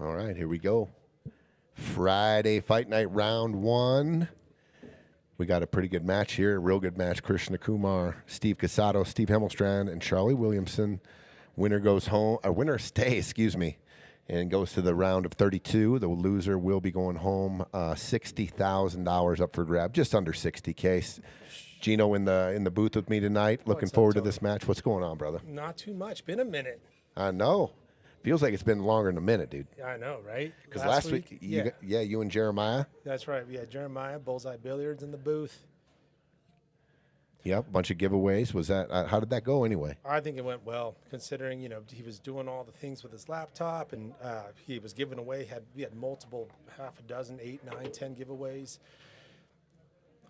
All right, here we go. Friday Fight Night Round 1. We got a pretty good match here, a real good match. Krishna Kumar, Steve Casados, Steve Hemelstrand, and Charlie Williamson. Winner goes home, winner stays, and goes to the round of 32. The loser will be going home. $60,000 up for grab, just under 60K. Gino in the booth with me tonight. Looking forward to this match. What's going on, brother? Not too much. Been a minute. I know. Feels like it's been longer than a minute, dude. I know, right? Because last week, you and Jeremiah. That's right. Yeah, Jeremiah, Bullseye Billiards in the booth. Yep, a bunch of giveaways. Was that how did that go anyway? I think it went well, considering he was doing all the things with his laptop, and he was giving away. We had multiple, half a dozen, 8, 9, 10 giveaways.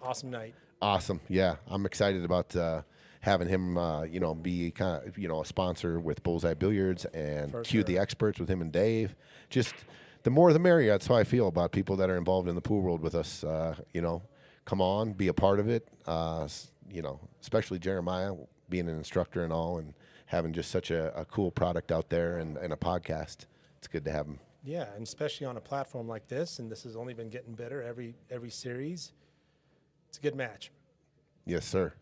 Awesome night. Awesome. Yeah, I'm excited about having him, be kind of, a sponsor with Bullseye Billiards and Cue the Experts with him and Dave. Just the more the merrier. That's how I feel about people that are involved in the pool world with us. Come on, be a part of it. Especially Jeremiah being an instructor and all, and having just such a cool product out there and a podcast. It's good to have him. Yeah, and especially on a platform like this, and this has only been getting better every series. It's a good match. Yes, sir.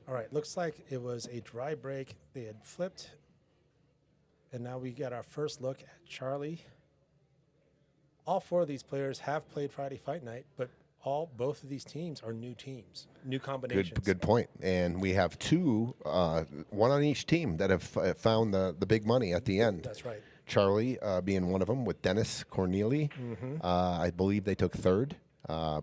All right, looks like it was a dry break. They had flipped, and now we got our first look at Charlie. All 4 of these players have played Friday Fight Night, but both of these teams are new teams, new combinations. Good point. And we have 2, one on each team that have found the big money at the end. That's right. Charlie being one of them with Dennis Corneli. Mm-hmm. I believe they took 3rd.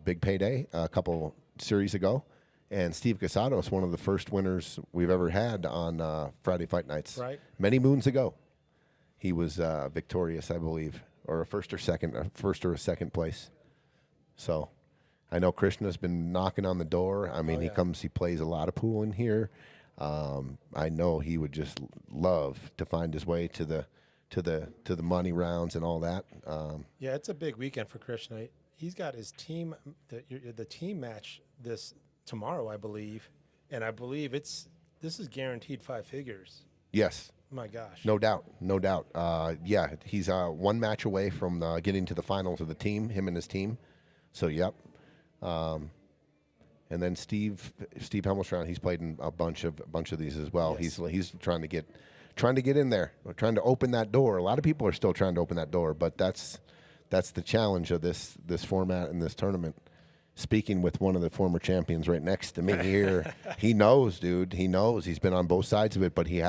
Big payday a couple series ago. And Steve Casados, one of the first winners we've ever had on Friday Fight Nights. Right. Many moons ago. He was victorious, I believe, or a first or a second place. So I know Krishna's been knocking on the door. I mean, he plays a lot of pool in here. I know he would just love to find his way to the money rounds and all that. Yeah, it's a big weekend for Krishna. He's got his team, the team match this tomorrow, I believe, and I believe this is guaranteed 5 figures. Yes. My gosh. No doubt. Yeah, he's 1 match away from getting to the finals of the team, him and his team. So, yep. And then Steve Hemelstrand, he's played in a bunch of these as well. Yes. He's trying to get in there, trying to open that door. A lot of people are still trying to open that door, but that's the challenge of this format and this tournament. Speaking with one of the former champions right next to me here, he knows, dude. He knows. He's been on both sides of it, but he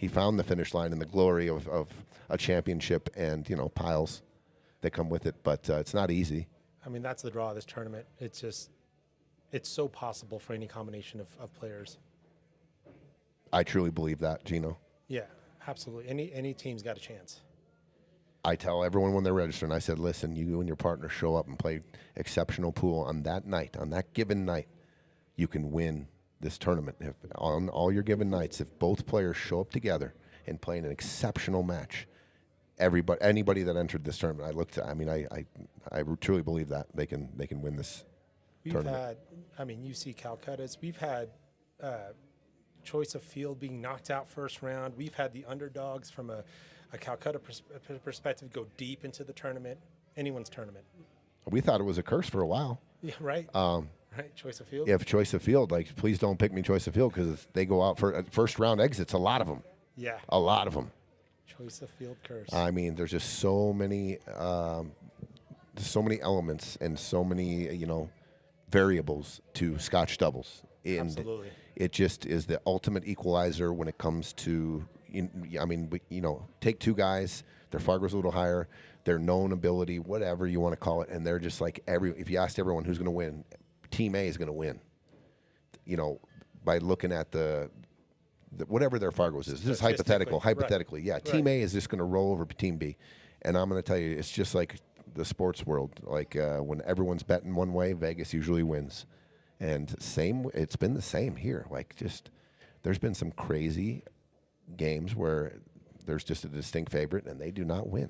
found the finish line and the glory of a championship and piles that come with it. But it's not easy. I mean, that's the draw of this tournament. It's so possible for any combination of players. I truly believe that, Gino. Yeah, absolutely. Any team's got a chance. I tell everyone when they're registering, I said, listen, you and your partner show up and play exceptional pool on that night, on that given night, you can win this tournament. If on all your given nights, if both players show up together and play an exceptional match, anybody that entered this tournament, I truly believe that they can win this tournament. You see Calcutta's. We've had choice of field being knocked out first round. We've had the underdogs from a Calcutta perspective go deep into the tournament, anyone's tournament. We thought it was a curse for a while. Yeah, right. Right, choice of field. Yeah, choice of field. Like, please don't pick me choice of field because they go out for first round exits. A lot of them. Yeah. A lot of them. Choice of field curse. I mean, there's just so many elements and so many variables to Scotch doubles. And absolutely. It just is the ultimate equalizer when it comes to. Take 2 guys, their Fargo's a little higher, their known ability, whatever you want to call it, and they're just like if you asked everyone who's going to win, Team A is going to win. By looking at the whatever their Fargo's is. This is hypothetical. Hypothetically, right. Yeah. Right. Team A is just going to roll over Team B, and I'm going to tell you, it's just like the sports world. Like when everyone's betting one way, Vegas usually wins, and it's been the same here. Like there's been some crazy games where there's just a distinct favorite and they do not win.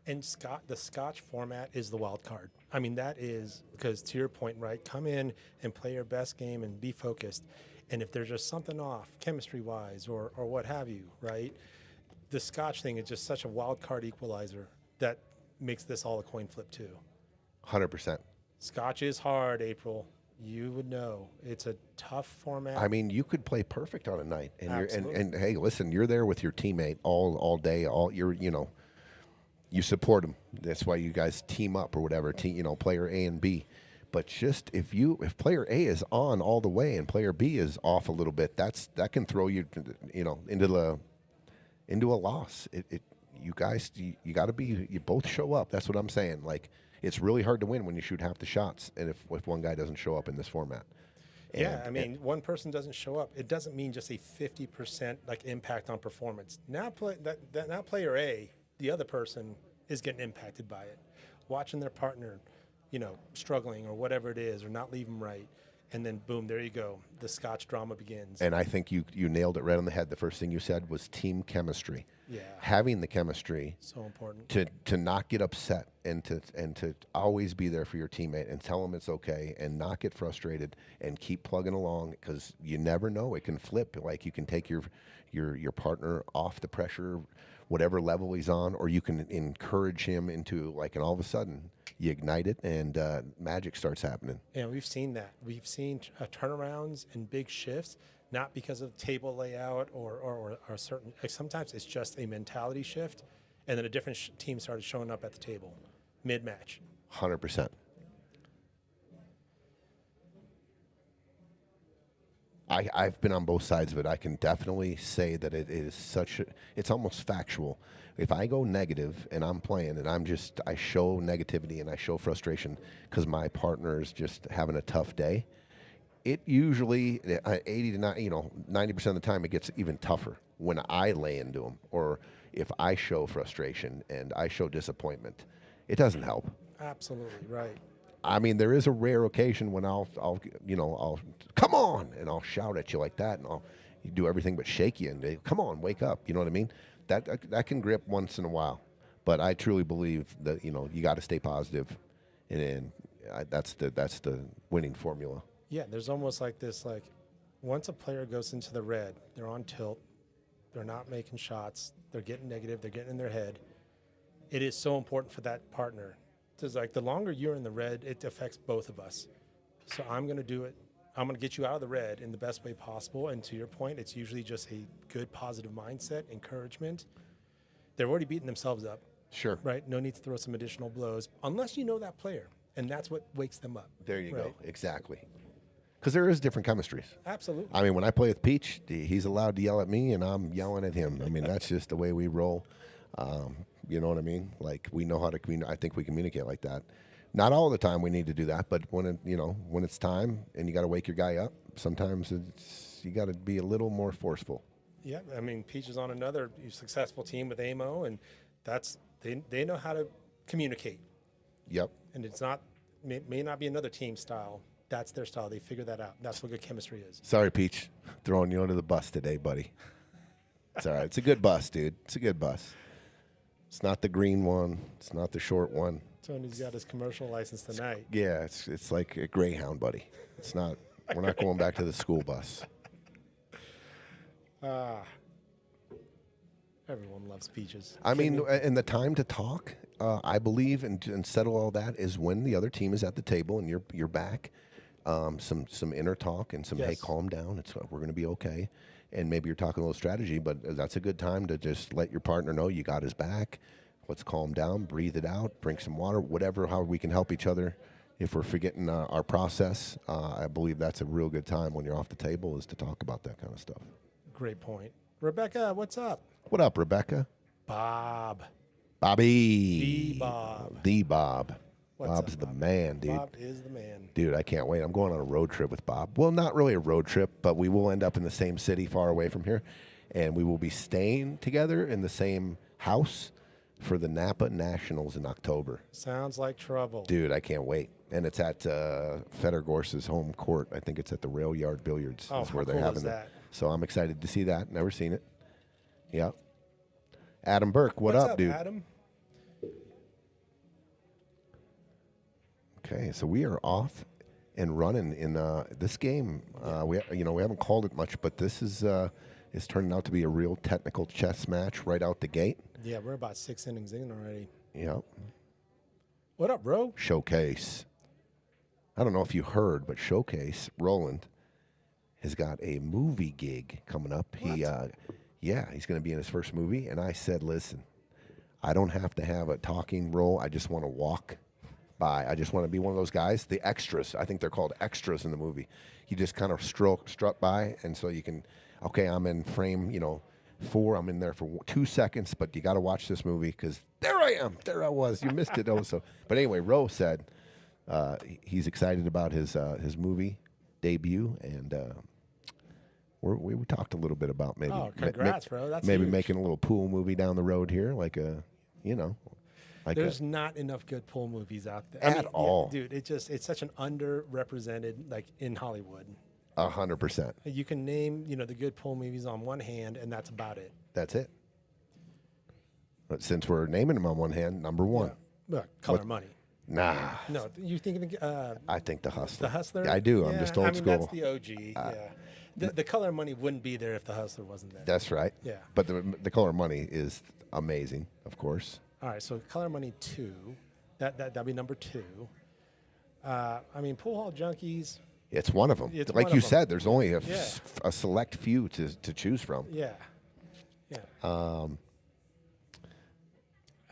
And the Scotch format is the wild card. I mean, that is because, to your point, right, come in and play your best game and be focused. And if there's just something off chemistry-wise or what have you, right, the Scotch thing is just such a wild card equalizer. that makes this all a coin flip too. 100%. Scotch is hard, April. You would know. It's a tough format. I mean, you could play perfect on a night, and Absolutely. and hey, listen, you're there with your teammate all day, you support them. That's why you guys team up or whatever, player A and B. But just if player A is on all the way and player B is off a little bit, that can throw you, into a loss. You guys, you got to be, you both show up. That's what I'm saying. Like, it's really hard to win when you shoot half the shots, and if one guy doesn't show up in this format. Yeah, I mean, one person doesn't show up. It doesn't mean just a 50% like impact on performance. Now, now player A, the other person is getting impacted by it, watching their partner, struggling or whatever it is, or not leave them right, and then boom, there you go. The Scotch drama begins. And I think you nailed it right on the head. The first thing you said was team chemistry. Yeah, having the chemistry, so important to not get upset and to always be there for your teammate and tell them it's okay and not get frustrated and keep plugging along, because you never know, it can flip. Like, you can take your partner off the pressure, whatever level he's on, or you can encourage him into, like, and all of a sudden you ignite it and magic starts happening. Yeah, we've seen that. We've seen turnarounds and big shifts, not because of table layout or certain. Like, sometimes it's just a mentality shift, and then a different team started showing up at the table mid-match. 100%. I've been on both sides of it. I can definitely say that it is it's almost factual. If I go negative and I'm playing and I show negativity and I show frustration because my partner is just having a tough day, it usually 80 to 90% of the time it gets even tougher when I lay into them, or if I show frustration and I show disappointment. It doesn't help. Absolutely right. I mean, there is a rare occasion when I'll come on, and I'll shout at you like that, and I'll do everything but shake you and come on, wake up. You know what I mean? That can grip once in a while, but I truly believe that you got to stay positive, and that's the winning formula. Yeah, there's almost like this, like, once a player goes into the red, they're on tilt, they're not making shots, they're getting negative, they're getting in their head. It is so important for that partner. Because, like, the longer you're in the red, it affects both of us. So I'm going to do it. I'm going to get you out of the red in the best way possible. And to your point, it's usually just a good, positive mindset, encouragement. They're already beating themselves up. Sure. Right? No need to throw some additional blows unless you know that player. And that's what wakes them up. There you go. Exactly. Because there is different chemistries. Absolutely. I mean, when I play with Peach, he's allowed to yell at me, and I'm yelling at him. I mean, that's just the way we roll. You know what I mean? Like, we know how to communicate. I think we communicate like that. Not all the time we need to do that, but when it's time and you got to wake your guy up, sometimes you got to be a little more forceful. Yeah, I mean, Peach is on another successful team with AMO, and they know how to communicate. Yep. And it's not may not be another team style. That's their style. They figure that out. That's what good chemistry is. Sorry, Peach, throwing you under the bus today, buddy. It's all right. It's a good bus, dude. It's a good bus. It's not the green one. It's not the short one. Tony's got his commercial license tonight. Yeah, it's like a Greyhound, buddy. It's not. We're not going back to the school bus. Everyone loves Peaches. I mean, and the time to talk, I believe, and settle all that is when the other team is at the table and you're back. Some inner talk and some, yes. Hey, calm down. We're going to be okay. And maybe you're talking a little strategy, but that's a good time to just let your partner know you got his back. Let's calm down, breathe it out, drink some water, whatever, how we can help each other. If we're forgetting our process, I believe that's a real good time when you're off the table is to talk about that kind of stuff. Great point. Rebecca, what's up? What up, Rebecca? Bob. Bobby. The Bob. The Bob. What's Bob's up, the Bob? man, dude. Bob is the man. Dude, I can't wait. I'm going on a road trip with Bob. Well, not really a road trip, but we will end up in the same city far away from here. And we will be staying together in the same house for the Napa Nationals in October. Sounds like trouble. Dude, I can't wait. And it's at Federgorse's home court. I think it's at the Rail Yard Billiards. Oh, is where how they're cool having is it. that? So I'm excited to see that. Never seen it. Yeah. Adam Burke, what's up, dude? Adam? Okay, so we are off and running in this game. We haven't called it much, but this is turning out to be a real technical chess match right out the gate. Yeah, we're about 6 innings in already. Yep. What up, bro? Showcase. I don't know if you heard, but Showcase, Roland, has got a movie gig coming up. He's going to be in his first movie. And I said, listen, I don't have to have a talking role. I just want to walk by. I just want to be one of those guys, the extras. I think they're called extras in the movie. You just kind of strut by, and so you can, okay, I'm in frame, 4. I'm in there for 2 seconds, but you got to watch this movie because there I am. There I was. You missed it also. But anyway, Ro said he's excited about his movie debut, and we talked a little bit about maybe. Oh, congrats, bro. That's maybe huge. making a little pool movie down the road here, like a, There's not enough good pool movies out there. At all. Yeah, dude, it's such an underrepresented, like, in Hollywood. 100%. You can name, the good pool movies on one hand, and that's about it. That's it. But since we're naming them on one hand, number one. Yeah. Color Money. Nah. No, you think I think The Hustler. The Hustler? Yeah, I do. Yeah, I'm just old school. That's the OG. Yeah. The Color Money wouldn't be there if The Hustler wasn't there. That's right. Yeah. But the Color Money is amazing, of course. All right, so Color Money 2, that'd be number 2. Pool Hall Junkies. It's one of them. It's like one you of them. said, there's only a select few to choose from. Yeah.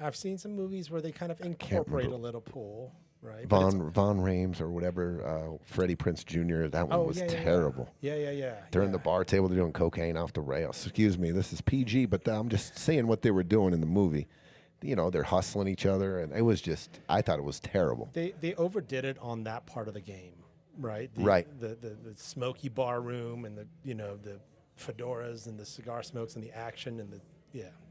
I've seen some movies where they kind of incorporate a little pool, right? Von Rames or whatever, Freddie Prince Jr., that one was terrible. Yeah. They're in the bar table, they're doing cocaine off the rails. Excuse me, this is PG, but I'm just saying what they were doing in the movie. They're hustling each other, and it was just, I thought it was terrible. They overdid it on that part of the game, right? The smoky bar room and the fedoras and the cigar smokes and the action and the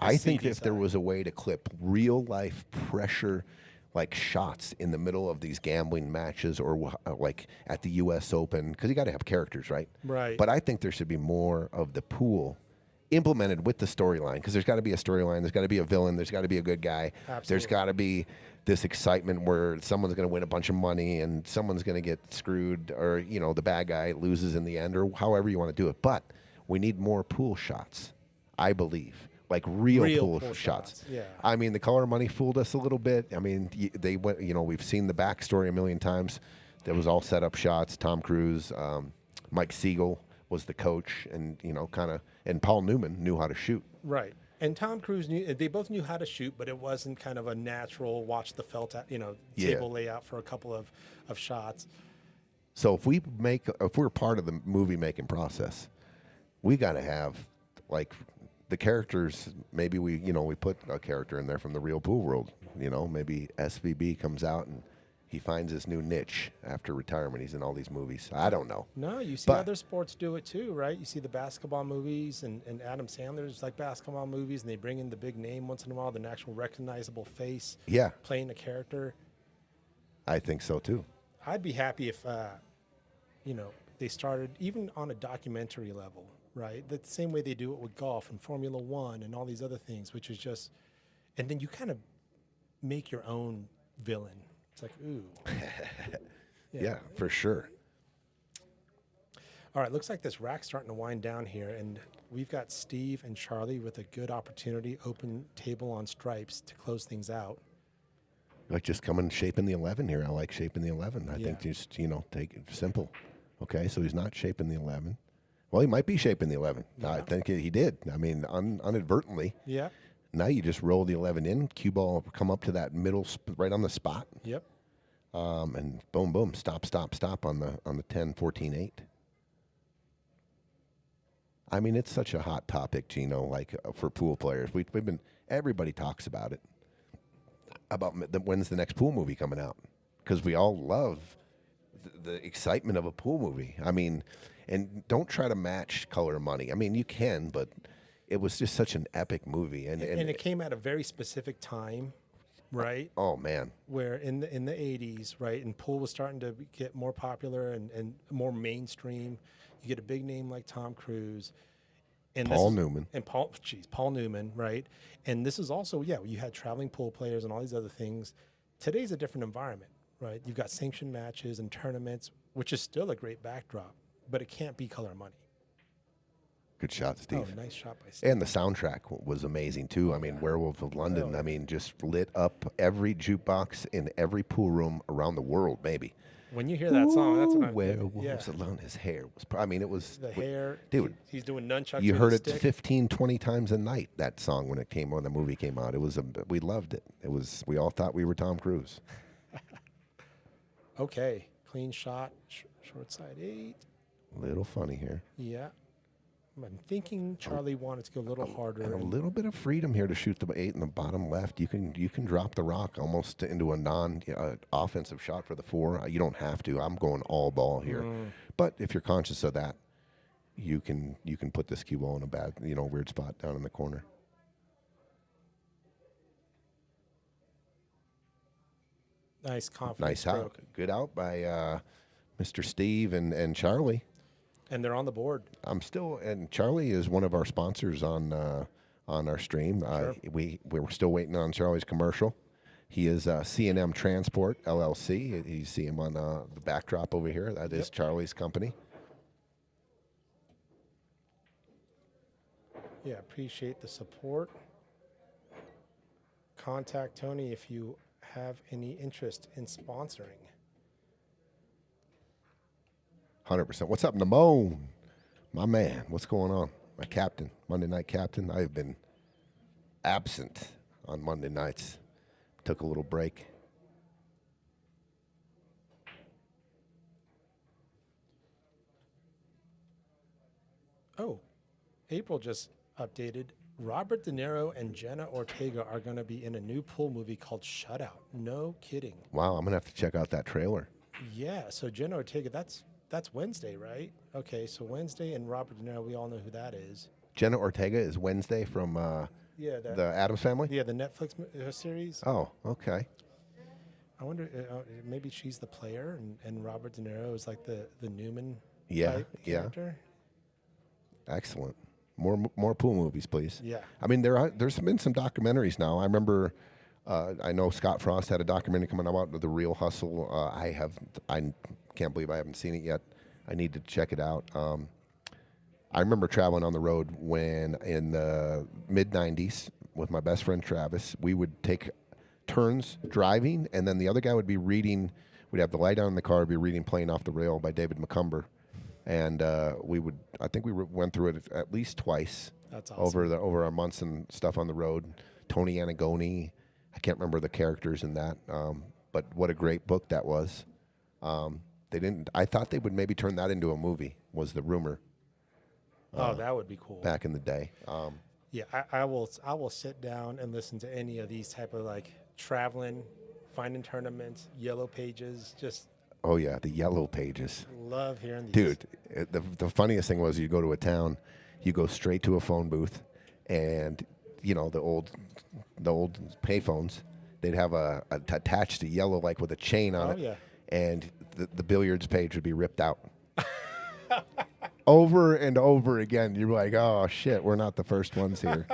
I think if there was a way to clip real life pressure, like shots in the middle of these gambling matches or like at the U.S. Open, because you got to have characters, right? Right. But I think there should be more of the pool implemented with the storyline, because there's got to be a storyline. There's got to be a villain. There's got to be a good guy. Absolutely. There's got to be this excitement where someone's going to win a bunch of money and someone's going to get screwed, or the bad guy loses in the end, or however you want to do it. But we need more pool shots, I believe. Like real pool shots. Yeah. The Color Money fooled us a little bit. They went. we've seen the backstory a million times. That was all set up shots. Tom Cruise, Mike Siegel was the coach, and and Paul Newman knew how to shoot. Right. And Tom Cruise they both knew how to shoot, but it wasn't kind of a natural watch the felt table layout for a couple of shots. So if we're part of the movie making process, we got to have like the characters. Maybe we put a character in there from the real pool world. Maybe SVB comes out and he finds his new niche after retirement. He's in all these movies. I don't know. No, you see other sports do it too, right? You see the basketball movies, and Adam Sandler's like basketball movies, and they bring in the big name once in a while, the actual recognizable face. Yeah. Playing a character. I think so too. I'd be happy if, they started even on a documentary level, right? The same way they do it with golf and Formula One and all these other things, which is just, and then you kind of make your own villain. It's like, ooh. Yeah, for sure. All right, looks like this rack's starting to wind down here, and we've got Steve and Charlie with a good opportunity, open table on stripes to close things out. Like just come and shaping the 11 here. I like shaping the 11. I think just, take it simple. Okay, so he's not shaping the 11. Well, he might be shaping the 11. Yeah. I think he did. Inadvertently. Yeah. Now you just roll the 11 in, cue ball come up to that middle, right on the spot. Yep. And boom, boom, stop on the 10, 14, 8. It's such a hot topic, Gino, like for pool players. Everybody talks about it. About when's the next pool movie coming out? Because we all love the excitement of a pool movie. And don't try to match Color Money. You can, but it was just such an epic movie. And it came at a very specific time, right? Oh, man. Where in the 80s, right, and pool was starting to get more popular and more mainstream. You get a big name like Tom Cruise. And Paul Newman, right? And this is also, you had traveling pool players and all these other things. Today's a different environment, right? You've got sanctioned matches and tournaments, which is still a great backdrop, but it can't be Color Money. Good shot, Steve. Oh, nice shot by Steve. And the soundtrack was amazing too. I mean, Werewolf of London. Oh. I mean, just lit up every jukebox in every pool room around the world. Maybe. When you hear that song, that's what I'm Werewolves alone. His hair was. I mean, it was the hair, dude. He's doing nunchucks. You with heard his it stick. 15, 20 times a night. That song when the movie came out. It was we loved it. It was. We all thought we were Tom Cruise. Okay, clean shot, short side 8. Little funny here. Yeah. I'm thinking Charlie wanted to go a little harder. And a little bit of freedom here to shoot the 8 in the bottom left. You can drop the rock almost into a offensive shot for the 4. You don't have to. I'm going all ball here. But if you're conscious of that, you can put this cue ball in a bad, weird spot down in the corner. Nice confidence Nice out. stroke. Good out by Mr. Steve and Charlie. And they're on the board. And Charlie is one of our sponsors on our stream. Sure. We're still waiting on Charlie's commercial. He is C&M Transport LLC. You see him on the backdrop over here. That is Charlie's company. Yeah, appreciate the support. Contact Tony if you have any interest in sponsoring. 100%. What's up, Namone? My man, what's going on? My captain, Monday night captain. I've been absent on Monday nights. Took a little break. Oh, April just updated. Robert De Niro and Jenna Ortega are going to be in a new pool movie called Shutout. No kidding. Wow, I'm going to have to check out that trailer. Yeah, so Jenna Ortega, that's Wednesday, right? Okay, so Wednesday and Robert De Niro, we all know who that is. Jenna Ortega is Wednesday from the Addams Family? Yeah, the Netflix series. Oh, okay. I wonder, maybe she's the player and Robert De Niro is like the Newman Yeah, type yeah. character. Excellent. More pool movies, please. Yeah. I mean, there's been some documentaries now. I remember, I know Scott Frost had a documentary coming out, The Real Hustle. I can't believe I haven't seen it yet. I need to check it out. I remember traveling on the road when in the mid-'90s with my best friend Travis, we would take turns driving, and then the other guy would be reading. We'd have the light on in the car, be reading "Playing Off the Rail" by David McCumber, and I think we went through it at least twice. That's awesome. over our months and stuff on the road. Tony Anagoni, I can't remember the characters in that, but what a great book that was. They didn't. I thought they would maybe turn that into a movie. Was the rumor Oh, that would be cool. back in the day? Yeah, I will sit down and listen to any of these type of like traveling, finding tournaments, yellow pages. Just Oh yeah, the yellow pages. love hearing these. Dude, the funniest thing was you go to a town, you go straight to a phone booth, and the old payphones, they'd have attached to yellow like with a chain on it. Yeah. And the billiards page would be ripped out. Over and over again. You're like, oh shit, we're not the first ones here.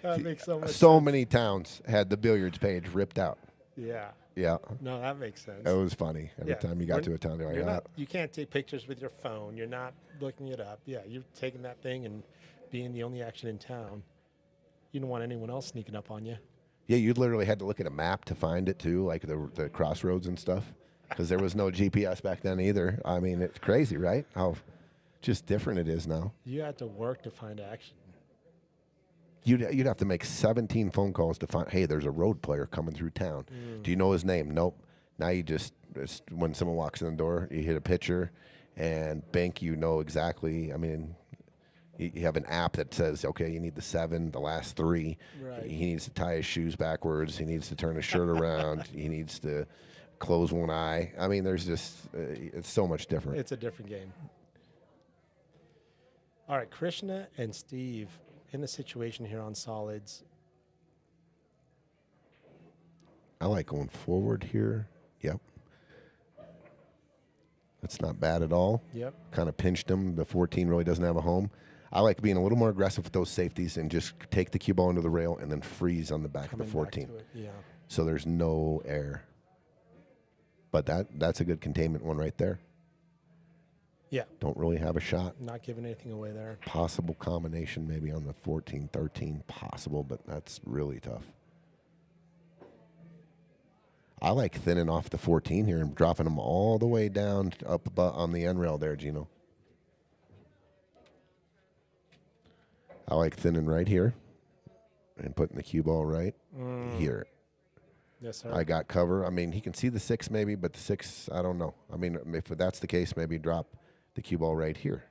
That makes so much So sense. many towns had the billiards page ripped out. Yeah. Yeah. No, that makes sense. It was funny. Every Yeah. time you got to a town, you're like, You can't take pictures with your phone. You're not looking it up. Yeah, you're taking that thing and being the only action in town. You don't want anyone else sneaking up on you. yeah, you literally had to look at a map to find it too, like the crossroads and stuff, because there was no GPS back then either. I mean, it's crazy, right? How just different it is now. You had to work to find action. You'd have to make 17 phone calls to find, hey, there's a road player coming through town. Do you know his name? Nope. Now you just when someone walks in the door, you hit a picture, and bank, you know exactly. I mean, you have an app that says, okay, you need the 7, the last 3. Right. He needs to tie his shoes backwards. He needs to turn his shirt around. He needs to close one eye. I mean, there's just it's so much different. It's a different game. All right, Krishna and Steve in a situation here on solids. I like going forward here. Yep. That's not bad at all. Yep. Kind of pinched him. The 14 really doesn't have a home. I like being a little more aggressive with those safeties and just take the cue ball into the rail and then freeze on the back Coming of the 14. back to it. Yeah. So there's no air. But that's a good containment one right there. Yeah. Don't really have a shot. Not giving anything away there. Possible combination maybe on the 14, 13. Possible, but that's really tough. I like thinning off the 14 here and dropping them all the way down up on the end rail there, Gino. I like thinning right here and putting the cue ball right here. Yes, sir. I got cover. I mean, he can see the 6 maybe, but the 6, I don't know. I mean, if that's the case, maybe drop the cue ball right here.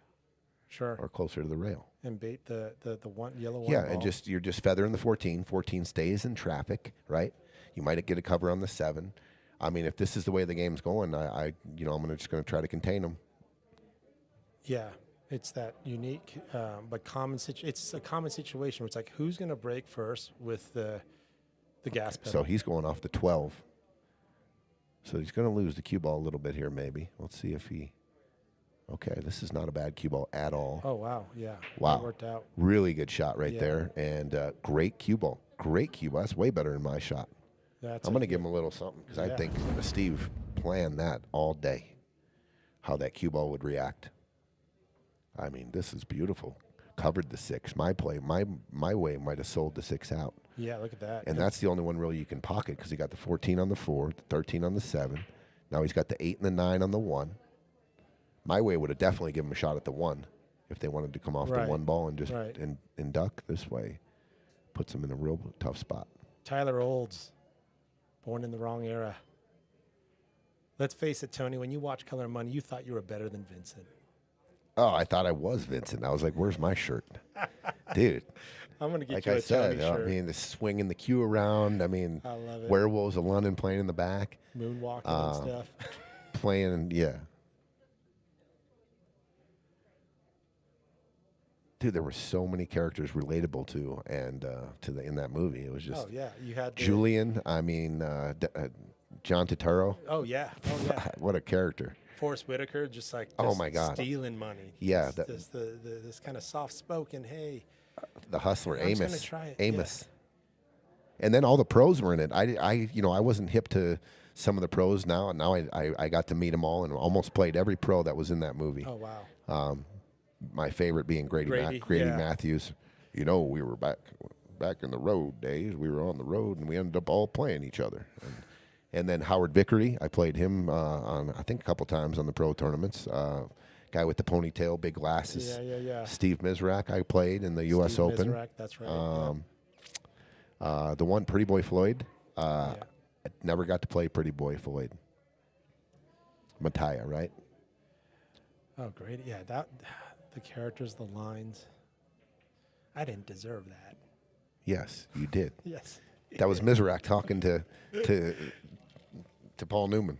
Sure. Or closer to the rail. And bait the one yellow one. Yeah, ball. and you're just feathering the 14. 14 stays in traffic, right? You might get a cover on the 7. I mean, if this is the way the game's going, I'm just gonna try to contain them. Yeah, it's that unique but common it's a common situation where it's like, who's gonna break first with the gas pedal? So he's going off the 12. So he's gonna lose the cue ball a little bit here, maybe. Let's see if he. Okay, this is not a bad cue ball at all. Oh wow, yeah. Wow, That worked out. Really good shot right there, and great cue ball. Great cue ball. That's way better than my shot. I'm going to give him a little something because I think Steve planned that all day, how that cue ball would react. I mean, this is beautiful. Covered the 6. My play, my way might have sold the 6 out. Yeah, look at that. And that's the only one really you can pocket because he got the 14 on the 4, the 13 on the 7. Now he's got the 8 and the 9 on the 1. My way would have definitely given him a shot at the 1 if they wanted to come off the 1 ball and just and duck. This way puts him in a real tough spot. Tyler Olds. Born in the wrong era. Let's face it, Tony, when you watch Color and Money, you thought you were better than Vincent. Oh, I thought I was Vincent. I was like, where's my shirt? Dude. I'm going to get like you I a said, Tony shirt. I mean, the swinging the cue around. I mean, I love it. Werewolves of London playing in the back. Moonwalking and stuff. Playing, yeah. Dude, there were so many characters relatable to and in that movie. It was just you had Julian. I mean, John Turturro. Oh yeah. What a character. Forrest Whitaker, just like oh my God, stealing money. Yeah, this kind of soft spoken. Hey, the hustler, I'm Amos. gonna try it. Amos. Yeah. And then all the pros were in it. I wasn't hip to some of the pros now, and now I got to meet them all and almost played every pro that was in that movie. Oh wow. My favorite being Grady Matthews. You know, we were back in the road days. We were on the road, and we ended up all playing each other. And then Howard Vickery, I played him on I think a couple times on the pro tournaments. Guy with the ponytail, big glasses. Yeah. Steve Mizrak, I played in the U.S. Open. Mizrak, that's right. The one Pretty Boy Floyd. I never got to play Pretty Boy Floyd. Mattia, right? Oh, great! Yeah, the characters, the lines. I didn't deserve that. Yes, you did. Yes. That was Mizrak talking to Paul Newman.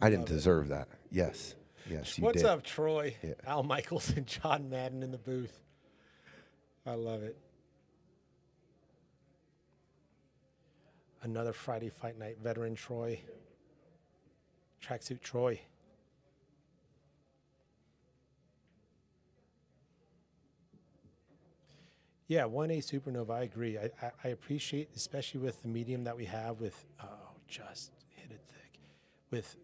I didn't deserve that. Yes, you did. What's up, Troy? Yeah. Al Michaels and John Madden in the booth. I love it. Another Friday Fight Night veteran, Troy. Tracksuit Troy. Yeah, 1A Supernova, I agree. I appreciate, especially with the medium that we have with, just hit it thick,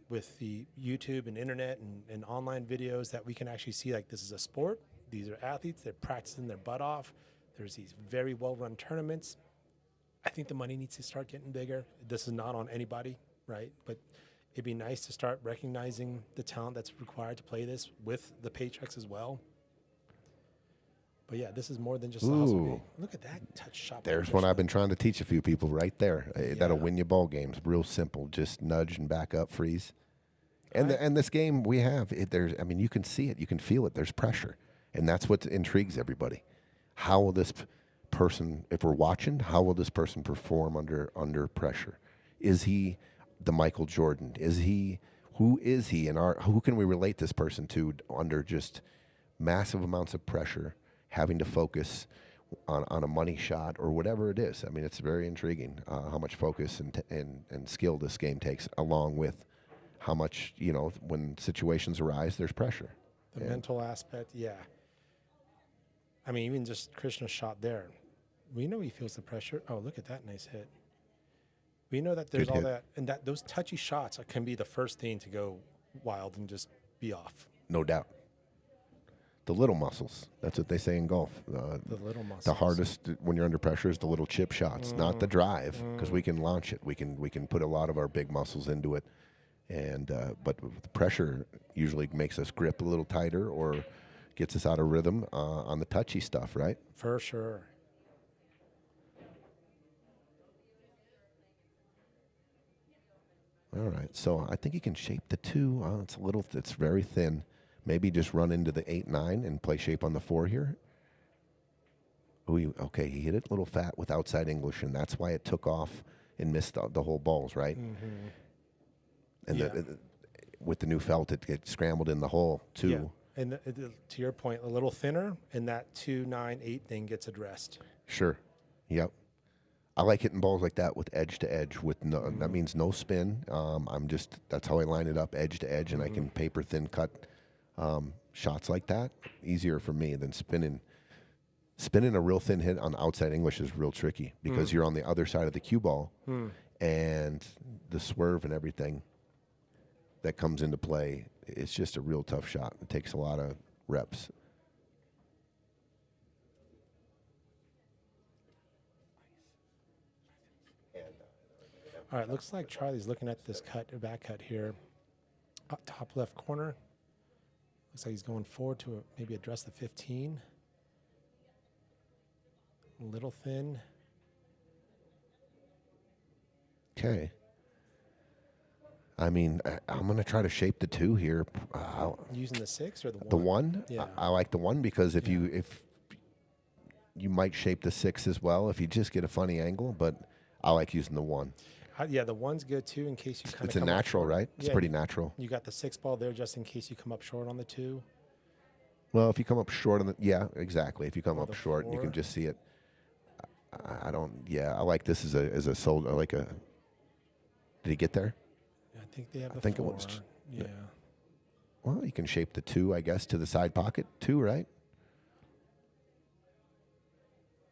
with the YouTube and internet and online videos that we can actually see, like, this is a sport. These are athletes. They're practicing their butt off. There's these very well-run tournaments. I think the money needs to start getting bigger. This is not on anybody, right? But it'd be nice to start recognizing the talent that's required to play this with the paychecks as well. But yeah, this is more than just a hustle game. Look at that touch shot. There's one I've been trying to teach a few people right there. That'll win you ball games. Real simple. Just nudge and back up, freeze. And and this game we have, you can see it. You can feel it. There's pressure. And that's what intrigues everybody. How will this person, if we're watching, how will this person perform under pressure? Is he the Michael Jordan? Who is he? And who can we relate this person to under just massive amounts of pressure? Having to focus on a money shot or whatever it is. I mean, it's very intriguing how much focus and skill this game takes, along with how much, when situations arise, there's pressure. The mental aspect, yeah. I mean, even just Krishna's shot there. We know he feels the pressure. Oh, look at that nice hit. We know that there's all that, and that those touchy shots can be the first thing to go wild and just be off. no doubt. The little muscles. That's what they say in golf. The little muscles. The hardest when you're under pressure is the little chip shots, not the drive, because we can launch it. We can put a lot of our big muscles into it, and but the pressure usually makes us grip a little tighter or gets us out of rhythm on the touchy stuff, right? For sure. All right, so I think you can shape the 2. It's very thin. Maybe just run into the 8-9 and play shape on the 4 here. Okay, he hit it a little fat with outside English, and that's why it took off and missed the whole balls, right? And with the new felt, it scrambled in the hole too. Yeah. And to your point, a little thinner, and that 2, 9, 8 thing gets addressed. Sure. Yep. I like hitting balls like that with edge to edge. That means no spin. That's how I line it up, edge to edge, and I can paper thin cut shots like that. Easier for me than spinning. Spinning a real thin hit on outside English is real tricky because you're on the other side of the cue ball, and the swerve and everything that comes into play. It's just a real tough shot. It takes a lot of reps. All right, looks like Charlie's looking at this back cut here. Top left corner. Looks like he's going forward to maybe address the 15. A little thin. Okay. I mean, I'm going to try to shape the 2 here. Using the 6 or the 1? The 1? Yeah. I like the 1 because if you might shape the 6 as well if you just get a funny angle, but I like using the 1. Yeah, the 1's good too in case you kind of It's a natural, right? It's pretty natural. You got the 6 ball there just in case you come up short on the 2. Well, if you come up short on yeah, exactly. If you come Or up the short, and you 4. can just see it. I like this as a soldier. Did he get there? I think they have the 4. I think it was. Yeah. Well, you can shape the 2, I guess, to the side pocket too, right?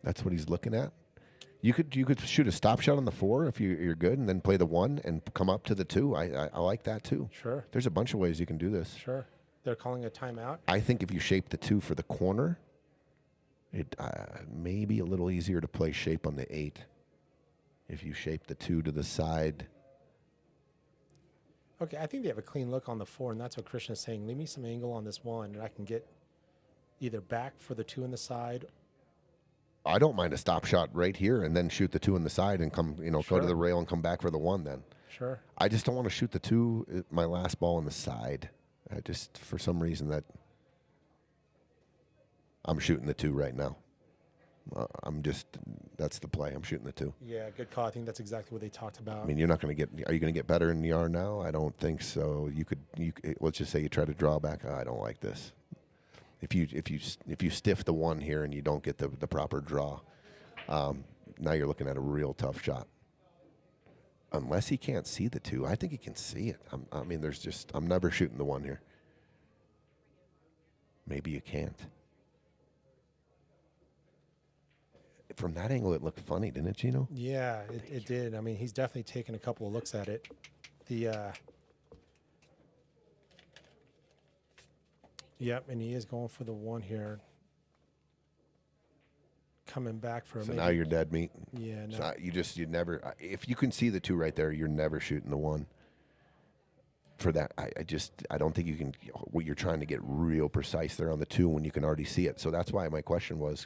That's what he's looking at. You could shoot a stop shot on the 4 if you're good, and then play the 1 and come up to the 2. I like that too. Sure. There's a bunch of ways you can do this. Sure. They're calling a timeout. I think if you shape the 2 for the corner, it may be a little easier to play shape on the 8. If you shape the 2 to the side. Okay, I think they have a clean look on the 4, and that's what Krishna's saying. Leave me some angle on this 1, and I can get either back for the 2 in the side. I don't mind a stop shot right here and then shoot the 2 in the side and come, go to the rail and come back for the 1 then. Sure. I just don't want to shoot the 2, my last ball on the side. For some reason I'm shooting the 2 right now. That's the play. I'm shooting the 2. Yeah, good call. I think that's exactly what they talked about. I mean, are you going to get better in the yard now? I don't think so. Let's just say you try to draw back. I don't like this. If you stiff the 1 here and you don't get the proper draw, now you're looking at a real tough shot. Unless he can't see the 2, I think he can see it. I'm never shooting the 1 here. Maybe you can't. From that angle, it looked funny, didn't it, Gino? Yeah, it did. I mean, he's definitely taken a couple of looks at it. Yep, and he is going for the 1 here. Coming back for So now you're dead meat. Yeah, no. So you never. If you can see the 2 right there, you're never shooting the 1. For that, I don't think you can. You're trying to get real precise there on the 2 when you can already see it. So that's why my question was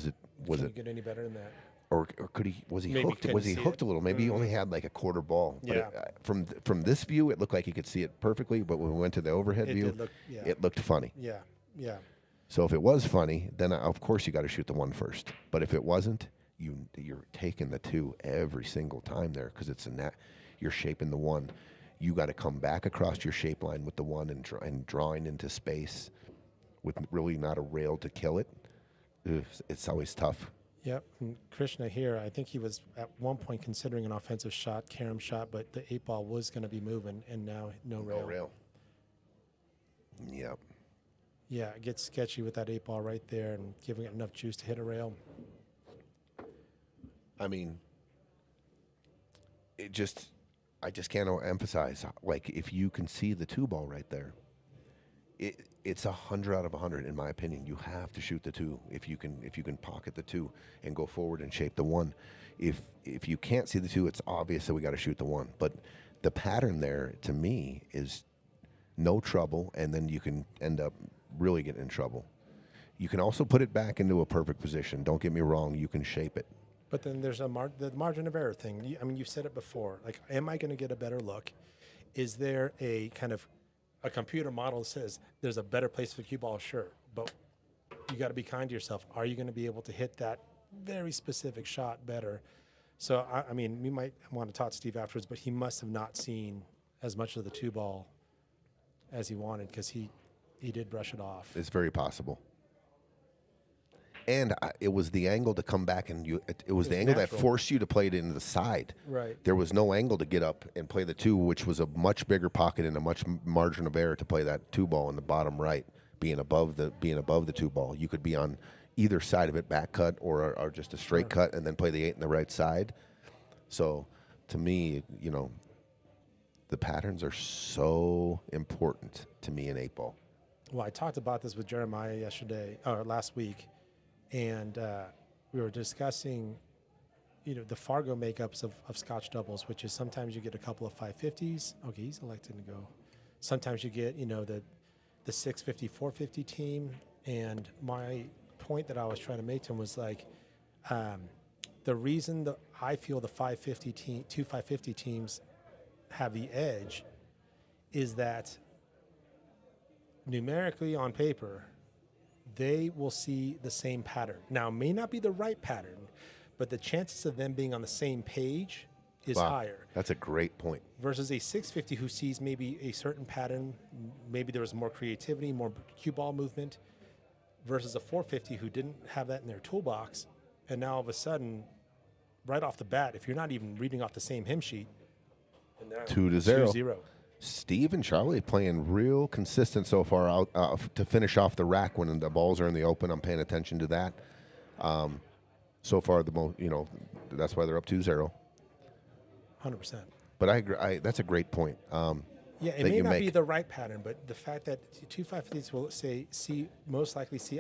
it Can you get any better than that? or could he was he Maybe hooked? couldn't Was he see hooked it. a little? Maybe he only had like a quarter ball. But Yeah. From this view, it looked like he could see it perfectly. But when we went to the overhead It view, did look- yeah. it looked funny. Yeah, yeah. So if it was funny, then of course you got to shoot the 1 first. But if it wasn't, you're taking the 2 every single time there because it's you're shaping the 1. You got to come back across your shape line with the 1 and drawing into space with really not a rail to kill it. It's always tough. Yep. And Krishna here, I think he was at one point considering an offensive shot, carom shot, but the 8 ball was going to be moving, and now no rail. No rail. Yep. Yeah, it gets sketchy with that 8 ball right there and giving it enough juice to hit a rail. I mean, I just can't emphasize, like, if you can see the 2 ball right there, It's 100 out of 100 in my opinion. You have to shoot the 2 if you can pocket the 2 and go forward and shape the 1. If you can't see the 2, it's obvious that we got to shoot the 1. But the pattern there to me is no trouble, and then you can end up really getting in trouble. You can also put it back into a perfect position. Don't get me wrong. You can shape it. But then there's the margin of error thing. I mean, you've said it before. Like, am I going to get a better look? Is there a kind of a computer model that says there's a better place for cue ball? Sure. But you got to be kind to yourself. Are you going to be able to hit that very specific shot better? So, I mean, we might want to talk to Steve afterwards, but he must have not seen as much of the 2 ball as he wanted, because he did brush it off. It's very possible. And it was the angle to come back, and it was the angle natural that forced you to play it into the side. Right. There was no angle to get up and play the 2, which was a much bigger pocket and a much margin of error to play that 2 ball in the bottom right, being above the 2 ball. You could be on either side of it, back cut or just a straight cut, and then play the 8 in the right side. So, to me, the patterns are so important to me in 8 ball. Well, I talked about this with Jeremiah last week. And we were discussing, the Fargo makeups of Scotch doubles, which is sometimes you get a couple of 550s. Okay, he's elected to go. Sometimes you get, the 650, 450 team. And my point that I was trying to make to him was like, the reason that I feel the 550 team, 2 550 teams have the edge is that numerically on paper, they will see the same pattern. Now, it may not be the right pattern, but the chances of them being on the same page is higher. That's a great point. Versus a 650 who sees maybe a certain pattern, maybe there was more creativity, more cue ball movement, versus a 450 who didn't have that in their toolbox. And now all of a sudden, right off the bat, if you're not even reading off the same hymn sheet, 2-0. Steve and Charlie playing real consistent so far out to finish off the rack when the balls are in the open. I'm paying attention to that. So far, that's why they're up 2-0. 100%. But I agree. That's a great point. Yeah, it may not be the right pattern, but the fact that 2 550s will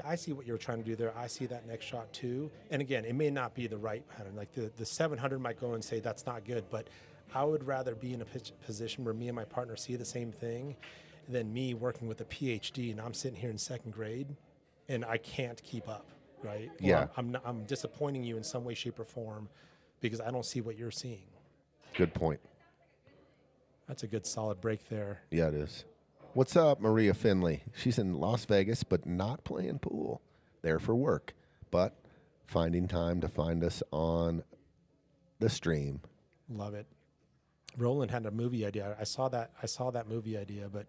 I see what you're trying to do there. I see that next shot too. And again, it may not be the right pattern. Like the 700 might go and say that's not good, but I would rather be in a position where me and my partner see the same thing than me working with a PhD and I'm sitting here in 2nd grade and I can't keep up, right? Yeah. I'm disappointing you in some way, shape, or form because I don't see what you're seeing. Good point. That's a good solid break there. Yeah, it is. What's up, Maria Finley? She's in Las Vegas, but not playing pool. There for work, but finding time to find us on the stream. Love it. Roland had a movie idea. I saw that movie idea, but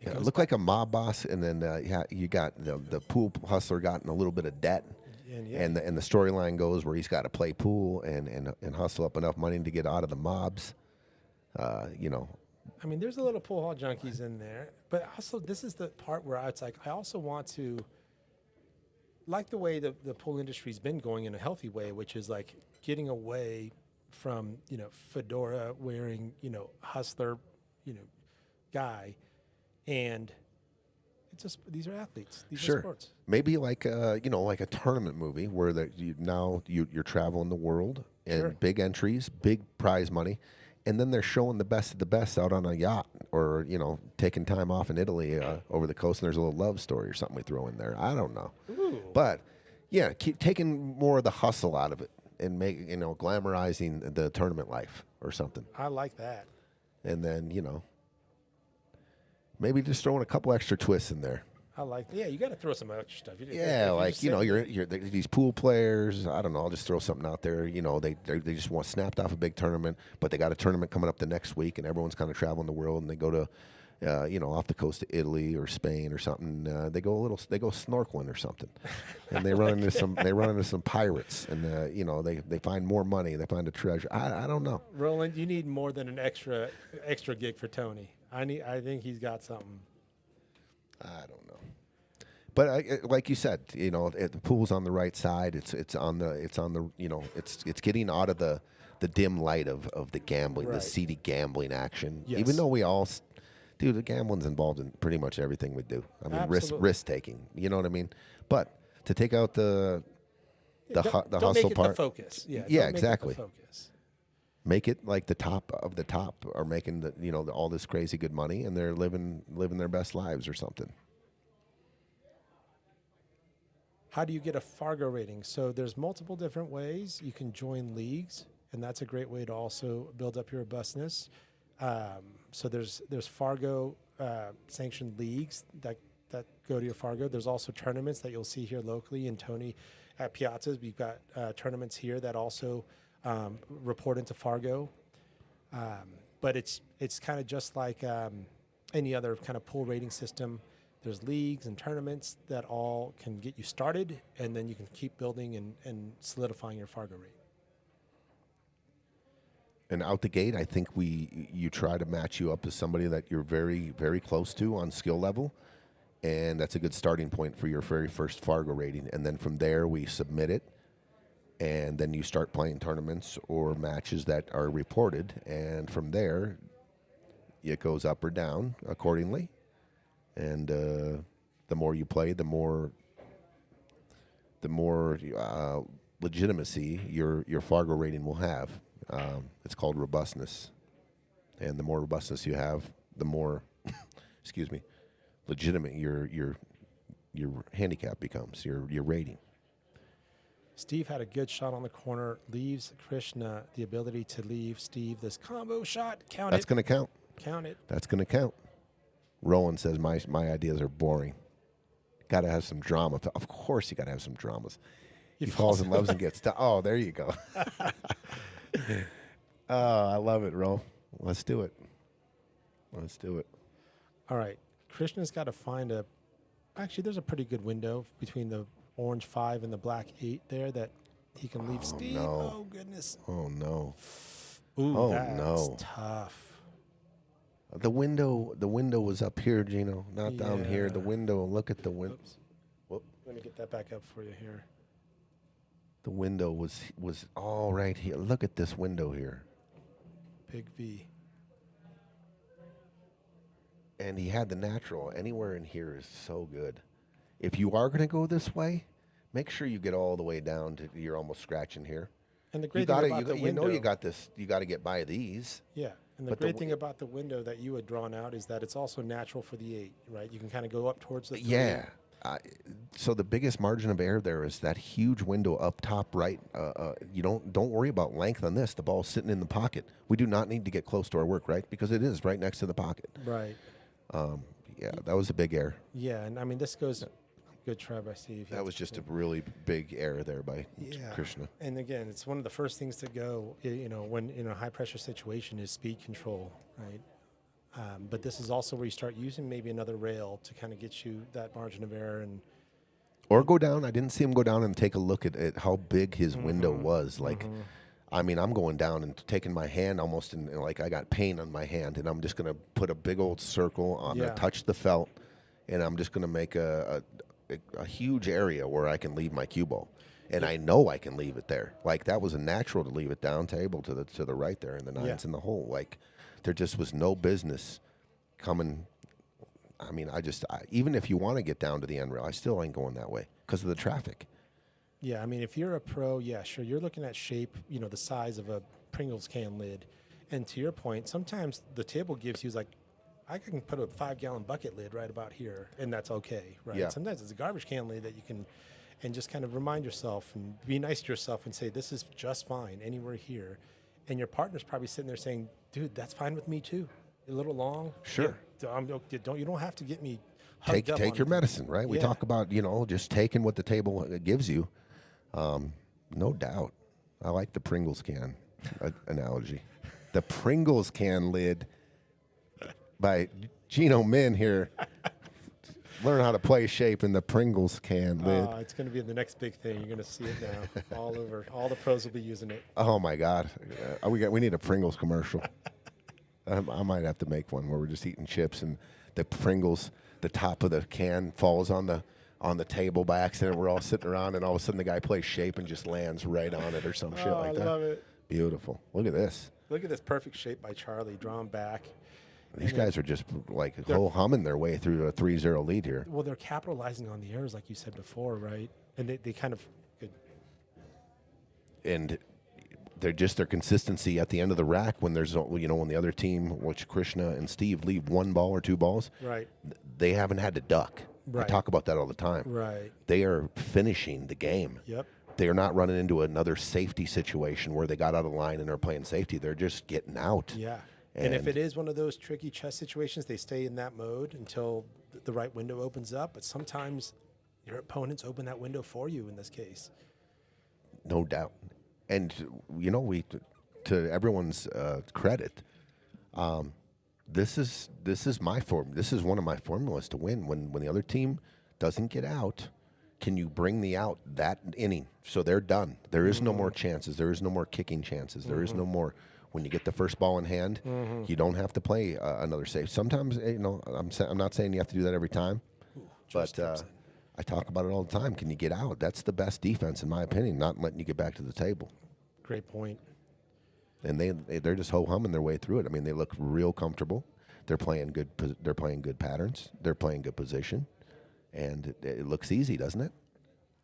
it looked like a mob boss, and then you got the pool hustler got in a little bit of debt, and the storyline goes where he's got to play pool and hustle up enough money to get out of the mobs. I mean, there's a little pool hall junkies in there, but also this is the part where it's like I also want to like the way the pool industry's been going in a healthy way, which is like getting away from fedora wearing hustler guy, and it's just these are athletes, these are sports. Maybe like like a tournament movie where you're traveling the world and big entries, big prize money, and then they're showing the best of the best out on a yacht or taking time off in Italy over the coast, and there's a little love story or something we throw in there. I don't know. Ooh. But yeah, keep taking more of the hustle out of it and make glamorizing the tournament life or something. I like that. And then maybe just throwing a couple extra twists in there. I like that. Yeah, you got to throw some extra stuff. You're these pool players. I don't know. I'll just throw something out there. They just want snapped off a big tournament, but they got a tournament coming up the next week, and everyone's kind of traveling the world, and they go to off the coast of Italy or Spain or something. They go snorkeling or something, and they run into some pirates, and they find more money. They find a treasure. I don't know. Roland, you need more than an extra gig for Tony. I think he's got something. I don't know, but like you said, the pool's on the right side. It's getting out of the dim light of the gambling, the seedy gambling action. Yes. Even though we all Dude, the gambling's involved in pretty much everything we do. I mean, Absolutely. risk taking. You know what I mean? But to take out the Don't hustle make it part, the focus. Yeah, yeah, don't make exactly. it the focus. Make it like the top of the top are making all this crazy good money, and they're living their best lives or something. How do you get a Fargo rating? So there's multiple different ways. You can join leagues, and that's a great way to also build up your robustness. So there's Fargo sanctioned leagues that go to your Fargo. There's also tournaments that you'll see here locally. And Tony at Piazzas, we've got tournaments here that also report into Fargo. But it's kind of just like any other kind of pool rating system. There's leagues and tournaments that all can get you started, and then you can keep building and solidifying your Fargo rate. And out the gate, I think you try to match you up to somebody that you're very, very close to on skill level, and that's a good starting point for your very first Fargo rating. And then from there, we submit it, and then you start playing tournaments or matches that are reported, and from there, it goes up or down accordingly. And the more you play, the more legitimacy your Fargo rating will have. It's called robustness, and the more robustness you have, the more, excuse me, legitimate your handicap becomes, your rating. Steve had a good shot on the corner, leaves Krishna the ability to leave Steve this combo shot. Count That's it. going to count. Count it. That's going to count. Roland says my ideas are boring. Got to have some drama. Of course, you got to have some dramas. He falls in love and gets down. Oh, there you go. Oh, I love it, Ro. Let's do it. Let's do it. All right. Krishna's got to find actually, there's a pretty good window between the orange 5 and the black 8 there that he can leave Steve. No. Oh, goodness. Oh, no. Ooh, That's no. Tough. The window was up here, Gino, not down here. The Yeah. window, look at the window. Whoop. Let me get that back up for you here. The window was all right here. Look at this window here. Big V. And he had the natural. Anywhere in here is so good. If you are going to go this way, make sure you get all the way down to you're almost scratching here. And the great thing about the window, you got this. You got to get by these. Yeah, and the great thing about the window that you had drawn out is that it's also natural for the 8, right? You can kind of go up towards the 3. Yeah. So the biggest margin of error there is that huge window up top right. You don't worry about length on this. The ball's sitting in the pocket. We do not need to get close to our work, right? Because it is right next to the pocket. Right. Yeah, that was a big error. Yeah, and I mean this goes. Good try by Steve. That was just a really big error there by Krishna. And again, it's one of the first things to go. When in a high pressure situation is speed control, right? But this is also where you start using maybe another rail to kind of get you that margin of error Or go down. I didn't see him go down and take a look at how big his window was. Like, I mean, I'm going down and taking my hand almost in like I got pain on my hand, and I'm just going to put a big old circle on there, touch the felt, and I'm just going to make a huge area where I can leave my cue ball. And I know I can leave it there. Like, that was a natural to leave it down table to the right there, and the 9's in the hole. Like, there just was no business coming. I mean, even if you want to get down to the end rail, I still ain't going that way because of the traffic. Yeah, I mean, if you're a pro, yeah, sure, you're looking at shape, the size of a Pringles can lid. And to your point, sometimes the table gives you, like, I can put a 5-gallon bucket lid right about here, and that's okay, right? Yeah. Sometimes it's a garbage can lid that you can, and just kind of remind yourself and be nice to yourself and say, this is just fine anywhere here. And your partner's probably sitting there saying, dude, that's fine with me too. A little long. Sure. Yeah, you don't have to get me hugged up Take on your it. medicine, right? We talk about, just taking what the table gives you. No doubt. I like the Pringles can analogy. The Pringles can lid by Gino Min here. Learn how to play shape in the Pringles can lid. It's going to be the next big thing. You're going to see it now all over. All the pros will be using it. Oh my God, we need a Pringles commercial. I might have to make one where we're just eating chips and the Pringles, the top of the can falls on the table by accident. We're all sitting around and all of a sudden the guy plays shape and just lands right on it or some shit like that. I love it. Beautiful. Look at this. Look at this perfect shape by Charlie, drawn back. These guys are just like humming their way through a 3-0 lead here. Well, they're capitalizing on the errors, like you said before, right? And they kind of good. And they're just their consistency at the end of the rack when there's, when the other team, which Krishna and Steve leave 1 ball or 2 balls, right? They haven't had to duck. Right. I talk about that all the time. Right. They are finishing the game. Yep. They are not running into another safety situation where they got out of line and they're playing safety. They're just getting out. Yeah. And if it is one of those tricky chess situations, they stay in that mode until the right window opens up. But sometimes your opponents open that window for you in this case. No doubt. And, to everyone's credit, this is my form. This is one of my formulas to win. When the other team doesn't get out, can you bring the out that inning so they're done? There is no more chances. There is no more kicking chances. There is no more. When you get the first ball in hand, you don't have to play another save. Sometimes, I'm not saying you have to do that every time, but I talk about it all the time. Can you get out? That's the best defense, in my opinion, not letting you get back to the table. Great point. And they're just ho-humming their way through it. I mean, they look real comfortable. They're playing good. They're playing good patterns. They're playing good position, and it looks easy, doesn't it?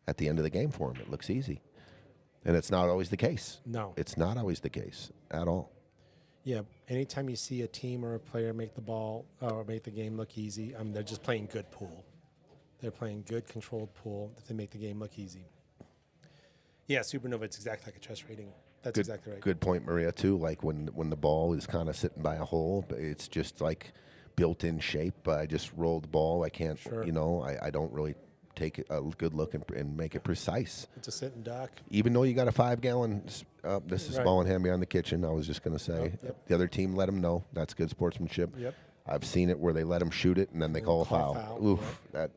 At the end of the game for them, it looks easy. And it's not always the case. No. It's not always the case at all. Yeah, anytime you see a team or a player make the ball or make the game look easy, they're just playing good pool. They're playing good, controlled pool if they make the game look easy. Yeah, Supernova, it's exactly like a chess rating. That's exactly right. Good point, Maria, too. Like when the ball is kind of sitting by a hole, it's just like built-in shape. I just rolled the ball. I can't, I don't really take a good look and make it precise. It's a sit and duck. Even though you got a 5-gallon, this is Right. ball in hand behind the kitchen. I was just going to say, Yep. The other team let them know. That's good sportsmanship. Yep. I've seen it where they let them shoot it and then they call a foul. Oof, that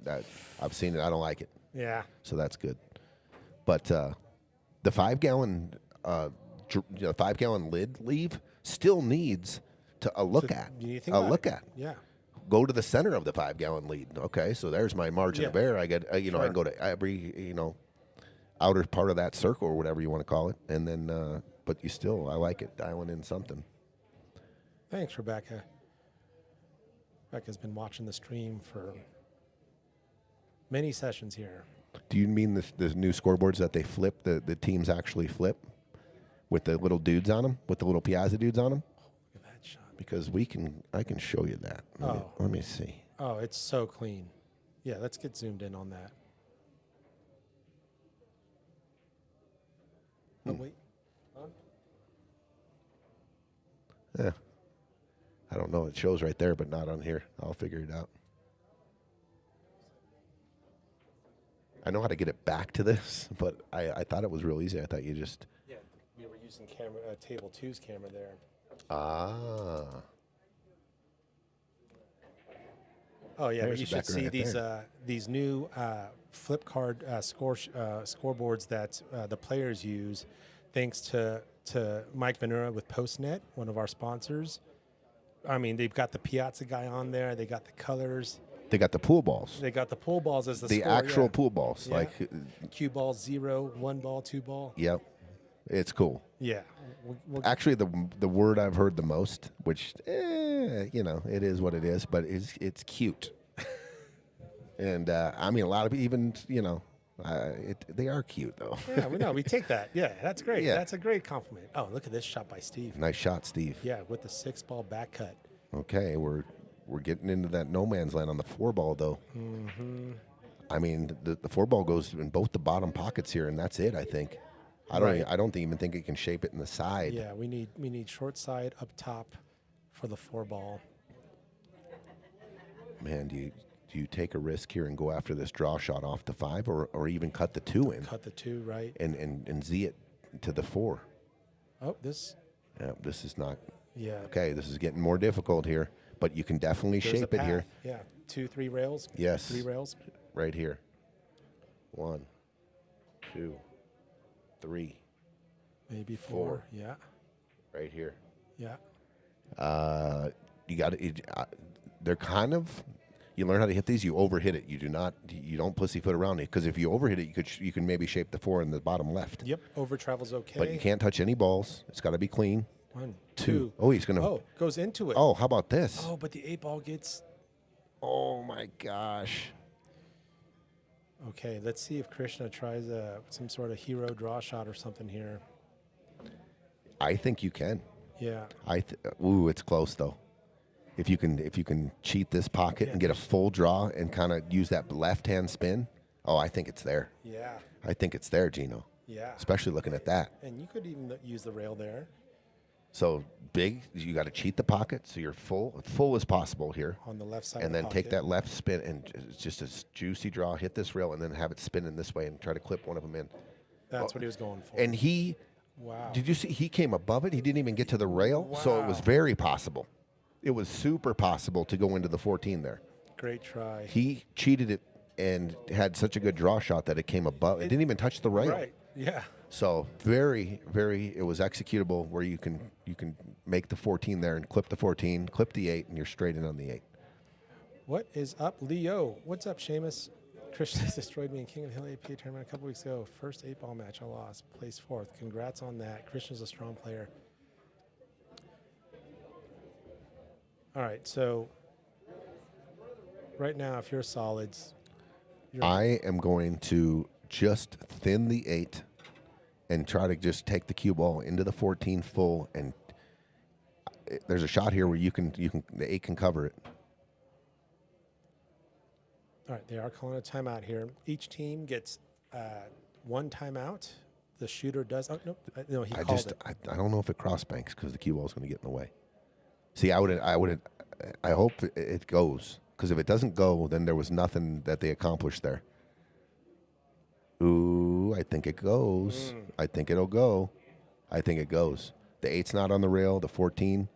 I've seen it. I don't like it. Yeah. So that's good. But the 5-gallon 5-gallon lid leave still needs a look at. Yeah. Go to the center of the 5-gallon lead. Okay, so there's my margin of error. I get, I can go to every, outer part of that circle or whatever you want to call it, and then, but I like it, dialing in something. Thanks, Rebecca. Rebecca's been watching the stream for many sessions here. Do you mean the new scoreboards that they flip, the teams actually flip with the little dudes on them, with the little Piazza dudes on them? Look at that shot. Because I can show you that. Let me see. Oh, it's so clean. Yeah, let's get zoomed in on that. Oh, wait. On? Yeah. I don't know. It shows right there, but not on here. I'll figure it out. I know how to get it back to this, but I thought it was real easy. I thought you just... Yeah, we were using table 2's camera there. Ah. Oh, yeah, There's but you should see right these new flip card scoreboards that the players use, thanks to Mike Venura with PostNet, one of our sponsors. I mean, they've got the Piazza guy on there. They got the colors. They got the pool balls. They got the pool balls as the score, actual pool balls. Yeah. Like cue ball 0, 1 ball, 2 ball. Yep. It's cool. Yeah. Actually, the word I've heard the most, which, it is what it is, but it's cute. And, I mean, a lot of even, they are cute, though. Yeah, we take that. Yeah, that's great. Yeah. That's a great compliment. Oh, look at this shot by Steve. Nice shot, Steve. Yeah, with the 6-ball back cut. Okay, we're getting into that no man's land on the 4-ball, though. Mm-hmm. I mean, the 4-ball goes in both the bottom pockets here, and that's it, I think. I don't even think it can shape it in the side. Yeah, we need short side up top for the 4-ball. Man, do you take a risk here and go after this draw shot off the 5 or even cut the 2 in? Cut the 2, right. And Z it to the 4. Oh, this. Yeah, this is not. Yeah. Okay, this is getting more difficult here, but you can definitely There's shape it here. Yeah, 2, 3 rails. Yes. 3 rails. Right here. 1, 2, 3. Maybe 4. Yeah. Right here. Yeah. You got it. They're kind of. You learn how to hit these. You overhit it. You don't pussyfoot around it, because if you overhit it, you can maybe shape the 4 in the bottom left. Yep. Over travel's okay. But you can't touch any balls. It's got to be clean. 1, two. 2. Oh, he's going to. Oh, goes into it. Oh, how about this? Oh, but the 8 ball gets. Oh, my gosh. Okay, let's see if Krishna tries some sort of hero draw shot or something here. I think you can. Yeah. Ooh, it's close though. If you can cheat this pocket and get a full draw and kind of use that left hand spin, oh, I think it's there. Yeah. I think it's there, Gino. Yeah. Especially looking at that. And you could even use the rail there. So big, you got to cheat the pocket so you're full as possible here. On the left side and of the then pocket. take that left spin and it's just a juicy draw, hit this rail, and then have it spin in this way and try to clip one of them in. That's what he was going for. And he, wow. Did you see, he came above it? He didn't even get to the rail, so it was very possible. It was super possible to go into the 14 there. Great try. He cheated it and had such a good draw shot that it came above. It didn't even touch the rail. Right, yeah. So very, very, it was executable where you can make the 14 there and clip the 14, clip the 8, and you're straight in on the 8. What is up, Leo? What's up, Seamus? Krishna destroyed me in King of the Hill APA tournament a couple weeks ago. First 8-ball match I lost. Placed 4th. Congrats on that. Krishna's a strong player. All right, so right now, if you're solids, I am going to just thin the 8 and try to just take the cue ball into the 14 full, and there's a shot here where the 8 can cover it. all right, they are calling a timeout here. Each team gets 1 timeout. The shooter does. Oh no, he called it. I don't know if it cross banks because the cue ball is going to get in the way. See, I hope it goes, because if it doesn't go, then there was nothing that they accomplished there. Ooh, I think it goes. I think it'll go. I think it goes. The 8's not on the rail. The 14.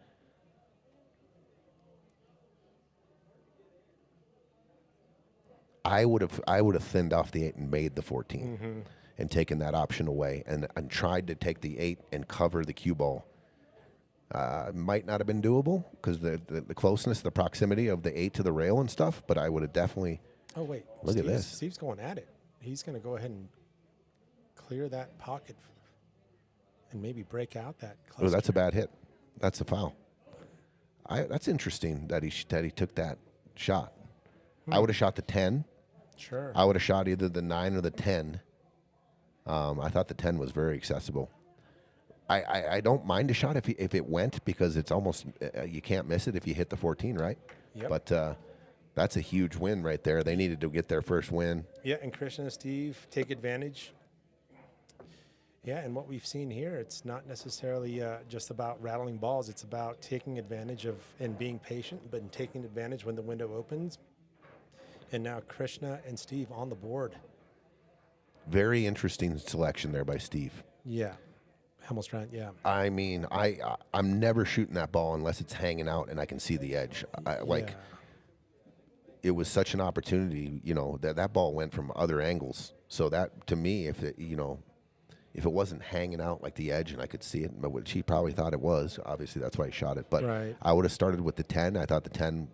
I would have thinned off the 8 and made the 14 and taken that option away and tried to take the 8 and cover the cue ball. Might not have been doable because the closeness, the proximity of the 8 to the rail and stuff, but I would have definitely. Oh, wait. Look at this. Steve's going at it. He's going to go ahead and clear that pocket and maybe break out that cluster. Oh, that's a bad hit. That's a foul. That's interesting that he took that shot. I would have shot the 10. Sure. I would have shot either the 9 or the 10. I thought the 10 was very accessible. I don't mind a shot if it went, because it's almost you can't miss it if you hit the 14, right? Yep. But that's a huge win right there. They needed to get their first win. Yeah, and Krishna and Steve take advantage. Yeah, and what we've seen here, it's not necessarily just about rattling balls. It's about taking advantage of and being patient, but taking advantage when the window opens. And now Krishna and Steve on the board. Very interesting selection there by Steve. Yeah. Hemelstrand, yeah. I mean, I'm never shooting that ball unless it's hanging out and I can see the edge. It was such an opportunity, that ball went from other angles. So that, to me, if it wasn't hanging out like the edge and I could see it, which he probably thought it was, obviously that's why he shot it. But right. I would have started with the 10. I thought the 10,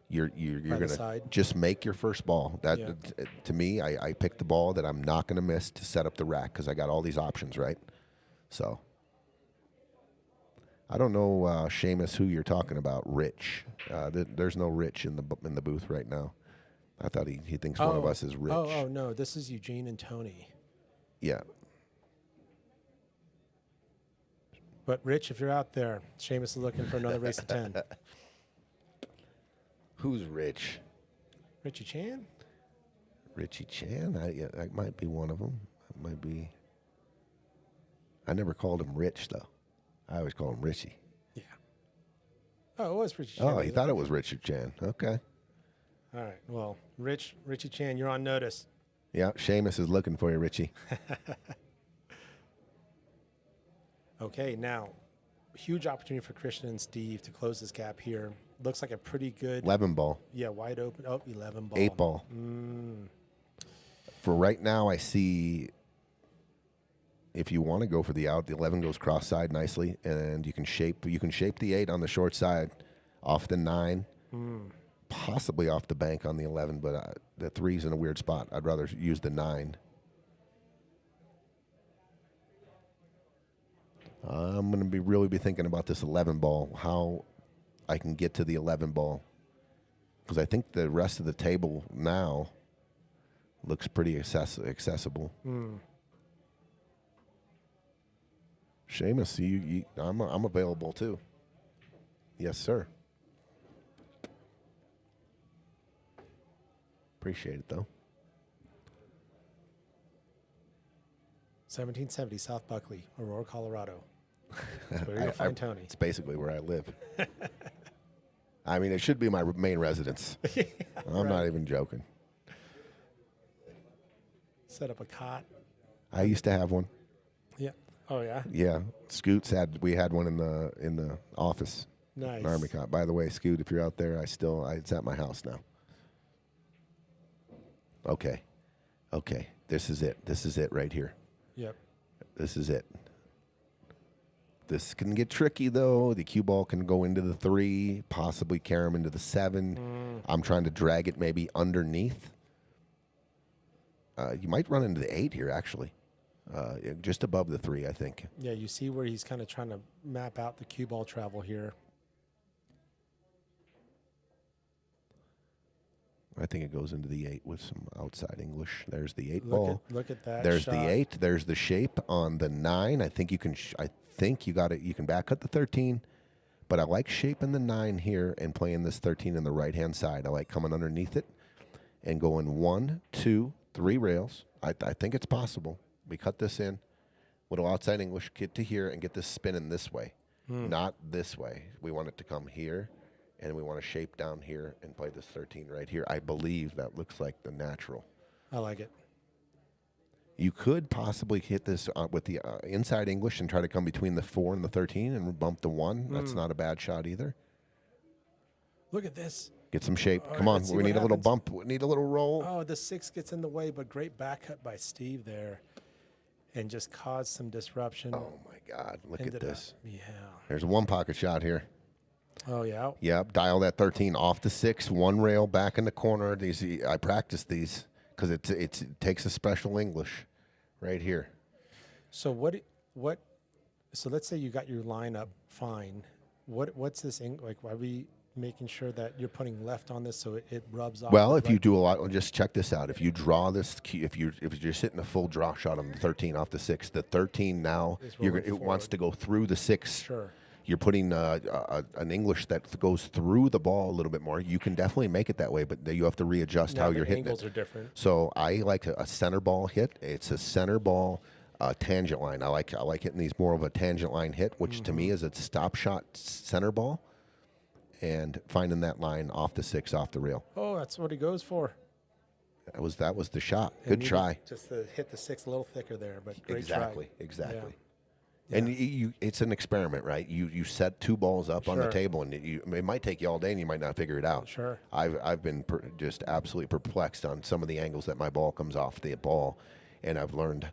you're going to just make your first ball. To me, I picked the ball that I'm not going to miss to set up the rack because I got all these options, right? So I don't know, Seamus, who you're talking about. Rich. There's no Rich in the booth right now. I thought he thinks one of us is Rich. Oh no, this is Eugene and Tony. Yeah. But Rich, if you're out there, Seamus is looking for another race of 10. Who's Rich? Richie Chan? Richie Chan? That might be one of them. That might be. I never called him Rich, though. I always called him Richie. Yeah. Oh, it was Richie Chan. Oh, he thought it was Richard Chan. Okay. All right. Well, Richie Chan, you're on notice. Yeah, Seamus is looking for you, Richie. Okay, now, huge opportunity for Krishna and Steve to close this gap here. Looks like a pretty good. 11 ball. Yeah, wide open. Oh, 11 ball. 8 ball. For right now, I see. If you want to go for the out, the 11 goes cross-side nicely, and you can shape the 8 on the short side off the 9, possibly off the bank on the 11, but the 3's in a weird spot. I'd rather use the 9. I'm going to really be thinking about this 11 ball, how I can get to the 11 ball. Because I think the rest of the table now looks pretty accessible. Seamus, I'm available too. Yes, sir. Appreciate it, though. 1770 South Buckley, Aurora, Colorado. That's where you'll find Tony. It's basically where I live. I mean, it should be my main residence. Yeah, I'm not even joking. Set up a cot. I used to have one. Yeah. Oh yeah. Yeah, we had one in the office. Nice. An army cot. By the way, Scoot, if you're out there, it's at my house now. Okay. This is it. This is it right here. Yep. This is it. This can get tricky, though. The cue ball can go into the 3, possibly carry him into the 7. I'm trying to drag it maybe underneath. You might run into the 8 here, actually. Just above the 3, I think. Yeah, you see where he's kind of trying to map out the cue ball travel here. I think it goes into the 8 with some outside English. There's the 8 ball. Look at that. There's shot. the 8. There's the shape on the 9. I think you can. I think you got it. You can back cut the 13, but I like shaping the 9 here and playing this 13 in the right hand side. I like coming underneath it and going 1, 2, 3 rails. I think it's possible. We cut this in, little outside English, get to here and get this spinning this way, not this way. We want it to come here. And we want to shape down here and play this 13 right here. I believe that looks like the natural. I like it. You could possibly hit this with the inside English and try to come between the 4 and the 13 and bump the 1. That's not a bad shot either. Look at this. Get some shape. All Come right, on. let's see We what need a little happens. bump. We need a little roll. Oh, the 6 gets in the way, but great back cut by Steve there. And just caused some disruption. Oh, my God. Look at Ended this. up- yeah. There's a 1 pocket shot here. Oh, yeah. Yep. Dial that 13 off the 6, 1 rail back in the corner. I practice these because it takes a special English right here. So so let's say you got your line up fine. What's this like? Why are we making sure that you're putting left on this so it rubs off? Well, if you do a lot, well, just check this out. If you draw this, if you're sitting a full draw shot on the 13 off the 6, the 13 now Is rolling it wants forward. to go through the 6. Sure. You're putting an English that goes through the ball a little bit more. You can definitely make it that way, but you have to readjust Now how the you're hitting angles it. are different. So I like a center ball hit. It's a center ball tangent line. I like hitting these more of a tangent line hit, which to me is a stop shot center ball, and finding that line off the 6, off the rail. Oh, that's what he goes for. That was the shot. And Good you try. Just to hit the 6 a little thicker there, but great Exactly. try. Exactly. Yeah. And it's an experiment, right? You set 2 balls up on the Sure. table, and it might take you all day, and you might not figure it out. Sure. I've been just absolutely perplexed on some of the angles that my ball comes off the ball, and I've learned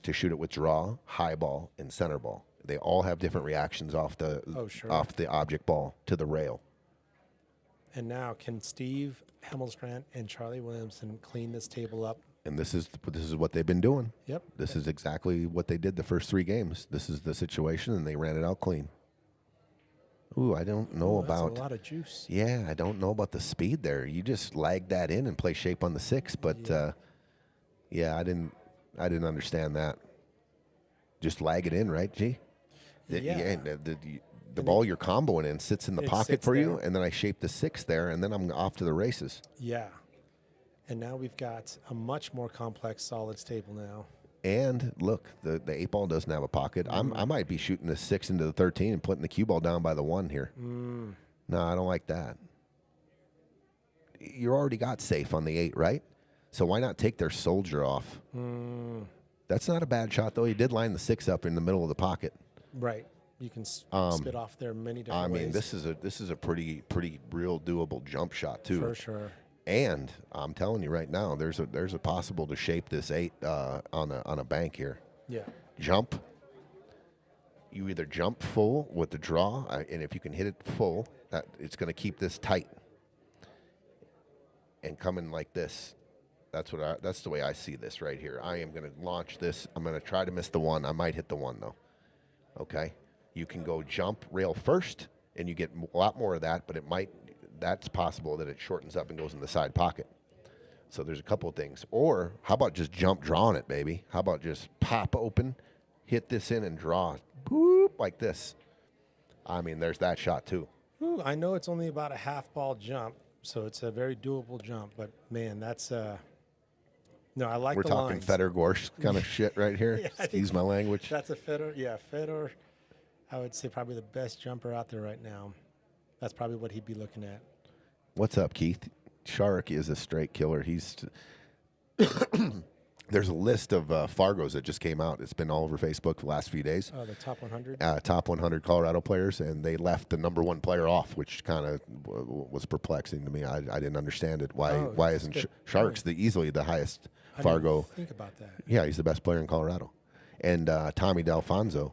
to shoot it with draw, high ball, and center ball. They all have different reactions off the object ball to the rail. And now, can Steve Hemelstrand and Charlie Williamson clean this table up? And this is what they've been doing. Yep. This is exactly what they did the first 3 games. This is the situation, and they ran it out clean. Ooh, I don't know That's about. a lot of juice. Yeah, I don't know about the speed there. You just lag that in and play shape on the 6, but I didn't understand that. Just lag it in, right, G? Yeah. The ball you're comboing in sits in the It pocket sits for you, there. and then I shape the 6 there, and then I'm off to the races. Yeah. And now we've got a much more complex solids table now. And look, the 8 ball doesn't have a pocket. I might be shooting the 6 into the 13 and putting the cue ball down by the 1 here. No, I don't like that. You already got safe on the 8, right? So why not take their soldier off? That's not a bad shot, though. He did line the 6 up in the middle of the pocket. Right. You can spit off there many different ways. I mean, this is a pretty real doable jump shot too. For sure. And I'm telling you right now, there's a possible to shape this 8 on a bank here. Yeah. Jump. You either jump full with the draw, and if you can hit it full, it's going to keep this tight. And coming like this, that's the way I see this right here. I am going to launch this. I'm going to try to miss the 1. I might hit the 1 though. Okay, you can go jump rail first, and you get a lot more of that, but that's possible that it shortens up and goes in the side pocket. So there's a couple of things. Or how about just jump drawing it, baby? How about just pop open, hit this in, and draw, boop, like this. I mean, there's that shot too. Ooh, I know it's only about a half ball jump, so it's a very doable jump. But man, that's no, I like We're the talking lines. Fedor Gorsh kind of shit right here. Yeah, Excuse my language. That's a Fedor. Yeah, Fedor. I would say probably the best jumper out there right now. That's probably what he'd be looking at. What's up, Keith? Shark is a straight killer. There's a list of Fargos that just came out. It's been all over Facebook the last few days. Oh, the top 100? Top 100 Colorado players, and they left the number one player off, which kind of was perplexing to me. I didn't understand it. Why isn't Sharks easily the highest Fargo? Think about that. Yeah, he's the best player in Colorado. And Tommy Delfonso.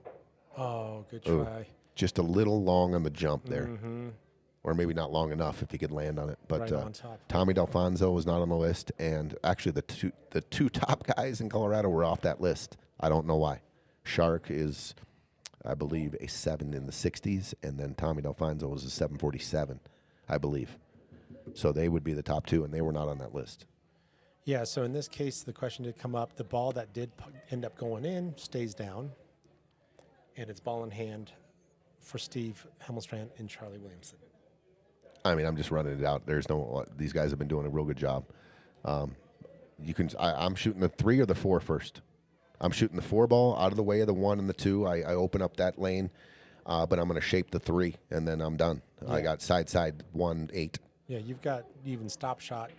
Oh, good try. Just a little long on the jump there. Mm-hmm. Or maybe not long enough if he could land on it. But Right on top. Tommy Delfonso was not on the list, and actually the two top guys in Colorado were off that list. I don't know why. Shark is, I believe, a 7 in the 60s, and then Tommy Delfonso was a 747, I believe. So they would be the top two, and they were not on that list. Yeah, so in this case, the question did come up. The ball that did end up going in stays down, and it's ball in hand for Steve Hemelstrand and Charlie Williamson. I mean, I'm just running it out. These guys have been doing a real good job. I'm shooting the 3 or the 4 first. I'm shooting the 4 ball out of the way of the 1 and the 2. I open up that lane, but I'm going to shape the 3, and then I'm done. Yeah. I got side 1, 8. Yeah, you've got even stop shot.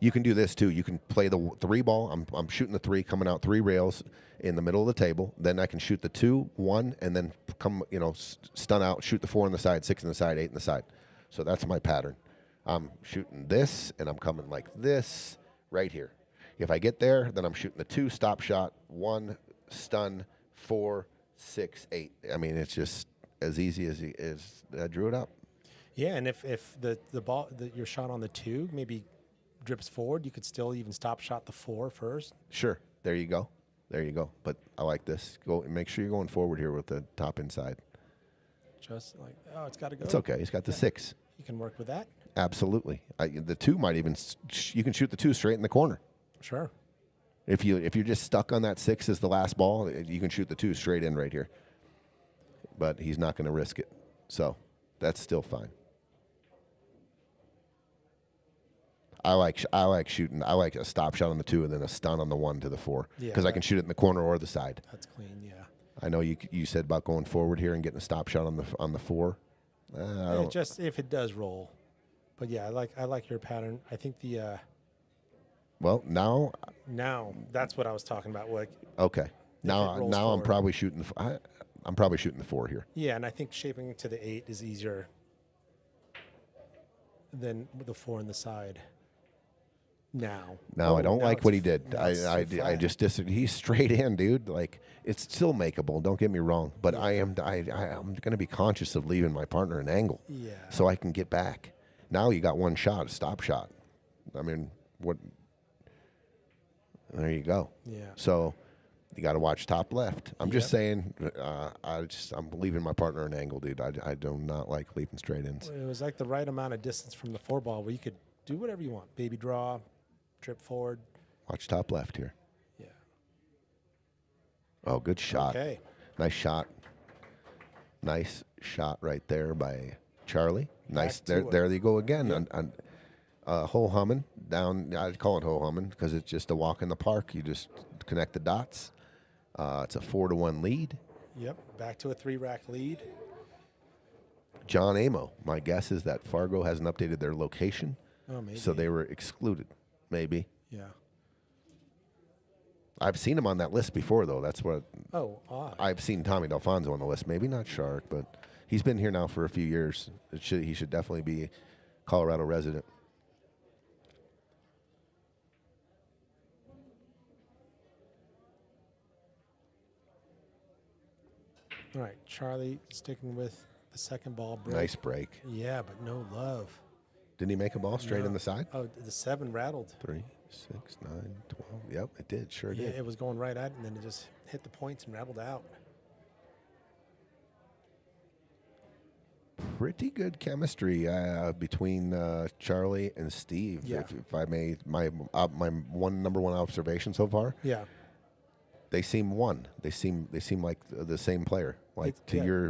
You can do this too. You can play the 3 ball. I'm shooting the 3, coming out 3 rails in the middle of the table. Then I can shoot the 2, 1, and then come, stun out, shoot the 4 on the side, 6 on the side, 8 on the side. So that's my pattern. I'm shooting this, and I'm coming like this right here. If I get there, then I'm shooting the 2, stop shot, 1, stun, 4, 6, 8. I mean, it's just as easy as I drew it up. Yeah, and if the ball your shot on the 2 maybe drips forward, you could still even stop shot the 4 first. Sure. There you go. But I like this. Go and make sure you're going forward here with the top inside. Just like, it's got to go. It's okay. He's got the 6. You can work with that. Absolutely. The 2 might even you can shoot the 2 straight in the corner. Sure. If you're just stuck on that 6 as the last ball, you can shoot the 2 straight in right here. But he's not going to risk it, so that's still fine. I like shooting. I like a stop shot on the 2 and then a stun on the 1 to the 4 because I can shoot it in the corner or the side. That's clean. Yeah. I know you said about going forward here and getting a stop shot on the 4. Just if it does roll, but yeah, I like your pattern. I think the well now that's what I was talking about. Like okay now forward. I'm probably shooting I'm probably shooting the 4 here. Yeah, and I think shaping to the 8 is easier than the 4 on the side. Now I don't like what he did. I just disagree. He's straight in, dude. Like it's still makeable. Don't get me wrong, but yeah. I'm going to be conscious of leaving my partner an angle, so I can get back. Now you got one shot, a stop shot. I mean, what? There you go. Yeah. So you got to watch top left. I'm just saying. I'm leaving my partner an angle, dude. I do not like leaving straight ins. It was like the right amount of distance from the 4 ball where you could do whatever you want. Baby draw. Trip forward. Watch top left here. Yeah. Oh, good shot. Okay. Nice shot. Nice shot right there by Charlie. Nice. There they go again. Yep. Ho humming down. I'd call it ho humming because it's just a walk in the park. You just connect the dots. It's a 4-1 lead. Yep. Back to a 3-rack lead. John Amo. My guess is that Fargo hasn't updated their location. Oh, maybe. So they were excluded. Maybe. Yeah. I've seen him on that list before, though. That's what. Oh, odd. I've seen Tommy Delfonso on the list. Maybe not Shark, but he's been here now for a few years. He should definitely be a Colorado resident. All right, Charlie sticking with the second ball break. Nice break. Yeah, but no love. Didn't he make a ball straight in the side? Oh, the 7 rattled. 3, 6, 9, 12. Yep, it did. Sure did. Yeah, it was going right at it, and then it just hit the points and rattled out. pretty good chemistry between Charlie and Steve. Yeah. If I may, my number one observation so far, Yeah. they seem one. They seem like the same player. Like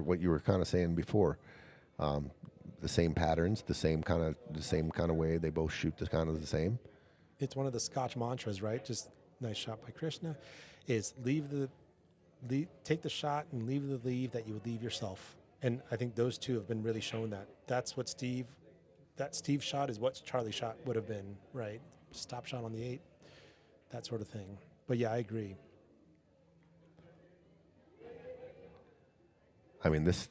what you were kind of saying before, the same patterns, the same kind of way they both shoot the kind of the same. It's one of the Scotch mantras, right? Just nice shot by Krishna. Is take the shot and leave the leave that you would leave yourself. And I think those two have been really shown that. That's what that Steve shot is what Charlie's shot would have been, right? Stop shot on the 8, that sort of thing. But yeah, I agree. I mean, this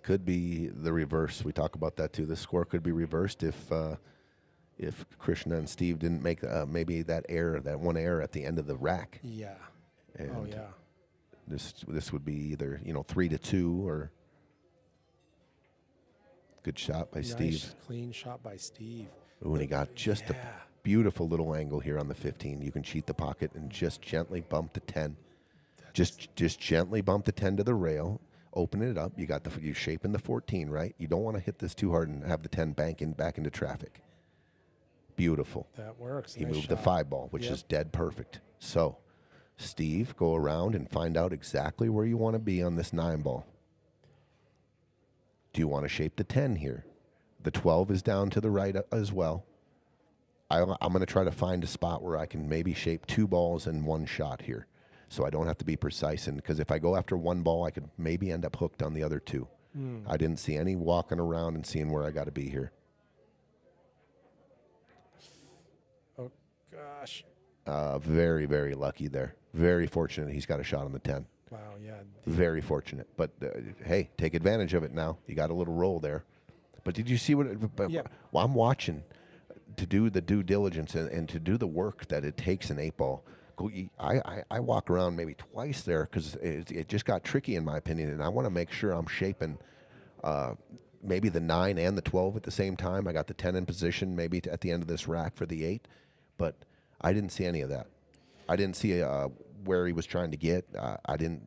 could be the reverse. We talk about that too. This score could be reversed if Krishna and Steve didn't make maybe that one error at the end of the rack. Yeah. And oh yeah. This would be either 3-2 or good shot by Steve. Clean shot by Steve. Ooh, and he got just a beautiful little angle here on the 15. You can cheat the pocket and just gently bump the 10. Just gently bump the 10 to the rail. Open it up. You shaping the 14, right? You don't want to hit this too hard and have the 10 back into traffic. Beautiful. That works. He moved the 5 ball, which is dead perfect. So, Steve, go around and find out exactly where you want to be on this 9 ball. Do you want to shape the 10 here? The 12 is down to the right as well. I'm going to try to find a spot where I can maybe shape 2 balls and 1 shot here, so I don't have to be precise. Because if I go after 1 ball, I could maybe end up hooked on the other 2. I didn't see any walking around and seeing where I got to be here. Oh, gosh. Very, very lucky there. Very fortunate he's got a shot on the 10. Wow, yeah. Very fortunate. But, hey, take advantage of it now. You got a little roll there. But did you see what well, I'm watching to do the due diligence and to do the work that it takes an 8 ball. I walk around maybe twice there because it just got tricky in my opinion, and I want to make sure I'm shaping maybe the 9 and the 12 at the same time. I got the 10 in position maybe at the end of this rack for the 8, but I didn't see any of that. I didn't see where he was trying to get. I didn't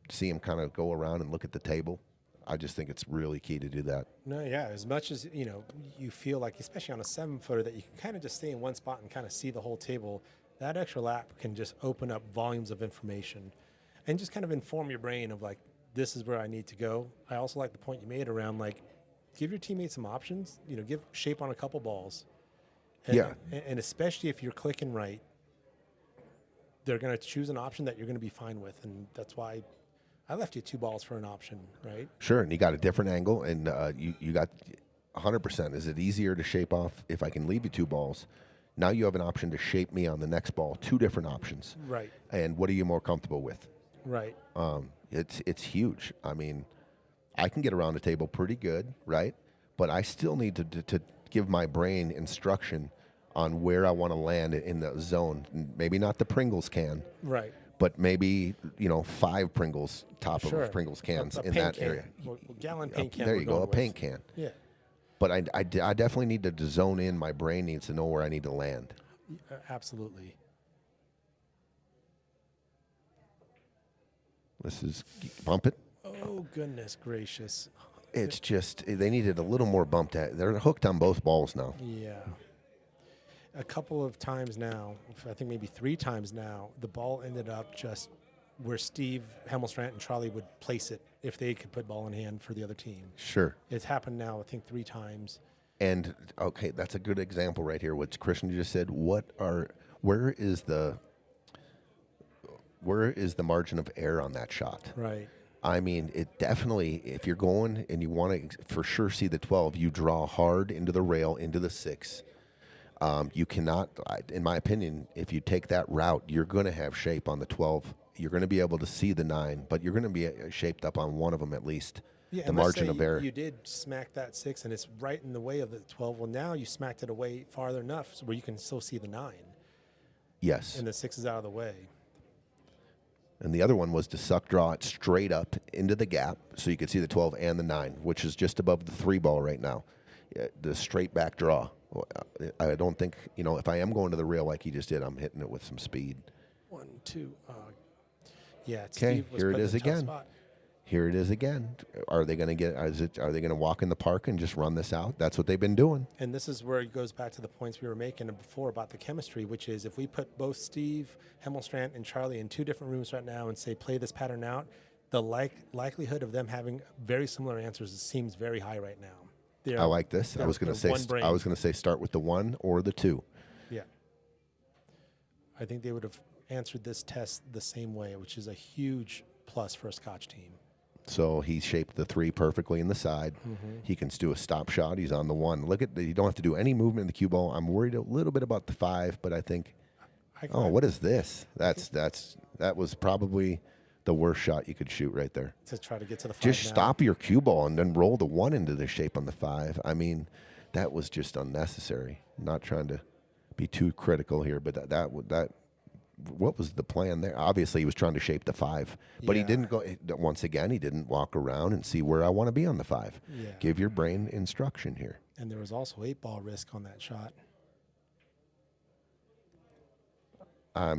see him kind of go around and look at the table. I just think it's really key to do that. No, yeah. As much as, you feel like, especially on a 7-footer, that you can kind of just stay in one spot and kind of see the whole table, that extra lap can just open up volumes of information and just kind of inform your brain of, like, this is where I need to go. I also like the point you made around, like, give your teammates some options, give shape on a couple balls. And, and especially if you're clicking right, they're going to choose an option that you're going to be fine with. And that's why I left you 2 balls for an option, right? Sure, and you got a different angle, and you got 100%. Is it easier to shape off if I can leave you 2 balls? Now you have an option to shape me on the next ball, 2 different options. Right. And what are you more comfortable with? Right. It's huge. I mean, I can get around the table pretty good, right? But I still need to give my brain instruction on where I want to land in the zone. Maybe not the Pringles can. Right. But maybe, 5 Pringles, top of Pringles cans in that can. area. Well, gallon paint can. There you go, a paint can. Yeah. But I definitely need to zone in. My brain needs to know where I need to land. Absolutely. This is bump it. Oh, goodness gracious. It's just, they needed a little more bump. They're hooked on both balls now. Yeah. A couple of times now, I think maybe 3 times now, the ball ended up just where Steve, Hemelstrand, and Charlie would place it if they could put ball in hand for the other team. Sure. It's happened now, I think, 3 times. And, okay, that's a good example right here. What Krishna just said, where is the margin of error on that shot? Right. I mean, it definitely, if you're going and you want to for sure see the 12, you draw hard into the rail, into the 6. You cannot, in my opinion, if you take that route, you're going to have shape on the 12. You're going to be able to see the 9, but you're going to be shaped up on one of them at least. Yeah, the margin of error. You did smack that 6, and it's right in the way of the 12. Well, now you smacked it away farther enough where you can still see the 9. Yes. And the 6 is out of the way. And the other one was to suck draw it straight up into the gap so you could see the 12 and the 9, which is just above the 3 ball right now. The straight back draw. I don't think, if I am going to the rail like he just did, I'm hitting it with some speed. 1, 2. Yeah, okay, here it is again. Here it is again. Are they going to get? Are they going to walk in the park and just run this out? That's what they've been doing. And this is where it goes back to the points we were making before about the chemistry, which is if we put both Steve, Hemelstrand, and Charlie in 2 different rooms right now and say play this pattern out, the likelihood of them having very similar answers seems very high right now. I like this. I was going to say start with the 1 or the 2. Yeah. I think they would have answered this test the same way, which is a huge plus for a Scotch team. So he shaped the 3 perfectly in the side. He can do a stop shot. He's on the 1. Look at you don't have to do any movement in the cue ball. I'm worried a little bit about the 5, but I think. What is this? That was probably the worst shot you could shoot right there. To try to get to the 5. Just stop your cue ball and then roll the 1 into the shape on the 5. I mean, that was just unnecessary. Not trying to be too critical here, but that what was the plan there? Obviously, he was trying to shape the 5, but he didn't go. Once again, he didn't walk around and see where I want to be on the 5. Yeah. Give your brain instruction here. And there was also 8-ball risk on that shot. I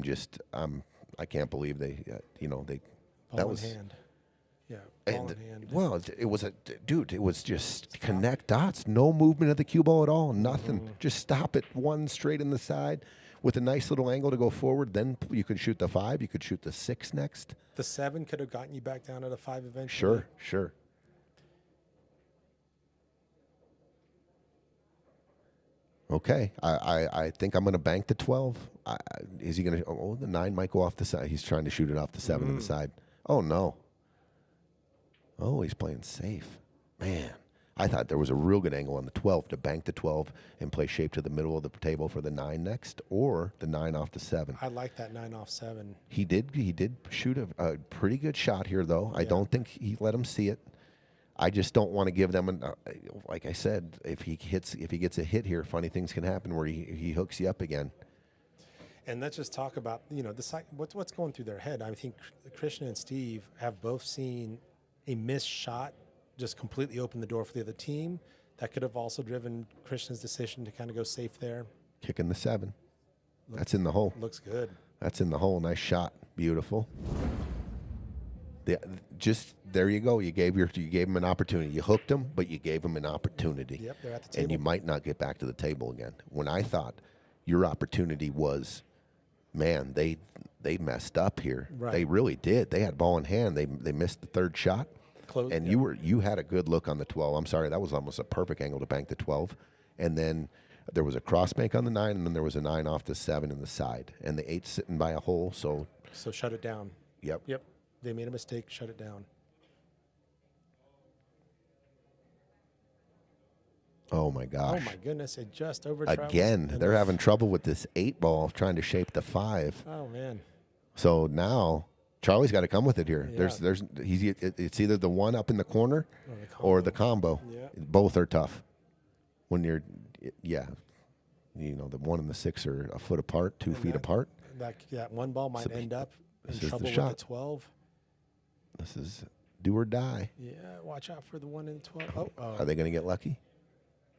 can't believe they. Ball in hand. Yeah, ball in hand. Well, it was just connect dots. No movement of the cue ball at all. Nothing. Just stop it 1 straight in the side with a nice little angle to go forward. Then you could shoot the 5. You could shoot the 6 next. The 7 could have gotten you back down to the 5 eventually. Sure. Okay, I think I'm going to bank the 12. Is he going to? Oh, the 9 might go off the side. He's trying to shoot it off the 7 on the side. Oh no. Oh, he's playing safe. Man, I thought there was a real good angle on the 12 to bank the 12 and play shape to the middle of the table for the 9 next, or the 9 off the 7. I like that 9 off 7. He did shoot a pretty good shot here, though. Yeah. I don't think he let him see it. I just don't want to give them like I said, if he gets a hit here, funny things can happen where he hooks you up again. And let's just talk about what's going through their head. I think Krishna and Steve have both seen a missed shot just completely open the door for the other team. That could have also driven Krishna's decision to kind of go safe there. Kicking the 7. That's in the hole. Looks good. That's in the hole. Nice shot. Beautiful. Just there you go. You gave him an opportunity. You hooked him, but you gave him an opportunity. Yep, they're at the table. And you might not get back to the table again. When I thought your opportunity was, man, they messed up here. Right. They really did. They had ball in hand. They missed the 3rd shot. And you had a good look on the 12. I'm sorry, that was almost a perfect angle to bank the 12. And then there was a cross bank on the 9, and then there was a 9 off the 7 in the side. And the 8's sitting by a hole, so shut it down. Yep. They made a mistake, shut it down. Oh my gosh. Oh my goodness, it just over-travels. Again, they're having trouble with this 8 ball trying to shape the 5. Oh man. So now Charlie's got to come with it here. Yeah. It's either the 1 up in the corner or the combo. Yeah. Both are tough. When you're the 1 and the 6 are a foot apart, 2 feet apart. That 1 ball might end up in trouble with the 12. This is do or die. Yeah, watch out for the 1 and 12. Oh. Are they going to get lucky?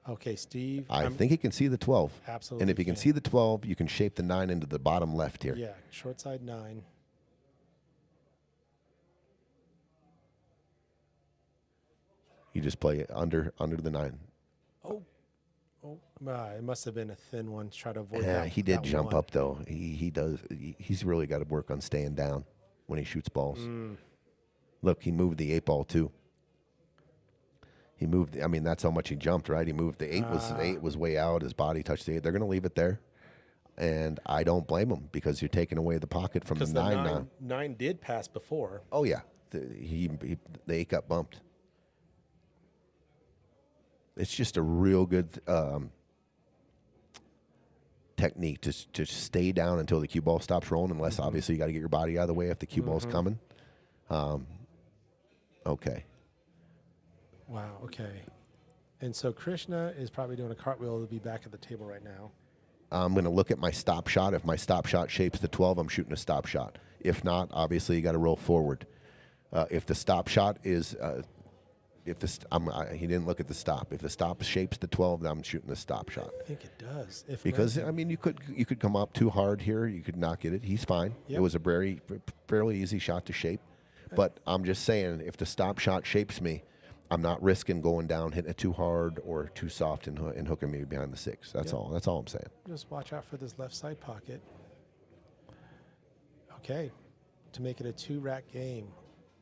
Okay, Steve. I think he can see the 12. Absolutely. And if he can see the 12, you can shape the 9 into the bottom left here. Yeah, short side 9. You just play it under the 9. Oh, it must have been a thin one to try to avoid that. Yeah, he did jump 1. up, though. He does. He's really got to work on staying down when he shoots balls. Look, he moved the 8 ball, too. He moved. I mean, that's how much he jumped, right? He moved the 8 was way out. His body touched the 8. They're going to leave it there, and I don't blame him because you're taking away the pocket from the 9 now. 9 did pass before. Oh yeah, the 8 got bumped. It's just a real good technique to stay down until the cue ball stops rolling. Unless obviously you got to get your body out of the way if the cue ball's coming. Okay. Wow, okay. And so Krishna is probably doing a cartwheel to be back at the table right now. I'm going to look at my stop shot. If my stop shot shapes the 12, I'm shooting a stop shot. If not, obviously you got to roll forward. If the stop shot is, he didn't look at the stop. If the stop shapes the 12, then I'm shooting the stop shot. I think it does. Because I mean, you could come up too hard here. You could not get it. He's fine. Yep. It was a fairly easy shot to shape. But I'm just saying, if the stop shot shapes me, I'm not risking going down, hitting it too hard or too soft and hooking me behind the 6. That's all. That's all I'm saying. Just watch out for this left side pocket. Okay, to make it a 2-rack game.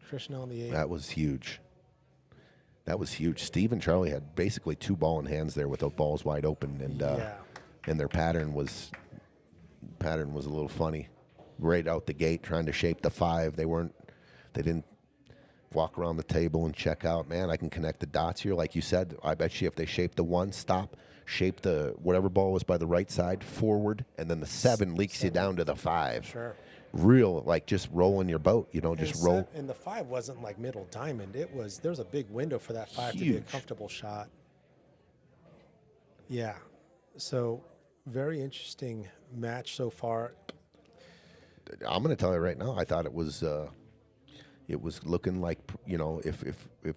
Krishna on the 8. That was huge. That was huge. Steve and Charlie had basically 2 ball in hands there with the balls wide open, and their pattern was a little funny. Right out the gate, trying to shape the 5. They didn't walk around the table and check out. Man, I can connect the dots here, like you said. I bet you if they shape the 1, stop, shape the whatever ball was by the right side forward, and then the 7 leaks you down to the 5. Sure. Real, like just rolling your boat, just roll. And the 5 wasn't like middle diamond. There was a big window for that 5 to be a Huge. comfortable shot. Yeah. So very interesting match so far. I'm going to tell you right now, I thought it was looking like, if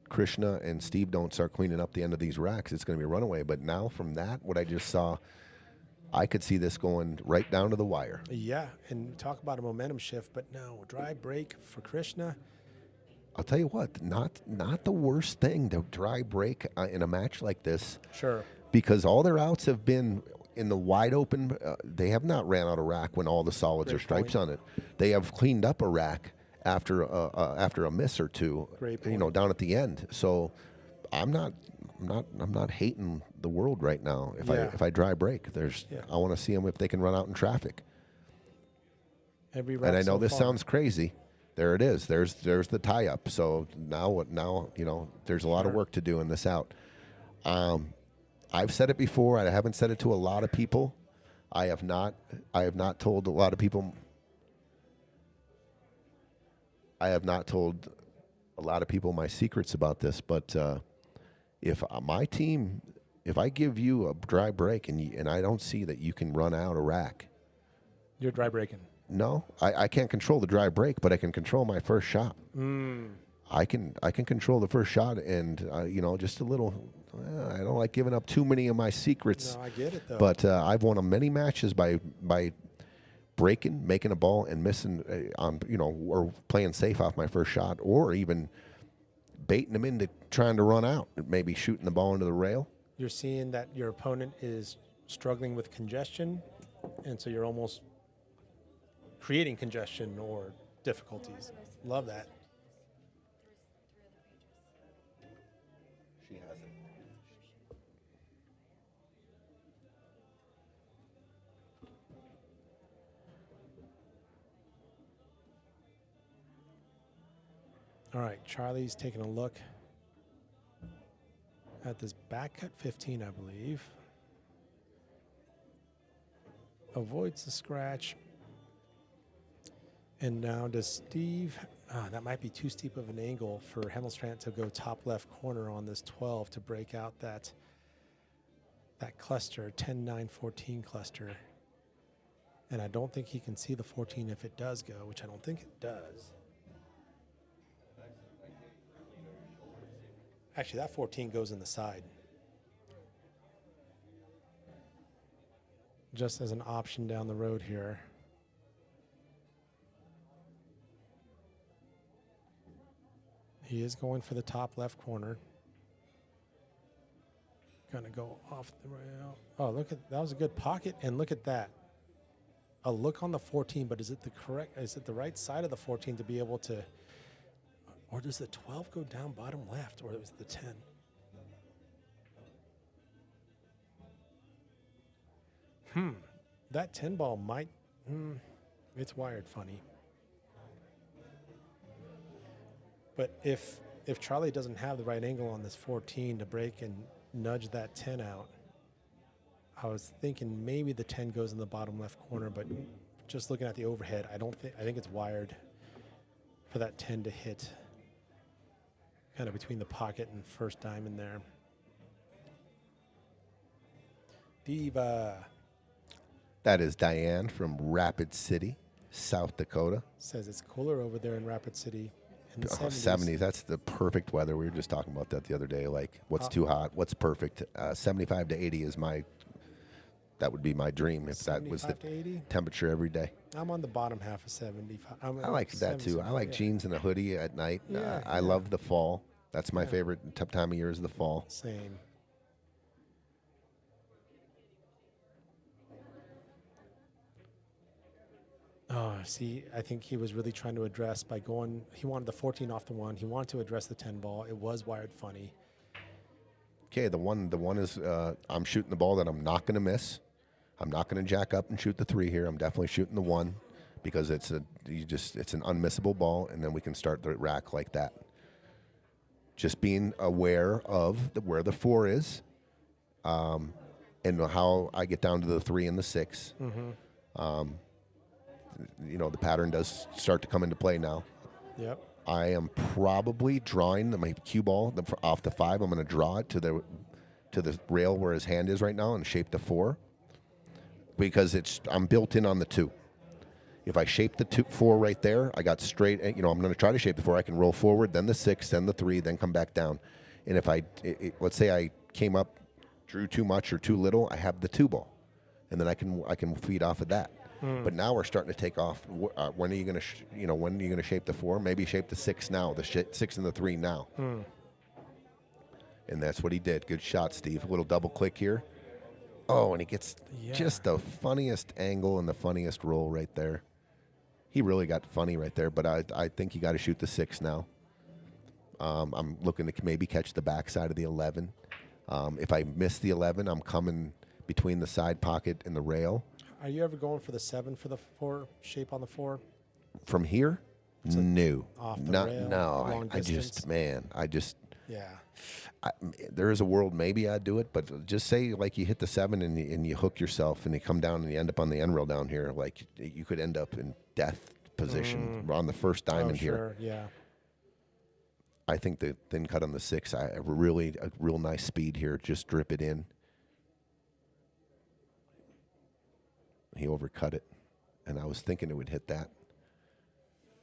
Krishna and Steve don't start cleaning up the end of these racks, it's going to be a runaway. But now from that, what I just saw, I could see this going right down to the wire. Yeah, and talk about a momentum shift, but no, dry break for Krishna. I'll tell you what, not the worst thing to dry break in a match like this. Sure. Because all their outs have been in the wide open. They have not ran out a rack when all the solids Great or stripes point. on it. They have cleaned up a rack after a miss or two. Great point. Down at the end. So I'm not hating the world right now. If I dry break, I want to see them if they can run out in traffic. Every And I know so this far. sounds crazy. There it is. There's the tie up. So now there's a lot of work to do in this out. I've said it before. I haven't said it to a lot of people. I have not told a lot of people. I have not told a lot of people my secrets about this, but if my team, if I give you a dry break and I don't see that you can run out a rack, You're dry breaking. no, I can't control the dry break, but I can control my first shot. I can control the first shot, and just a little. I don't like giving up too many of my secrets. No, I get it though. But I've won many matches by breaking, making a ball, and missing or playing safe off my first shot, or even baiting them into trying to run out, maybe shooting the ball into the rail. You're seeing that your opponent is struggling with congestion, and so you're almost creating congestion or difficulties. Love that. She has it. All right, Charlie's taking a look at this back cut 15, I believe. Avoids the scratch. And now does Steve, that might be too steep of an angle for Hemelstrand to go top left corner on this 12 to break out that cluster, 10, 9, 14 cluster. And I don't think he can see the 14 if it does go, which I don't think it does. Actually, that 14 goes in the side. Just as an option down the road here. He is going for the top left corner. Gonna go off the rail. Oh, look at that was a good pocket, and look at that. A look on the 14, but is it the right side of the 14 to be able to, or does the 12 go down bottom left, or is it the 10? That 10 ball might, it's wired funny. But if Charlie doesn't have the right angle on this 14 to break and nudge that 10 out, I was thinking maybe the 10 goes in the bottom left corner, but just looking at the overhead, I think it's wired for that 10 to hit kind of between the pocket and first diamond there. Diva That is Diane from Rapid City, South Dakota. says it's cooler over there in Rapid City. In the 70s. 70s, that's the perfect weather. We were just talking about that the other day. Like, what's too hot? What's perfect? 75 to 80 is my That would be my dream if that was the 75 to 80. temperature every day. I'm on the bottom half of 75. I like that too. I like jeans and a hoodie at night. Yeah, I love the fall. That's my favorite time of year is the fall. Same. Oh, see, I think he was really trying to address by going. He wanted the 14 off the 1. He wanted to address the 10 ball. It was wired funny. Okay, the one is I'm shooting the ball that I'm not going to miss. I'm not going to jack up and shoot the 3 here. I'm definitely shooting the 1 because it's an unmissable ball, and then we can start the rack like that. Just being aware of where the 4 is, and how I get down to the 3 and the 6. Mm-hmm. The pattern does start to come into play now. Yep. I am probably drawing my cue ball off the 5. I'm going to draw it to the rail where his hand is right now and shape the 4 because I'm built in on the 2. If I shape the 4 right there, I got straight. I'm going to try to shape the 4. I can roll forward, then the 6, then the 3, then come back down. And if let's say I came up, drew too much or too little, I have the 2 ball, and then I can feed off of that. But now we're starting to take off. When are you going to, when are you going to shape the 4? Maybe shape the 6 now, the 6 and the 3 now. And that's what he did. Good shot, Steve. A little double click here. Oh, and he gets just the funniest angle and the funniest roll right there. He really got funny right there, but I think you got to shoot the 6 now. I'm looking to maybe catch the backside of the 11. If I miss the 11, I'm coming between the side pocket and the rail. Are you ever going for the 7 for the 4 shape on the 4? From here? No. Off the rail, long distance? Yeah. There is a world maybe I'd do it, but just say like you hit the 7 and you hook yourself and you come down and you end up on the end rail down here, like you could end up in death position on the first diamond here. Yeah. I think the thin cut on the 6, a real nice speed here. Just drip it in. He overcut it, and I was thinking it would hit that.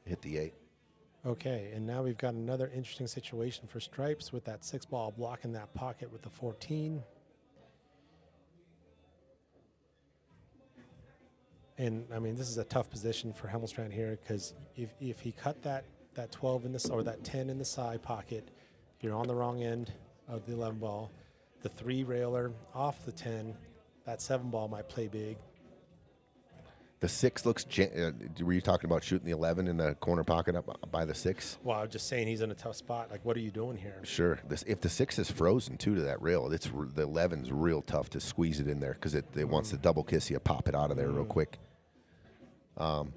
Hit the 8. Okay, and now we've got another interesting situation for Stripes with that 6 ball blocking that pocket with the 14. And, I mean, this is a tough position for Hemelstrand here because if he cut that 12 in this or that 10 in the side pocket, you're on the wrong end of the 11 ball. The 3 railer off the 10, that 7 ball might play big. The 6 looks. Were you talking about shooting the 11 in the corner pocket up by the 6? Well, I was just saying he's in a tough spot. Like, what are you doing here? Sure. If the 6 is frozen too to that rail, the 11's real tough to squeeze it in there because it wants to double kiss you, pop it out of there real quick. Man.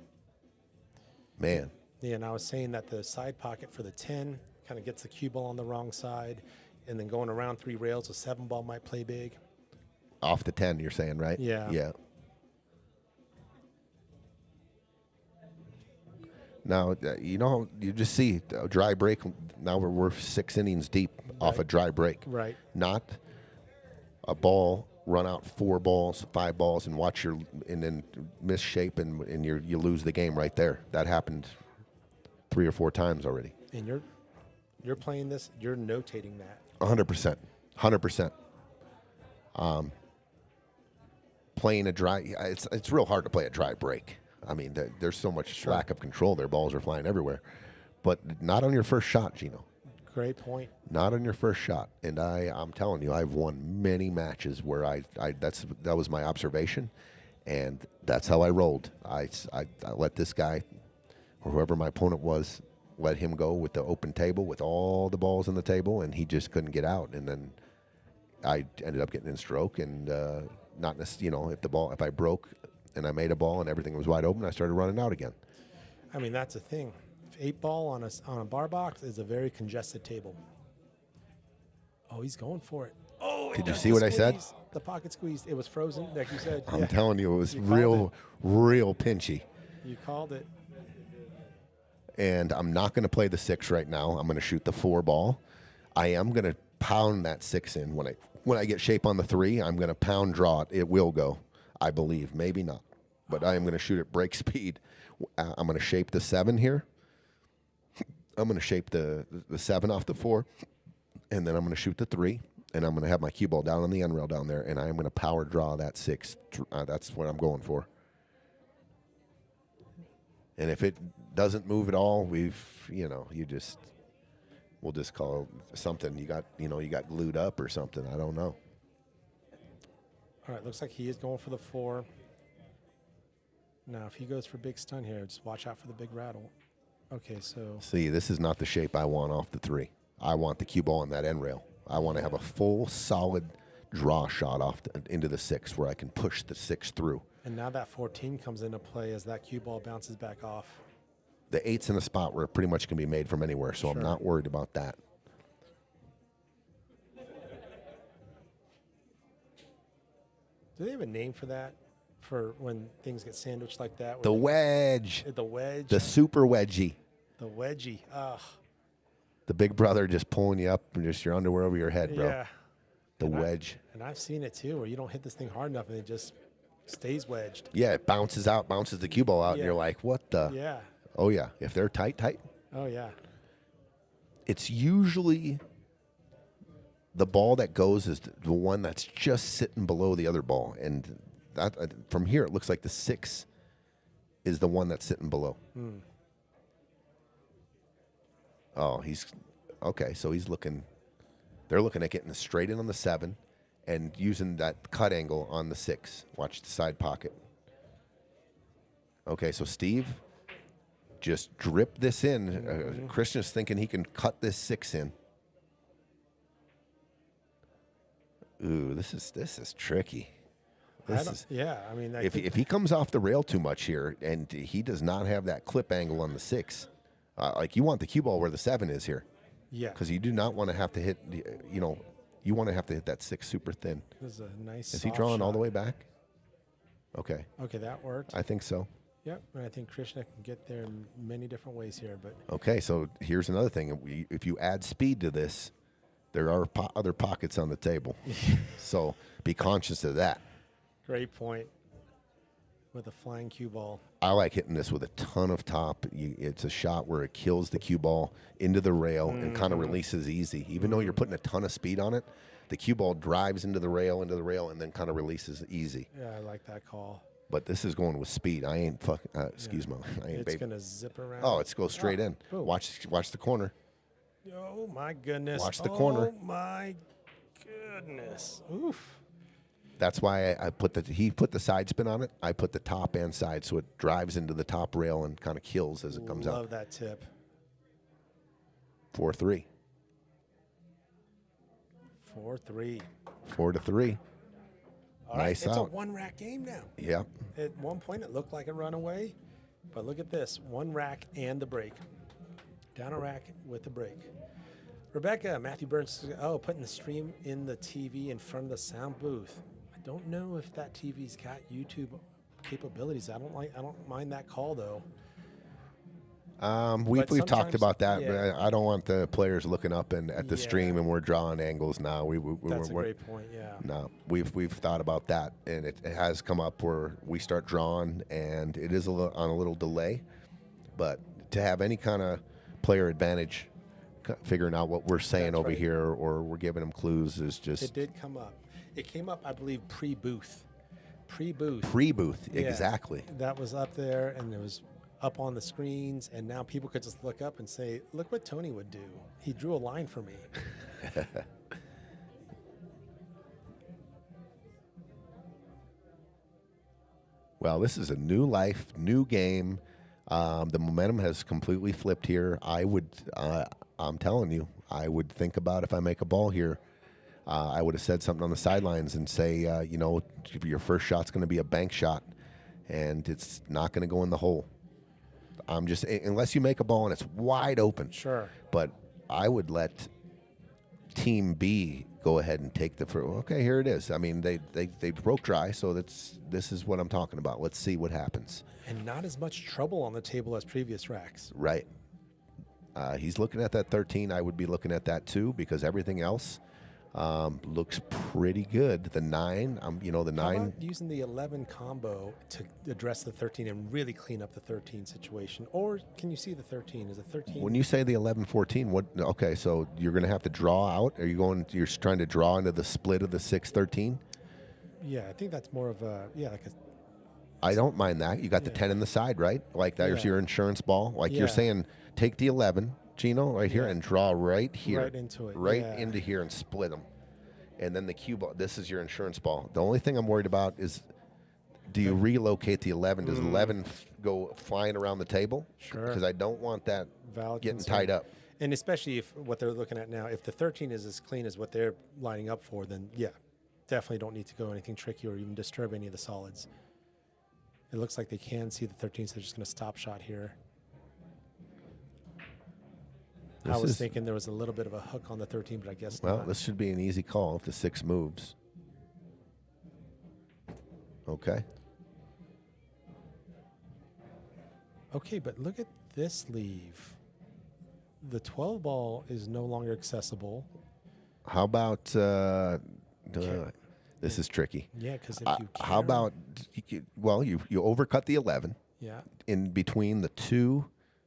Yeah, and I was saying that the side pocket for the 10 kind of gets the cue ball on the wrong side, and then going around 3 rails, a 7 ball might play big. Off the 10, you're saying, right? Yeah. Yeah. Now, you just see a dry break. Now we're 6 innings deep off a dry break. Right. Not a ball, run out 4 balls, 5 balls, and and then miss shape, and you lose the game right there. That happened 3 or 4 times already. And you're playing this, you're notating that. 100%. 100%. Playing a dry, it's real hard to play a dry break. I mean, there's so much lack of control there. Balls are flying everywhere. But not on your first shot, Gino. Great point. Not on your first shot. And I'm telling you, I've won many matches where that was my observation, and that's how I rolled. I let this guy, or whoever my opponent was, let him go with the open table with all the balls on the table, and he just couldn't get out. And then I ended up getting in stroke, and not necessarily, if I broke and I made a ball and everything was wide open, I started running out again. I mean, that's the thing. 8 ball on a bar box is a very congested table. Oh, he's going for it. Oh, did you see what I said? The pocket squeezed. It was frozen, like you said. I'm telling you, it was real pinchy. You called it. And I'm not going to play the 6 right now. I'm going to shoot the 4 ball. I am going to pound that 6 in. When I get shape on the 3, I'm going to pound draw it. It will go, I believe. Maybe not. But I am going to shoot at break speed. I'm going to shape the 7 here. I'm going to shape the 7 off the 4. And then I'm going to shoot the 3. and I'm going to have my cue ball down on the end rail down there, and I'm going to power draw that 6. That's what I'm going for. And if it doesn't move at all, we'll just call something. You got glued up or something. I don't know. All right, looks like he is going for the 4. Now, if he goes for big stun here, just watch out for the big rattle. Okay, so. See, this is not the shape I want off the 3. I want the cue ball on that end rail. I want to have a full, solid draw shot into the 6 where I can push the 6 through. And now that 14 comes into play as that cue ball bounces back off. The 8's in a spot where it pretty much can be made from anywhere, so I'm not worried about that. Do they have a name for that? For when things get sandwiched like that? The wedge. The wedge. The super wedgie. The wedgie. Ugh. The big brother just pulling you up and just your underwear over your head, bro. Yeah. The wedge. And I've seen it too, where you don't hit this thing hard enough and it just stays wedged. Yeah, it bounces the cue ball out, and you're like, what the? Yeah. Oh, yeah. If they're tight. Oh, yeah. It's usually the ball that goes is the one that's just sitting below the other ball. And that from here, it looks like the 6 is the one that's sitting below. Oh, okay. So they're looking at getting straight in on the 7 and using that cut angle on the 6. Watch the side pocket. Okay, so Steve just drip this in. Krishna's thinking he can cut this 6 in. Ooh, this is tricky. I mean, if he comes off the rail too much here and he does not have that clip angle on the 6, like you want the cue ball where the 7 is here. Yeah. Because you do not want to have to hit, you want to have to hit that 6 super thin. This is a nice. Is he drawing all the way back? Okay. Okay, that worked. I think so. Yep, and I think Krishna can get there in many different ways here. But okay, so here's another thing. If you add speed to this, there are other pockets on the table. So be conscious of that. Great point. With a flying cue ball. I like hitting this with a ton of top. It's a shot where it kills the cue ball into the rail and kind of releases easy. Even though you're putting a ton of speed on it, the cue ball drives into the rail, and then kind of releases easy. Yeah, I like that call. But this is going with speed. I ain't fucking. Excuse me. I ain't. It's gonna zip around. Oh, it's go straight in. Boom. Watch the corner. Oh my goodness. Watch the corner. Oh my goodness. Oof. That's why he put the side spin on it. I put the top and side, so it drives into the top rail and kind of kills as it comes out. Love that tip. 4-3. 4-3. 4-3. All nice right, it's out. a one-rack game now. Yep. At one point, it looked like a runaway, but look at this. 1 rack and the break. Down a rack with the break. Rebecca, Matthew Burns, putting the stream in the TV in front of the sound booth. I don't know if that TV's got YouTube capabilities. I don't mind that call, though. We've talked about that, yeah. but I don't want the players looking up at the stream and we're drawing angles now. That's a great point. Yeah. No, we've thought about that, and it has come up where we start drawing, and it is on a little delay. But to have any kind of player advantage, figuring out what we're saying That's over right. here, or we're giving them clues, is just. It did come up. It came up, I believe, pre-booth. Pre-booth. Pre-booth, Yeah. exactly. That was up there, and it was up on the screens, and now people could just look up and say, look what Tony would do. He drew a line for me. Well, this is a new life, new game. The momentum has completely flipped here. I'm telling you, I would think about if I make a ball here. I would have said something on the sidelines and say, your first shot's going to be a bank shot, and it's not going to go in the hole. I'm just, unless you make a ball and it's wide open. Sure. But I would let Team B go ahead and take the first. Okay, here it is. I mean, they broke dry, so this is what I'm talking about. Let's see what happens. And not as much trouble on the table as previous racks. Right. He's looking at that 13. I would be looking at that too, because everything else, Looks pretty good. The 9, you know, the How 9. about using the 11 combo to address the 13 and really clean up the 13 situation? Or can you see the 13? Is it 13? When you say the 11-14, what? Okay, so you're going to have to draw out. Are you going? You're trying to draw into the split of the 6-13? Yeah, I think that's more of a like a. I don't mind that. You got the 10 in the side, right? Like there's Yeah. your insurance ball. Like Yeah. you're saying, take the 11, Gino, right here, Yeah. and draw right here, Right into it, right yeah. into here, and split them. And then the cue ball. This is your insurance ball. The only thing I'm worried about is, do you relocate the 11? Does 11 go flying around the table? Sure. Because I don't want that Valid getting concern. tied up. And especially if what they're looking at now, if the 13 is as clean as what they're lining up for, then yeah, definitely don't need to go anything tricky or even disturb any of the solids. It looks like they can see the 13, so they're just going to stop shot here. I was thinking there was a little bit of a hook on the 13, but I guess Well, not. this should be an easy call if the 6 moves. Okay. Okay, but look at this leave. The 12 ball is no longer accessible. How about this is tricky. Yeah, because if you How about you overcut the 11 yeah, in between the 2,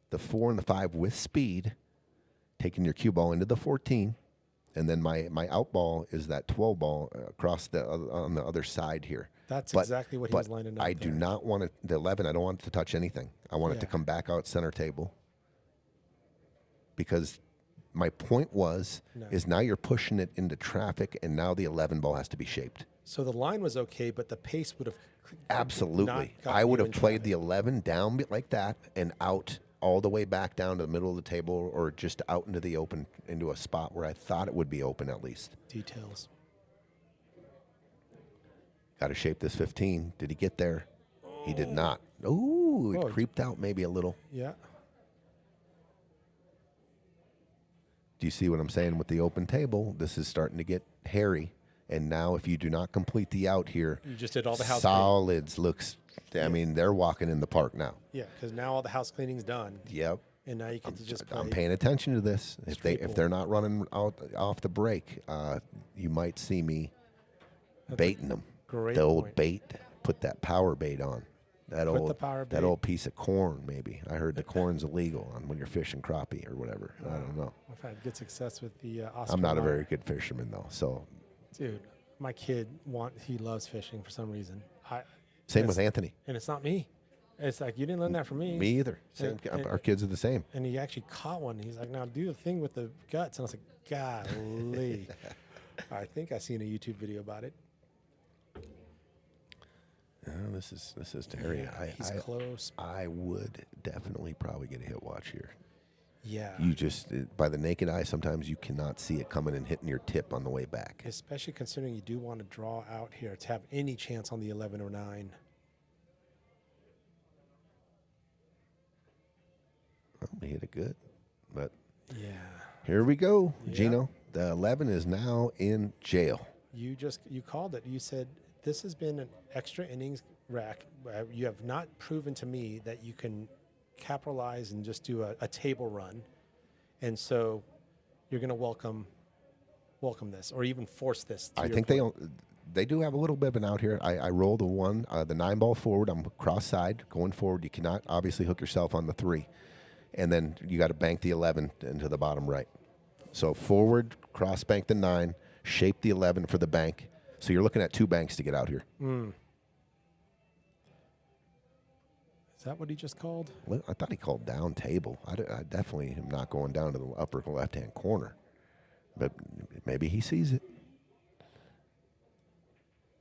the 4, and the 5 with speed, taking your cue ball into the 14, and then my out ball is that 12 ball across on the other side here. that's exactly what he was lining up. I do not want it, the 11. I don't want it to touch anything. I want it to Yeah. come back out center table, because my point is now you're pushing it into traffic, and now the 11 ball has to be shaped. So the line was okay, but the pace would have Absolutely. not I would gotten you have in played the traffic. 11 down like that and out all the way back down to the middle of the table, or just out into the open, into a spot where I thought it would be open at least. Details. Got to shape this 15. Did he get there? He did not. Ooh, it Oh. creeped out maybe a little. Yeah. Do you see what I'm saying with the open table? This is starting to get hairy. And now if you do not complete the out here, You just did all the house cleaning. solids looks, I mean, they're walking in the park now. Yeah, because now all the house cleaning's done, Yep. and now you get to just play. I'm paying attention to this. If Straight they're not running out off the break, you might see me baiting them. great The old point. bait. Put that power bait on. That Put old the power that bait. old piece of corn. Maybe I heard the corn's illegal on when you're fishing crappie or whatever. I don't know. I've had good success with the Oscar. I'm not a Mayer. very good fisherman though. So Dude, my kid he loves fishing for some reason. same with It's- Anthony. And it's not me. It's like, you didn't learn that from me. Me either. Same. and- Our kids are the same. And he actually caught one. He's like, now do the thing with the guts. And I was like, golly. I think I seen a YouTube video about it. Oh, this is Terry. Yeah, he's close. I would definitely probably get a hit watch here. Yeah. You just by the naked eye, sometimes you cannot see it coming and hitting your tip on the way back. Especially considering you do want to draw out here to have any chance on the 11 or 9. Well, we hit it good, but Yeah. here we go, Yeah. Gino. The 11 is now in jail. You called it. You said this has been an extra innings rack. You have not proven to me that you can capitalize and just do a table run. And so you're going to welcome this or even force this. I think they do have a little bit of an out here. I roll the 9 ball forward. I'm cross side going forward. You cannot obviously hook yourself on the 3. And then you got to bank the 11 into the bottom right. So forward, cross bank the 9, shape the 11 for the bank. So you're looking at 2 banks to get out here. Is that what he just called? Well, I thought he called down table. I definitely am not going down to the upper left-hand corner. But maybe he sees it.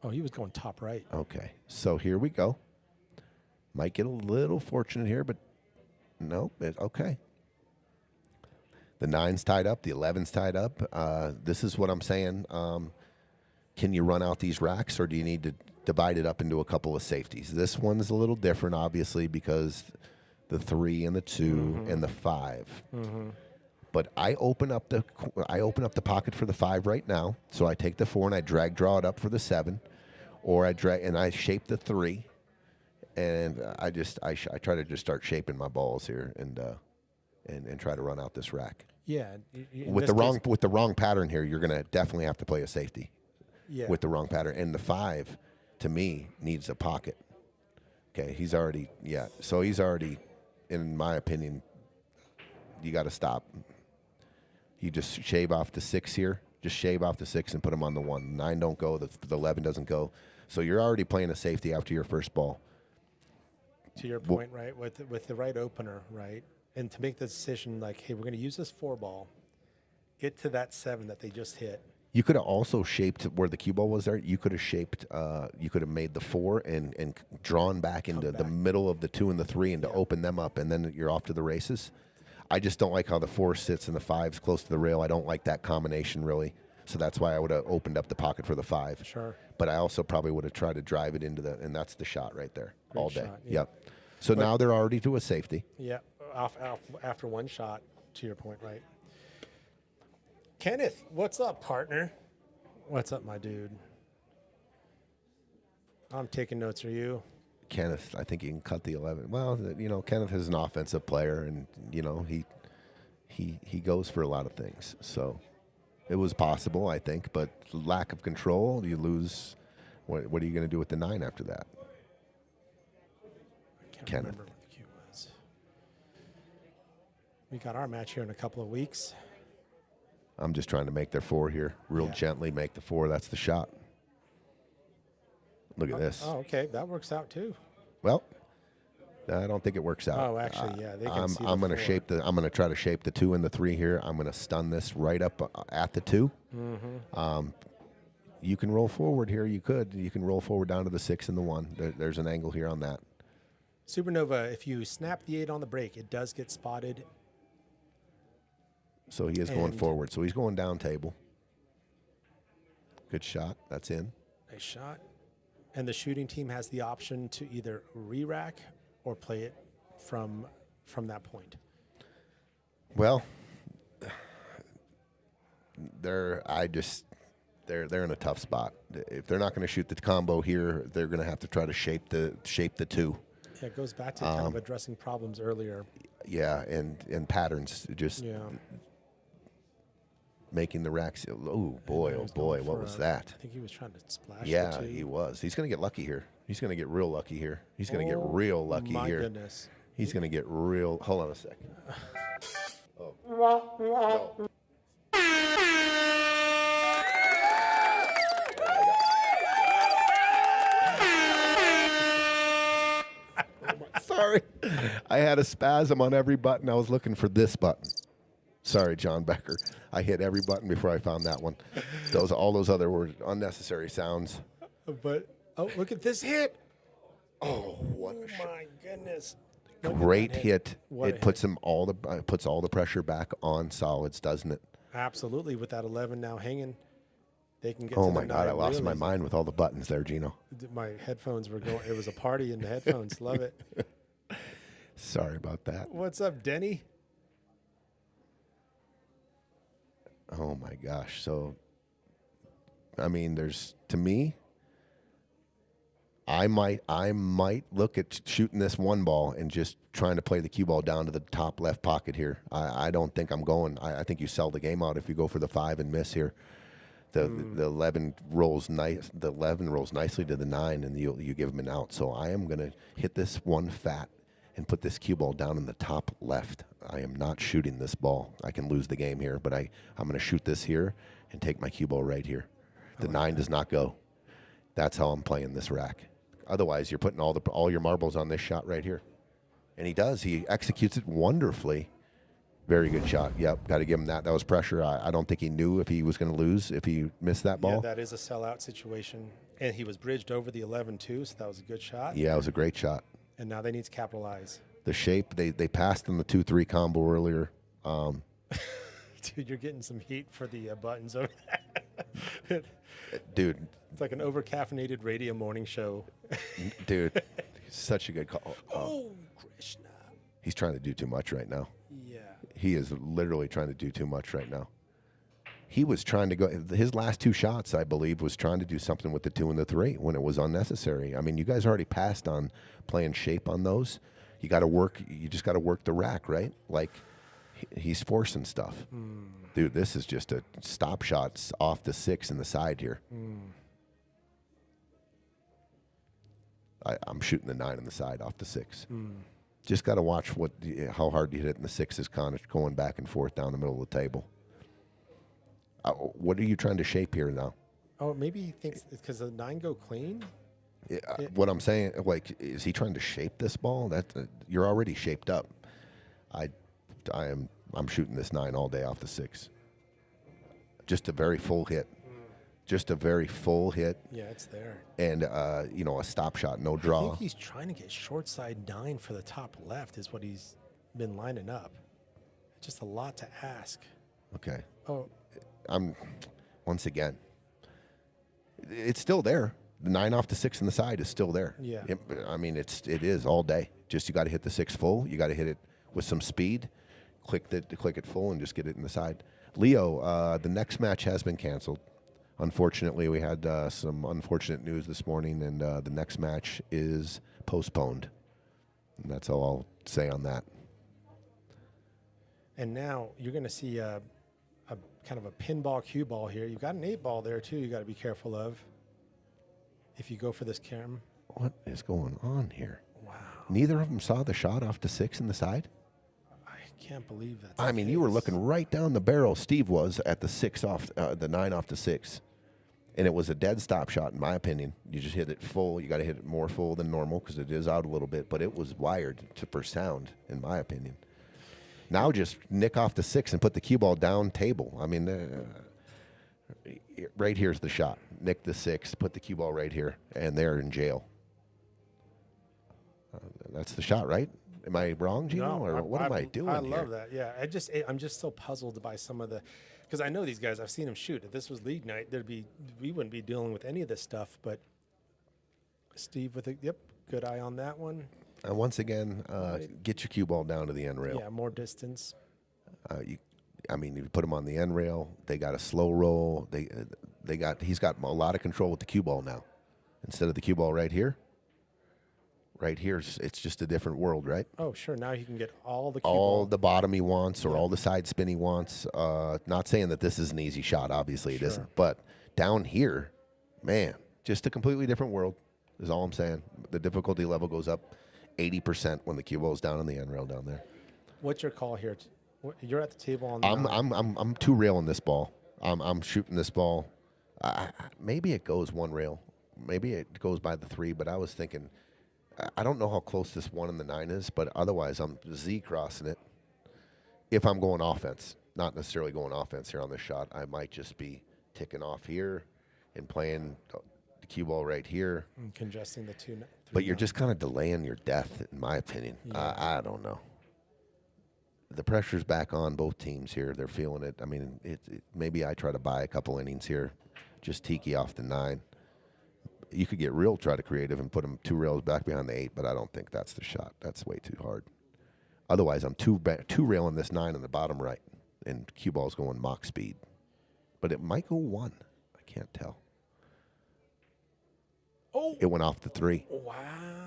Oh, he was going top right. Okay, so here we go. Might get a little fortunate here, but no, okay. The 9's tied up. The 11's tied up. This is what I'm saying. Can you run out these racks, or do you need to divide it up into a couple of safeties? This one's a little different, obviously, because the 3 and the 2 and the 5. But I open up the pocket for the 5 right now. So I take the 4 and I draw it up for the 7, or I shape the 3, and I try to just start shaping my balls here and try to run out this rack. Yeah. In With this case, with the wrong pattern here, you're gonna definitely have to play a safety. yeah. With the wrong pattern, and the 5, to me, needs a pocket. Okay, he's already So he's already, in my opinion, you got to stop. You just shave off the 6 here. Just shave off the 6 and put him on the 1. 9 don't go. The 11 doesn't go. So you're already playing a safety after your first ball. To your point, right, with the right opener, right, and to make the decision like, hey, we're going to use this 4 ball, get to that 7 that they just hit. You could have also shaped where the cue ball was there. You could have shaped. You could have made the 4 and drawn back into the middle of the 2 and the 3 and to open them up, and then you're off to the races. I just don't like how the 4 sits and the 5's close to the rail. I don't like that combination really. So that's why I would have opened up the pocket for the 5. Sure. But I also probably would have tried to drive it into the, and that's the shot right there. Great all day. shot, yeah. Yep. So now they're already to a safety. Yeah, off after 1 shot, to your point, right. Kenneth, what's up, partner? What's up, my dude? I'm taking notes. Are you? Kenneth, I think he can cut the 11. Well, Kenneth is an offensive player, and he goes for a lot of things. So it was possible, I think, but lack of control, you lose. What are you going to do with the 9 after that? I can't Kenneth. remember what the cue was. We got our match here in a couple of weeks. I'm just trying to make their 4 here, real gently make the 4. That's the shot. Look at this. Oh, okay, that works out too. Well, I don't think it works out. Oh, actually, yeah, they can see the I'm going to 4. shape the. I'm going to try to shape the 2 and the 3 here. I'm going to stun this right up at the 2. Mm-hmm. You can roll forward here. You can roll forward down to the 6 and the 1. There's an angle here on that. Supernova, if you snap the 8 on the break, it does get spotted. So he is going forward. So he's going down table. Good shot. That's in. Nice shot. And the shooting team has the option to either re-rack or play it from that point. Well, they're in a tough spot. If they're not going to shoot the combo here, they're going to have to try to shape the 2. Yeah, it goes back to kind of addressing problems earlier. Yeah, and patterns. Just making the racks. Oh boy, what was that? I think he was trying to splash. Yeah, he was. He's going to get lucky here. He's going to get real lucky here. He's going to get real lucky my here. Goodness. He's going to get real. Hold on a second. Oh. No. Sorry. I had a spasm on every button. I was looking for this button. Sorry, John Becker. I hit every button before I found that one. All those other were unnecessary sounds. But look at this hit! Oh, what a shot! My goodness! Great hit. It puts hit. puts all the pressure back on solids, doesn't it? Absolutely. With that 11 now hanging, they can get. Oh to my the God! 9 I lost real my easy. mind with all the buttons there, Gino. My headphones were going. It was a party in the headphones. Love it. Sorry about that. What's up, Denny? Oh my gosh! So, I mean, to me, I might look at shooting this 1 ball and just trying to play the cue ball down to the top left pocket here. I don't think I'm going. I think you sell the game out if you go for the 5 and miss here. The 11 rolls nice. The 11 rolls nicely to the 9, and you give him an out. So I am going to hit this 1 fat and put this cue ball down in the top left. I am not shooting this ball. I can lose the game here, but I'm going to shoot this here and take my cue ball right here. The 9 does not go. That's how I'm playing this rack. Otherwise, you're putting all your marbles on this shot right here. And he does. He executes it wonderfully. Very good shot. Yep, got to give him that. That was pressure. I don't think he knew if he was going to lose if he missed that ball. Yeah, that is a sellout situation. And he was bridged over the 11 too, so that was a good shot. Yeah, it was a great shot. And now they need to capitalize. The shape, they passed in the 2-3 combo earlier. Dude, you're getting some heat for the buttons over there. Dude. It's like an over-caffeinated radio morning show. Dude, such a good call. Oh, Krishna. He's trying to do too much right now. Yeah. He is literally trying to do too much right now. He was trying to go. His last 2 shots, I believe, was trying to do something with the 2 and the 3 when it was unnecessary. I mean, you guys already passed on playing shape on those. You got to work. You just got to work the rack, right? Like He's forcing stuff. Dude, this is just a stop shots off the 6 in the side here. I'm shooting the 9 on the side off the 6. Just got to watch how hard you hit it, and the 6 is kind of going back and forth down the middle of the table. What are you trying to shape here now? Oh, maybe he thinks because the 9 go clean. What I'm saying, like, is he trying to shape this ball? You're already shaped up. I'm shooting this 9 all day off the 6. Just a very full hit. Just a very full hit. Yeah, it's there. And, a stop shot, no draw. I think he's trying to get short side 9 for the top left is what he's been lining up. Just a lot to ask. Okay. Oh. Once again, it's still there. The 9 off the 6 in the side is still there. Yeah. It is all day. Just you got to hit the 6 full. You got to hit it with some speed. Click it full and just get it in the side. Leo, the next match has been canceled. Unfortunately, we had some unfortunate news this morning, and the next match is postponed. And that's all I'll say on that. And now you're going to see a kind of a pinball cue ball here. You've got an 8 ball there, too, you got to be careful of if you go for this cam. What is going on here? Wow. Neither of them saw the shot off the 6 in the side? I can't believe that. I mean, you were looking right down the barrel. Steve was at the 6 off, the 9 off the 6. And it was a dead stop shot, in my opinion. You just hit it full. You got to hit it more full than normal because it is out a little bit. But it was wired for sound, in my opinion. Now just nick off the 6 and put the cue ball down table. I mean, right here's the shot. Nick the 6, put the cue ball right here, and they're in jail. That's the shot, right? Am I wrong, Gino? Or what am I doing here? I love that. Yeah, I'm just so puzzled by some of the, because I know these guys. I've seen them shoot. If this was league night, we wouldn't be dealing with any of this stuff. But Steve with good eye on that one. And once again, get your cue ball down to the end rail. Yeah, more distance. You put them on the end rail. They got a slow roll. He's got a lot of control with the cue ball now. Instead of the cue ball right here, it's just a different world, right? Oh, sure. Now he can get all the the bottom he wants or all the side spin he wants. Not saying that this is an easy shot. Obviously, it isn't. But down here, man, just a completely different world is all I'm saying. The difficulty level goes up 80% when the cue ball is down on the end rail down there. What's your call here? You're at the table on the I'm 2 railing this ball. I'm shooting this ball. Maybe it goes 1 rail. Maybe it goes by the 3. But I was thinking, I don't know how close this 1 and the 9 is. But otherwise, I'm Z crossing it. If I'm going offense, not necessarily going offense here on this shot, I might just be ticking off here and playing the cue ball right here. And congesting the 2. But you're just kind of delaying your death, in my opinion. Yeah. I don't know. The pressure's back on both teams here. They're feeling it. I mean, maybe I try to buy a couple innings here, just tiki off the 9. You could get try to creative and put them 2 rails back behind the 8, but I don't think that's the shot. That's way too hard. Otherwise, I'm 2 railing this 9 on the bottom right, and cue ball's going mock speed. But it might go 1. I can't tell. Oh, it went off the 3. Wow.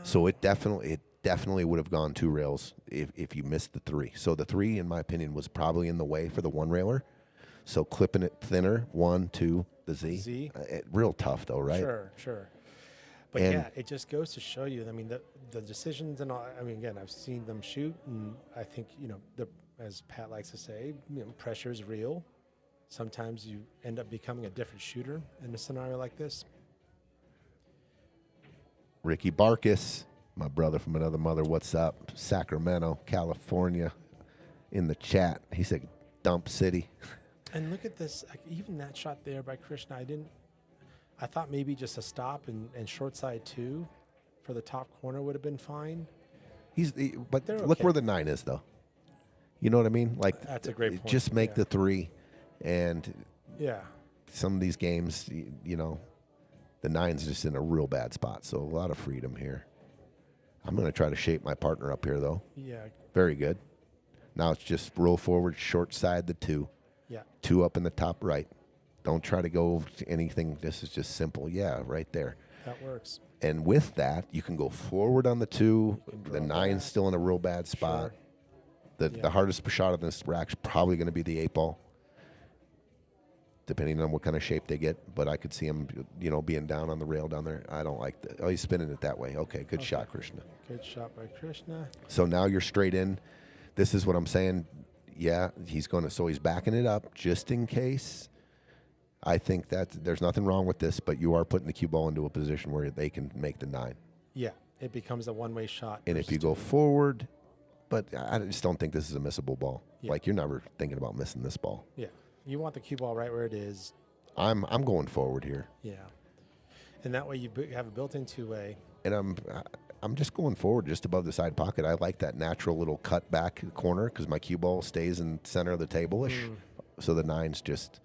So it definitely would have gone 2 rails if you missed the 3. So the 3, in my opinion, was probably in the way for the 1 railer. So clipping it thinner, 1, 2, the Z. Real tough though, right? Sure. But it just goes to show you. I mean, the decisions and all. I mean, again, I've seen them shoot, and I think as Pat likes to say, pressure is real. Sometimes you end up becoming a different shooter in a scenario like this. Ricky Barkus, my brother from another mother, what's up? Sacramento, California, in the chat. He said, dump city. And look at this, even that shot there by Krishna, I thought maybe just a stop and short side 2 for the top corner would have been fine. But look where the 9 is, though. You know what I mean? Like, that's a great point. Just make the 3, and some of these games, the 9's just in a real bad spot, so a lot of freedom here. I'm going to try to shape my partner up here, though. Yeah. Very good. Now it's just roll forward, short side the 2. Yeah. 2 up in the top right. Don't try to go to anything. This is just simple. Yeah, right there. That works. And with that, you can go forward on the 2. The 9's still in a real bad spot. The hardest shot of this rack's probably going to be the 8-ball, depending on what kind of shape they get. But I could see him, being down on the rail down there. I don't like that. Oh, he's spinning it that way. Okay, good shot, Krishna. Good shot by Krishna. So now you're straight in. This is what I'm saying. Yeah, he's backing it up just in case. I think that there's nothing wrong with this, but you are putting the cue ball into a position where they can make the 9. Yeah, it becomes a one-way shot. And if you go forward, but I just don't think this is a missable ball. Yeah. Like, you're never thinking about missing this ball. Yeah, you want the cue ball right where it is. I'm going forward here. Yeah, and that way you have a built-in two-way. And I'm just going forward just above the side pocket. I like that natural little cut back corner because my cue ball stays in center of the table-ish. So the 9's just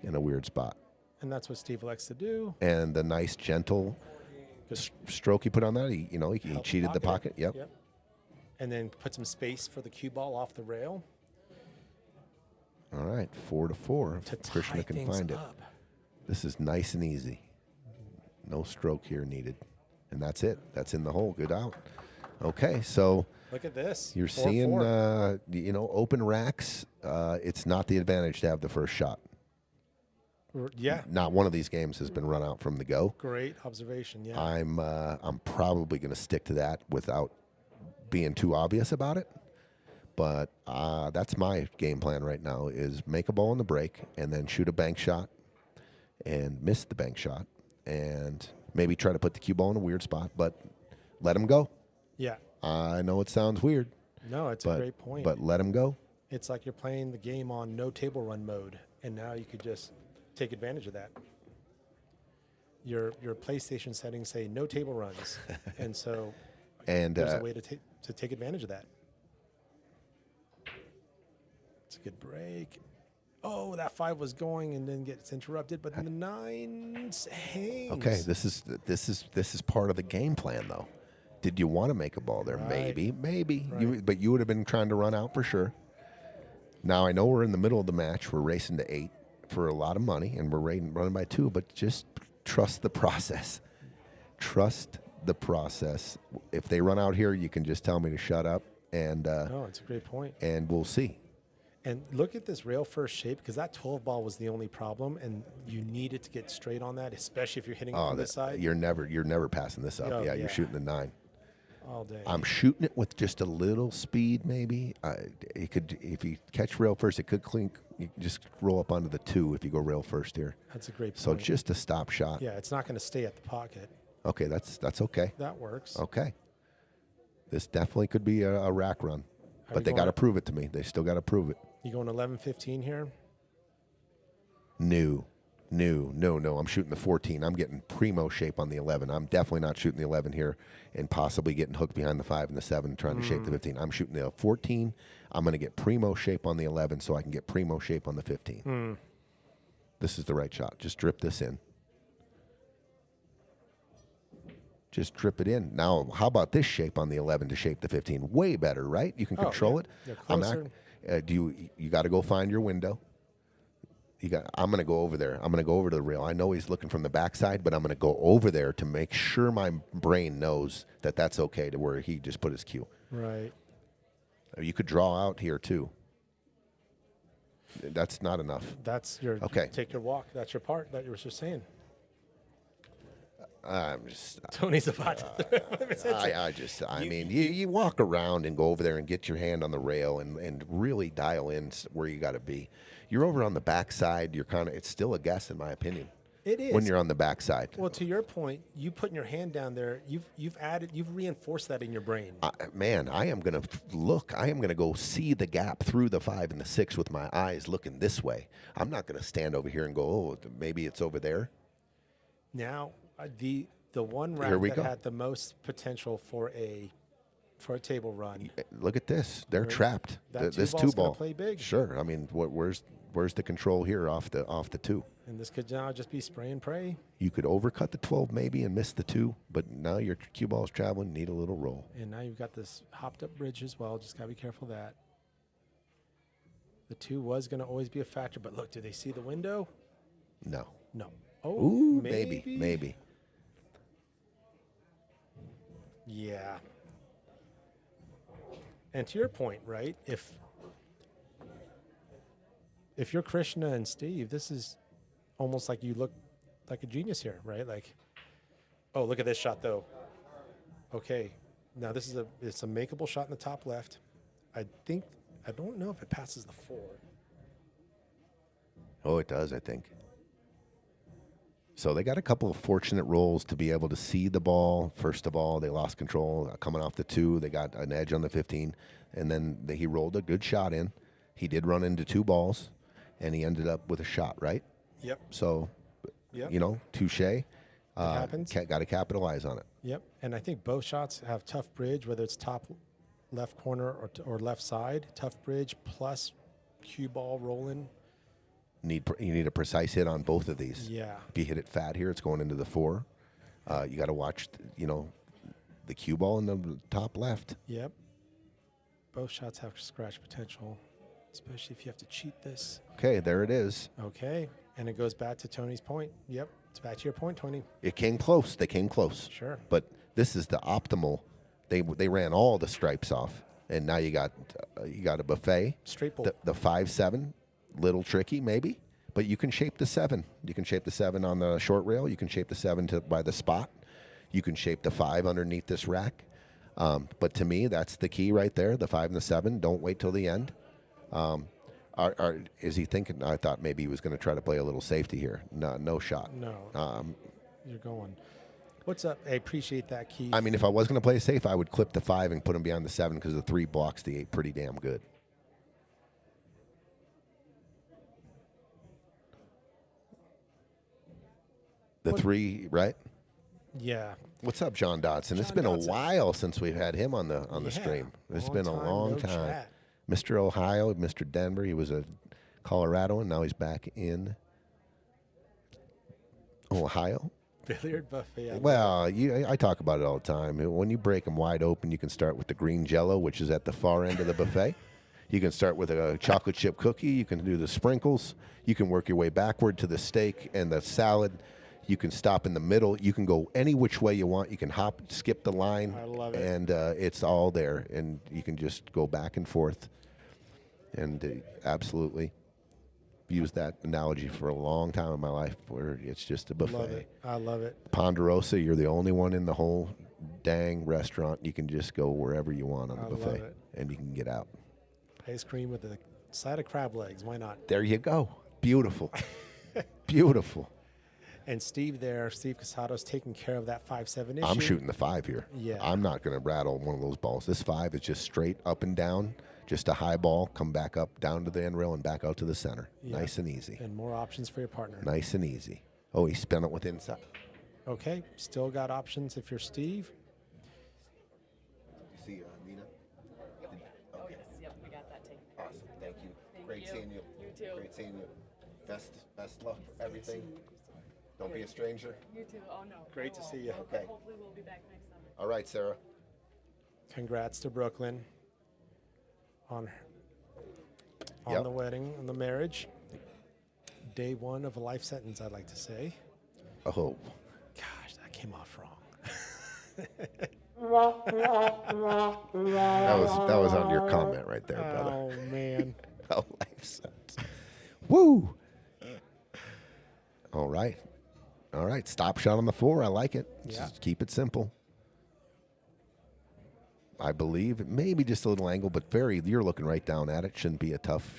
in a weird spot. And that's what Steve likes to do. And the nice, gentle stroke he put on that, he cheated the pocket. Yep. And then put some space for the cue ball off the rail. All right, 4-4. If Krishna can find it. This is nice and easy. No stroke here needed. And that's it. That's in the hole. Good out. Okay, so look at this. You're 4-4. Seeing, open racks. It's not the advantage to have the first shot. Yeah. Not one of these games has been run out from the go. Great observation. Yeah. I'm probably going to stick to that without being too obvious about it. But that's my game plan right now: is make a ball in the break and then shoot a bank shot and miss the bank shot and maybe try to put the cue ball in a weird spot, but let him go. Yeah. I know it sounds weird. No, it's a great point. But let him go. It's like you're playing the game on no table run mode, and now you could just take advantage of that. Your PlayStation settings say no table runs, and so there's a way to take advantage of that. It's a good break. Oh, that 5 was going and then gets interrupted, but the 9 hangs. Okay, this is part of the game plan, though. Did you want to make a ball there? Right. Maybe. Right. But you would have been trying to run out for sure. Now, I know we're in the middle of the match. We're racing to 8 for a lot of money, and we're running by 2, but just trust the process. Trust the process. If they run out here, you can just tell me to shut up, and it's a great point. And we'll see. And look at this rail first shape, because that 12 ball was the only problem, and you needed to get straight on that, especially if you're hitting it from this side. You're never passing this up. Yeah, you're shooting the 9 all day. I'm shooting it with just a little speed, maybe. It could, if you catch rail first, it could clink. You can just roll up onto the 2 if you go rail first here. That's a great point. So just a stop shot. Yeah, it's not going to stay at the pocket. Okay, that's okay. That works. Okay. This definitely could be a rack run, but they got to prove it to me. They still got to prove it. You going 11-15 here? No. I'm shooting the 14. I'm getting primo shape on the 11. I'm definitely not shooting the 11 here and possibly getting hooked behind the 5 and the 7 trying to shape the 15. I'm shooting the 14. I'm going to get primo shape on the 11 so I can get primo shape on the 15. This is the right shot. Just drip this in. Just drip it in. Now, how about this shape on the 11 to shape the 15? Way better, right? You can control it. Yeah, closer. You got to go find your window. I'm going to go over there. I'm going to go over to the rail. I know he's looking from the backside, but I'm going to go over there to make sure my brain knows that that's okay to where he just put his cue. Right. You could draw out here too. That's not enough. That's your okay. Take your walk. That's your part that you were just saying. I'm just. Tony's about to. I mean, you walk around and go over there and get your hand on the rail and really dial in where you got to be. You're over on the backside. You're it's still a guess in my opinion. It is when you're on the backside. Well, to your point, you putting your hand down there, you've reinforced that in your brain. I am gonna look. I am gonna go see the gap through the 5 and the 6 with my eyes looking this way. I'm not gonna stand over here and go, oh, maybe it's over there. Now, the one rack that had the most potential for a table run. Look at this. They're trapped. This 2 ball. Play big. Sure. I mean, where's the control here off the 2? And this could now just be spray and pray. You could overcut the 12 maybe and miss the 2, but now your cue ball's traveling. Need a little roll. And now you've got this hopped up bridge as well. Just gotta be careful of that. The 2 was gonna always be a factor, but look, do they see the window? No. Oh, ooh, maybe. Yeah. And to your point, right? If you're Krishna and Steve, this is almost like you look like a genius here, right? Like, oh, look at this shot though. Okay, now this is it's a makeable shot in the top left. I don't know if it passes the 4. Oh, it does, I think. So they got a couple of fortunate rolls to be able to see the ball. First of all, they lost control coming off the 2. They got an edge on the 15, and then he rolled a good shot in. He did run into 2 balls, and he ended up with a shot, right? Yep. So, Yep. touche. Happens. Got to capitalize on it. Yep. And I think both shots have tough bridge, whether it's top left corner or left side. Tough bridge plus cue ball rolling. You need a precise hit on both of these. Yeah. If you hit it fat here, it's going into the 4. You got to watch, the cue ball in the top left. Yep. Both shots have scratch potential, especially if you have to cheat this. Okay, there it is. Okay. And it goes back to Tony's point. Yep. It's back to your point, Tony. It came close. They came close. Sure. But this is the optimal. They ran all the stripes off, and now you got a buffet. Straight bowl. The 5-7, little tricky maybe, but you can shape the 7. You can shape the 7 on the short rail. You can shape the 7 by the spot. You can shape the 5 underneath this rack. But to me, that's the key right there. The 5 and the 7. Don't wait till the end. Is he thinking? I thought maybe he was going to try to play a little safety here. No shot. No. You're going. What's up? I appreciate that, Keith. I mean, if I was going to play safe, I would clip the 5 and put him behind the 7 because the 3 blocks the 8 pretty damn good. The 3, right? Yeah. What's up, John Dodson? It's John been Dodson. a while since we've had him on the stream. It's been a long no time. chat. Mr. Ohio, Mr. Denver. He was a Colorado, and now he's back in Ohio. Billiard buffet. Well, I talk about it all the time. When you break them wide open, you can start with the green Jello, which is at the far end of the buffet. You can start with a chocolate chip cookie. You can do the sprinkles. You can work your way backward to the steak and the salad. You can stop in the middle. You can go any which way you want. You can skip the line. I love it. And it's all there. And you can just go back and forth. And absolutely used that analogy for a long time in my life where it's just a buffet. Love it. I love it. Ponderosa, you're the only one in the whole dang restaurant. You can just go wherever you want on the buffet. love it. And you can get out. Ice cream with a side of crab legs. Why not? There you go. Beautiful. Beautiful. And Steve Casados taking care of that 5-7 issue. I'm shooting the 5 here. Yeah. I'm not going to rattle one of those balls. This 5 is just straight up and down, just a high ball, come back up, down to the end rail, and back out to the center. Yeah. Nice and easy. And more options for your partner. Nice and easy. Oh, he spun it with inside. Okay. Still got options if you're Steve. You see Nina? Oh, yes. Yep, we got that taken. Awesome. Thank you. Great you. seeing you. You too. Great seeing you. Best luck for everything. Don't be a stranger. You too. Oh, no. Great to see you. Okay. Hopefully we'll be back next summer. All right, Sarah. Congrats to Brooklyn on Yep. the wedding and the marriage. Day 1 of a life sentence, I'd like to say. Oh. Gosh, that came off wrong. That was on your comment right there, brother. Oh, man. A life sentence. Woo! All right. All right. Stop shot on the 4. I like it. Yeah. Just keep it simple. I believe maybe just a little angle, but you're looking right down at it. Shouldn't be a tough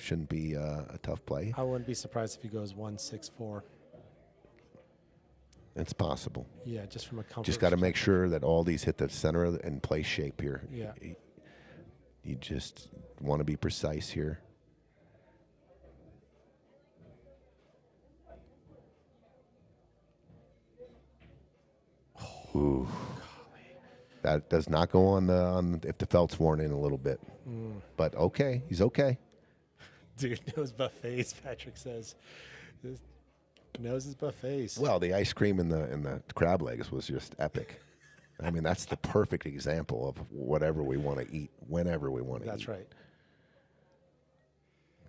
play. I wouldn't be surprised if he goes 1-6-4. It's possible. Yeah, just from a comfort. Just got to make sure that all these hit the center and play shape here. Yeah. You just want to be precise here. Ooh. That does not go on if the felt's worn in a little bit. But okay, he's okay. Dude knows buffets, Patrick says. Knows his buffets. Well, the ice cream and the crab legs was just epic. I mean, that's the perfect example of whatever we want to eat, whenever we want to eat. That's right.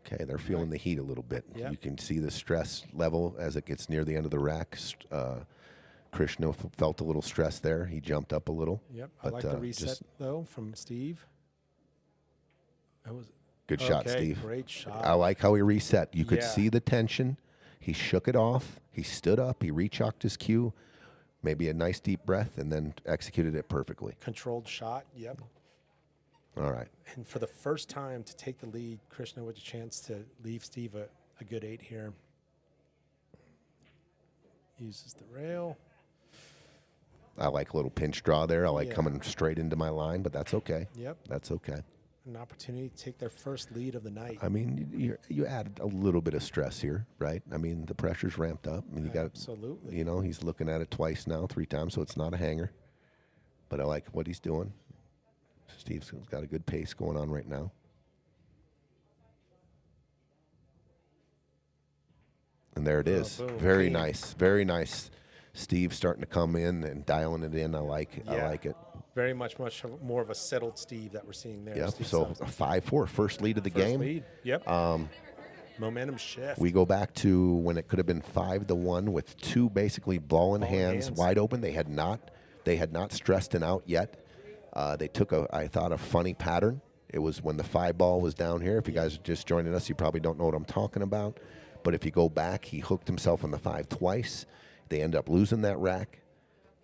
Okay, they're feeling the heat a little bit. Yep. You can see the stress level as it gets near the end of the rack. Krishna felt a little stress there. He jumped up a little. Yep. I like the reset, though, from Steve. Good shot, Okay, Steve. great shot. I like how he reset. You could Yeah. see the tension. He shook it off. He stood up. He rechalked his cue. Maybe a nice deep breath, and then executed it perfectly. Controlled shot. Yep. All right. And for the first time to take the lead, Krishna with a chance to leave Steve a good 8 here. Uses the rail. I like a little pinch draw there. I like Yeah. coming straight into my line, but that's okay. Yep. That's okay. An opportunity to take their first lead of the night. I mean, you added a little bit of stress here, right? I mean, the pressure's ramped up. I mean, you got, Absolutely. you know, he's looking at it twice now, 3 times, so it's not a hanger. But I like what he's doing. Steve's got a good pace going on right now. And there it is. boom. Very Clean. nice. Very nice. Steve starting to come in and dialing it in. I like it. Very much more of a settled Steve that we're seeing there. Yep. Steve So Sells. a 5-4, first lead of the First game. lead. Yep. Momentum shift. We go back to when it could have been 5-1 with 2 basically ball in hands, wide open. They had not stressed an out yet. They took I thought a funny pattern. It was when the 5 ball was down here. If you guys are just joining us, you probably don't know what I'm talking about. But if you go back, he hooked himself on the 5 twice. They end up losing that rack.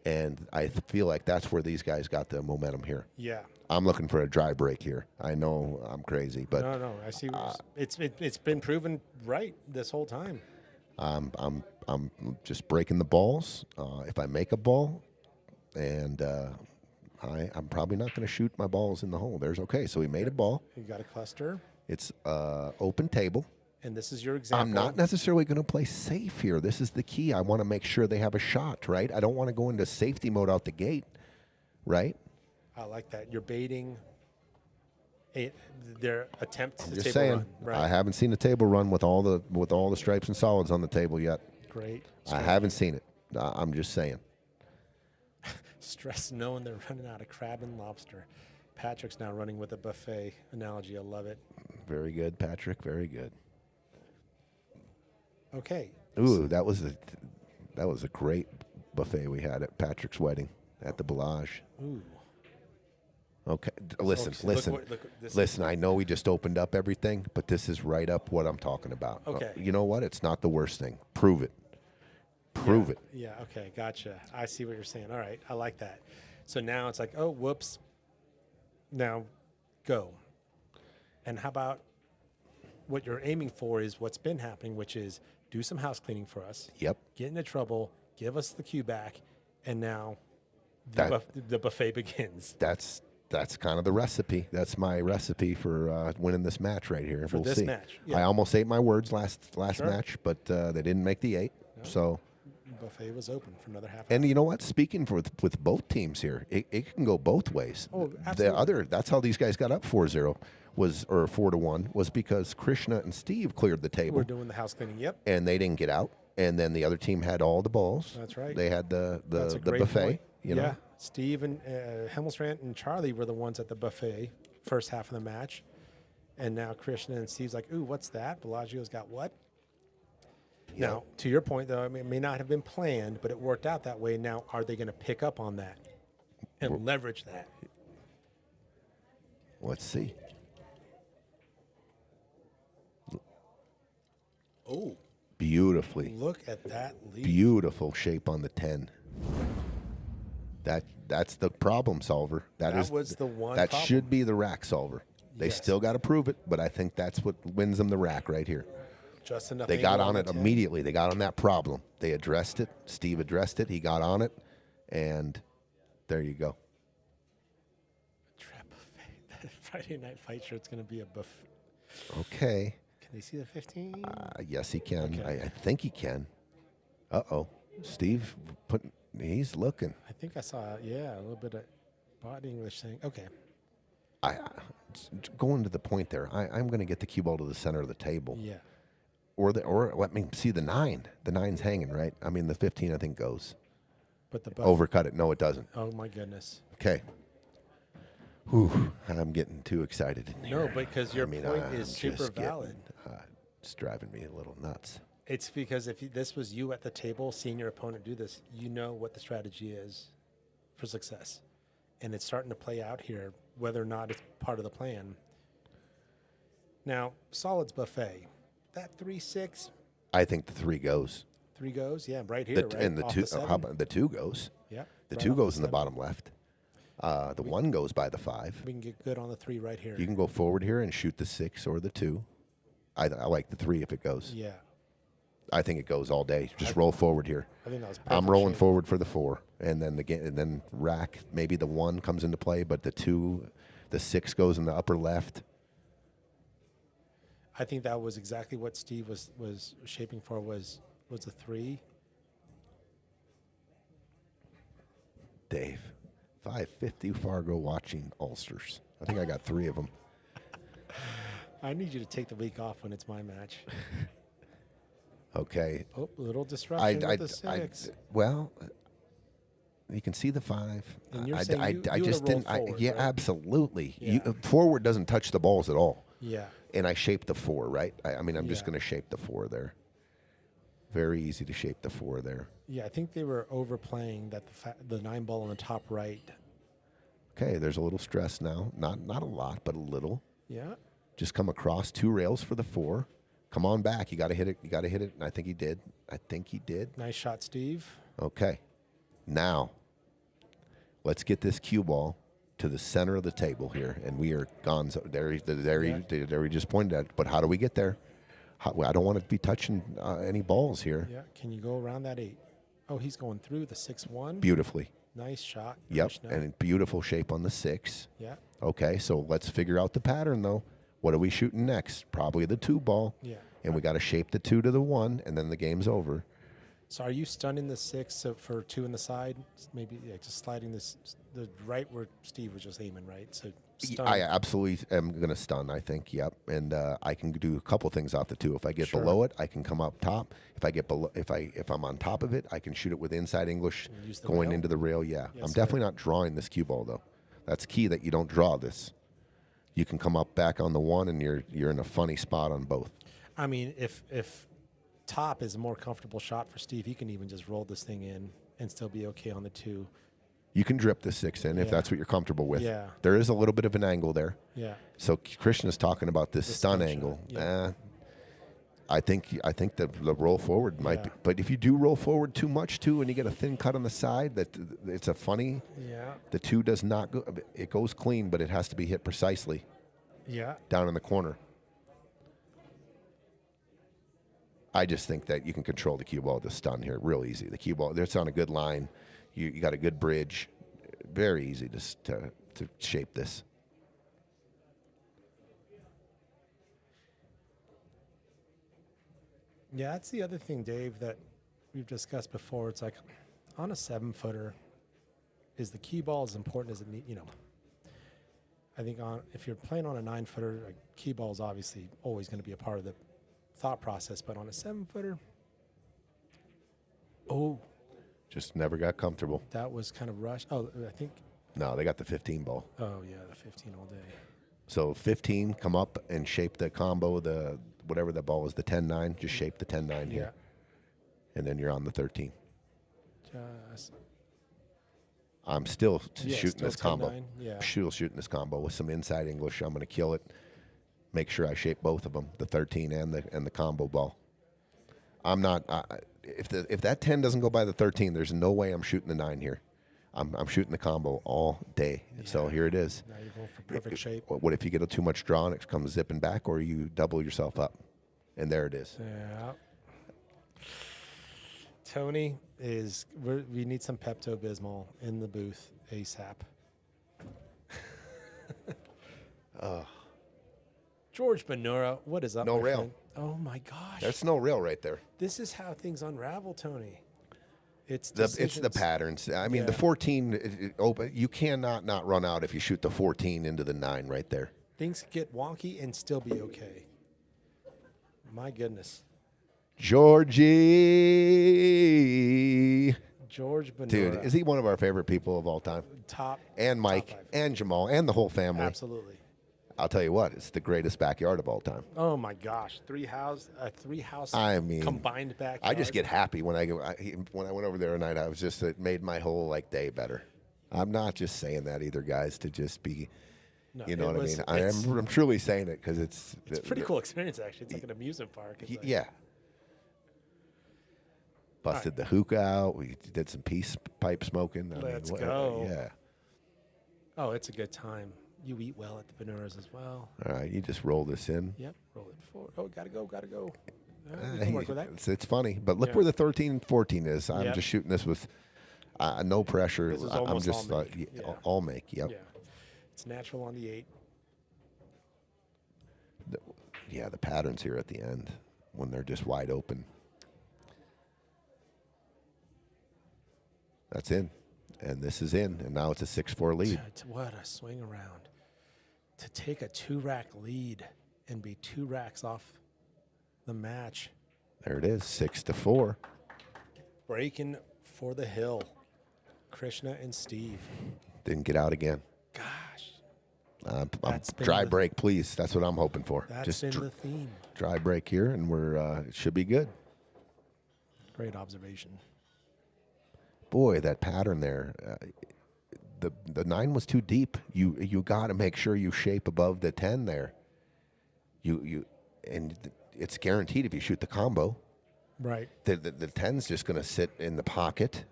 And I feel like that's where these guys got the momentum here. Yeah. I'm looking for a dry break here. I know I'm crazy, but No. I see. It's been proven right this whole time. I'm just breaking the balls. If I make a ball, and I'm probably not going to shoot my balls in the hole. There's okay. So he made a ball. You got a cluster, It's open table. and this is your example. I'm not necessarily going to play safe here. This is the key. I want to make sure they have a shot, right? I don't want to go into safety mode out the gate, right? I like that. You're baiting their attempt to Just table saying. run. Right. I haven't seen a table run with all the stripes and solids on the table yet. Great. I haven't seen it. I'm just saying. Stress knowing they're running out of crab and lobster. Patrick's now running with a buffet analogy. I love it. Very good, Patrick. Very good. Okay. Ooh, that was a great buffet we had at Patrick's wedding at the Bellage. Ooh. Okay, listen. Look this Listen, I know we just opened up everything, but this is right up what I'm talking about. Okay. You know what? It's not the worst thing. Prove it. Prove it. Yeah, okay, gotcha. I see what you're saying. All right, I like that. So now it's like, oh, whoops. Now go. And how about what you're aiming for is what's been happening, which is do some house cleaning for us, Yep. get into trouble, give us the cue back, and now That- the buffet begins. That's kind of the recipe. That's my recipe for winning this match right here. For we'll this see. match, yeah. I almost ate my words last Sure. match, but they didn't make the 8. So, Buffet was open for another half and you know what? Speaking with both teams here, it can go both ways. Oh, absolutely. That's how these guys got up 4-0 or 4-1 was because Krishna and Steve cleared the table. We're doing the house cleaning. Yep. And they didn't get out. And then the other team had all the balls. That's right. They had the That's a great buffet. point. You know, Yeah. Steve and Hemelstrand and Charlie were the ones at the buffet first half of the match. And now Krishna and Steve's like, ooh, what's that? Bellagio's got what? Yeah. Now, to your point, though, I mean, it may not have been planned, but it worked out that way. Now, are they going to pick up on that and leverage that? Let's see. Oh, Beautifully, look at that lead. beautiful shape on the 10. That's the problem solver. That is was the one That problem. should be the rack solver. They Yes. still got to prove it, but I think that's what wins them the rack right here. Just enough. They got angle on the it 10. immediately. They got on that problem. They addressed it. Steve addressed it. He got on it, and there you go. Trap buffet. Friday night fight shirt's going to be a buffet. Okay. Can they see the 15? Yes, he can. Okay. I think he can. Uh-oh. Steve, he's looking. I think I saw, a little bit of body English saying, okay. Going to the point there, I'm going to get the cue ball to the center of the table. Yeah. Or let me see the 9. The 9's hanging, right? I mean, the 15, I think, goes. But the Overcut it. No, it doesn't. Oh, my goodness. Okay. Whew, I'm getting too excited in here. No, because your point I'm is super just getting, valid. It's driving me a little nuts. It's because if this was you at the table seeing your opponent do this, you know what the strategy is for success. And it's starting to play out here, whether or not it's part of the plan. Now, solids buffet. That 3-6, I think the 3 goes. 3 goes. Yeah, right here, right? And the Off 2, the 7. how about the 2 goes? Yeah. The right 2 off goes in the 7. bottom left. The 1 goes by the 5. We can get good on the 3 right here. You can go forward here and shoot the 6 or the 2. I like the 3 if it goes. Yeah. I think it goes all day. Just roll forward here. I think that was perfect I'm rolling shape. forward for the 4, and then rack. Maybe the 1 comes into play, but the 6 goes in the upper left. I think that was exactly what Steve was shaping for was a 3. Dave, 550 Fargo watching Ulsters. I think I got 3 of them. I need you to take the week off when it's my match. Okay. Oh, little disruption with the 6. Well, you can see the 5. And you're I saying you just would've didn't. rolled forward, Yeah, right? absolutely. Yeah. Forward doesn't touch the balls at all. Yeah. And I shaped the 4, right? I'm just Yeah. going to shape the 4 there. Very easy to shape the 4 there. Yeah, I think they were overplaying that the 9 ball on the top right. Okay, there's a little stress now. Not a lot, but a little. Yeah. Just come across 2 rails for the 4. Come on back. You got to hit it. You got to hit it. And I think he did. Nice shot, Steve. Okay. Now, let's get this cue ball to the center of the table here, and we are gone. There he just pointed at. But how do we get there? I don't want to be touching any balls here. Yeah. Can you go around that 8? Oh, he's going through the 6-1. Beautifully. Nice shot. Yep. Krishna. And beautiful shape on the 6. Yeah. Okay, so let's figure out the pattern, though. What are we shooting next? Probably the 2 ball. Yeah. And we got to shape the 2 to the 1, and then the game's over. So are you stunning the 6 for 2 in the side? Maybe just sliding this the right where Steve was just aiming, right? So stun. I absolutely am going to stun, I think, yep. And I can do a couple things off the 2. If I get Sure. below it, I can come up top. If I get below, if I'm on top of it, I can shoot it with inside English Use the going rail? into the rail, yeah. Yes, I'm sir. definitely not drawing this cue ball, though. That's key that you don't draw this. You can come up back on the 1, and you're in a funny spot on both. I mean, if top is a more comfortable shot for Steve, he can even just roll this thing in and still be okay on the 2. You can drip the 6 in if Yeah. that's what you're comfortable with. Yeah. There is a little bit of an angle there. Yeah. So Krishna's talking about this The stun stun angle. shot, yeah. I think the roll forward might be, Yeah. but if you do roll forward too much too, and you get a thin cut on the side, that it's a funny. Yeah. The 2 does not go. It goes clean, but it has to be hit precisely Yeah. down in the corner. I just think that you can control the cue ball with the stun here real easy. The cue ball, it's on a good line. You got a good bridge. Very easy to shape this. Yeah, that's the other thing, Dave, that we've discussed before. It's like on a 7-footer, is the key ball as important as it need? I think if you're playing on a 9-footer, a key ball is obviously always going to be a part of the thought process. But on a 7-footer, Just never got comfortable. that was kind of rushed. Oh, I think. No, they got the 15 ball. Oh yeah, the 15 all day. So 15, come up and shape the combo, the whatever the ball is, the 10-9. Just shape the 10-9 here, and then you're on the 13. Just I'm still Yeah, shooting still this combo. 10-9, yeah. Still shooting this combo with some inside English. I'm going to kill it. Make sure I shape both of them, the 13 and the combo ball. I'm not. If that 10 doesn't go by the 13, there's no way I'm shooting the 9 here. I'm shooting the combo all day. So here it is. now you're going for perfect shape. What if you get too much draw and it comes zipping back, or you double yourself up, and there it is. Yeah. Tony we need some Pepto Bismol in the booth ASAP. George Benura, what is up? No my rail. friend? Oh my gosh. There's no rail right there. This is how things unravel, Tony. It's It's the decisions. patterns. I mean, the Yeah. 14 open. You cannot not run out if you shoot the 14 into the 9 right there. Things get wonky and still be okay. My goodness. Georgie. George Benura. Dude, is he one of our favorite people of all time? top And Mike top 5. and Jamal and the whole family. Absolutely. I'll tell you what, it's the greatest backyard of all time. Oh my gosh, three house I mean, combined backyard. I just get happy when when I went over there tonight. I was just, it made my whole day better. I'm not just saying that either, guys, to just be No, You know what I mean? It's I'm truly saying it because it's a pretty cool experience, actually. It's like an amusement park. It's like, Yeah. Busted the hookah out. We did some peace pipe smoking. Let's go. Yeah. Oh, it's a good time. You eat well at the Benuras as well. All right, you just roll this in. Yep, roll it forward. Oh, gotta go. We can work with that. It's funny, but look Yeah. where the 13 and 14 is. I'm Yep. just shooting this with no pressure. This is I'm almost just all make. Yeah. all make. Yep. Yeah, it's natural on the 8. The patterns here at the end when they're just wide open. That's in, and this is in, and now it's a 6-4 lead. What a swing around. To take a 2-rack lead and be 2 racks off the match. There it is, 6-4. Breaking for the hill. Krishna and Steve. Didn't get out again. Gosh, I'm dry break, please. That's what I'm hoping for. that's Just been the theme. dry break here, and we're it should be good. Great observation. Boy, that pattern there. The 9 was too deep. You got to make sure you shape above the 10 there. And it's guaranteed if you shoot the combo. Right. The 10's just going to sit in the pocket.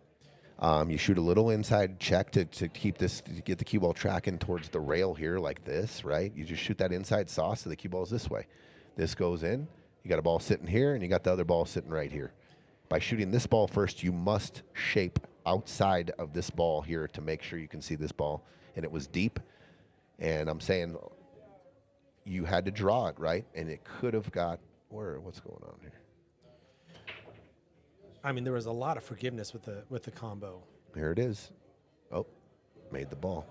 You shoot a little inside check to keep this, to get the cue ball tracking towards the rail here like this, right? You just shoot that inside sauce so the cue ball's this way. This goes in. You got a ball sitting here, and you got the other ball sitting right here. By shooting this ball first, you must shape outside of this ball here to make sure you can see this ball. And it was deep. And I'm saying you had to draw it, right? And it could have got, what's going on here? I mean, there was a lot of forgiveness with the combo. Here it is. Oh, made the ball.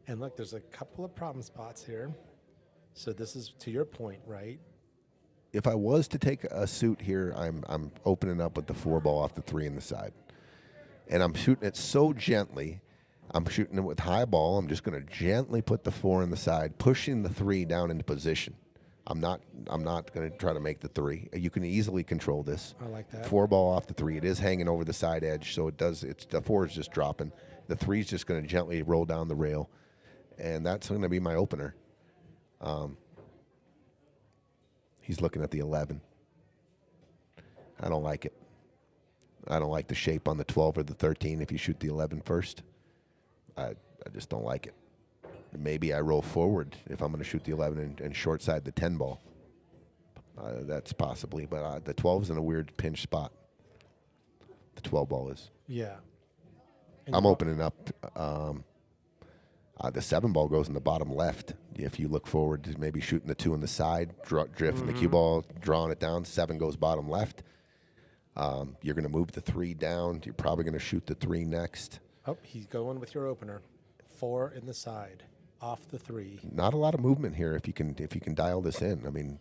And look, there's a couple of problem spots here. So this is to your point, right? If I was to take a suit here, I'm opening up with the 4 ball off the 3 in the side. And I'm shooting it so gently. I'm shooting it with high ball. I'm just going to gently put the 4 in the side, pushing the 3 down into position. I'm not going to try to make the 3. You can easily control this. I like that. 4 ball off the 3. It is hanging over the side edge, so the 4 is just dropping. The 3 is just going to gently roll down the rail. And that's going to be my opener. He's looking at the 11. I don't like it. I don't like the shape on the 12 or the 13 if you shoot the 11 first. I just don't like it. Maybe I roll forward if I'm going to shoot the 11 and short side the 10 ball. That's possibly, but the 12 is in a weird pinch spot. The 12 ball is. Yeah. I'm opening up. The 7 ball goes in the bottom left. If you look forward to maybe shooting the 2 in the side, drifting the cue ball, drawing it down, 7 goes bottom left. You're going to move the 3 down. You're probably going to shoot the 3 next. Oh, he's going with your opener. 4 in the side, off the 3. Not a lot of movement here if you can dial this in. I mean,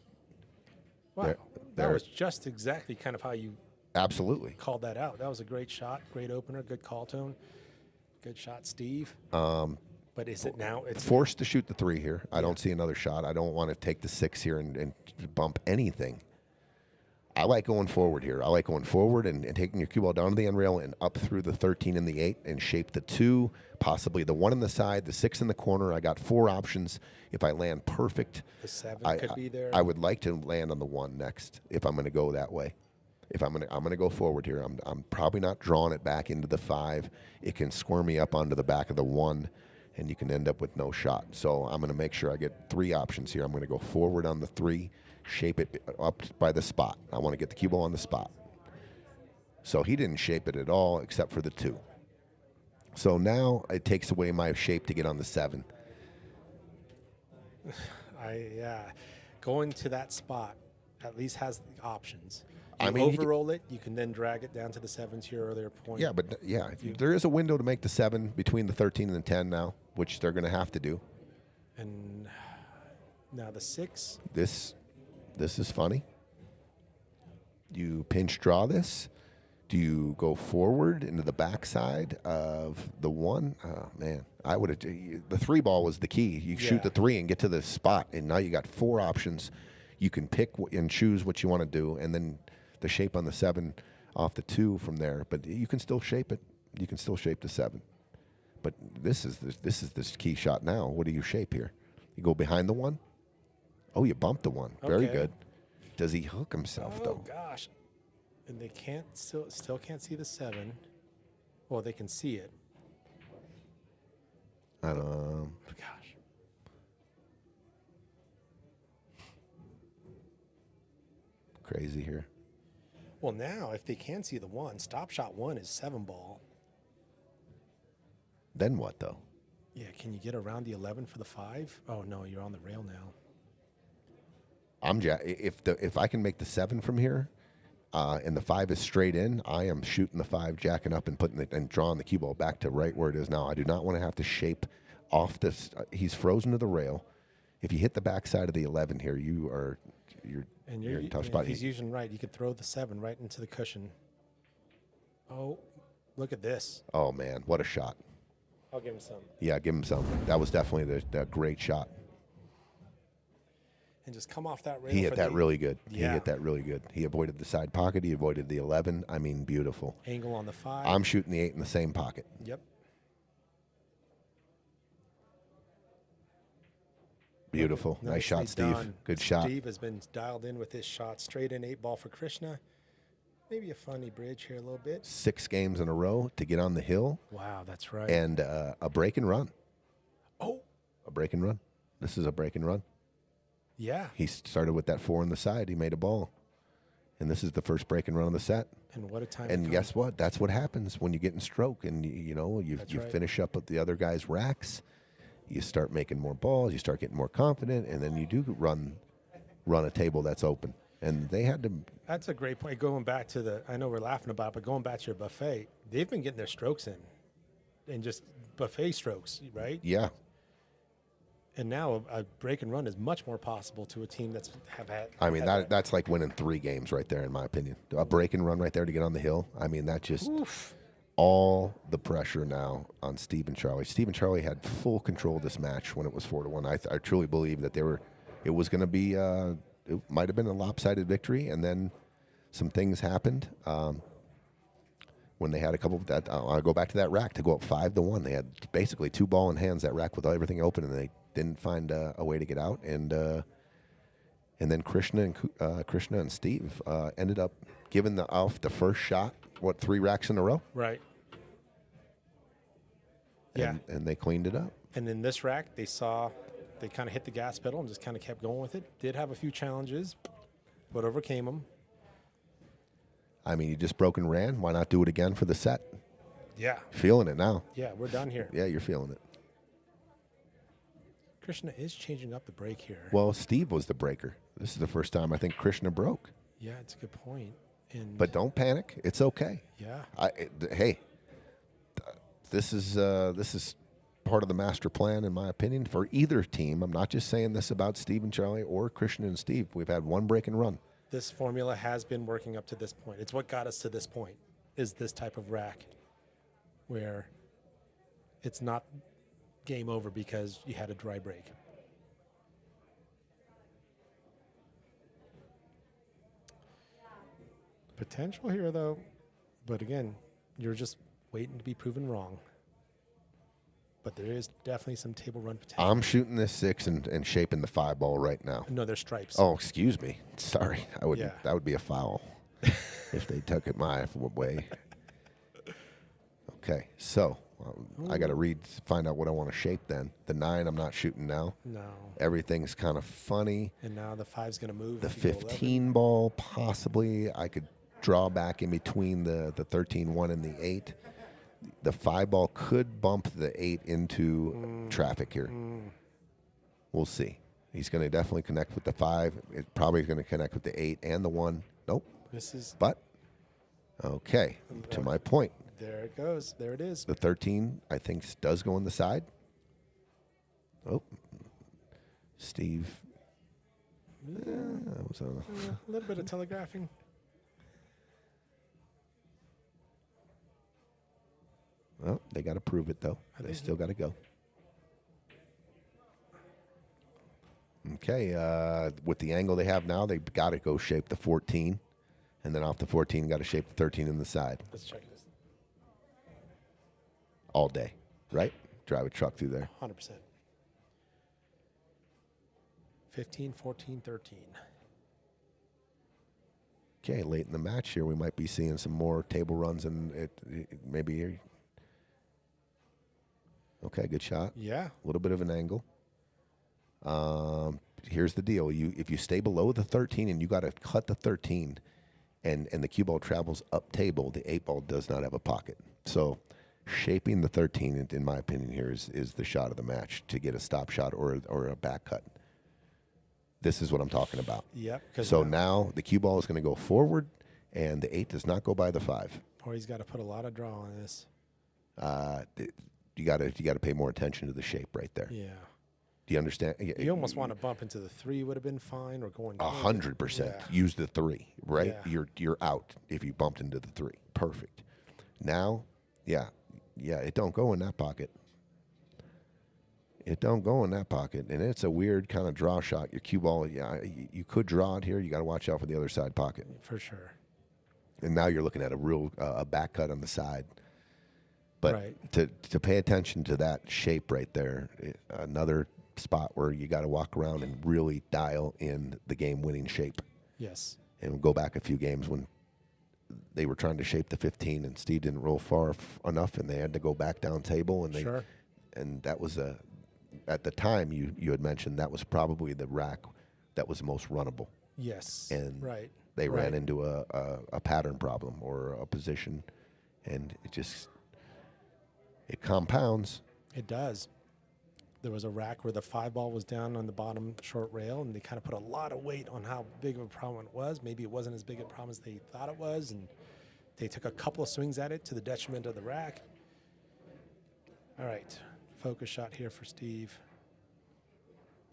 Wow, that was just exactly kind of how you absolutely called that out. That was a great shot, great opener, good call tone. Good shot, Steve. But is it now? It's forced to shoot the 3 here. I don't see another shot. I don't want to take the 6 here and bump anything. I like going forward here. I like going forward and taking your cue ball down to the end rail and up through the 13 and the 8 and shape the 2, possibly the 1 in the side, the 6 in the corner. I got 4 options. If I land perfect, the 7 could be there. I would like to land on the 1 next if I'm going to go that way. If I'm going to go forward here, I'm probably not drawing it back into the 5. It can squirm me up onto the back of the 1, and you can end up with no shot. So I'm going to make sure I get 3 options here. I'm going to go forward on the 3. Shape it up by the spot. I want to get the cue ball on the spot. So he didn't shape it at all except for the 2. So now it takes away my shape to get on the 7. Going to that spot at least has the options. I You mean, he overroll it, you can then drag it down to the 7 to your earlier point. Yeah, but there is a window to make the 7 between the 13 and the 10 now, which they're going to have to do. And now the 6. This is funny. You pinch draw this. Do you go forward into the backside of the 1? Oh, man. I would have. The 3 ball was the key. You shoot the 3 and get to the spot, and now you got 4 options. You can pick and choose what you want to do, and then the shape on the 7 off the 2 from there. But you can still shape it. You can still shape the 7. But this is the key shot now. What do you shape here? You go behind the 1? Oh, you bumped the 1. Very Okay. good. Does he hook himself, Oh though? gosh, and they can't still can't see the 7. Well, they can see it. Um, Gosh. crazy here. Well, now if they can see the 1, stop shot 1 is 7 ball. Then what, though? Yeah, can you get around the 11 for the 5? Oh no, you're on the rail now. If I can make the 7 from here, and the 5 is straight in, I am shooting the 5, jacking up, and putting it and drawing the cue ball back to right where it is now. I do not want to have to shape off this. He's frozen to the rail. If you hit the backside of the 11 here, you're And in a tough if spot. he's using right, you could throw the 7 right into the cushion. Oh, look at this. Oh man, what a shot! I'll give him some. Yeah, give him some. That was definitely the great shot. And just come off that rail. He for hit that the really good. Yeah. He hit that really good. He avoided the side pocket. He avoided the 11. I mean, beautiful. angle on the 5. I'm shooting the 8 in the same pocket. Yep. Beautiful. Nice shot, Nicely Steve. done. Good shot. Steve has been dialed in with his shot. Straight in 8 ball for Krishna. Maybe a funny bridge here a little bit. 6 games in a row to get on the hill Wow, that's right. and a break and run. Oh, A break and run. This is a break and run. yeah. He started with that 4 on the side. He made a ball. And this is the first break and run on the set. And what a time. And to guess what? That's what happens when you get in stroke and you That's you right. finish up with the other guy's racks. You start making more balls. You start getting more confident, and then you do run a table that's open. And they had to. That's a great point. Going back to the, I know we're laughing about it, but going back to your buffet, they've been getting their strokes in, and just buffet strokes, right? Yeah, And now a break and run is much more possible to a team that's have had. I mean had that's like winning 3 games right there, in my opinion. A break and run right there to get on the hill. I mean that just all the pressure now on Steve and Charlie. Steve and Charlie had full control of this match when it was 4-1. I truly believe that it was going to be. It might have been a lopsided victory, and then some things happened. When they had a couple of that, I'll go back to that rack to go up 5-1. They had basically 2 ball in hands, that rack with everything open, and they didn't find a way to get out. And then Krishna and Steve ended up giving the first shot. 3 racks in a row? Right. Yeah. And they cleaned it up. And in this rack, they kind of hit the gas pedal and just kind of kept going with it. Did have a few challenges, but overcame them. I mean, you just broke and ran. Why not do it again for the set? Yeah. Feeling it now. Yeah, we're done here. Yeah, you're feeling it. Krishna is changing up the break here. Well, Steve was the breaker. This is the first time I think Krishna broke. Yeah, it's a good point. And But don't panic. It's okay. yeah, This is part of the master plan, in my opinion, for either team. I'm not just saying this about Steve and Charlie or Krishna and Steve. We've had 1 break and run. this formula has been working up to this point. It's what got us to this point, is this type of rack where it's not game over because you had a dry break. Potential here, though. But again, you're just waiting to be proven wrong. But there is definitely some table run potential. I'm shooting this 6 and shaping the 5 ball right now. No, they're stripes. Oh, excuse me. Sorry. Yeah. That would be a foul if they took it my way. Okay, so I got to find out what I want to shape then. The 9 I'm not shooting now. No. Everything's kind of funny. And now the 5's going to move. The if you go 11. 15 ball, possibly. I could draw back in between the 13-1 and the 8. The 5 ball could bump the 8 into traffic here. We'll see. He's going to definitely connect with the 5. It's probably going to connect with the 8 and the 1. Nope. This is, But, okay, to my point. there it goes. There it is. The 13, I think, does go on the side. Oh, Steve. That was on A little bit of telegraphing. well, they got to prove it, though. I They think still got to go. Okay, with the angle they have now, they've got to go shape the 14. And then off the 14, got to shape the 13 in the side Let's check this. all day. right? Drive a truck through there. 100%. 15, 14, 13. Okay, late in the match here, we might be seeing some more table runs, and maybe. Okay, good shot. Yeah. A little bit of an angle. Here's the deal: if you stay below the 13 and you got to cut the 13, and the cue ball travels up table, the 8 ball does not have a pocket. So, shaping the 13, in my opinion, here is the shot of the match to get a stop shot or a back cut. This is what I'm talking about. Yep. So now the cue ball is going to go forward, and the 8 does not go by the 5. Or he's got to put a lot of draw on this. You got to pay more attention to the shape right there. Yeah. Do you understand? You almost want to bump into the 3 would have been fine, or going 100%. Yeah. Use the 3, right? Yeah. You're out if you bumped into the 3. Perfect. Now, yeah, it don't go in that pocket. It don't go in that pocket, and it's a weird kind of draw shot. Your cue ball, you could draw it here. You got to watch out for the other side pocket. For sure. And now you're looking at a real a back cut on the side. But Right. to pay attention to that shape right there, another spot where you got to walk around and really dial in the game-winning shape. Yes. And we'll go back a few games when they were trying to shape the 15, and Steve didn't roll far enough, and they had to go back down table. And Sure. and that was at the time you had mentioned that was probably the rack that was most runnable. Yes. And right. they ran Right. into a pattern problem or a position, and it compounds. It does. There was a rack where the 5 ball was down on the bottom short rail, and they kind of put a lot of weight on how big of a problem it was. Maybe it wasn't as big a problem as they thought it was, and they took a couple of swings at it to the detriment of the rack. All right, focus shot here for Steve.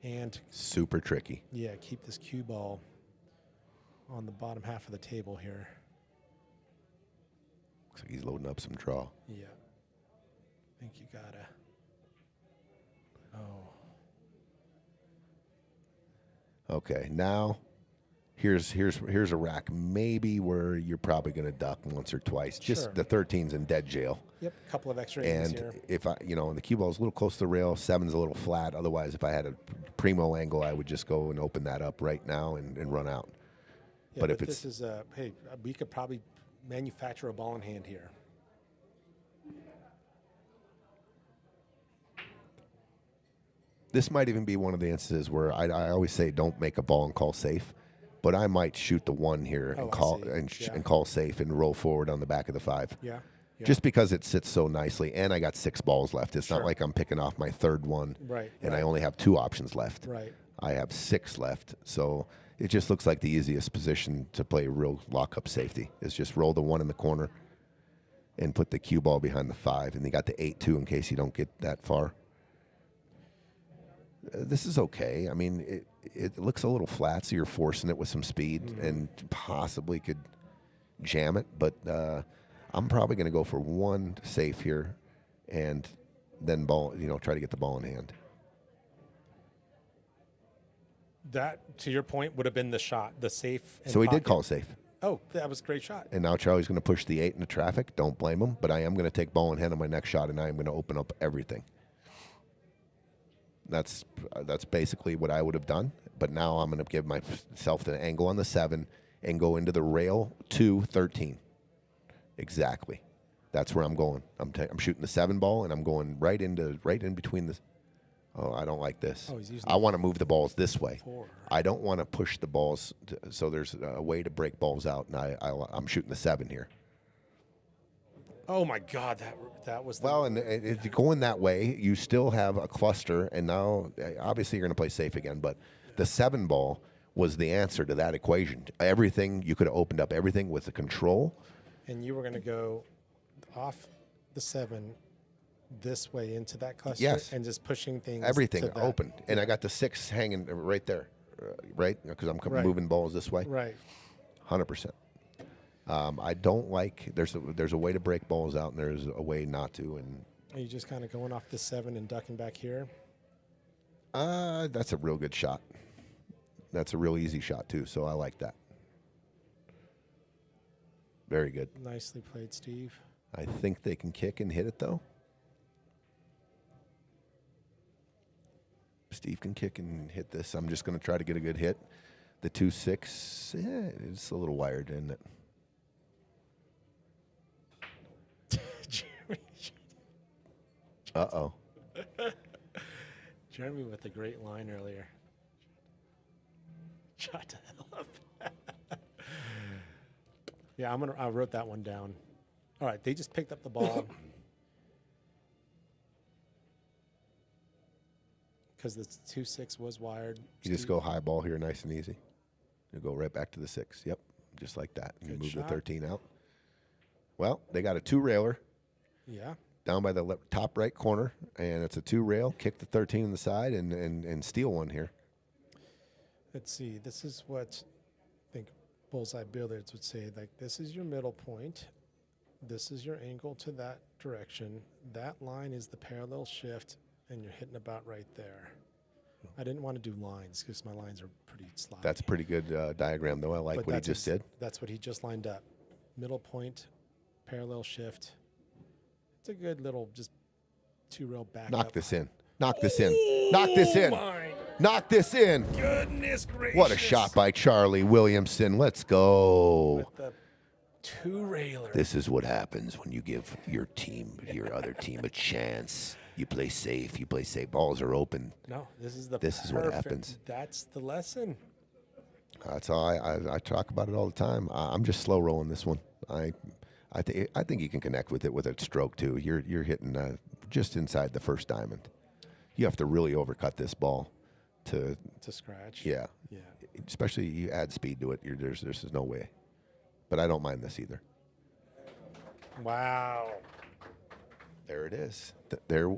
And, Super tricky. yeah, keep this cue ball on the bottom half of the table here. Looks like he's loading up some draw. Yeah. I think you gotta. Oh. Okay, now here's a rack maybe where you're probably going to duck once or twice. Just Sure. the 13's in dead jail. Yep, a couple of extra innings And here. if the cue ball's a little close to the rail, 7's a little flat. Otherwise, if I had a primo angle, I would just go and open that up right now and run out. Yeah, but if this is hey, we could probably manufacture a ball in hand here. This might even be one of the instances where I always say don't make a ball and call safe, but I might shoot the 1 here Oh, and I call see. Yeah. and call safe and roll forward on the back of the 5. Yeah. Yeah. Just because it sits so nicely, and I got 6 balls left. It's Sure. not like I'm picking off my 3rd one, Right, and right. I only have 2 options left. Right. I have 6 left, so it just looks like the easiest position to play real lock-up safety is just roll the 1 in the corner and put the cue ball behind the 5, and you got the 8 too in case you don't get that far. This is okay. I mean, it looks a little flat, so you're forcing it with some speed and possibly could jam it, but I'm probably going to go for 1 safe here and then try to get the ball in hand. That, to your point, would have been the shot, the safe. And So he did pocket. call safe. Oh, that was a great shot. And now Charlie's going to push the 8 into traffic. Don't blame him, but I am going to take ball in hand on my next shot, and I am going to open up everything. That's basically what I would have done, but now I'm going to give myself the angle on the 7 and go into the rail 2 13. Exactly. That's where I'm going. I'm shooting the 7 ball, and I'm going right in between the. Oh, I don't like this. Oh, he's using I want to move the balls this way. 4. I don't want to push the balls, so there's a way to break balls out, and I'm shooting the 7 here. Oh my God, that was the Well, and if you're going that way, you still have a cluster, and now obviously you're going to play safe again, but the 7 ball was the answer to that equation. Everything, you could have opened up everything with the control. and you were going to go off the 7 this way into that cluster. Yes. And just pushing things. Everything to that. open. And I got the 6 hanging right there, right? Because I'm Right. moving balls this way. Right. 100%. I don't like, there's a way to break balls out, and there's a way not to. And Are you just kind of going off the 7 and ducking back here? that's a real good shot. That's a real easy shot, too, so I like that. Very good. Nicely played, Steve. I think they can kick and hit it, though. Steve can kick and hit this. I'm just going to try to get a good hit. The 2-6, it's a little wired, isn't it? Uh-oh. Jeremy with a great line earlier. Shut the hell up. Yeah, I wrote that one down. All right, they just picked up the ball. Because the 2-6 was wired. You just go high ball here, nice and easy. You go right back to the 6. Yep, just like that. You move the 13 out. Well, they got a 2-railer. Yeah. Down by the top right corner, and it's a 2-rail. Kick the 13 on the side and steal one here. Let's see. This is what I think Bullseye Billiards would say. Like, this is your middle point. This is your angle to that direction. That line is the parallel shift, and you're hitting about right there. I didn't want to do lines because my lines are pretty sloppy. That's a pretty good diagram, though. I like what he just did. That's what he just lined up. Middle point, parallel shift. It's a good little just 2-rail back. Knock this in. Knock this in. Knock this in. Knock this in. Goodness gracious. What a shot by Charlie Williamson. Let's go. With the 2-railer. This is what happens when you give your other team a chance. You play safe. You play safe. Balls are open. No, this is what happens. That's the lesson. That's all I talk about it all the time. I'm just slow rolling this one. I think you can connect with it with a stroke too. You're hitting just inside the first diamond. You have to really overcut this ball to scratch. Yeah. Yeah. Especially you add speed to it. There's no way. But I don't mind this either. Wow. There it is.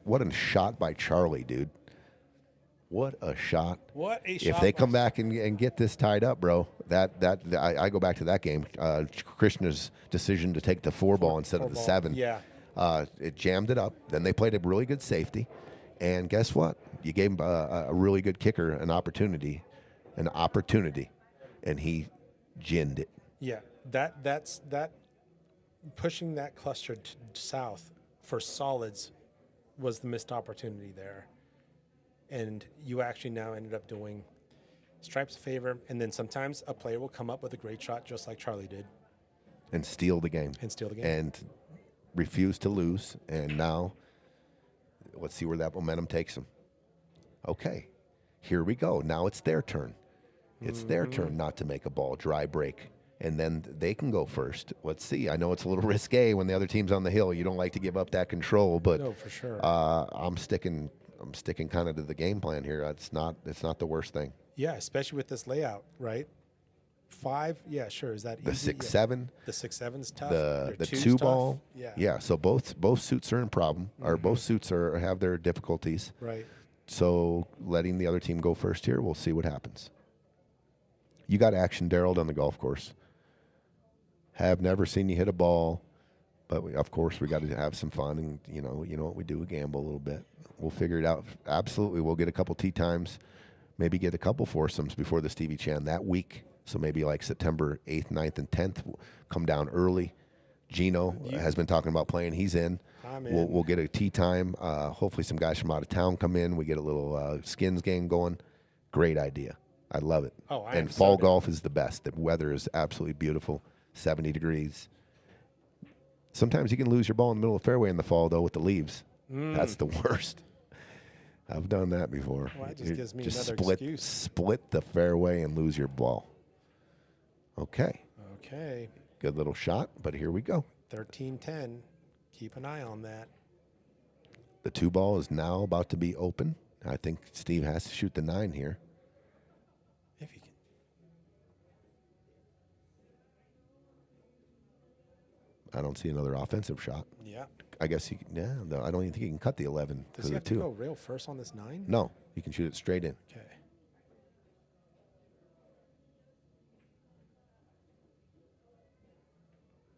What a shot by Charlie, dude. What a shot. What a shot. If they come back and get this tied up, bro, I go back to that game. Krishna's decision to take the 4-ball instead of the 7. Yeah. It jammed it up. Then they played a really good safety. And guess what? You gave him a really good kicker an opportunity. And he ginned it. Yeah. That's pushing that cluster south for solids was the missed opportunity there. And you actually now ended up doing stripes a favor, and then sometimes a player will come up with a great shot just like Charlie did. And steal the game. And refuse to lose. And now, let's see where that momentum takes them. Okay, here we go. Now it's their turn. It's their turn not to make a ball dry break. And then they can go first. Let's see. I know it's a little risque when the other team's on the hill. You don't like to give up that control, but no, for sure. I'm sticking kind of to the game plan here. It's not the worst thing. Yeah, especially with this layout, right? 5, yeah, sure. Is that the easy? 6-7? The 6-7 is tough. The 2-ball. Yeah. Yeah. So both suits are in problem, or both suits have their difficulties. Right. So letting the other team go first here, we'll see what happens. You got action, Darrell, on the golf course. Have never seen you hit a ball, but of course we got to have some fun, and you know what we do, we gamble a little bit. We'll figure it out. Absolutely, we'll get a couple tee times, maybe get a couple foursomes before the Stevie Chan that week. So maybe like September 8th, 9th, and 10th, we'll come down early. Gino has been talking about playing. He's in. I'm in. We'll get a tee time. Hopefully some guys from out of town come in. We get a little skins game going. Great idea. I love it. Oh, and fall golf is the best. The weather is absolutely beautiful. 70 degrees. Sometimes you can lose your ball in the middle of the fairway in the fall, though, with the leaves. That's the worst. I've done that before. Well, that just gives me just another excuse. Split the fairway and lose your ball. Okay. Okay. Good little shot, but here we go. 13-10. Keep an eye on that. The 2-ball is now about to be open. I think Steve has to shoot the 9 here. If he can. I don't see another offensive shot. Yeah. I guess no, I don't even think he can cut the 11 Does because he of have the 2. to go rail first on this 9? No, he can shoot it straight in. Okay.